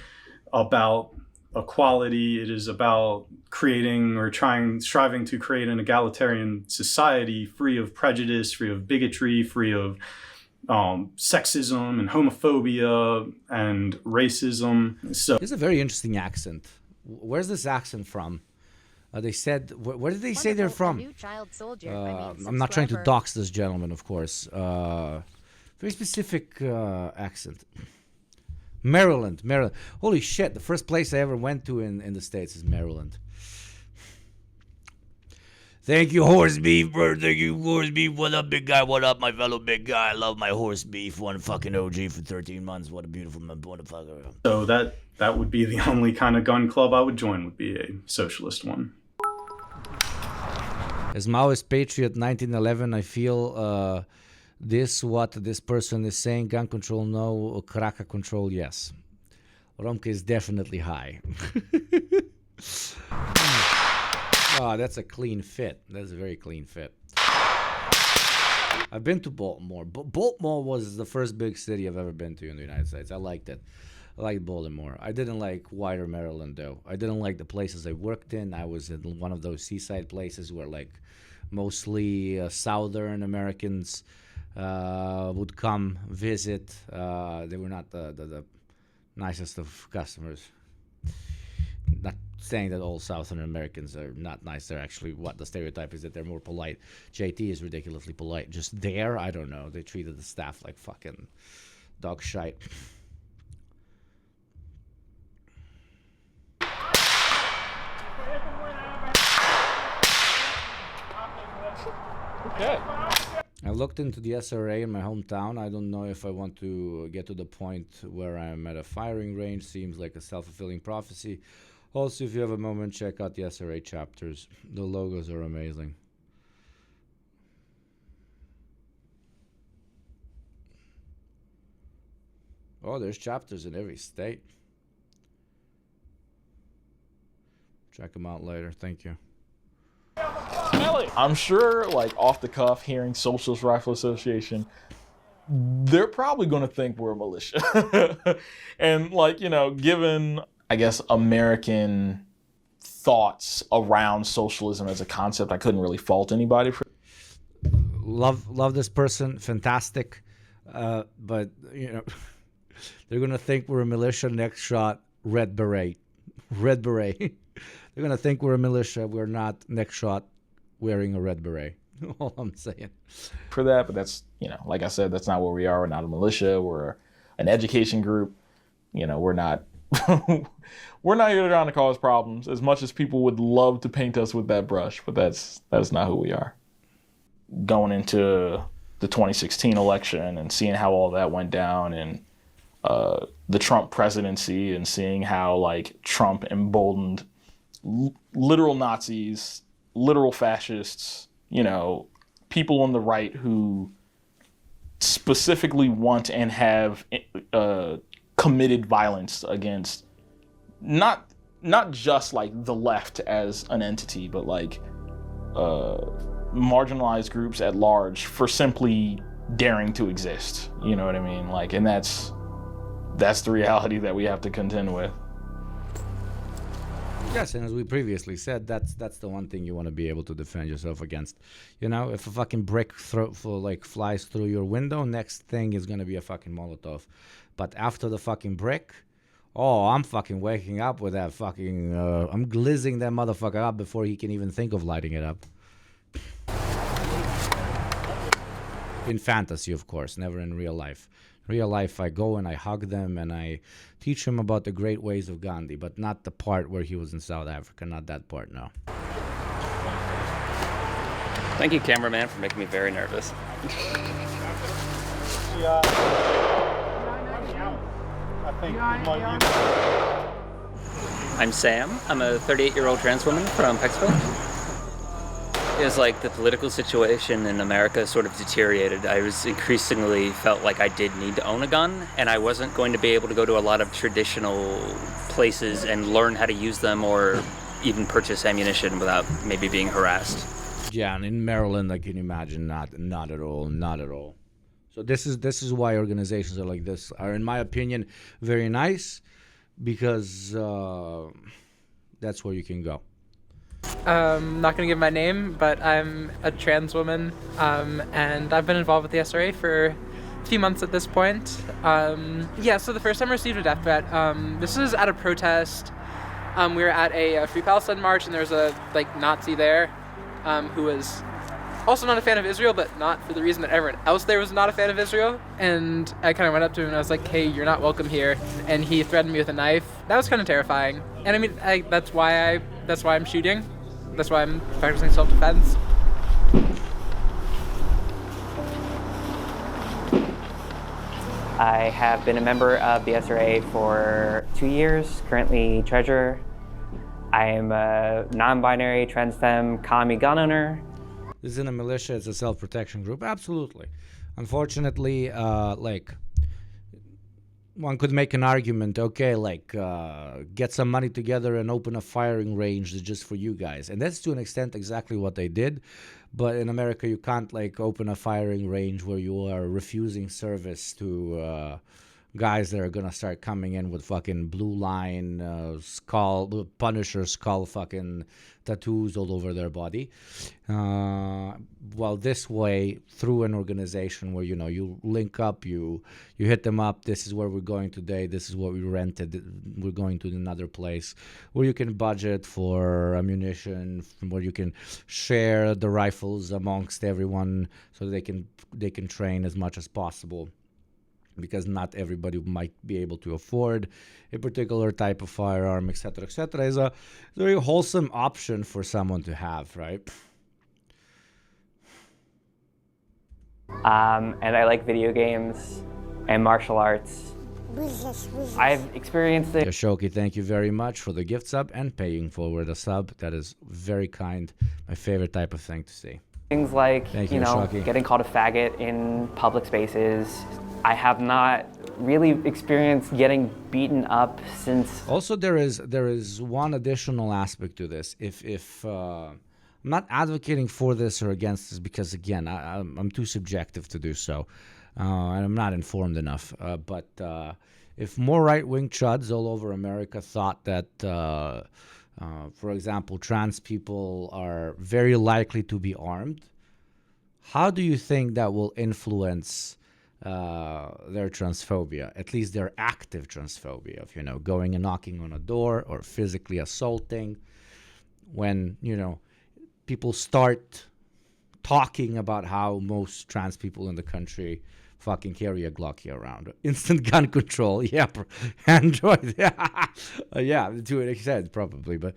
about equality. It is about creating or striving to create an egalitarian society free of prejudice, free of bigotry, free of sexism and homophobia and racism. So
there's a very interesting accent. Where's this accent from? They said, where did they say they're from?
New child soldier.
I'm not trying to dox this gentleman, of course. Very specific accent. Maryland. Holy shit, the first place I ever went to in the States is Maryland.
Thank you, horse beef, bro. Thank you, horse beef. What up, big guy? What up, my fellow big guy? I love my horse beef. One fucking OG for 13 months. What a beautiful motherfucker.
So that would be the only kind of gun club I would join, would be a socialist one.
As Maoist Patriot 1911, I feel what this person is saying. Gun control, no. Kraka control, yes. Romka is definitely high. Oh, that's a clean fit. That's a very clean fit. I've been to Baltimore. Baltimore was the first big city I've ever been to in the United States. I liked it. I liked Baltimore. I didn't like Wider, Maryland, though. I didn't like the places I worked in. I was in one of those seaside places where, like, mostly Southern Americans would come visit. They were not the nicest of customers. Not saying that all Southern Americans are not nice. They're actually, what the stereotype is that they're more polite. JT is ridiculously polite. Just there, I don't know. They treated the staff like fucking dog shite.
Okay.
I looked into the SRA in my hometown. I don't know if I want to get to the point where I'm at a firing range. Seems like a self-fulfilling prophecy. Also, if you have a moment, check out the SRA chapters. The logos are amazing. Oh, there's chapters in every state. Check them out later. Thank you.
I'm sure, like, off the cuff, hearing Socialist Rifle Association, they're probably going to think we're a militia. And, like, you know, given, I guess, American thoughts around socialism as a concept, I couldn't really fault anybody for.
Love this person. Fantastic. But, you know, they're going to think we're a militia. Next shot, red beret. Red beret. They're going to think we're a militia. We're not. Next shot, wearing a red beret. All I'm saying.
For that, but that's, you know, like I said, that's not what we are. We're not a militia. We're an education group. You know, we're not we're not here to cause problems as much as people would love to paint us with that brush, but that's not who we are. Going into the 2016 election and seeing how all that went down, and the Trump presidency, and seeing how, like, Trump emboldened literal Nazis, literal fascists, you know, people on the right who specifically want and have committed violence against not just, like, the left as an entity, but, like, marginalized groups at large for simply daring to exist. You know what I mean? Like, and that's the reality that we have to contend with.
Yes, and as we previously said, that's the one thing you want to be able to defend yourself against. You know, if a fucking brick flies through your window, next thing is gonna be a fucking Molotov. But after the fucking brick, oh, I'm fucking waking up with that fucking. I'm glizzing that motherfucker up before he can even think of lighting it up. In fantasy, of course, never in real life. Real life, I go and I hug them and I teach them about the great ways of Gandhi, but not the part where he was in South Africa, not that part, no.
Thank you, cameraman, for making me very nervous. I'm Sam. I'm a 38-year-old trans woman from Pecksville. It was like the political situation in America sort of deteriorated. I was increasingly felt like I did need to own a gun, and I wasn't going to be able to go to a lot of traditional places and learn how to use them or even purchase ammunition without maybe being harassed.
Yeah, and in Maryland, I can imagine not at all. So this is why organizations are like this are, in my opinion, very nice, because that's where you can go.
Not going to give my name, but I'm a trans woman, and I've been involved with the SRA for a few months at this point. So the first time I received a death threat, this was at a protest. We were at a Free Palestine march, and there was a Nazi there who was also not a fan of Israel, but not for the reason that everyone else there was not a fan of Israel. And I kind of went up to him and I was like, "Hey, you're not welcome here." And he threatened me with a knife. That was kind of terrifying. And I mean, that's why I'm shooting. That's why I'm practicing self-defense.
I have been a member of the SRA for 2 years, currently treasurer. I am a non-binary, trans femme, commie gun owner.
This isn't a militia, it's a self-protection group. Absolutely. Unfortunately, like, one could make an argument, okay, like, get some money together and open a firing range just for you guys. And that's to an extent exactly what they did. But in America, you can't, like, open a firing range where you are refusing service to guys that are gonna start coming in with fucking blue line, skull, Punisher skull fucking tattoos all over their body. Well, this way, through an organization where, you know, you link up, you hit them up, this is where we're going today, this is what we rented, we're going to another place, where you can budget for ammunition, where you can share the rifles amongst everyone so they can train as much as possible. Because not everybody might be able to afford a particular type of firearm, etc., etc., is a very wholesome option for someone to have, right?
And I like video games and martial arts. I've experienced it.
Yoshoki, thank you very much for the gift sub and paying forward a sub. That is very kind. My favorite type of thing to see.
Things like,
Thank
you know,
Yoshoki.
getting called a faggot in public spaces. I have not really experienced getting beaten up since.
Also, there is one additional aspect to this. If I'm not advocating for this or against this, because again, I'm too subjective to do so, and I'm not informed enough. But if more right-wing chuds all over America thought that, for example, trans people are very likely to be armed, how do you think that will influence their transphobia, at least their active transphobia of, you know, going and knocking on a door or physically assaulting? When, you know, people start talking about how most trans people in the country fucking carry a Glocky around. Instant gun control, yeah, Android, yeah, to an extent probably, but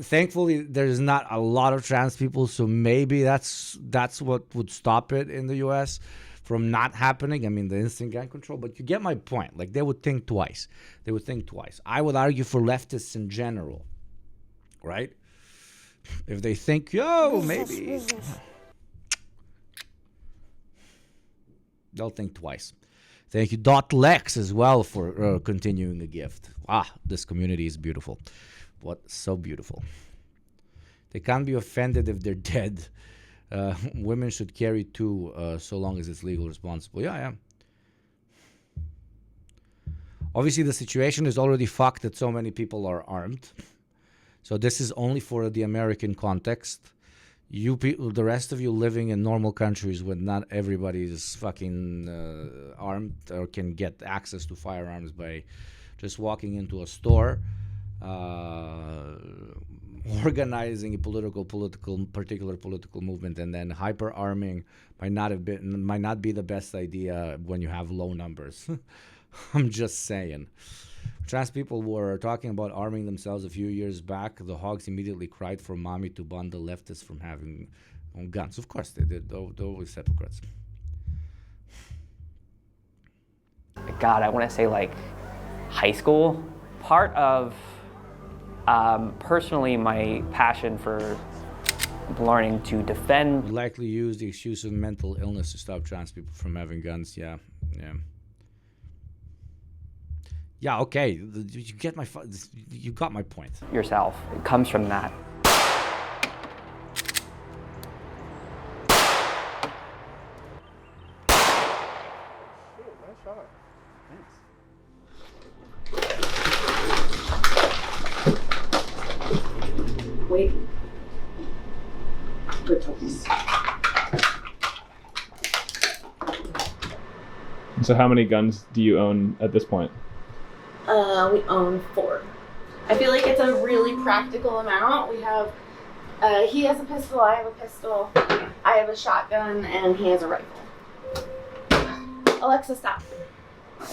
thankfully there's not a lot of trans people, so maybe that's what would stop it in the US from not happening. I mean, the instant gun control, but you get my point. Like, they would think twice. I would argue for leftists in general, right? If they think, yo, maybe they'll think twice. Thank you, Lex, as well, for continuing a gift. This community is beautiful. What so beautiful. They can't be offended if they're dead. Women should carry too, so long as it's legal, responsible. Yeah. Obviously, the situation is already fucked that so many people are armed. So this is only for the American context. You people, the rest of you living in normal countries where not everybody is fucking armed or can get access to firearms by just walking into a store, organizing a particular political movement, and then hyper arming might not be the best idea when you have low numbers. I'm just saying. Trans people were talking about arming themselves a few years back. The hogs immediately cried for mommy to ban the leftists from having guns. Of course they did. They're always hypocrites.
God, I want to say like high school. Part of personally my passion for learning to defend.
Likely use the excuse of mental illness to stop trans people from having guns. Yeah. Yeah, okay. You got my point.
Yourself. It comes from that.
Nice shot. Thanks.
Wait. Good choice.
So how many guns do you own at this point?
We own 4. I feel like it's a really practical amount. We have, he has a pistol, I have a pistol, I have a shotgun, and he has a rifle. Alexa, stop.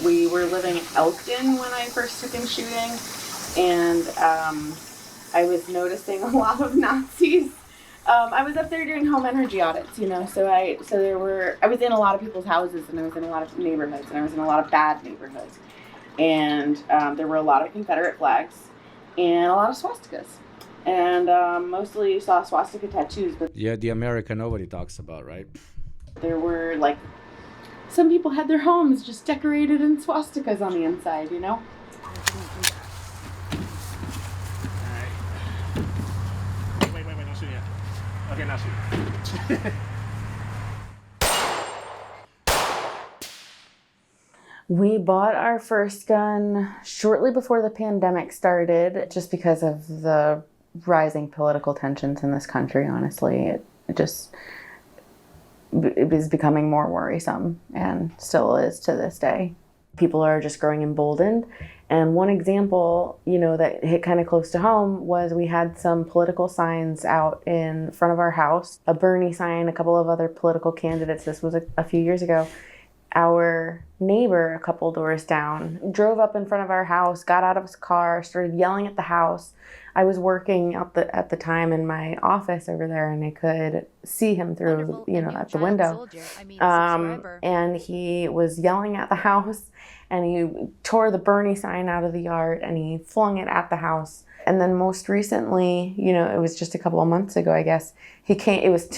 We were living in Elkton when I first took him shooting, and I was noticing a lot of Nazis. I was up there doing home energy audits, you know, so I was in a lot of people's houses, and I was in a lot of neighborhoods, and I was in a lot of bad neighborhoods. And there were a lot of Confederate flags and a lot of swastikas. And mostly you saw swastika tattoos, but
Yeah, the America nobody talks about, right?
there were like some people had their homes just decorated in swastikas on the inside, you know?
Wait, don't shoot yet. Okay, now shoot.
We bought our first gun shortly before the pandemic started, just because of the rising political tensions in this country, honestly. It is becoming more worrisome, and still is to this day. People are just growing emboldened. And one example, that hit kind of close to home was we had some political signs out in front of our house, a Bernie sign, a couple of other political candidates. This was a few years ago. Our neighbor, a couple doors down, drove up in front of our house, got out of his car, started yelling at the house. I was working at the time in my office over there, and I could see him through, at the window. And he was yelling at the house, and he tore the Bernie sign out of the yard, and he flung it at the house. And then most recently, it was just a couple of months ago, I guess, he came. It was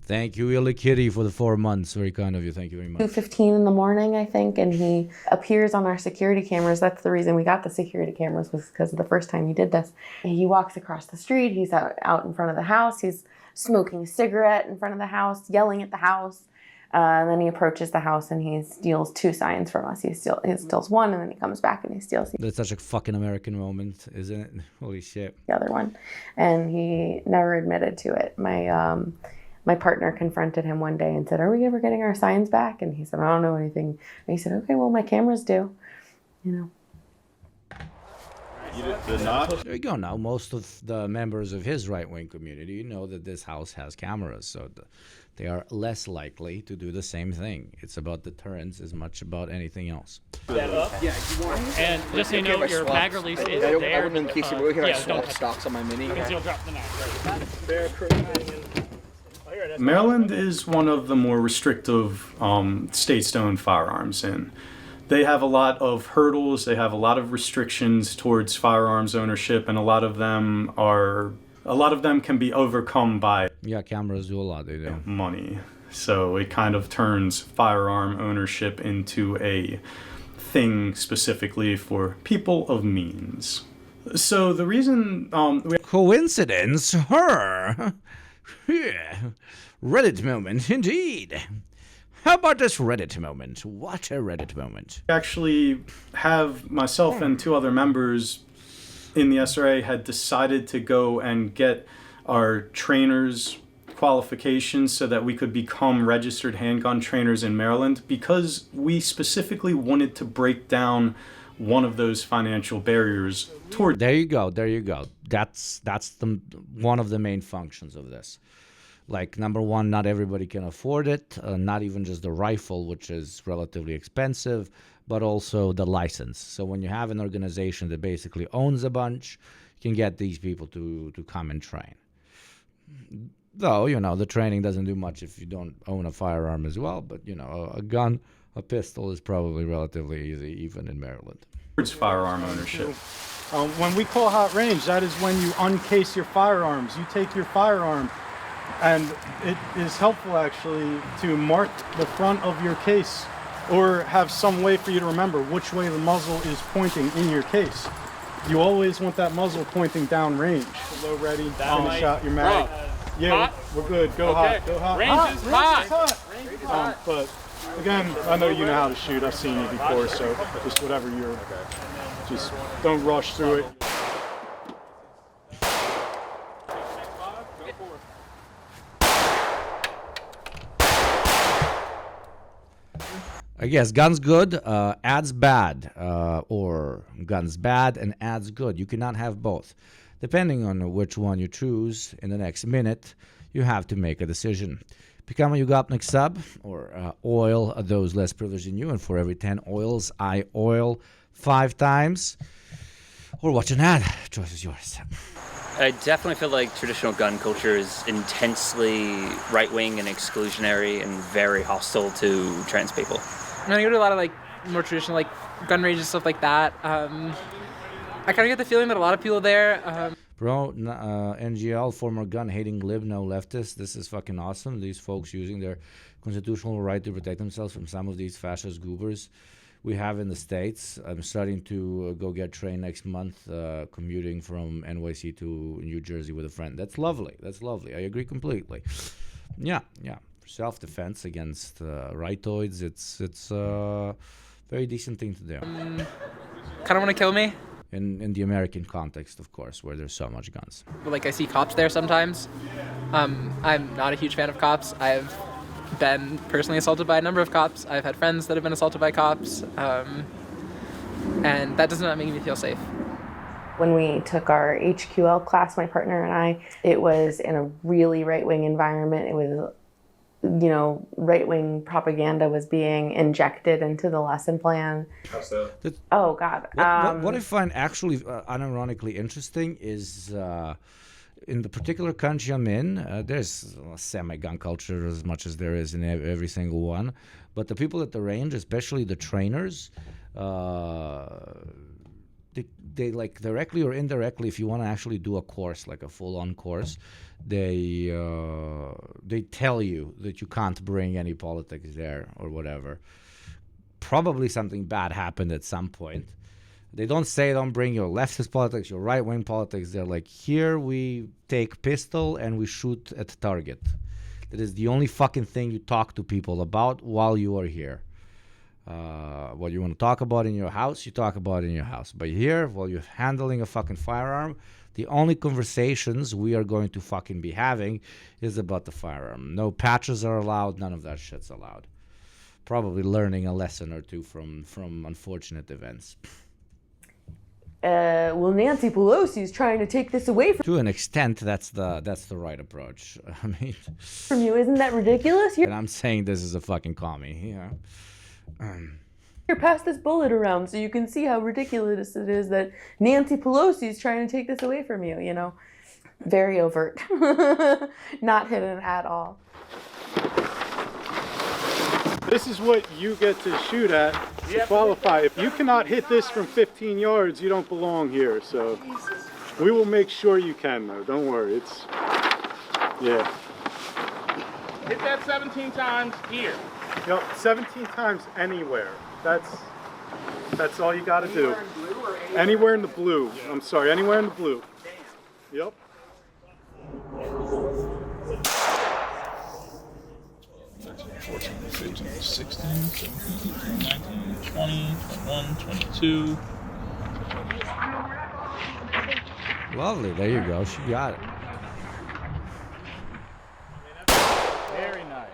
Thank you, Illy Kitty, for the 4 months. Very kind of you. Thank you very much.
2:15 in the morning, I think, and he appears on our security cameras. That's the reason we got the security cameras, was because of the first time he did this. He walks across the street. He's out in front of the house. He's smoking a cigarette in front of the house, yelling at the house. And then he approaches the house and he steals 2 signs from us. He steals one, and then he comes back and he steals
That's such a fucking American moment, isn't it? Holy shit.
the other one. And he never admitted to it. My partner confronted him one day and said, "Are we ever getting our signs back?" And he said, "I don't know anything." And he said, "Okay, well, my cameras do."
There you go. Now, most of the members of his right-wing community know that this house has cameras, so they are less likely to do the same thing. It's about deterrence as much about anything else.
And just so you know, your mag release is there.
I wouldn't in case you were going to swap stocks on my Mini.
Because you'll drop the mag.
Maryland is one of the more restrictive states to own firearms in. They have a lot of hurdles, they have a lot of restrictions towards firearms ownership, and a lot of them can be overcome by
cameras do a lot, they do.
Money. So it kind of turns firearm ownership into a thing specifically for people of means. So the reason
coincidence, her. Yeah. Reddit moment, indeed. How about this Reddit moment? What a Reddit moment.
Actually have myself and 2 other members in the SRA had decided to go and get our trainers qualifications so that we could become registered handgun trainers in Maryland, because we specifically wanted to break down one of those financial barriers toward.
There you go. That's one of the main functions of this. Like, number one, not everybody can afford it, not even just the rifle, which is relatively expensive, but also the license. So when you have an organization that basically owns a bunch, you can get these people to come and train. Though, the training doesn't do much if you don't own a firearm as well, but, a gun, a pistol is probably relatively easy, even in Maryland.
Towards firearm ownership.
When we call hot range, that is when you uncase your firearms. You take your firearm, and it is helpful actually to mark the front of your case, or have some way for you to remember which way the muzzle is pointing in your case. You always want that muzzle pointing down range. Low ready, finish shot, you're married. Yeah, we're good. Go hot. Go hot.
Range is hot.
But again, I know you know how to shoot. I've seen you before, so just whatever you're. Just don't rush through it.
I guess guns good, ads bad, or guns bad and ads good. You cannot have both. Depending on which one you choose in the next minute, you have to make a decision. Become a Yugopnik sub, or oil those less privileged than you, and for every 10 oils, I oil 5 times. Or watch an ad. Choice is yours.
I definitely feel like traditional gun culture is intensely right-wing and exclusionary and very hostile to trans people.
I go to a lot of more traditional gun ranges and stuff like that. I kind of get the feeling that a lot of people there.
Bro, NGL, former gun-hating lib, no leftist. This is fucking awesome. These folks using their constitutional right to protect themselves from some of these fascist goobers we have in the States. I'm starting to go get train next month, commuting from NYC to New Jersey with a friend. That's lovely. That's lovely. I agree completely. Yeah. For self-defense against rightoids, it's a very decent thing to do.
Kind of want to kill me?
In the American context, of course, where there's so much guns.
Like, I see cops there sometimes. I'm not a huge fan of cops. I've been personally assaulted by a number of cops. I've had friends that have been assaulted by cops. And that does not make me feel safe.
When we took our HQL class, my partner and I, it was in a really right-wing environment. It was, you know, right-wing propaganda was being injected into the lesson plan.
How's that?
Oh, God.
What I find actually unironically interesting is in the particular country I'm in, there's a semi-gun culture as much as there is in every single one. But the people at the range, especially the trainers, they like directly or indirectly, if you want to actually do a course, like a full-on course, they tell you that you can't bring any politics there or whatever. Probably something bad happened at some point. They don't say don't bring your leftist politics, your right-wing politics. They're like, here we take pistol and we shoot at target. That is the only fucking thing you talk to people about while you are here. What you want to talk about in your house, you talk about in your house. But here, while you're handling a fucking firearm, the only conversations we are going to fucking be having is about the firearm. No patches are allowed. None of that shit's allowed. Probably learning a lesson or two from unfortunate events.
Well, Nancy Pelosi is trying to take this away
To an extent, that's the right approach. I mean,
from you. Isn't that ridiculous?
And I'm saying this is a fucking commie, you know.
Here, pass this bullet around so you can see how ridiculous it is that Nancy Pelosi is trying to take this away from you, you know. Very overt. Not hidden at all.
This is what you get to shoot at to qualify. If you cannot hit this from 15 yards, you don't belong here. So we will make sure you can, though. Don't worry. Yeah.
Hit that 17 times here.
Yep, 17 times anywhere. That's all you got to do. Anywhere in the blue. I'm sorry, anywhere in the blue. Yep.
14, 15, 16, 17, 18, 19, 20, 21, 22.
Lovely, there you go. She got it.
Very nice.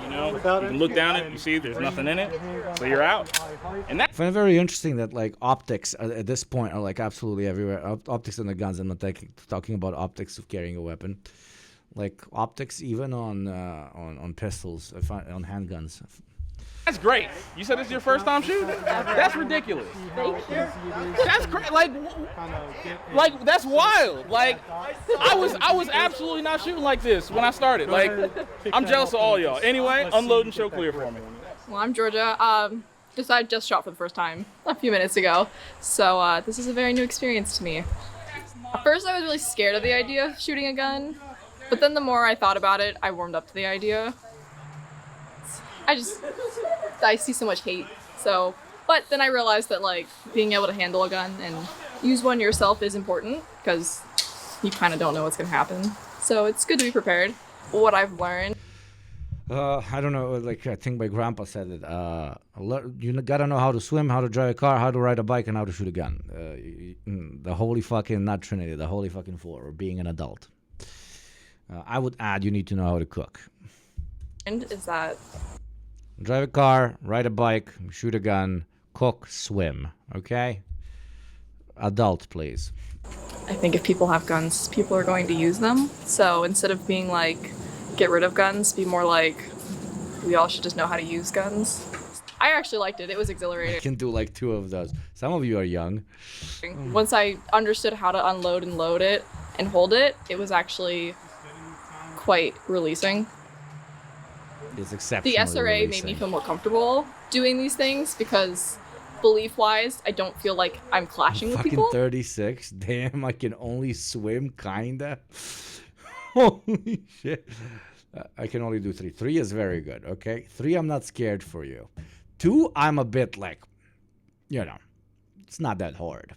You know, you can look down it, you see there's nothing in it, so you're out. And that
I find it very interesting that like optics at this point are like absolutely everywhere. Optics on the guns. I'm not talking about optics of carrying a weapon. Like optics even on pistols, on handguns.
That's great. You said this is your first time shooting? That's ridiculous. That's like that's wild. Like I was absolutely not shooting like this when I started. Like I'm jealous of all y'all. Anyway, unload and show clear for me.
Well, I'm Georgia. I just shot for the first time a few minutes ago, so this is a very new experience to me. At first, I was really scared of the idea of shooting a gun, but then the more I thought about it, I warmed up to the idea. I see so much hate, but then I realized that like being able to handle a gun and use one yourself is important because you kind of don't know what's gonna happen. So it's good to be prepared. What I've learned.
I don't know, like I think my grandpa said it, you gotta know how to swim, how to drive a car, how to ride a bike, and how to shoot a gun. The holy fucking, not Trinity, the holy fucking four, or being an adult. I would add, you need to know how to cook.
And is that
drive a car, ride a bike, shoot a gun, cook, swim, okay? Adult, please.
I think if people have guns, people are going to use them. So instead of being like, get rid of guns, be more like, we all should just know how to use guns. I actually liked it. It was exhilarating.
I can do like 2 of those. Some of you are young.
Once I understood how to unload and load it and hold it, it was actually quite releasing.
It's exceptionally
The SRA
releasing.
made me feel more comfortable doing these things because belief-wise, I don't feel like I'm clashing with
Fucking
people.
36. Damn, I can only swim, kinda. Holy shit. I can only do 3. 3 is very good, okay? 3, I'm not scared for you. 2, I'm a bit like, you know, it's not that hard.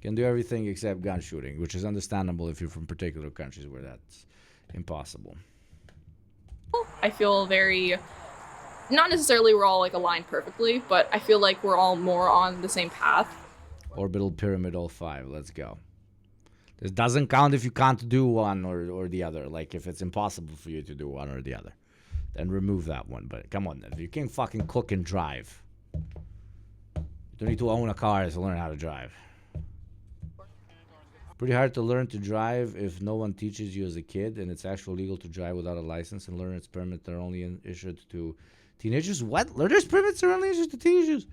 Can do everything except gun shooting, which is understandable if you're from particular countries where that's impossible.
I feel very, not necessarily we're all like aligned perfectly, but I feel like we're all more on the same path.
Orbital pyramid, all 5. Let's go. This doesn't count if you can't do one or the other. Like if it's impossible for you to do one or the other, then remove that one. But come on, if you can fucking cook and drive, you don't need to own a car to learn how to drive. Pretty hard to learn to drive if no one teaches you as a kid, and it's actually legal to drive without a license, and learner's permits are only issued to teenagers. What? Learner's permits are only issued to teenagers?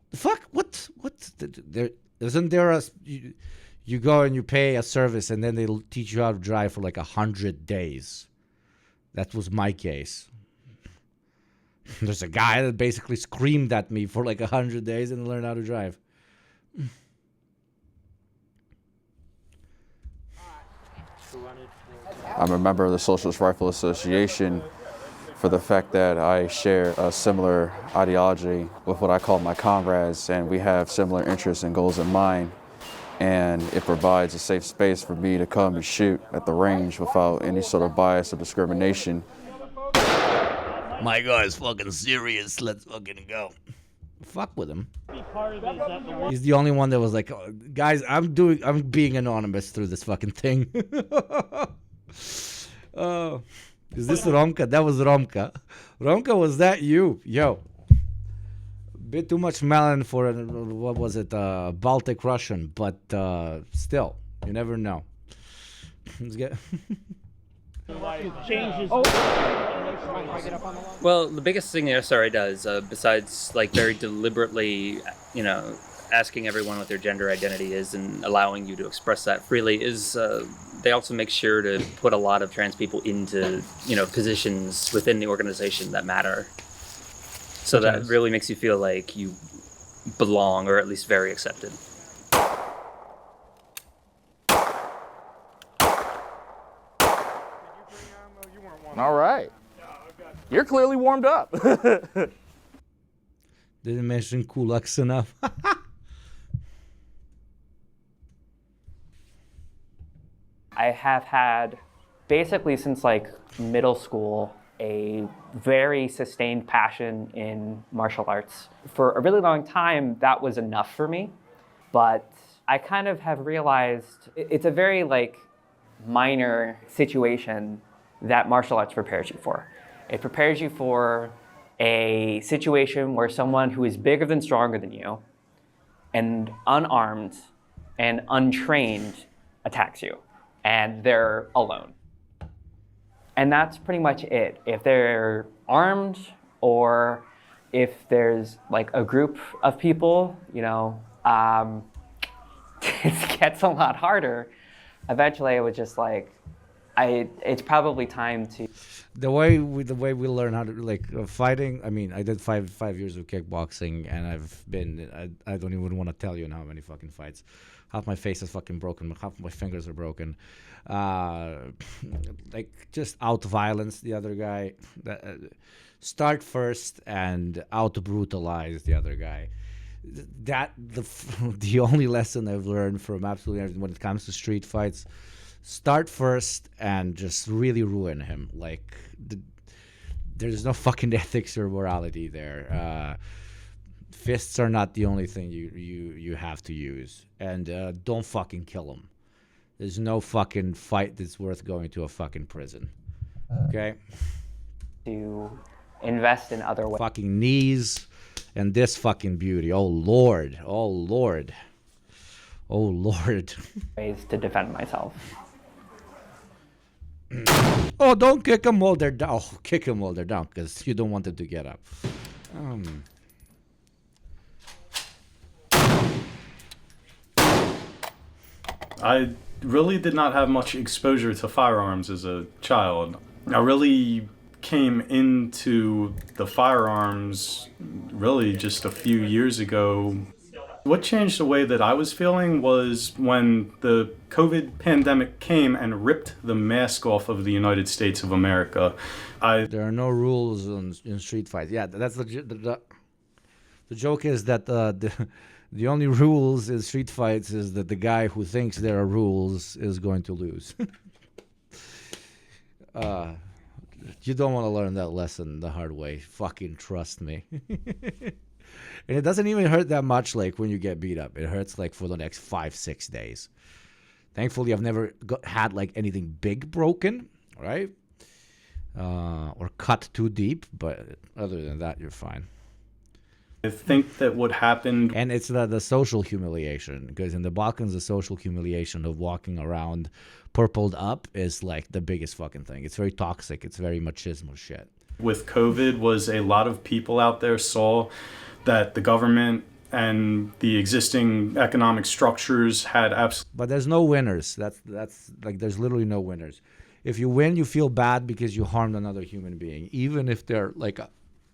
The fuck? What? There isn't there a you go and you pay a service and then they teach you how to drive for like 100 days. That was my case. There's a guy that basically screamed at me for like 100 days and learned how to drive.
I'm a member of the Socialist Rifle Association for the fact that I share a similar ideology with what I call my comrades, and we have similar interests and goals in mind. And it provides a safe space for me to come and shoot at the range without any sort of bias or discrimination.
My guy's fucking serious. Let's fucking go.
Fuck with him. He's the only one that was like, oh, guys, I'm being anonymous through this fucking thing. Oh, is this Romka? That was Romka. Romka, was that you? Yo. Bit too much melon for what was it, Baltic Russian, but still, you never know. Let's get.
Well, the biggest thing the SRA does, besides like very deliberately, you know, asking everyone what their gender identity is and allowing you to express that freely, is they also make sure to put a lot of trans people into, you know, positions within the organization that matter. So that really makes you feel like you belong, or at least very accepted.
All right. You're clearly warmed up.
Didn't mention kulaks enough.
I have had, basically since like middle school, a very sustained passion in martial arts. For a really long time, that was enough for me. But I kind of have realized it's a very like minor situation that martial arts prepares you for. It prepares you for a situation where someone who is bigger than stronger than you and unarmed and untrained attacks you, and they're alone. And that's pretty much it. If they're armed, or if there's like a group of people, you know, it gets a lot harder. Eventually I was just like, it's probably time to.
The way we learn how to like fighting. I mean, I did five years of kickboxing, and I've been. I don't even want to tell you in how many fucking fights. Half my face is fucking broken. Half my fingers are broken. Like just out violence the other guy. Start first and out brutalize the other guy. That the only lesson I've learned from absolutely everything when it comes to street fights. Start first and just really ruin him. Like there's no fucking ethics or morality there. Fists are not the only thing you have to use, and don't fucking kill him. There's no fucking fight that's worth going to a fucking prison. Okay?
To invest in other ways.
Fucking knees and this fucking beauty. Oh Lord. Oh Lord. Oh Lord.
Ways to defend myself.
Oh, don't kick them while they're down. Oh, kick them while they're down, because you don't want them to get up.
I really did not have much exposure to firearms as a child. I really came into the firearms really just a few years ago. What changed the way that I was feeling was when the COVID pandemic came and ripped the mask off of the United States of America.
There are no rules in street fights. Yeah, that's the joke is that the only rules in street fights is that the guy who thinks there are rules is going to lose. You don't want to learn that lesson the hard way. Fucking trust me. And it doesn't even hurt that much like when you get beat up. It hurts like for the next 5-6 days. Thankfully, I've never had like anything big broken, right? Or cut too deep, but other than that, you're fine.
I think that what happened...
And it's the social humiliation, because in the Balkans, the social humiliation of walking around purpled up is like the biggest fucking thing. It's very toxic. It's very machismo shit.
With COVID was a lot of people out there saw that the government and the existing economic structures had absolutely...
But there's no winners. That's like, there's literally no winners. If you win, you feel bad because you harmed another human being. Even if they're like a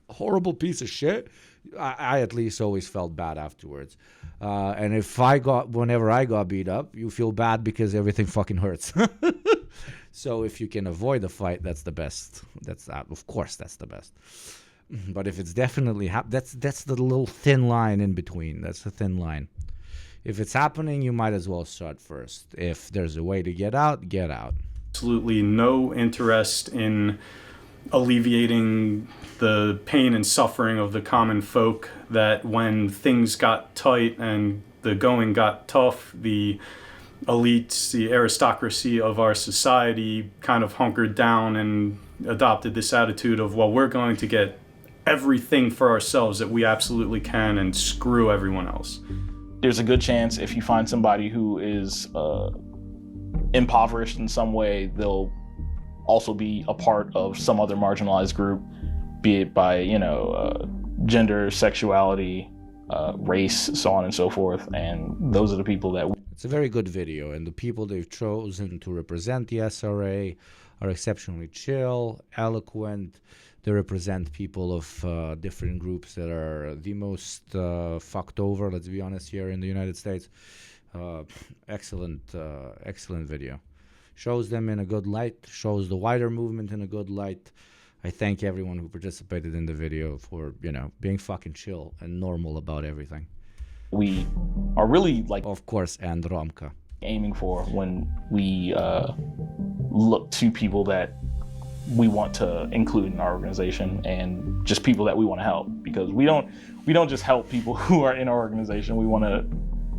horrible piece of shit, I at least always felt bad afterwards. And whenever I got beat up, you feel bad because everything fucking hurts. So if you can avoid a fight, that's the best. Of course, that's the best. But if it's definitely that's the little thin line in between. That's the thin line. If it's happening, you might as well start first. If there's a way to get out, get out.
Absolutely no interest in alleviating the pain and suffering of the common folk, that when things got tight and the going got tough, the elites, the aristocracy of our society kind of hunkered down and adopted this attitude of, well, we're going to get everything for ourselves that we absolutely can and screw everyone else.
There's a good chance if you find somebody who is impoverished in some way, they'll also be a part of some other marginalized group, be it by, gender, sexuality, race, so on and so forth. And those are the people that...
It's a very good video, and the people they've chosen to represent the SRA are exceptionally chill, eloquent. They represent people of different groups that are the most fucked over, let's be honest, here in the United States. Excellent video. Shows them in a good light, shows the wider movement in a good light. I thank everyone who participated in the video for, being fucking chill and normal about everything.
We are really
of course, and Romka,
aiming for when we look to people that we want to include in our organization and just people that we want to help, because we don't just help people who are in our organization. We want to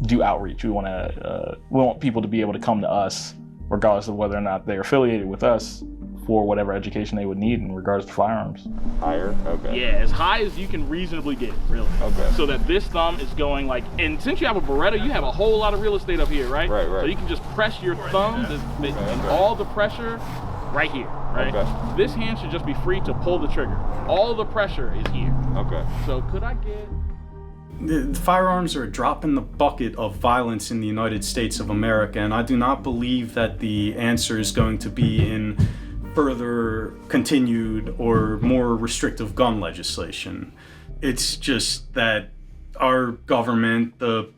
do outreach. We want people to be able to come to us regardless of whether or not they're affiliated with us for whatever education they would need in regards to firearms.
Higher? Okay.
Yeah, as high as you can reasonably get, really.
Okay.
So that this thumb is going and since you have a Beretta, you have a whole lot of real estate up here, right?
Right.
So you can just press your thumb and all the pressure right here, right?
Okay.
This hand should just be free to pull the trigger. All the pressure is here.
Okay.
So could I get...
The firearms are a drop in the bucket of violence in the United States of America, and I do not believe that the answer is going to be in further continued or more restrictive gun legislation. It's just that our government, the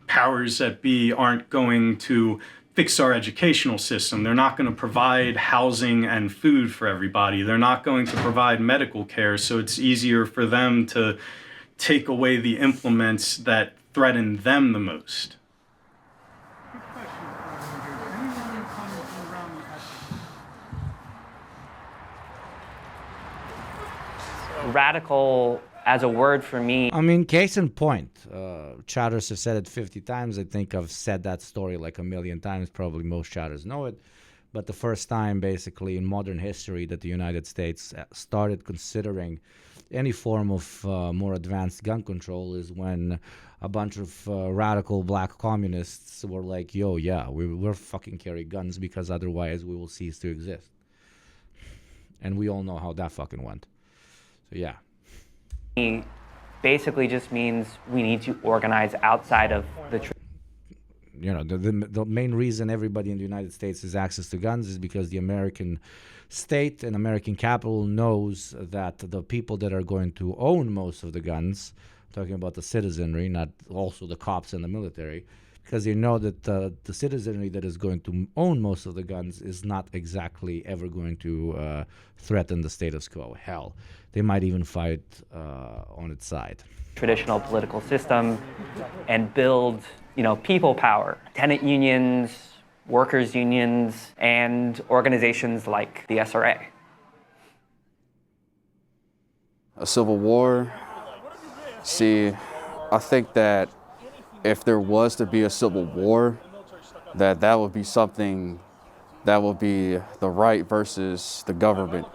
powers that be, aren't going to fix our educational system. They're not going to provide housing and food for everybody. They're not going to provide medical care, so it's easier for them to take away the implements that threaten them the most.
Radical as a word for me.
I mean, case in point, chatters have said it 50 times. I think I've said that story like a million times. Probably most chatters know it. But the first time, basically, in modern history that the United States started considering any form of more advanced gun control is when a bunch of radical black communists were like, yo, yeah, we're fucking carry guns because otherwise we will cease to exist. And we all know how that fucking went. So, yeah.
Basically just means we need to organize outside of the...
the main reason everybody in the United States has access to guns is because the American state and American capital knows that the people that are going to own most of the guns, talking about the citizenry, not also the cops and the military, because they know that the citizenry that is going to own most of the guns is not exactly ever going to threaten the status quo. Hell, they might even fight on its side.
Traditional political system and build, people power. Tenant unions, workers' unions, and organizations like the SRA.
A civil war? See, I think that if there was to be a civil war, that would be something that would be the right versus the government,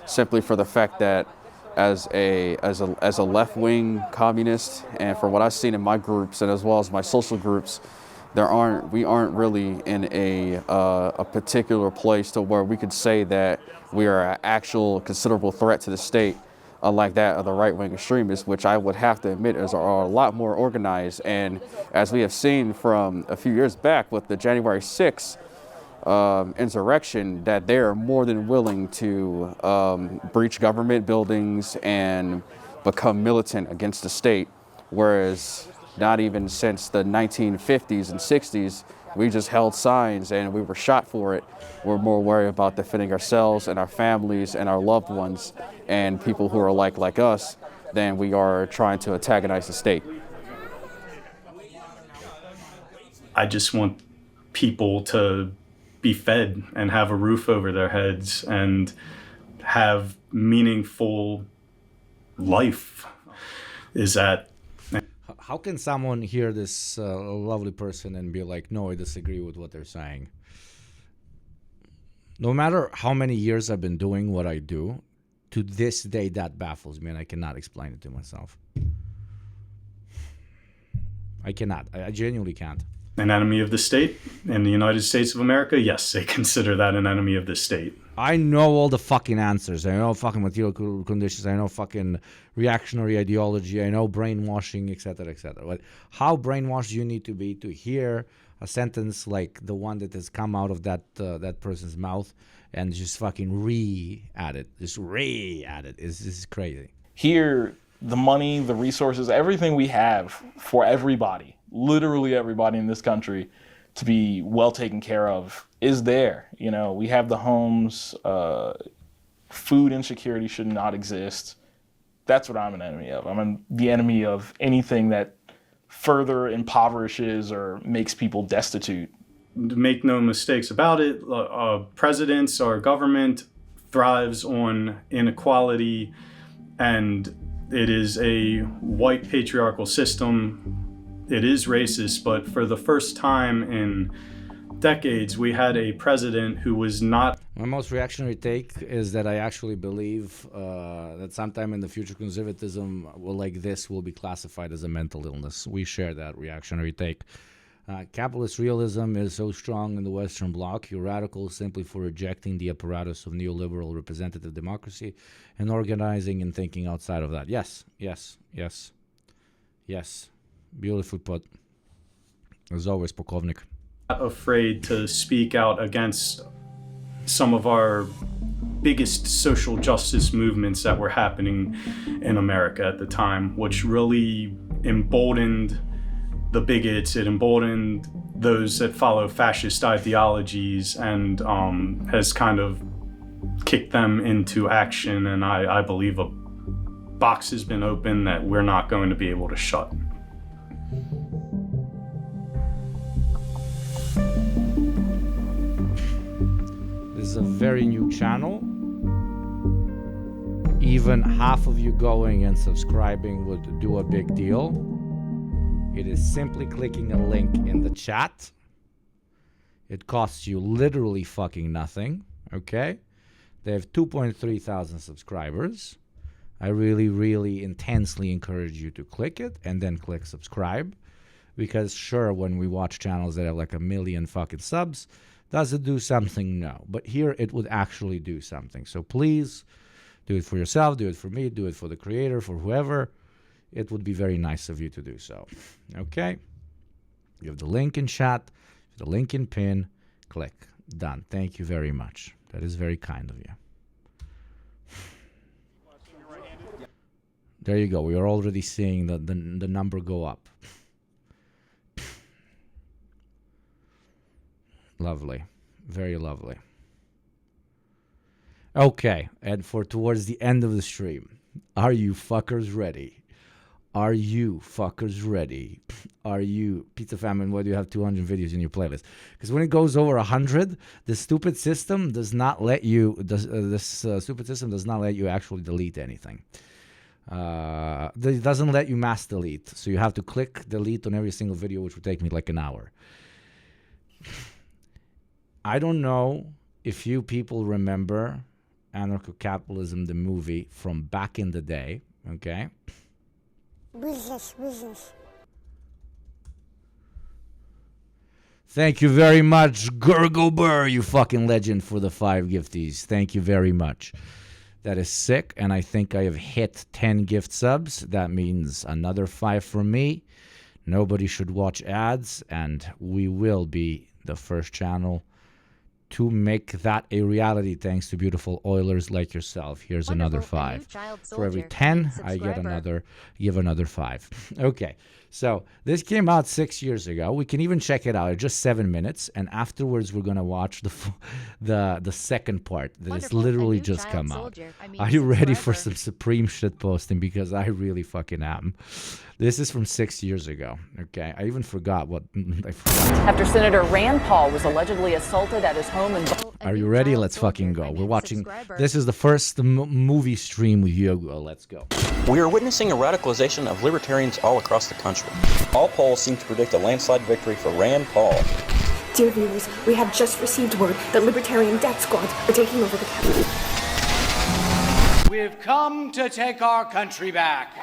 simply for the fact that as a left-wing communist, and from what I've seen in my groups and as well as my social groups, we aren't really in a particular place to where we could say that we are an actual considerable threat to the state, unlike that of the right-wing extremists, which I would have to admit are a lot more organized. And as we have seen from a few years back with the January 6th insurrection, that they are more than willing to breach government buildings and become militant against the state, whereas not even since the 1950s and 60s, we just held signs and we were shot for it. We're more worried about defending ourselves and our families and our loved ones and people who are like us than we are trying to antagonize the state.
I just want people to be fed and have a roof over their heads and have meaningful life. Is that...
How can someone hear this lovely person and be like, no, I disagree with what they're saying? No matter how many years I've been doing what I do, to this day that baffles me and I cannot explain it to myself. I cannot. I genuinely can't.
An enemy of the state in the United States of America? Yes, they consider that an enemy of the state.
I know all the fucking answers. I know fucking material conditions. I know fucking reactionary ideology. I know brainwashing, etc., etc. But how brainwashed do you need to be to hear a sentence like the one that has come out of that person's mouth and just fucking re-add it? Just re-add it. This is crazy.
Here, the money, the resources, everything we have for everybody, literally everybody in this country, to be well taken care of is there. We have the homes, food insecurity should not exist. That's what I'm an enemy of. I'm the enemy of anything that further impoverishes or makes people destitute.
Make no mistakes about it, presidents, our government thrives on inequality, and it is a white patriarchal system. It is racist, but for the first time in decades, we had a president who was not...
My most reactionary take is that I actually believe that sometime in the future conservatism will be classified as a mental illness. We share that reactionary take. Capitalist realism is so strong in the Western Bloc, you're radical simply for rejecting the apparatus of neoliberal representative democracy and organizing and thinking outside of that. Yes. Beautifully put. As always, Pukovnik.
Not afraid to speak out against some of our biggest social justice movements that were happening in America at the time, which really emboldened the bigots, it emboldened those that follow fascist ideologies, and has kind of kicked them into action. And I believe a box has been opened that we're not going to be able to shut.
This is a very new channel. Even half of you going and subscribing would do a big deal. It is simply clicking a link in the chat. It costs you literally fucking nothing, okay? They have 2.3 thousand subscribers. I really, really intensely encourage you to click it and then click subscribe. Because sure, when we watch channels that have like 1 million fucking subs, does it do something? No. But here it would actually do something. So please do it for yourself, do it for me, do it for the creator, for whoever. It would be very nice of you to do so. Okay? You have the link in chat, the link in pin, click. Done. Thank you very much. That is very kind of you. There you go. We are already seeing the number go up. Lovely. Very lovely. Okay, and for towards the end of the stream, are you fuckers ready? Are you fuckers ready? Are you, Pizza Famine, why do you have 200 videos in your playlist? Because when it goes over 100, the stupid system does not let you, stupid system does not let you actually delete anything. It doesn't let you mass delete. So you have to click delete on every single video, which would take me like an hour. I don't know if you people remember Anarcho-Capitalism, the movie from back in the day, okay?
Business.
Thank you very much, Gurgleber, you fucking legend, for the 5 gifties. Thank you very much. That is sick, and I think I have hit 10 gift subs. That means another 5 from me. Nobody should watch ads, and we will be the first channel to make that a reality, thanks to beautiful Oilers like yourself. Here's another 5. For every 10, I give another 5. Okay, so this came out 6 years ago. We can even check it out. It's just 7 minutes, and afterwards we're gonna watch the second part that has literally just come out. Are you ready for some supreme shit posting? Because I really fucking am. This is from 6 years ago. Okay, I even forgot what.
After Senator Rand Paul was allegedly assaulted at his home in.
Are you ready? Let's fucking go. We're watching. This is the first movie stream with Hugo. Let's go.
We are witnessing a radicalization of libertarians all across the country. All polls seem to predict a landslide victory for Rand Paul.
Dear viewers, we have just received word that Libertarian Death Squad are taking over the Capitol.
We've come to take our country back.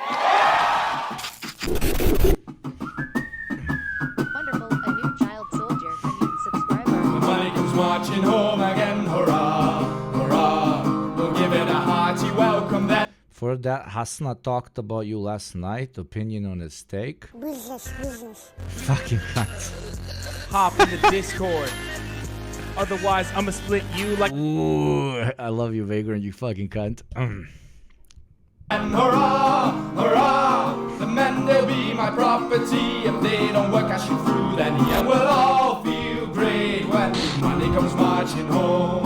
Wonderful, a new child soldier. Subscriber.
The money comes marching home again, hurrah, hurrah. We'll give it a hearty welcome then.
For that, Hasna talked about you last night. Opinion on his take.
Business.
Fucking cunt.
Hop in the Discord. Otherwise, I'ma split you like.
Ooh, I love you, Vagrant, you fucking cunt.
And hurrah, hurrah, the men, they'll be my property. If they don't work, I shoot through that knee. And we'll all feel great when money comes marching home.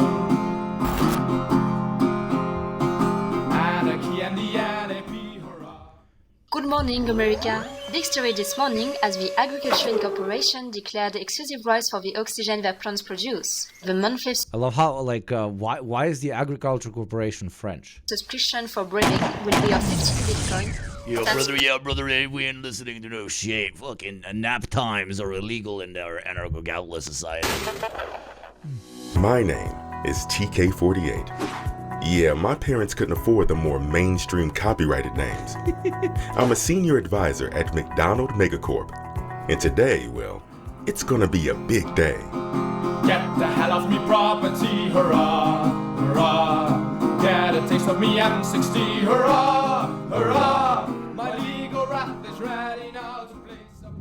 Anarchy and the anarchy, hurrah.
Good morning, America. Big story this morning as the Agricultural Corporation declared exclusive rights for the oxygen their plants produce. The monthly
I love how, like, why is the Agricultural Corporation French?
subscription for breeding will be of 50 Bitcoin.
Yeah, brother, we ain't listening to no shit. Fucking nap times are illegal in our anarcho-capitalist society.
My name is TK48. Yeah, my parents couldn't afford the more mainstream copyrighted names. I'm a senior advisor at McDonald Megacorp. And today, well, it's gonna be a big day.
Get the hell off me property, hurrah, hurrah. Get a taste of me M60, hurrah, hurrah. My legal wrath is ready now to play some.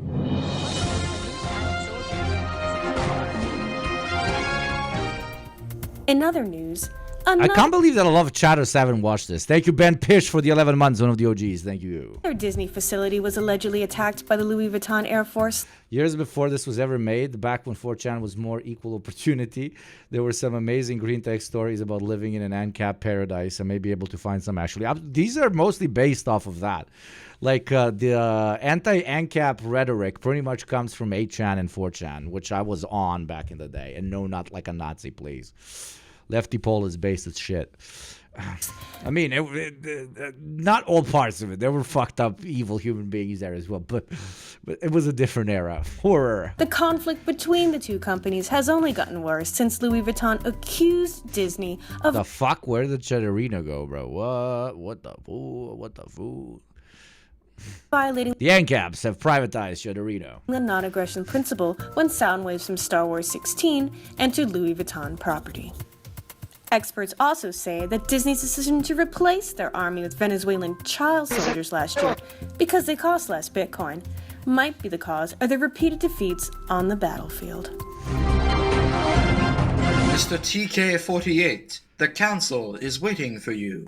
In other news,
I can't believe that a lot of chatters haven't watched this. Thank you, Ben Pish, for the 11 months, one of the OGs. Thank you.
another Disney facility was allegedly attacked by the Louis Vuitton Air Force.
Years before this was ever made, back when 4chan was more equal opportunity, there were some amazing green tech stories about living in an ANCAP paradise. I may be able to find some actually. These are mostly based off of that. Like the anti-ANCAP rhetoric pretty much comes from 8chan and 4chan, which I was on back in the day. And no, not like a Nazi, please. Lefty Pole is based as shit. I mean, not all parts of it. There were fucked up, evil human beings there as well, but it was a different era. Horror.
The conflict between the two companies has only gotten worse since Louis Vuitton accused Disney of
the fuck. Where did Cheddarino go, bro? What the fool? What the fool?
violating
The ANCAPs have privatized Cheddarino.
the non-aggression principle when Soundwaves from Star Wars 16 entered Louis Vuitton property. Experts also say that Disney's decision to replace their army with Venezuelan child soldiers last year because they cost less Bitcoin might be the cause of their repeated defeats on the battlefield.
Mr. TK-48, the council is waiting for you.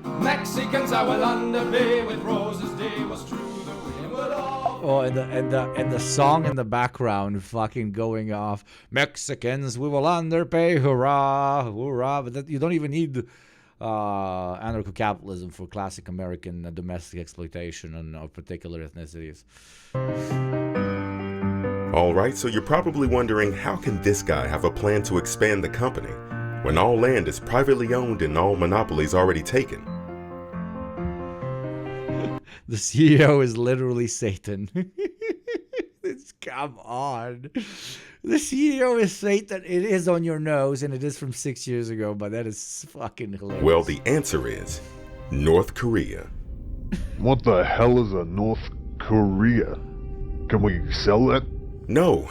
Mexicans I will underpay with roses day was true. The wind will all...
Oh, and the song in the background fucking going off. Mexicans, we will underpay, hurrah, hurrah. But you don't even need anarcho-capitalism for classic American domestic exploitation of particular ethnicities.
All right, so you're probably wondering, how can this guy have a plan to expand the company when all land is privately owned and all monopolies already taken?
The CEO is literally Satan. Come on. The CEO is Satan. It is on your nose, and it is from 6 years ago, but that is fucking hilarious.
Well, the answer is North Korea.
What the hell is a North Korea? Can we sell that?
No.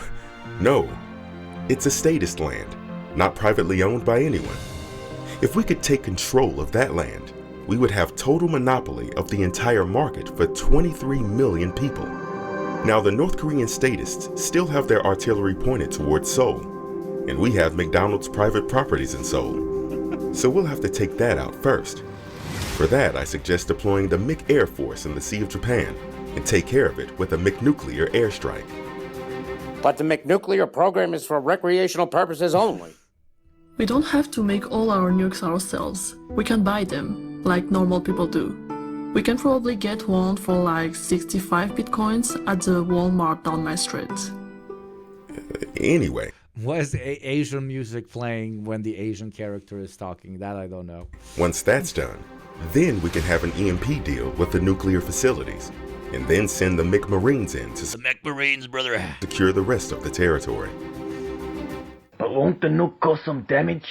It's a statist land, not privately owned by anyone. If we could take control of that land, we would have total monopoly of the entire market for 23 million people. Now, the North Korean statists still have their artillery pointed towards Seoul, and we have McDonald's private properties in Seoul. So we'll have to take that out first. For that, I suggest deploying the Mick Air Force in the Sea of Japan and take care of it with a McNuclear airstrike.
But the McNuclear program is for recreational purposes only.
We don't have to make all our nukes ourselves. We can buy them, like normal people do. We can probably get one for like 65 bitcoins at the Walmart down my street.
Anyway.
Why is Asian music playing when the Asian character is talking? That I don't know.
Once that's done, then we can have an EMP deal with the nuclear facilities, and then send the McMarines in to
The McMarines, brother.
secure the rest of the territory.
But won't the nuke cause some damage?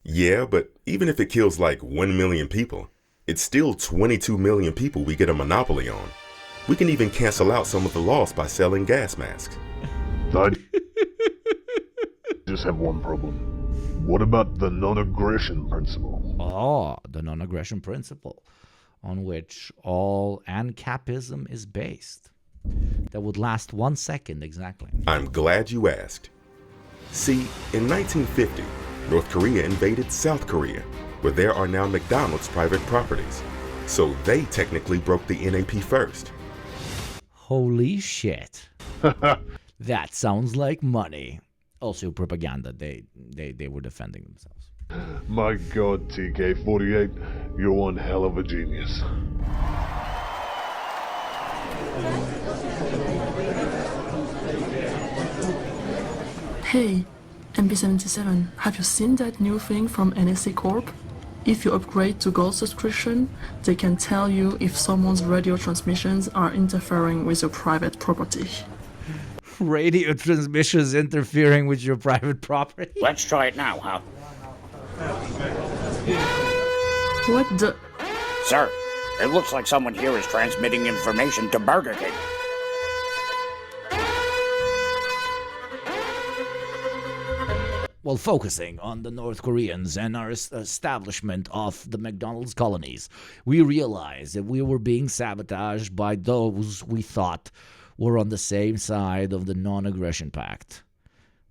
Yeah, but even if it kills like 1 million people, it's still 22 million people we get a monopoly on. We can even cancel out some of the loss by selling gas masks.
I just have one problem. What about the non-aggression principle?
Oh, the non-aggression principle, on which all ANCAPism is based. That would last 1 second exactly.
I'm glad you asked. See, in 1950, North Korea invaded South Korea, where there are now McDonald's private properties. So they technically broke the NAP first.
Holy shit. That sounds like money. Also propaganda. They were defending themselves.
My God, TK-48, you're one hell of a genius.
Hey, MB77, have you seen that new thing from NSA Corp? If you upgrade to Gold subscription, they can tell you if someone's radio transmissions are interfering with your private property.
Radio transmissions interfering with your private property?
Let's try it now, huh?
What the...
Sir, it looks like someone here is transmitting information to Burger King.
While focusing on the North Koreans and our establishment of the McDonald's colonies, we realized that we were being sabotaged by those we thought were on the same side of the non-aggression pact.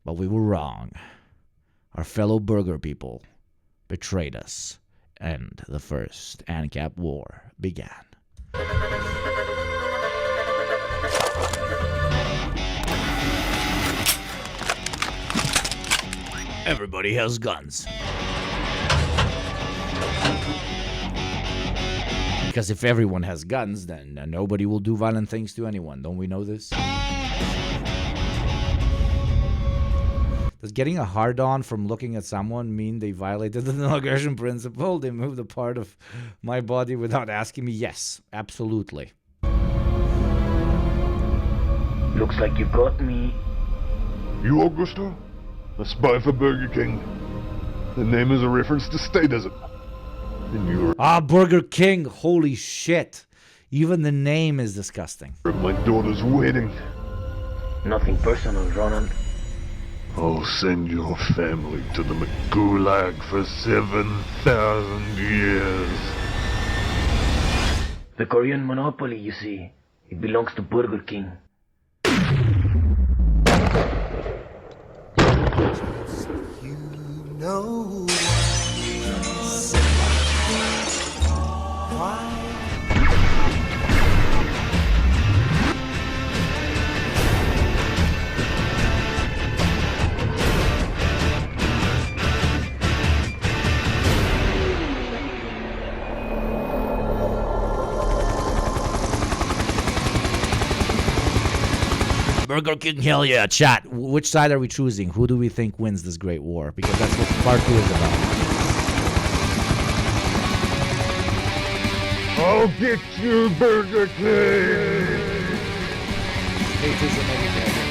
But we were wrong. Our fellow burger people betrayed us, and the first ANCAP war began. Everybody has guns. Because if everyone has guns, then nobody will do violent things to anyone. Don't we know this? Does getting a hard-on from looking at someone mean they violated the non-aggression principle? They moved a part of my body without asking me? Yes, absolutely.
Looks like you got me.
You, Augusto? A spy for Burger King. The name is a reference to statism. And you're...
Burger King! Holy shit! Even the name is disgusting.
At my daughter's wedding.
Nothing personal, Ronald.
I'll send your family to the McGulag for 7,000 years.
The Korean monopoly, you see, It belongs to Burger King.
No.
Burger King, hell yeah. Chat, which side are we choosing? Who do we think wins this great war? Because that's what part 2 is about.
I'll get you, Burger King!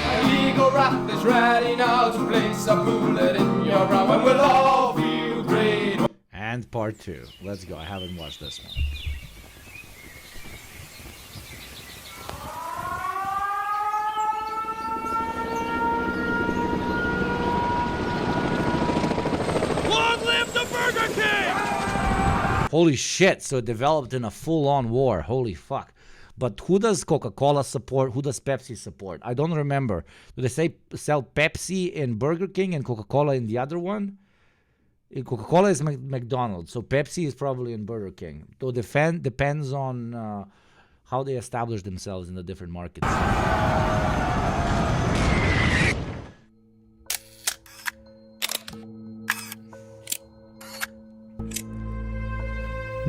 My legal wrath is ready now to place a bullet in your brow, and we'll all feel great.
And part 2. Let's go. I haven't watched this one.
Long live the Burger King!
Holy shit, so it developed in a full-on war. Holy fuck. But who does Coca-Cola support? Who does Pepsi support? I don't remember. Do they say sell Pepsi in Burger King and Coca-Cola in the other one? Coca-Cola is McDonald's, so Pepsi is probably in Burger King. So depends on how they establish themselves in the different markets.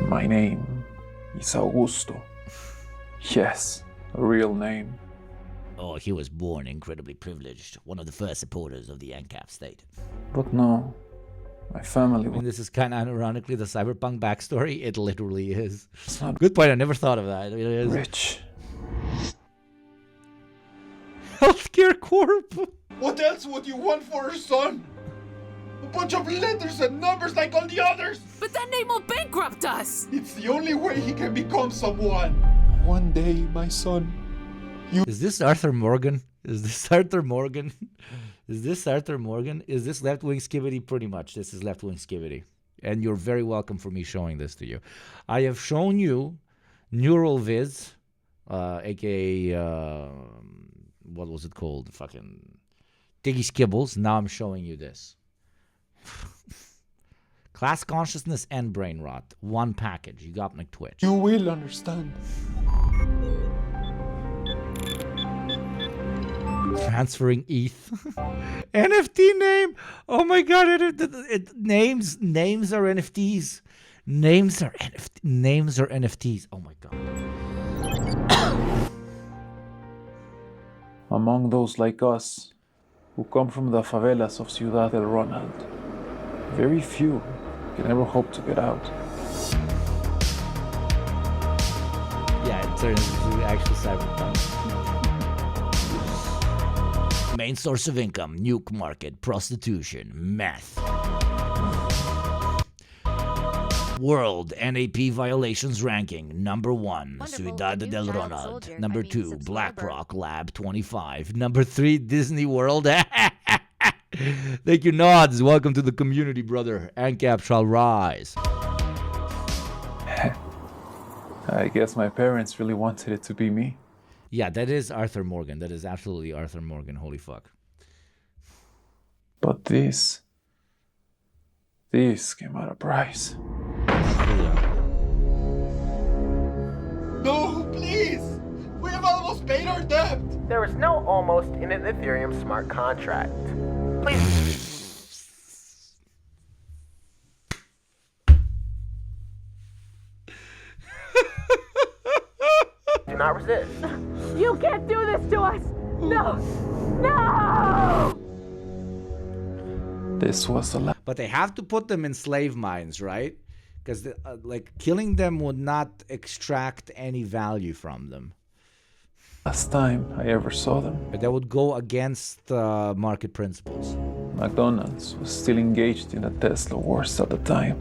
My name is Augusto. Yes, a real name.
Oh, he was born incredibly privileged. One of the first supporters of the ANCAP state.
But no, my family...
I mean, this is kind of ironically the cyberpunk backstory. It literally is. Good point, I never thought of that. It is.
Rich.
Healthcare Corp.
What else would you want for her son? A bunch of letters and numbers like all the others!
But that name will bankrupt us!
It's the only way he can become someone! One day, my son,
Is this Arthur Morgan? Is this Arthur Morgan? Is this Arthur Morgan? Is this left-wing skivity? Pretty much, this is left-wing skivity. And you're very welcome for me showing this to you. I have shown you Neural Viz, aka, what was it called? Fucking Diggy Skibbles. Now I'm showing you this. Class consciousness and brain rot. One package. YugopnikTwitch.
you will understand.
Transferring ETH. NFT name. Oh my god! Names are NFTs. Names are NFTs. Oh my god.
Among those like us, who come from the favelas of Ciudad del Ronald, very few can ever hope to get out.
Yeah, it turns into actual cyberpunk.
Main source of income, nuke market, prostitution, meth. World NAP violations ranking, number 1, Ciudad del Ronald. Number 2, BlackRock Lab 25. Number 3, Disney World.
Thank you, Nods. Welcome to the community, brother. ANCAP shall rise.
I guess my parents really wanted it to be me.
Yeah, that is Arthur Morgan. That is absolutely Arthur Morgan. Holy fuck.
But this came at a price.
No, please! We have almost paid our debt!
There is no almost in an Ethereum smart contract. Please. Do not resist.
You can't do this to us! No! No!
This was a
But they have to put them in slave mines, right? Because like killing them would not extract any value from them.
last time I ever saw them.
But that would go against market principles.
McDonald's was still engaged in the Tesla wars at the time.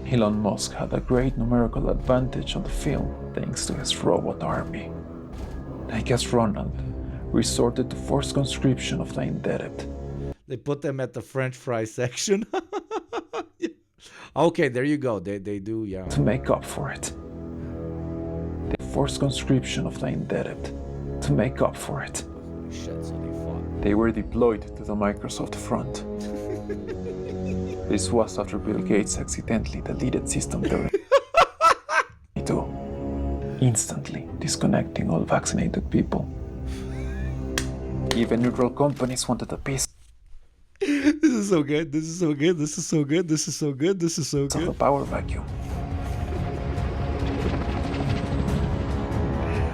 Elon Musk had a great numerical advantage on the field thanks to his robot army. I guess Ronald resorted to forced conscription of the indebted.
They put them at the French fry section. Okay, there you go. They do, yeah.
To make up for it. The forced conscription of the indebted. To make up for it.
Shit, so they fought.
They were deployed to the Microsoft front. This was after Bill Gates accidentally deleted System 32, instantly disconnecting all vaccinated people. Even neutral companies wanted a piece.
This is so good. This is so good. This is so good. This is so good. This is so good.
Of the power vacuum.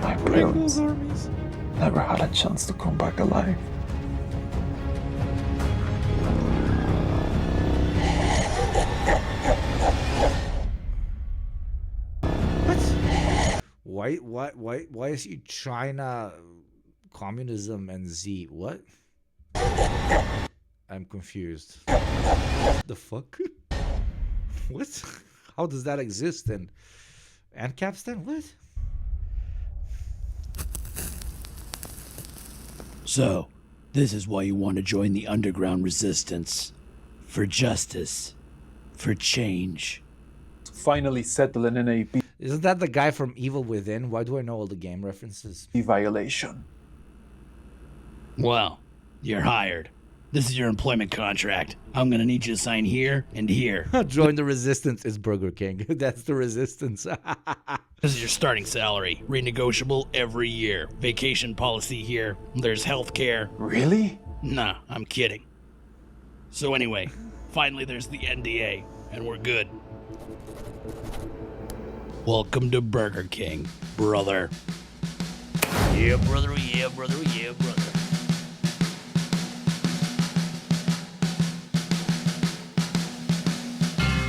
My parents never had a chance to come back alive.
Why is he China, communism, and Z? What? I'm confused. The fuck? What? How does that exist in Capstan? What?
So, this is why you want to join the underground resistance. For justice. For change.
To finally settle an NAP.
Isn't that the guy from Evil Within? Why do I know all the game references?
Violation.
Well, you're hired. This is your employment contract. I'm gonna need you to sign here and here.
Join the resistance is Burger King. That's the resistance.
This is your starting salary. Renegotiable every year. Vacation policy here. There's health care.
Really?
Nah, I'm kidding. So anyway, finally there's the NDA, and we're good. Welcome to Burger King, brother. Yeah, brother, yeah, brother, yeah, brother.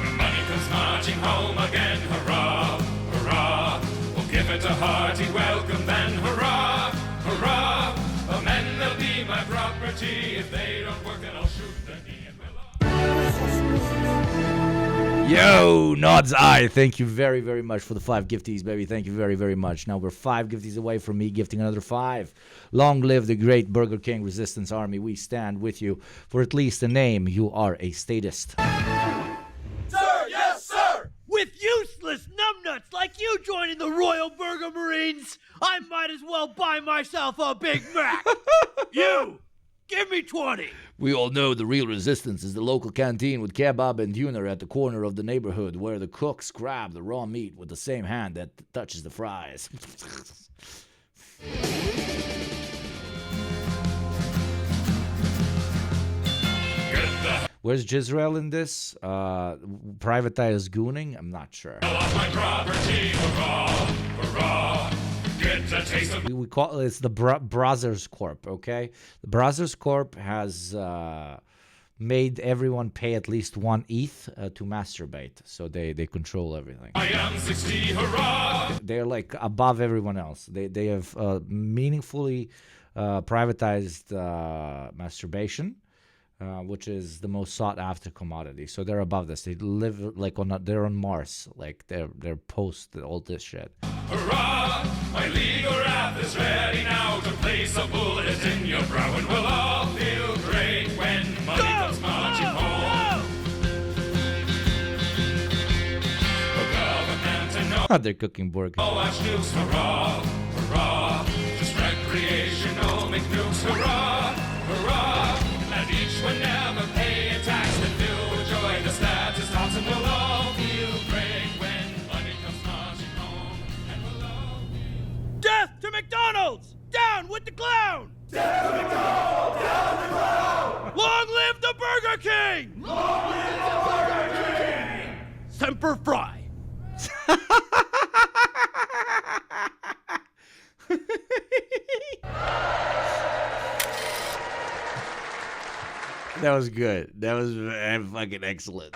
When money comes marching home again, hurrah, hurrah. We'll give it a hearty welcome then, hurrah, hurrah. Oh, men, they'll be my property. If they don't work, then I'll shoot their knee and
Yo, Nod's Eye, thank you very, very much for the 5 gifties, baby. Thank you very, very much. Now we're 5 gifties away from me gifting another 5. Long live the great Burger King Resistance Army. We stand with you for at least a name. You are a statist.
Sir, yes, sir! With useless numbnuts like you joining the Royal Burger Marines, I might as well buy myself a Big Mac. You! Give me 20!
We all know the real resistance is the local canteen with kebab and tuna at the corner of the neighborhood where the cooks grab the raw meat with the same hand that touches the fries. Where's Jizrael in this? Privatized gooning? I'm not sure. We call it's the Brothers Corp, okay? The Brothers Corp has made everyone pay at least 1 ETH to masturbate, so they control everything.
I am 60, hurrah!
They're like above everyone else. They have meaningfully privatized masturbation, which is the most sought after commodity. So they're above this. They live like they're on Mars, like they're post all this shit.
Hurrah! My legal wrath is ready now to place a bullet in your brow, and we'll all feel great when money comes marching home. The government and no
They're cooking burgers.
watch news, hurrah, hurrah! Just recreational, make news, hurrah, hurrah! And each one never pay a tax, and fill with joy the status tops, and we'll all feel great when money comes marching home, and we'll all
Death to McDonald's! Down with the clown!
Death to McDonald's! Down the clown!
Long live the Burger King!
Long live the Burger King!
Semper Fi!
That was good. That was fucking excellent.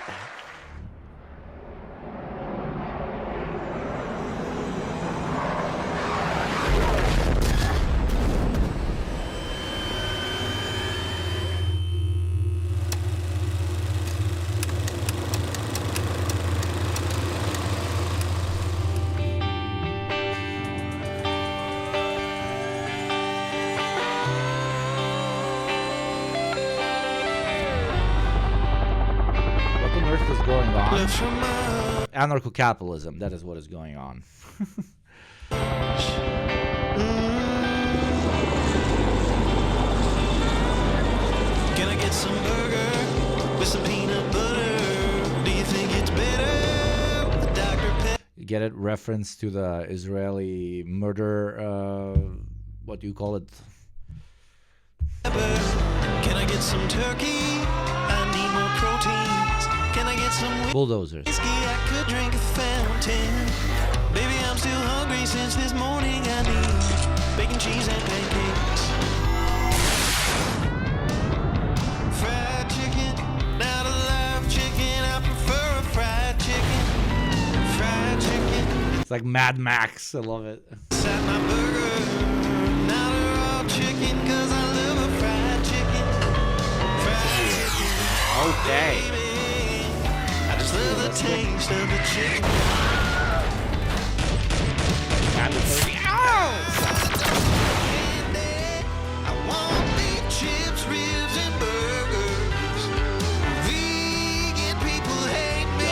Anarcho-capitalism, that is what is going on.
Can I get some burger with some peanut butter? Do you think it's better with Dr. Pepper?
You get it? Reference to the Israeli murder, what do you call it?
Can I get some turkey? I need more proteins. Can I get some
Bulldozers.
whiskey? I could drink a fountain. Baby, I'm still hungry since this morning. I need bacon, cheese, and pancakes. Fried chicken, not a live chicken. I prefer a fried chicken. Fried chicken.
It's like Mad Max. I love it.
Inside my burger, not a raw chicken, 'cause I love a fried chicken. Fried chicken.
Okay.
I just love the taste of the chicken. I want beef, chips, ribs, and burgers. Vegan people hate me,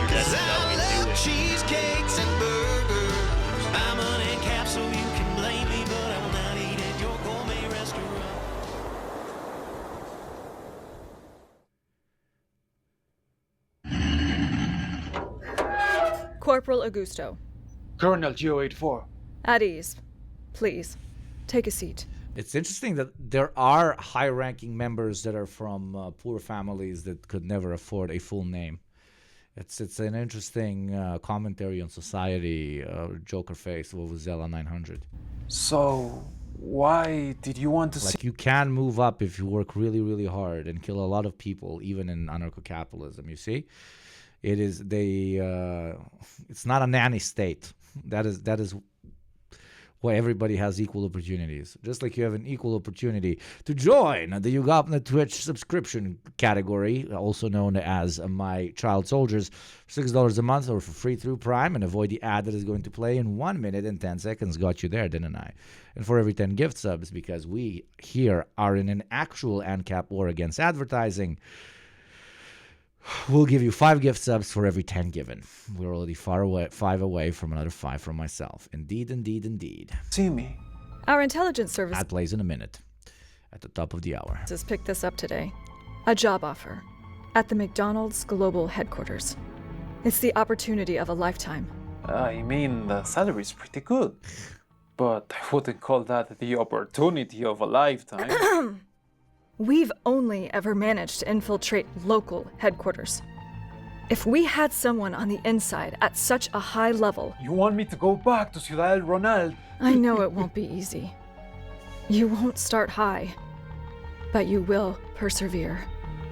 'cause I love cheesecakes and burgers. I'm uncapped, so you can blame me, but I will not eat at your gourmet restaurant.
Corporal Augusto.
Colonel Geo84.
At ease. Please, take a seat.
It's interesting that there are high-ranking members that are from poor families that could never afford a full name. It's an interesting commentary on society. Joker face, Vuvuzela 900.
So, why did you want to see...
Like, you can move up if you work really, really hard and kill a lot of people, even in anarcho-capitalism, you see? It is, it's not a nanny state. That is why everybody has equal opportunities. Just like you have an equal opportunity to join the YugopnikTwitch subscription category, also known as My Child Soldiers, for $6 a month or for free through Prime, and avoid the ad that is going to play in 1 minute and 10 seconds. Got you there, didn't I? And for every 10 gift subs, because we here are in an actual ANCAP war against advertising, we'll give you 5 gift subs for every 10 given. We're already 5 away from another 5 from myself. Indeed, indeed, indeed.
See me.
Our intelligence service
That plays in a minute. At the top of the hour.
has picked this up today. A job offer at the McDonald's Global Headquarters. It's the opportunity of a lifetime.
I mean, the salary is pretty good. But I wouldn't call that the opportunity of a lifetime.
We've only ever managed to infiltrate local headquarters. If we had someone on the inside at such a high level...
You want me to go back to Ciudad Ronald?
I know it won't be easy. You won't start high, but you will persevere.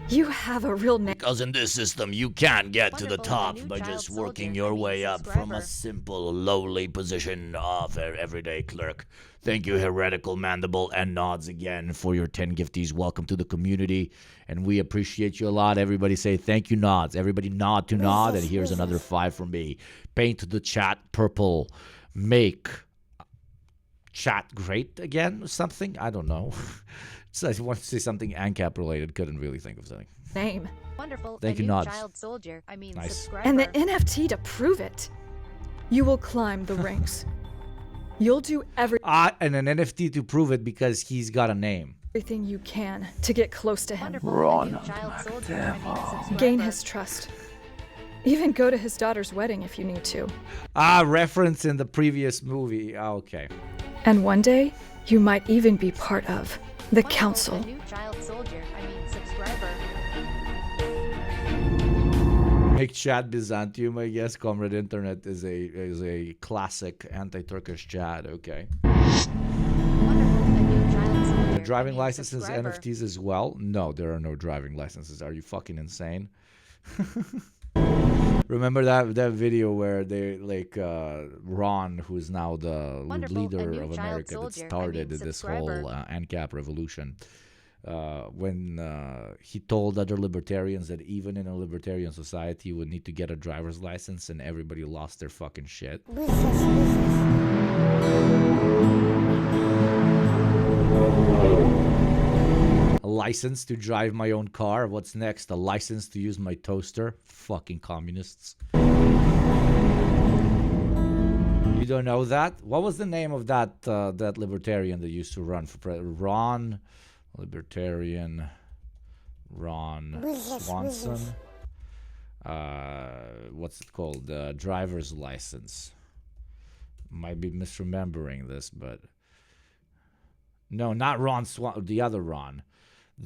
You have a real name.
Because in this system, you can't get to the top by just working your way up from a simple, lowly position of an everyday clerk. Thank you, Heretical Mandible and Nods again for your 10 gifties. Welcome to the community, and we appreciate you a lot. Everybody say thank you, Nods. Everybody nod to Nod, and here's another 5 from me. Paint the chat purple. Make chat great again or something? I don't know. So I want to say something ANCAP related. Couldn't really think of something.
Name.
Wonderful.
Thank you,
new
Nods.
child soldier. I mean,
Nice.
subscriber.
And the NFT to prove it. You will climb the ranks. You'll do
And an NFT to prove it because he's got a name.
everything you can to get close to him.
Ronald
Gain his trust. Even go to his daughter's wedding if you need to.
Reference in the previous movie. Okay.
And one day, you might even be part of the council.
New child soldier. I mean, subscriber.
Make chat Byzantium, I guess. Comrade Internet is a classic anti-Turkish chat. Okay. Driving licenses, NFTs as well? No, there are no driving licenses. Are you fucking insane? Remember that video where they Ron, who's now the leader of America that started this whole ANCAP revolution, when he told other libertarians that even in a libertarian society you would need to get a driver's license, and everybody lost their fucking shit. A license to drive my own car. What's next? A license to use my toaster? Fucking communists. You don't know that? What was the name of that that libertarian that used to run for president? Ron Swanson. What's it called? Driver's license. Might be misremembering this, but no, not Ron Swan. The other Ron.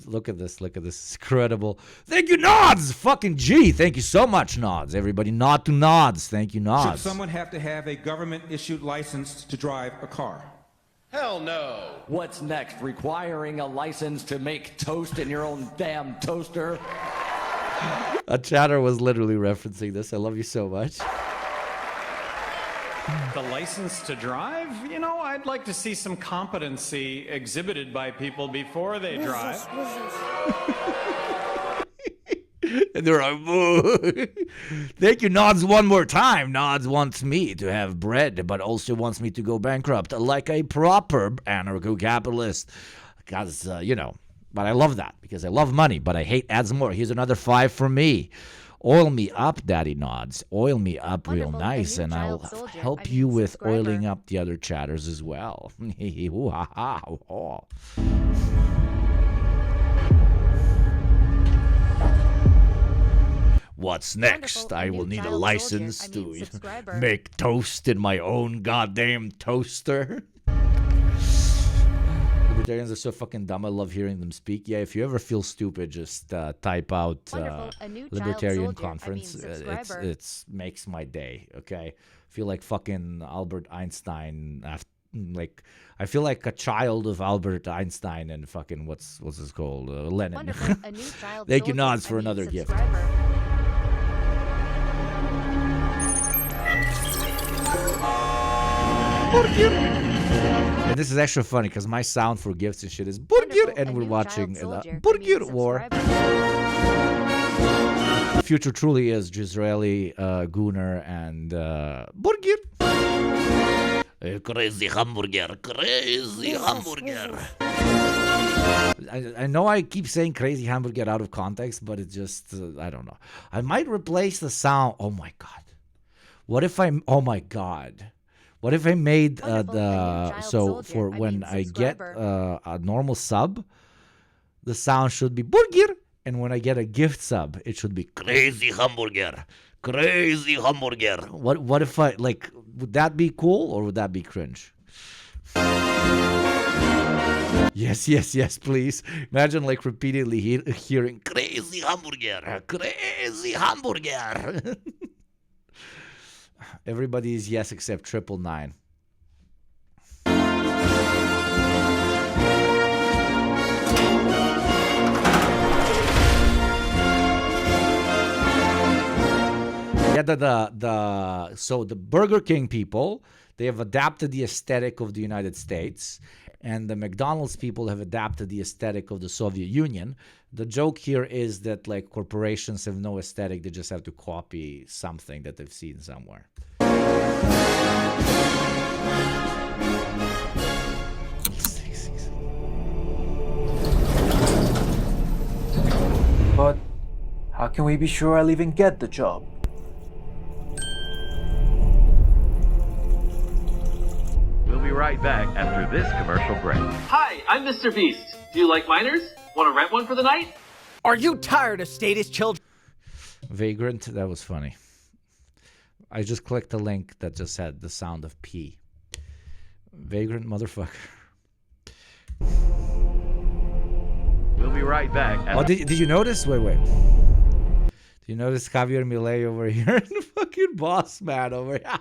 Look at this. Look at this. It's incredible. Thank you, Nods. Fucking G. Thank you so much, Nods. Everybody nod to Nods. Thank you, Nods.
Should someone have to have a government-issued license to drive a car?
Hell no. What's next? Requiring a license to make toast in your own damn toaster?
A chatter was literally referencing this. I love you so much.
The license to drive? You know, I'd like to see some competency exhibited by people before they drive.
And they're like, boo. Thank you, Nods, one more time. Nods wants me to have bread, but also wants me to go bankrupt like a proper anarcho-capitalist. Because, you know, but I love that because I love money, but I hate ads more. Here's another 5 from me. Oil me up, Daddy Nods. Oil me up real nice, and I'll help you with oiling up the other chatters as well. What's next? I will need a license to make toast in my own goddamn toaster. Libertarians are so fucking dumb. I love hearing them speak. Yeah, if you ever feel stupid, just type out Libertarian Conference. It makes my day, okay? I feel like fucking Albert Einstein. I feel like a child of Albert Einstein and fucking, what's this called? Lenin. Thank you, Nods, for another gift. And this is actually funny because my sound for gifts and shit is Burgir, and we're watching Burgir War. The future truly is Jisraeli, Gunnar, and Burgir.
Crazy hamburger, crazy hamburger.
I know I keep saying crazy hamburger out of context, but it's just, I don't know. I might replace the sound. Oh my God. What if oh my God. What if I made for when I get a normal sub, the sound should be burger, and when I get a gift sub, it should be
crazy hamburger, crazy hamburger.
What if I would that be cool or would that be cringe? Yes, please. Imagine repeatedly hearing crazy hamburger, crazy hamburger. Everybody is yes except 999. Yeah, so the Burger King people, they have adapted the aesthetic of the United States, and the McDonald's people have adapted the aesthetic of the Soviet Union. The joke here is that corporations have no aesthetic; they just have to copy something that they've seen somewhere.
But how can we be sure I'll even get the job?
We'll be right back after this commercial break.
Hi, I'm Mr. Beast. Do you like miners? Want to rent one for the night?
Are you tired of status children?
Vagrant, that was funny. I just clicked the link that just had the sound of P. Vagrant motherfucker.
We'll be right back.
Oh, did you notice? Wait. Did you notice Javier Milei over here and the fucking boss man over here?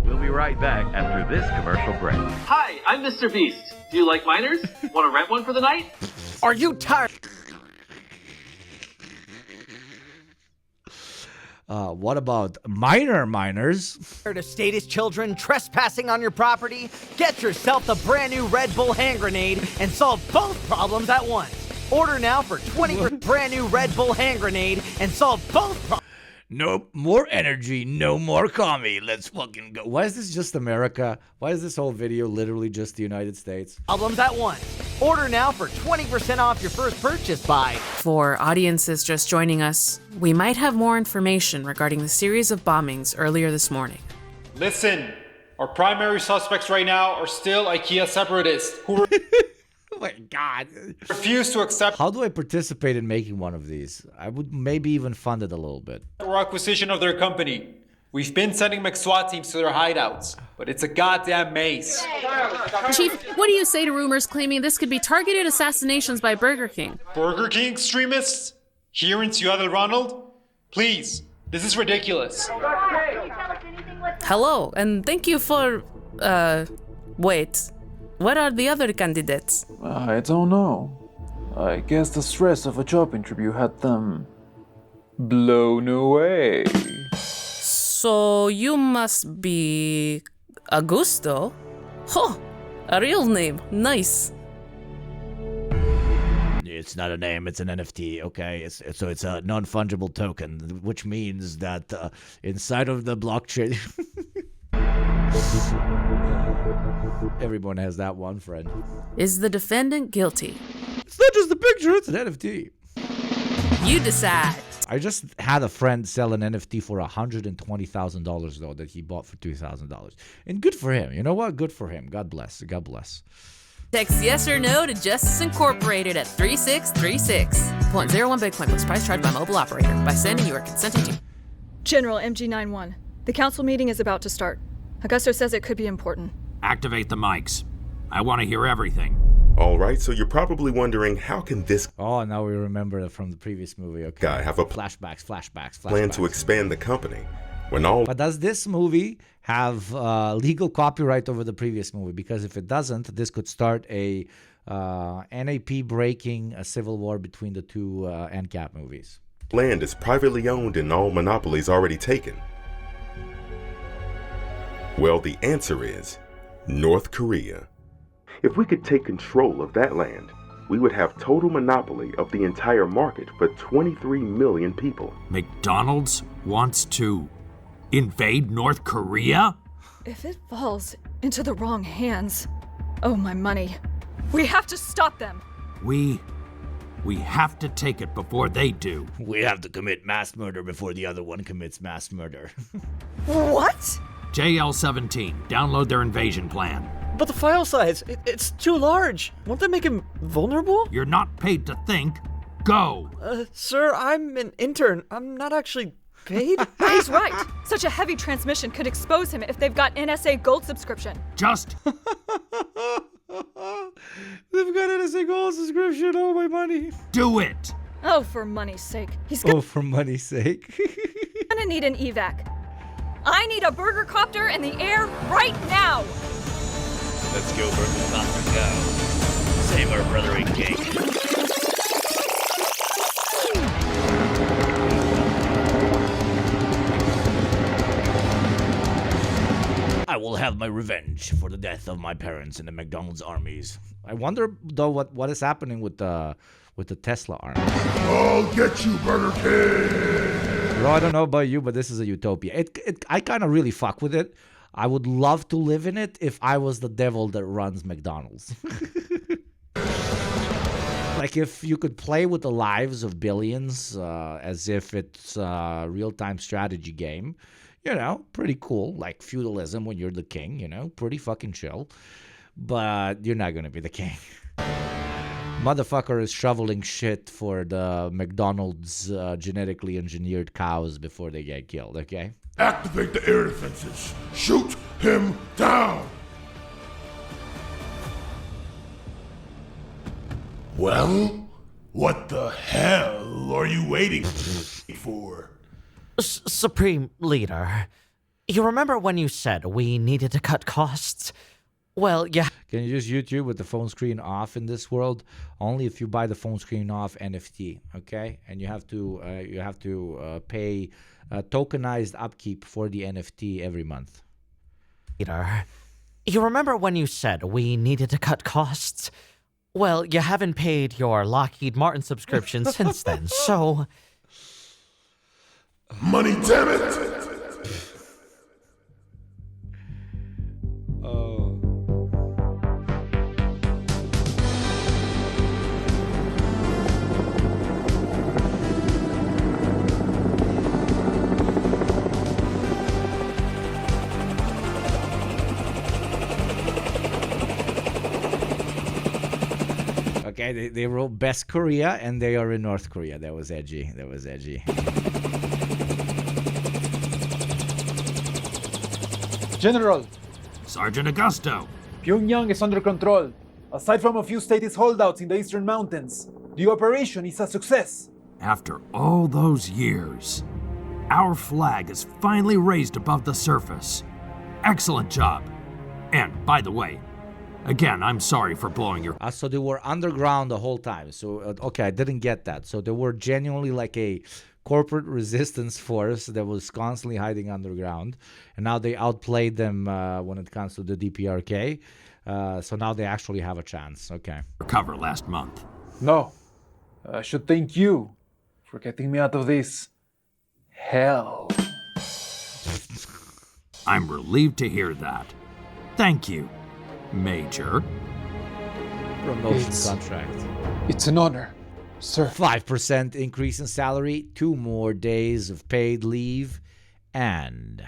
We'll be right back after this commercial break.
Hi, I'm Mr. Beast. Do you like miners? Want to rent one for the night?
Are you tired?
What about miners?
Tired of status children trespassing on your property? Get yourself the brand new Red Bull hand grenade and solve both problems at once. Order now for 20 brand new Red Bull hand grenade and solve both problems.
No more energy, no more commie. Let's fucking go.
Why is this just America? Why is this whole video literally just the United States?
Albums at once. Order now for 20% off your first purchase by...
For audiences just joining us, we might have more information regarding the series of bombings earlier this morning.
Listen, our primary suspects right now are still IKEA separatists who
Oh my God.
refuse to accept
How do I participate in making one of these? I would maybe even fund it a little bit.
or acquisition of their company. We've been sending McSWAT teams to their hideouts, but it's a goddamn maze.
Chief, what do you say to rumors claiming this could be targeted assassinations by Burger King?
Burger King extremists? Here in Ciudad del Ronald? Please, this is ridiculous.
Hello, and thank you for, wait. What are the other candidates?
I don't know. I guess the stress of a job interview had them blown away.
So you must be Augusto? Huh, a real name. Nice.
It's not a name, it's an NFT, okay? It's a non-fungible token, which means that inside of the blockchain...
Everyone has that one friend.
Is the defendant guilty?
It's not just a picture, it's an NFT.
You decide.
I just had a friend sell an NFT for $120,000 though that he bought for $2,000. And good for him. You know what? Good for him. God bless. God bless.
Text yes or no to Justice Incorporated at 3636. 0.01 Bitcoin plus price charged by mobile operator. By sending, you are consenting to.
General MG91, the council meeting is about to start. Augusto says it could be important.
Activate the mics. I want to hear everything.
All right, so you're probably wondering, how can this
Oh, now we remember it from the previous movie. Okay.
guy have a
Flashbacks.
plan to expand the company when all
But does this movie have legal copyright over the previous movie? Because if it doesn't, this could start a NAP breaking a civil war between the two NCAP movies.
land is privately owned and all monopolies already taken? Well, the answer is North Korea. If we could take control of that land, we would have total monopoly of the entire market for 23 million people.
McDonald's wants to invade North Korea?
If it falls into the wrong hands, oh my money. We have to stop them.
We have to take it before they do.
We have to commit mass murder before the other one commits mass murder.
What?
JL-17, download their invasion plan.
But the file size, it's too large. Won't that make him vulnerable?
You're not paid to think. Go!
Sir, I'm an intern. I'm not actually paid.
He's right. Such a heavy transmission could expose him if they've got NSA Gold subscription.
Just...
They've got NSA Gold subscription. Oh, my money.
do it!
Oh, for money's sake. He's
Oh, for money's sake.
gonna need an evac. I need a burger copter in the air right now.
Let's go, Burger Copter, go. Save our brother and king. I will have my revenge for the death of my parents in the McDonald's armies.
I wonder though what is happening with the Tesla army.
I'll get you, Burger King!
Bro, I don't know about you, but this is a utopia. I kind of really fuck with it. I would love to live in it if I was the devil that runs McDonald's. Like if you could play with the lives of billions as if it's a real-time strategy game, you know, pretty cool. Like feudalism when you're the king, you know, pretty fucking chill. But you're not going to be the king. Motherfucker is shoveling shit for the McDonald's genetically engineered cows before they get killed, okay?
Activate the air defenses. Shoot him down! Well, what the hell are you waiting for?
Supreme Leader, you remember when you said we needed to cut costs? Well, yeah.
Can you just YouTube with the phone screen off in this world? Only if you buy the phone screen off NFT, okay? And you have to pay tokenized upkeep for the NFT every month.
Leader, you remember when you said we needed to cut costs? Well, you haven't paid your Lockheed Martin subscription since then, so...
Money, damn it!
Oh. Okay, they wrote best Korea, and they are in North Korea. That was edgy. That was edgy.
General,
Sergeant Augusto.
Pyongyang is under control. Aside from a few statist holdouts in the eastern mountains, the operation is a success.
After all those years, our flag is finally raised above the surface. Excellent job. And, by the way, again, I'm sorry for blowing your...
So they were underground the whole time. So, okay, I didn't get that. So they were genuinely like a corporate resistance force that was constantly hiding underground. And now they outplayed them when it comes to the DPRK. So now they actually have a chance. Okay.
...recover last month.
No. I should thank you for getting me out of this hell.
I'm relieved to hear that. Thank you, Major.
Promotion contract.
It's an honor, sir.
5% increase in salary, 2 more days of paid leave, and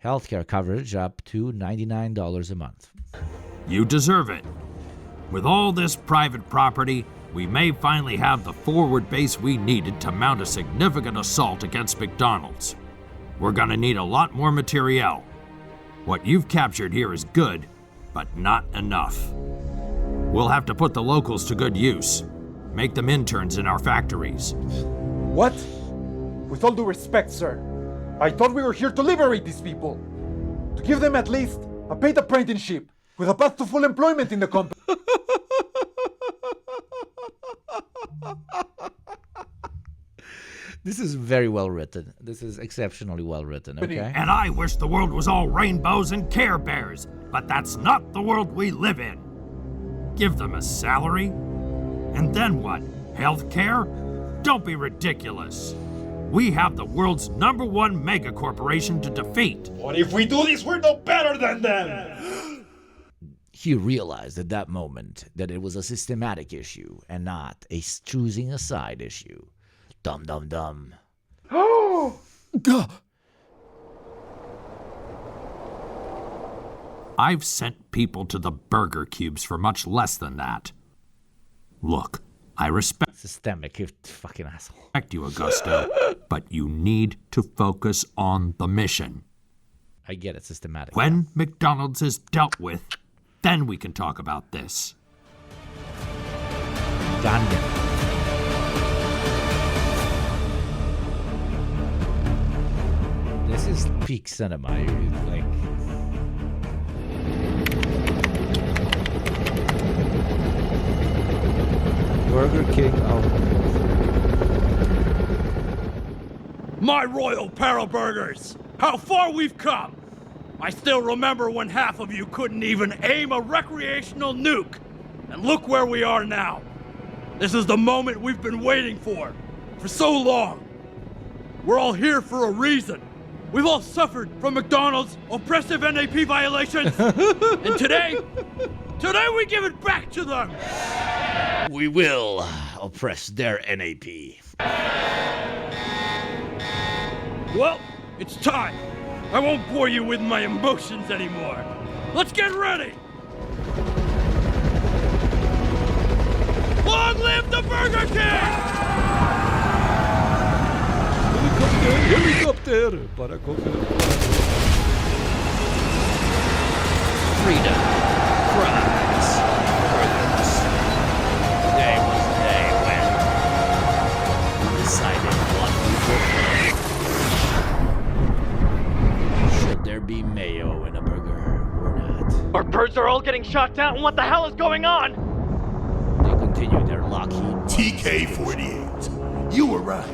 healthcare coverage up to $99 a month.
You deserve it. With all this private property, we may finally have the forward base we needed to mount a significant assault against McDonald's. We're gonna need a lot more materiel. What you've captured here is good, but not enough. We'll have to put the locals to good use. Make them interns in our factories.
What? With all due respect, sir, I thought we were here to liberate these people. To give them at least a paid apprenticeship with a path to full employment in the company.
This is very well written. This is exceptionally well written, okay?
And I wish the world was all rainbows and Care Bears, but that's not the world we live in. Give them a salary? And then what? Health care? Don't be ridiculous. We have the world's #1 mega corporation to defeat.
What if we do this? We're no better than them!
He realized at that moment that it was a systematic issue and not a choosing a side issue. Dum dum dum.
Oh!
I've sent people to the burger cubes for much less than that. Look, I respect
systemic, you fucking asshole.
You, Augusto, but you need to focus on the mission.
I get it, systematic.
When McDonald's is dealt with, then we can talk about this.
Done. This is peak cinema, like. Burger King. Oh.
My royal paraburgers! How far we've come! I still remember when half of you couldn't even aim a recreational nuke. And look where we are now. This is the moment we've been waiting for so long. We're all here for a reason. We've all suffered from McDonald's oppressive NAP violations. And today we give it back to them.
We will oppress their NAP.
Well, it's time. I won't bore you with my emotions anymore. Let's get ready. Long live the Burger King!
Helicopter para coger.
Freedom, fries, burgers. Today was the day when we decided what we would. Should there be mayo in a burger or not?
Our birds are all getting shot down. What the hell is going on?
They continue their Lockheed.
TK-48, you were right.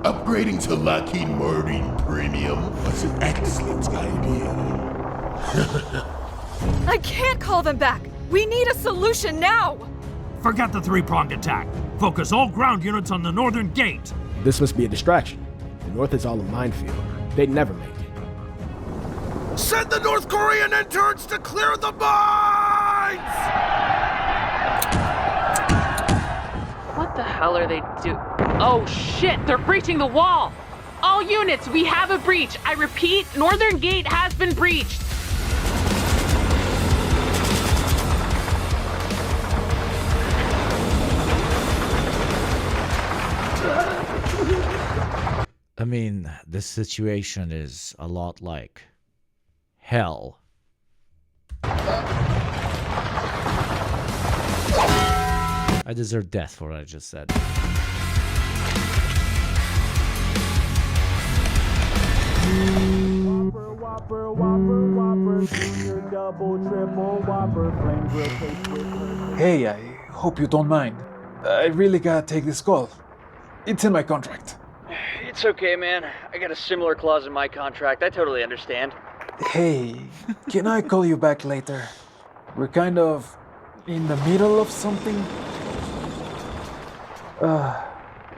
Upgrading to Lockheed Martin Premium was an excellent idea.
I can't call them back! We need a solution now!
Forget the three-pronged attack. Focus all ground units on the northern gate.
This must be a distraction. The North is all a minefield. They'd never make it.
Send the North Korean interns to clear the mines!
What the hell are they doing? Oh shit, they're breaching the wall! All units, we have a breach. I repeat, Northern Gate has been breached.
I mean, this situation is a lot like hell. I deserve death for what I just said.
Whopper, Whopper, Junior, double, triple, Whopper, flame grill, cake with.
Hey, I hope you don't mind. I really gotta take this call. It's in my contract.
It's okay, man. I got a similar clause in my contract. I totally understand.
Hey, can I call you back later? We're kind of in the middle of something.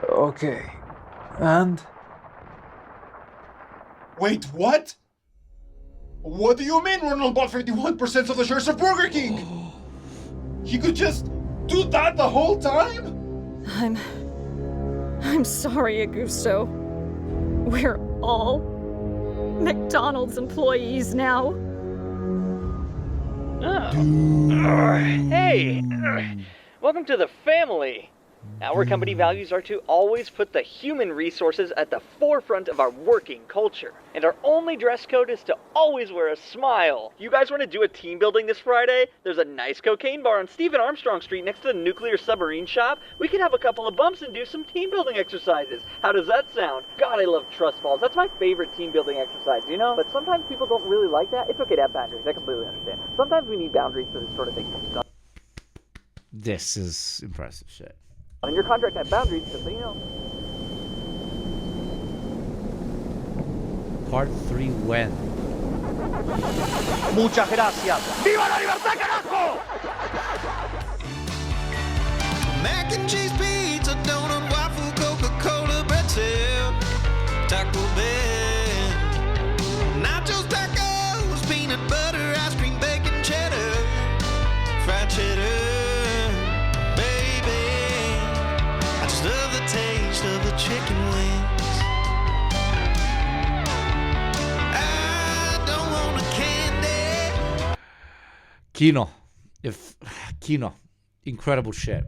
Okay. And?
Wait, what? What do you mean Ronald bought 51% of the shares of Burger King? He could just do that the whole time?
I'm sorry, Augusto. We're all McDonald's employees now.
Hey! Welcome to the family! Our company values are to always put the human resources at the forefront of our working culture. And our only dress code is to always wear a smile. You guys want to do a team building this Friday? There's a nice cocaine bar on Stephen Armstrong Street next to the nuclear submarine shop. We can have a couple of bumps and do some team building exercises. How does that sound? God, I love trust falls. That's my favorite team building exercise, you know? But sometimes people don't really like that. It's okay to have boundaries. I completely understand. Sometimes we need boundaries for this sort of thing.
This is impressive shit.
And your contract had boundaries, just so you know.
Part 3 when?
Muchas gracias.
¡Viva la libertad, carajo! Mac and cheese pizza, donut, waffle, Coca-Cola, pretzel, Taco Bell, nachos, tacos, peanut butter, ice cream, bacon, cheddar, fried cheddar. Love the taste of the chicken wings. I don't want a candy.
Kino. Incredible shit.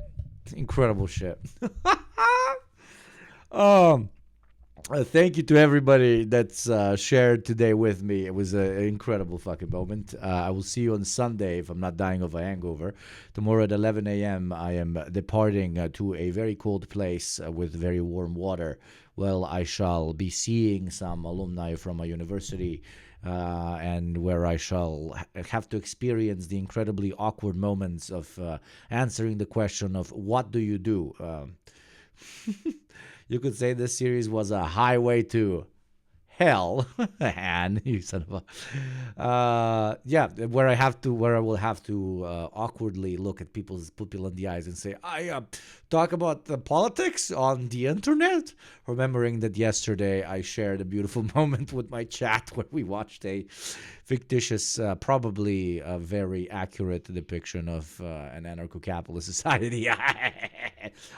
Thank you to everybody that's shared today with me. It was an incredible fucking moment. I will see you on Sunday if I'm not dying of a hangover. Tomorrow at 11 a.m. I am departing to a very cold place with very warm water. Well, I shall be seeing some alumni from a university and where I shall have to experience the incredibly awkward moments of answering the question of what do you do? You could say this series was a highway to hell, and you son of a, where I will have to awkwardly look at people in the eyes and say, I talk about the politics on the internet, remembering that yesterday I shared a beautiful moment with my chat where we watched a fictitious, probably a very accurate depiction of an anarcho-capitalist society.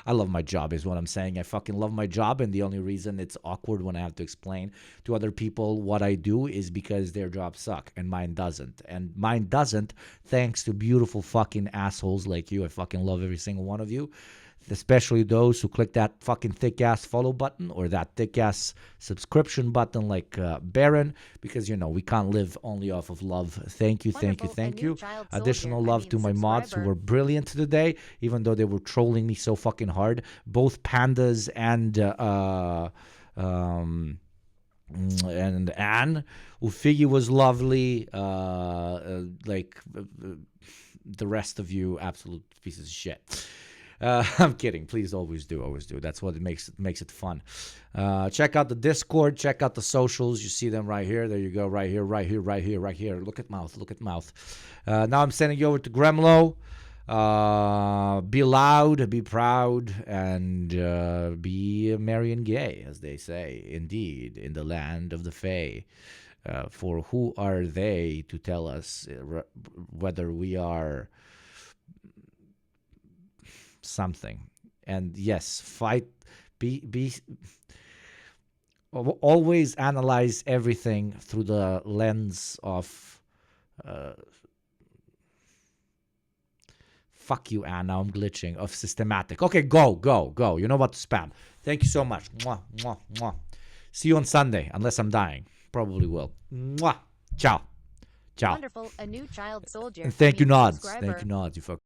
I love my job is what I'm saying. I fucking love my job, and the only reason it's awkward when I have to explain to other people what I do is because their jobs suck and mine doesn't. And mine doesn't thanks to beautiful fucking assholes like you. I fucking love every single one of you. Especially those who click that fucking thick-ass follow button or that thick-ass subscription button like Baron, because, you know, we can't live only off of love. Thank you. Additional love to my mods who were brilliant today, even though they were trolling me so fucking hard. Both Pandas and Anne. Ufigi was lovely. The rest of you, absolute pieces of shit. I'm kidding. Please always do. That's what makes it fun. Check out the Discord. Check out the socials. You see them right here. There you go. Right here. Look at mouth. Now I'm sending you over to Gremlo. Be loud, be proud, and be merry and gay, as they say, indeed, in the land of the Fae. For who are they to tell us whether we are something? And yes, fight, always analyze everything through the lens of fuck you, Anna, I'm glitching, of systematic. Okay, go. You know what to spam. Thank you so much. Mwah, mwah, mwah. See you on Sunday, unless I'm dying. Probably will. Mwah. Ciao.
Wonderful, a new child soldier.
And thank you,
New
Nods.
subscriber.
Thank you, Nods. You fuck.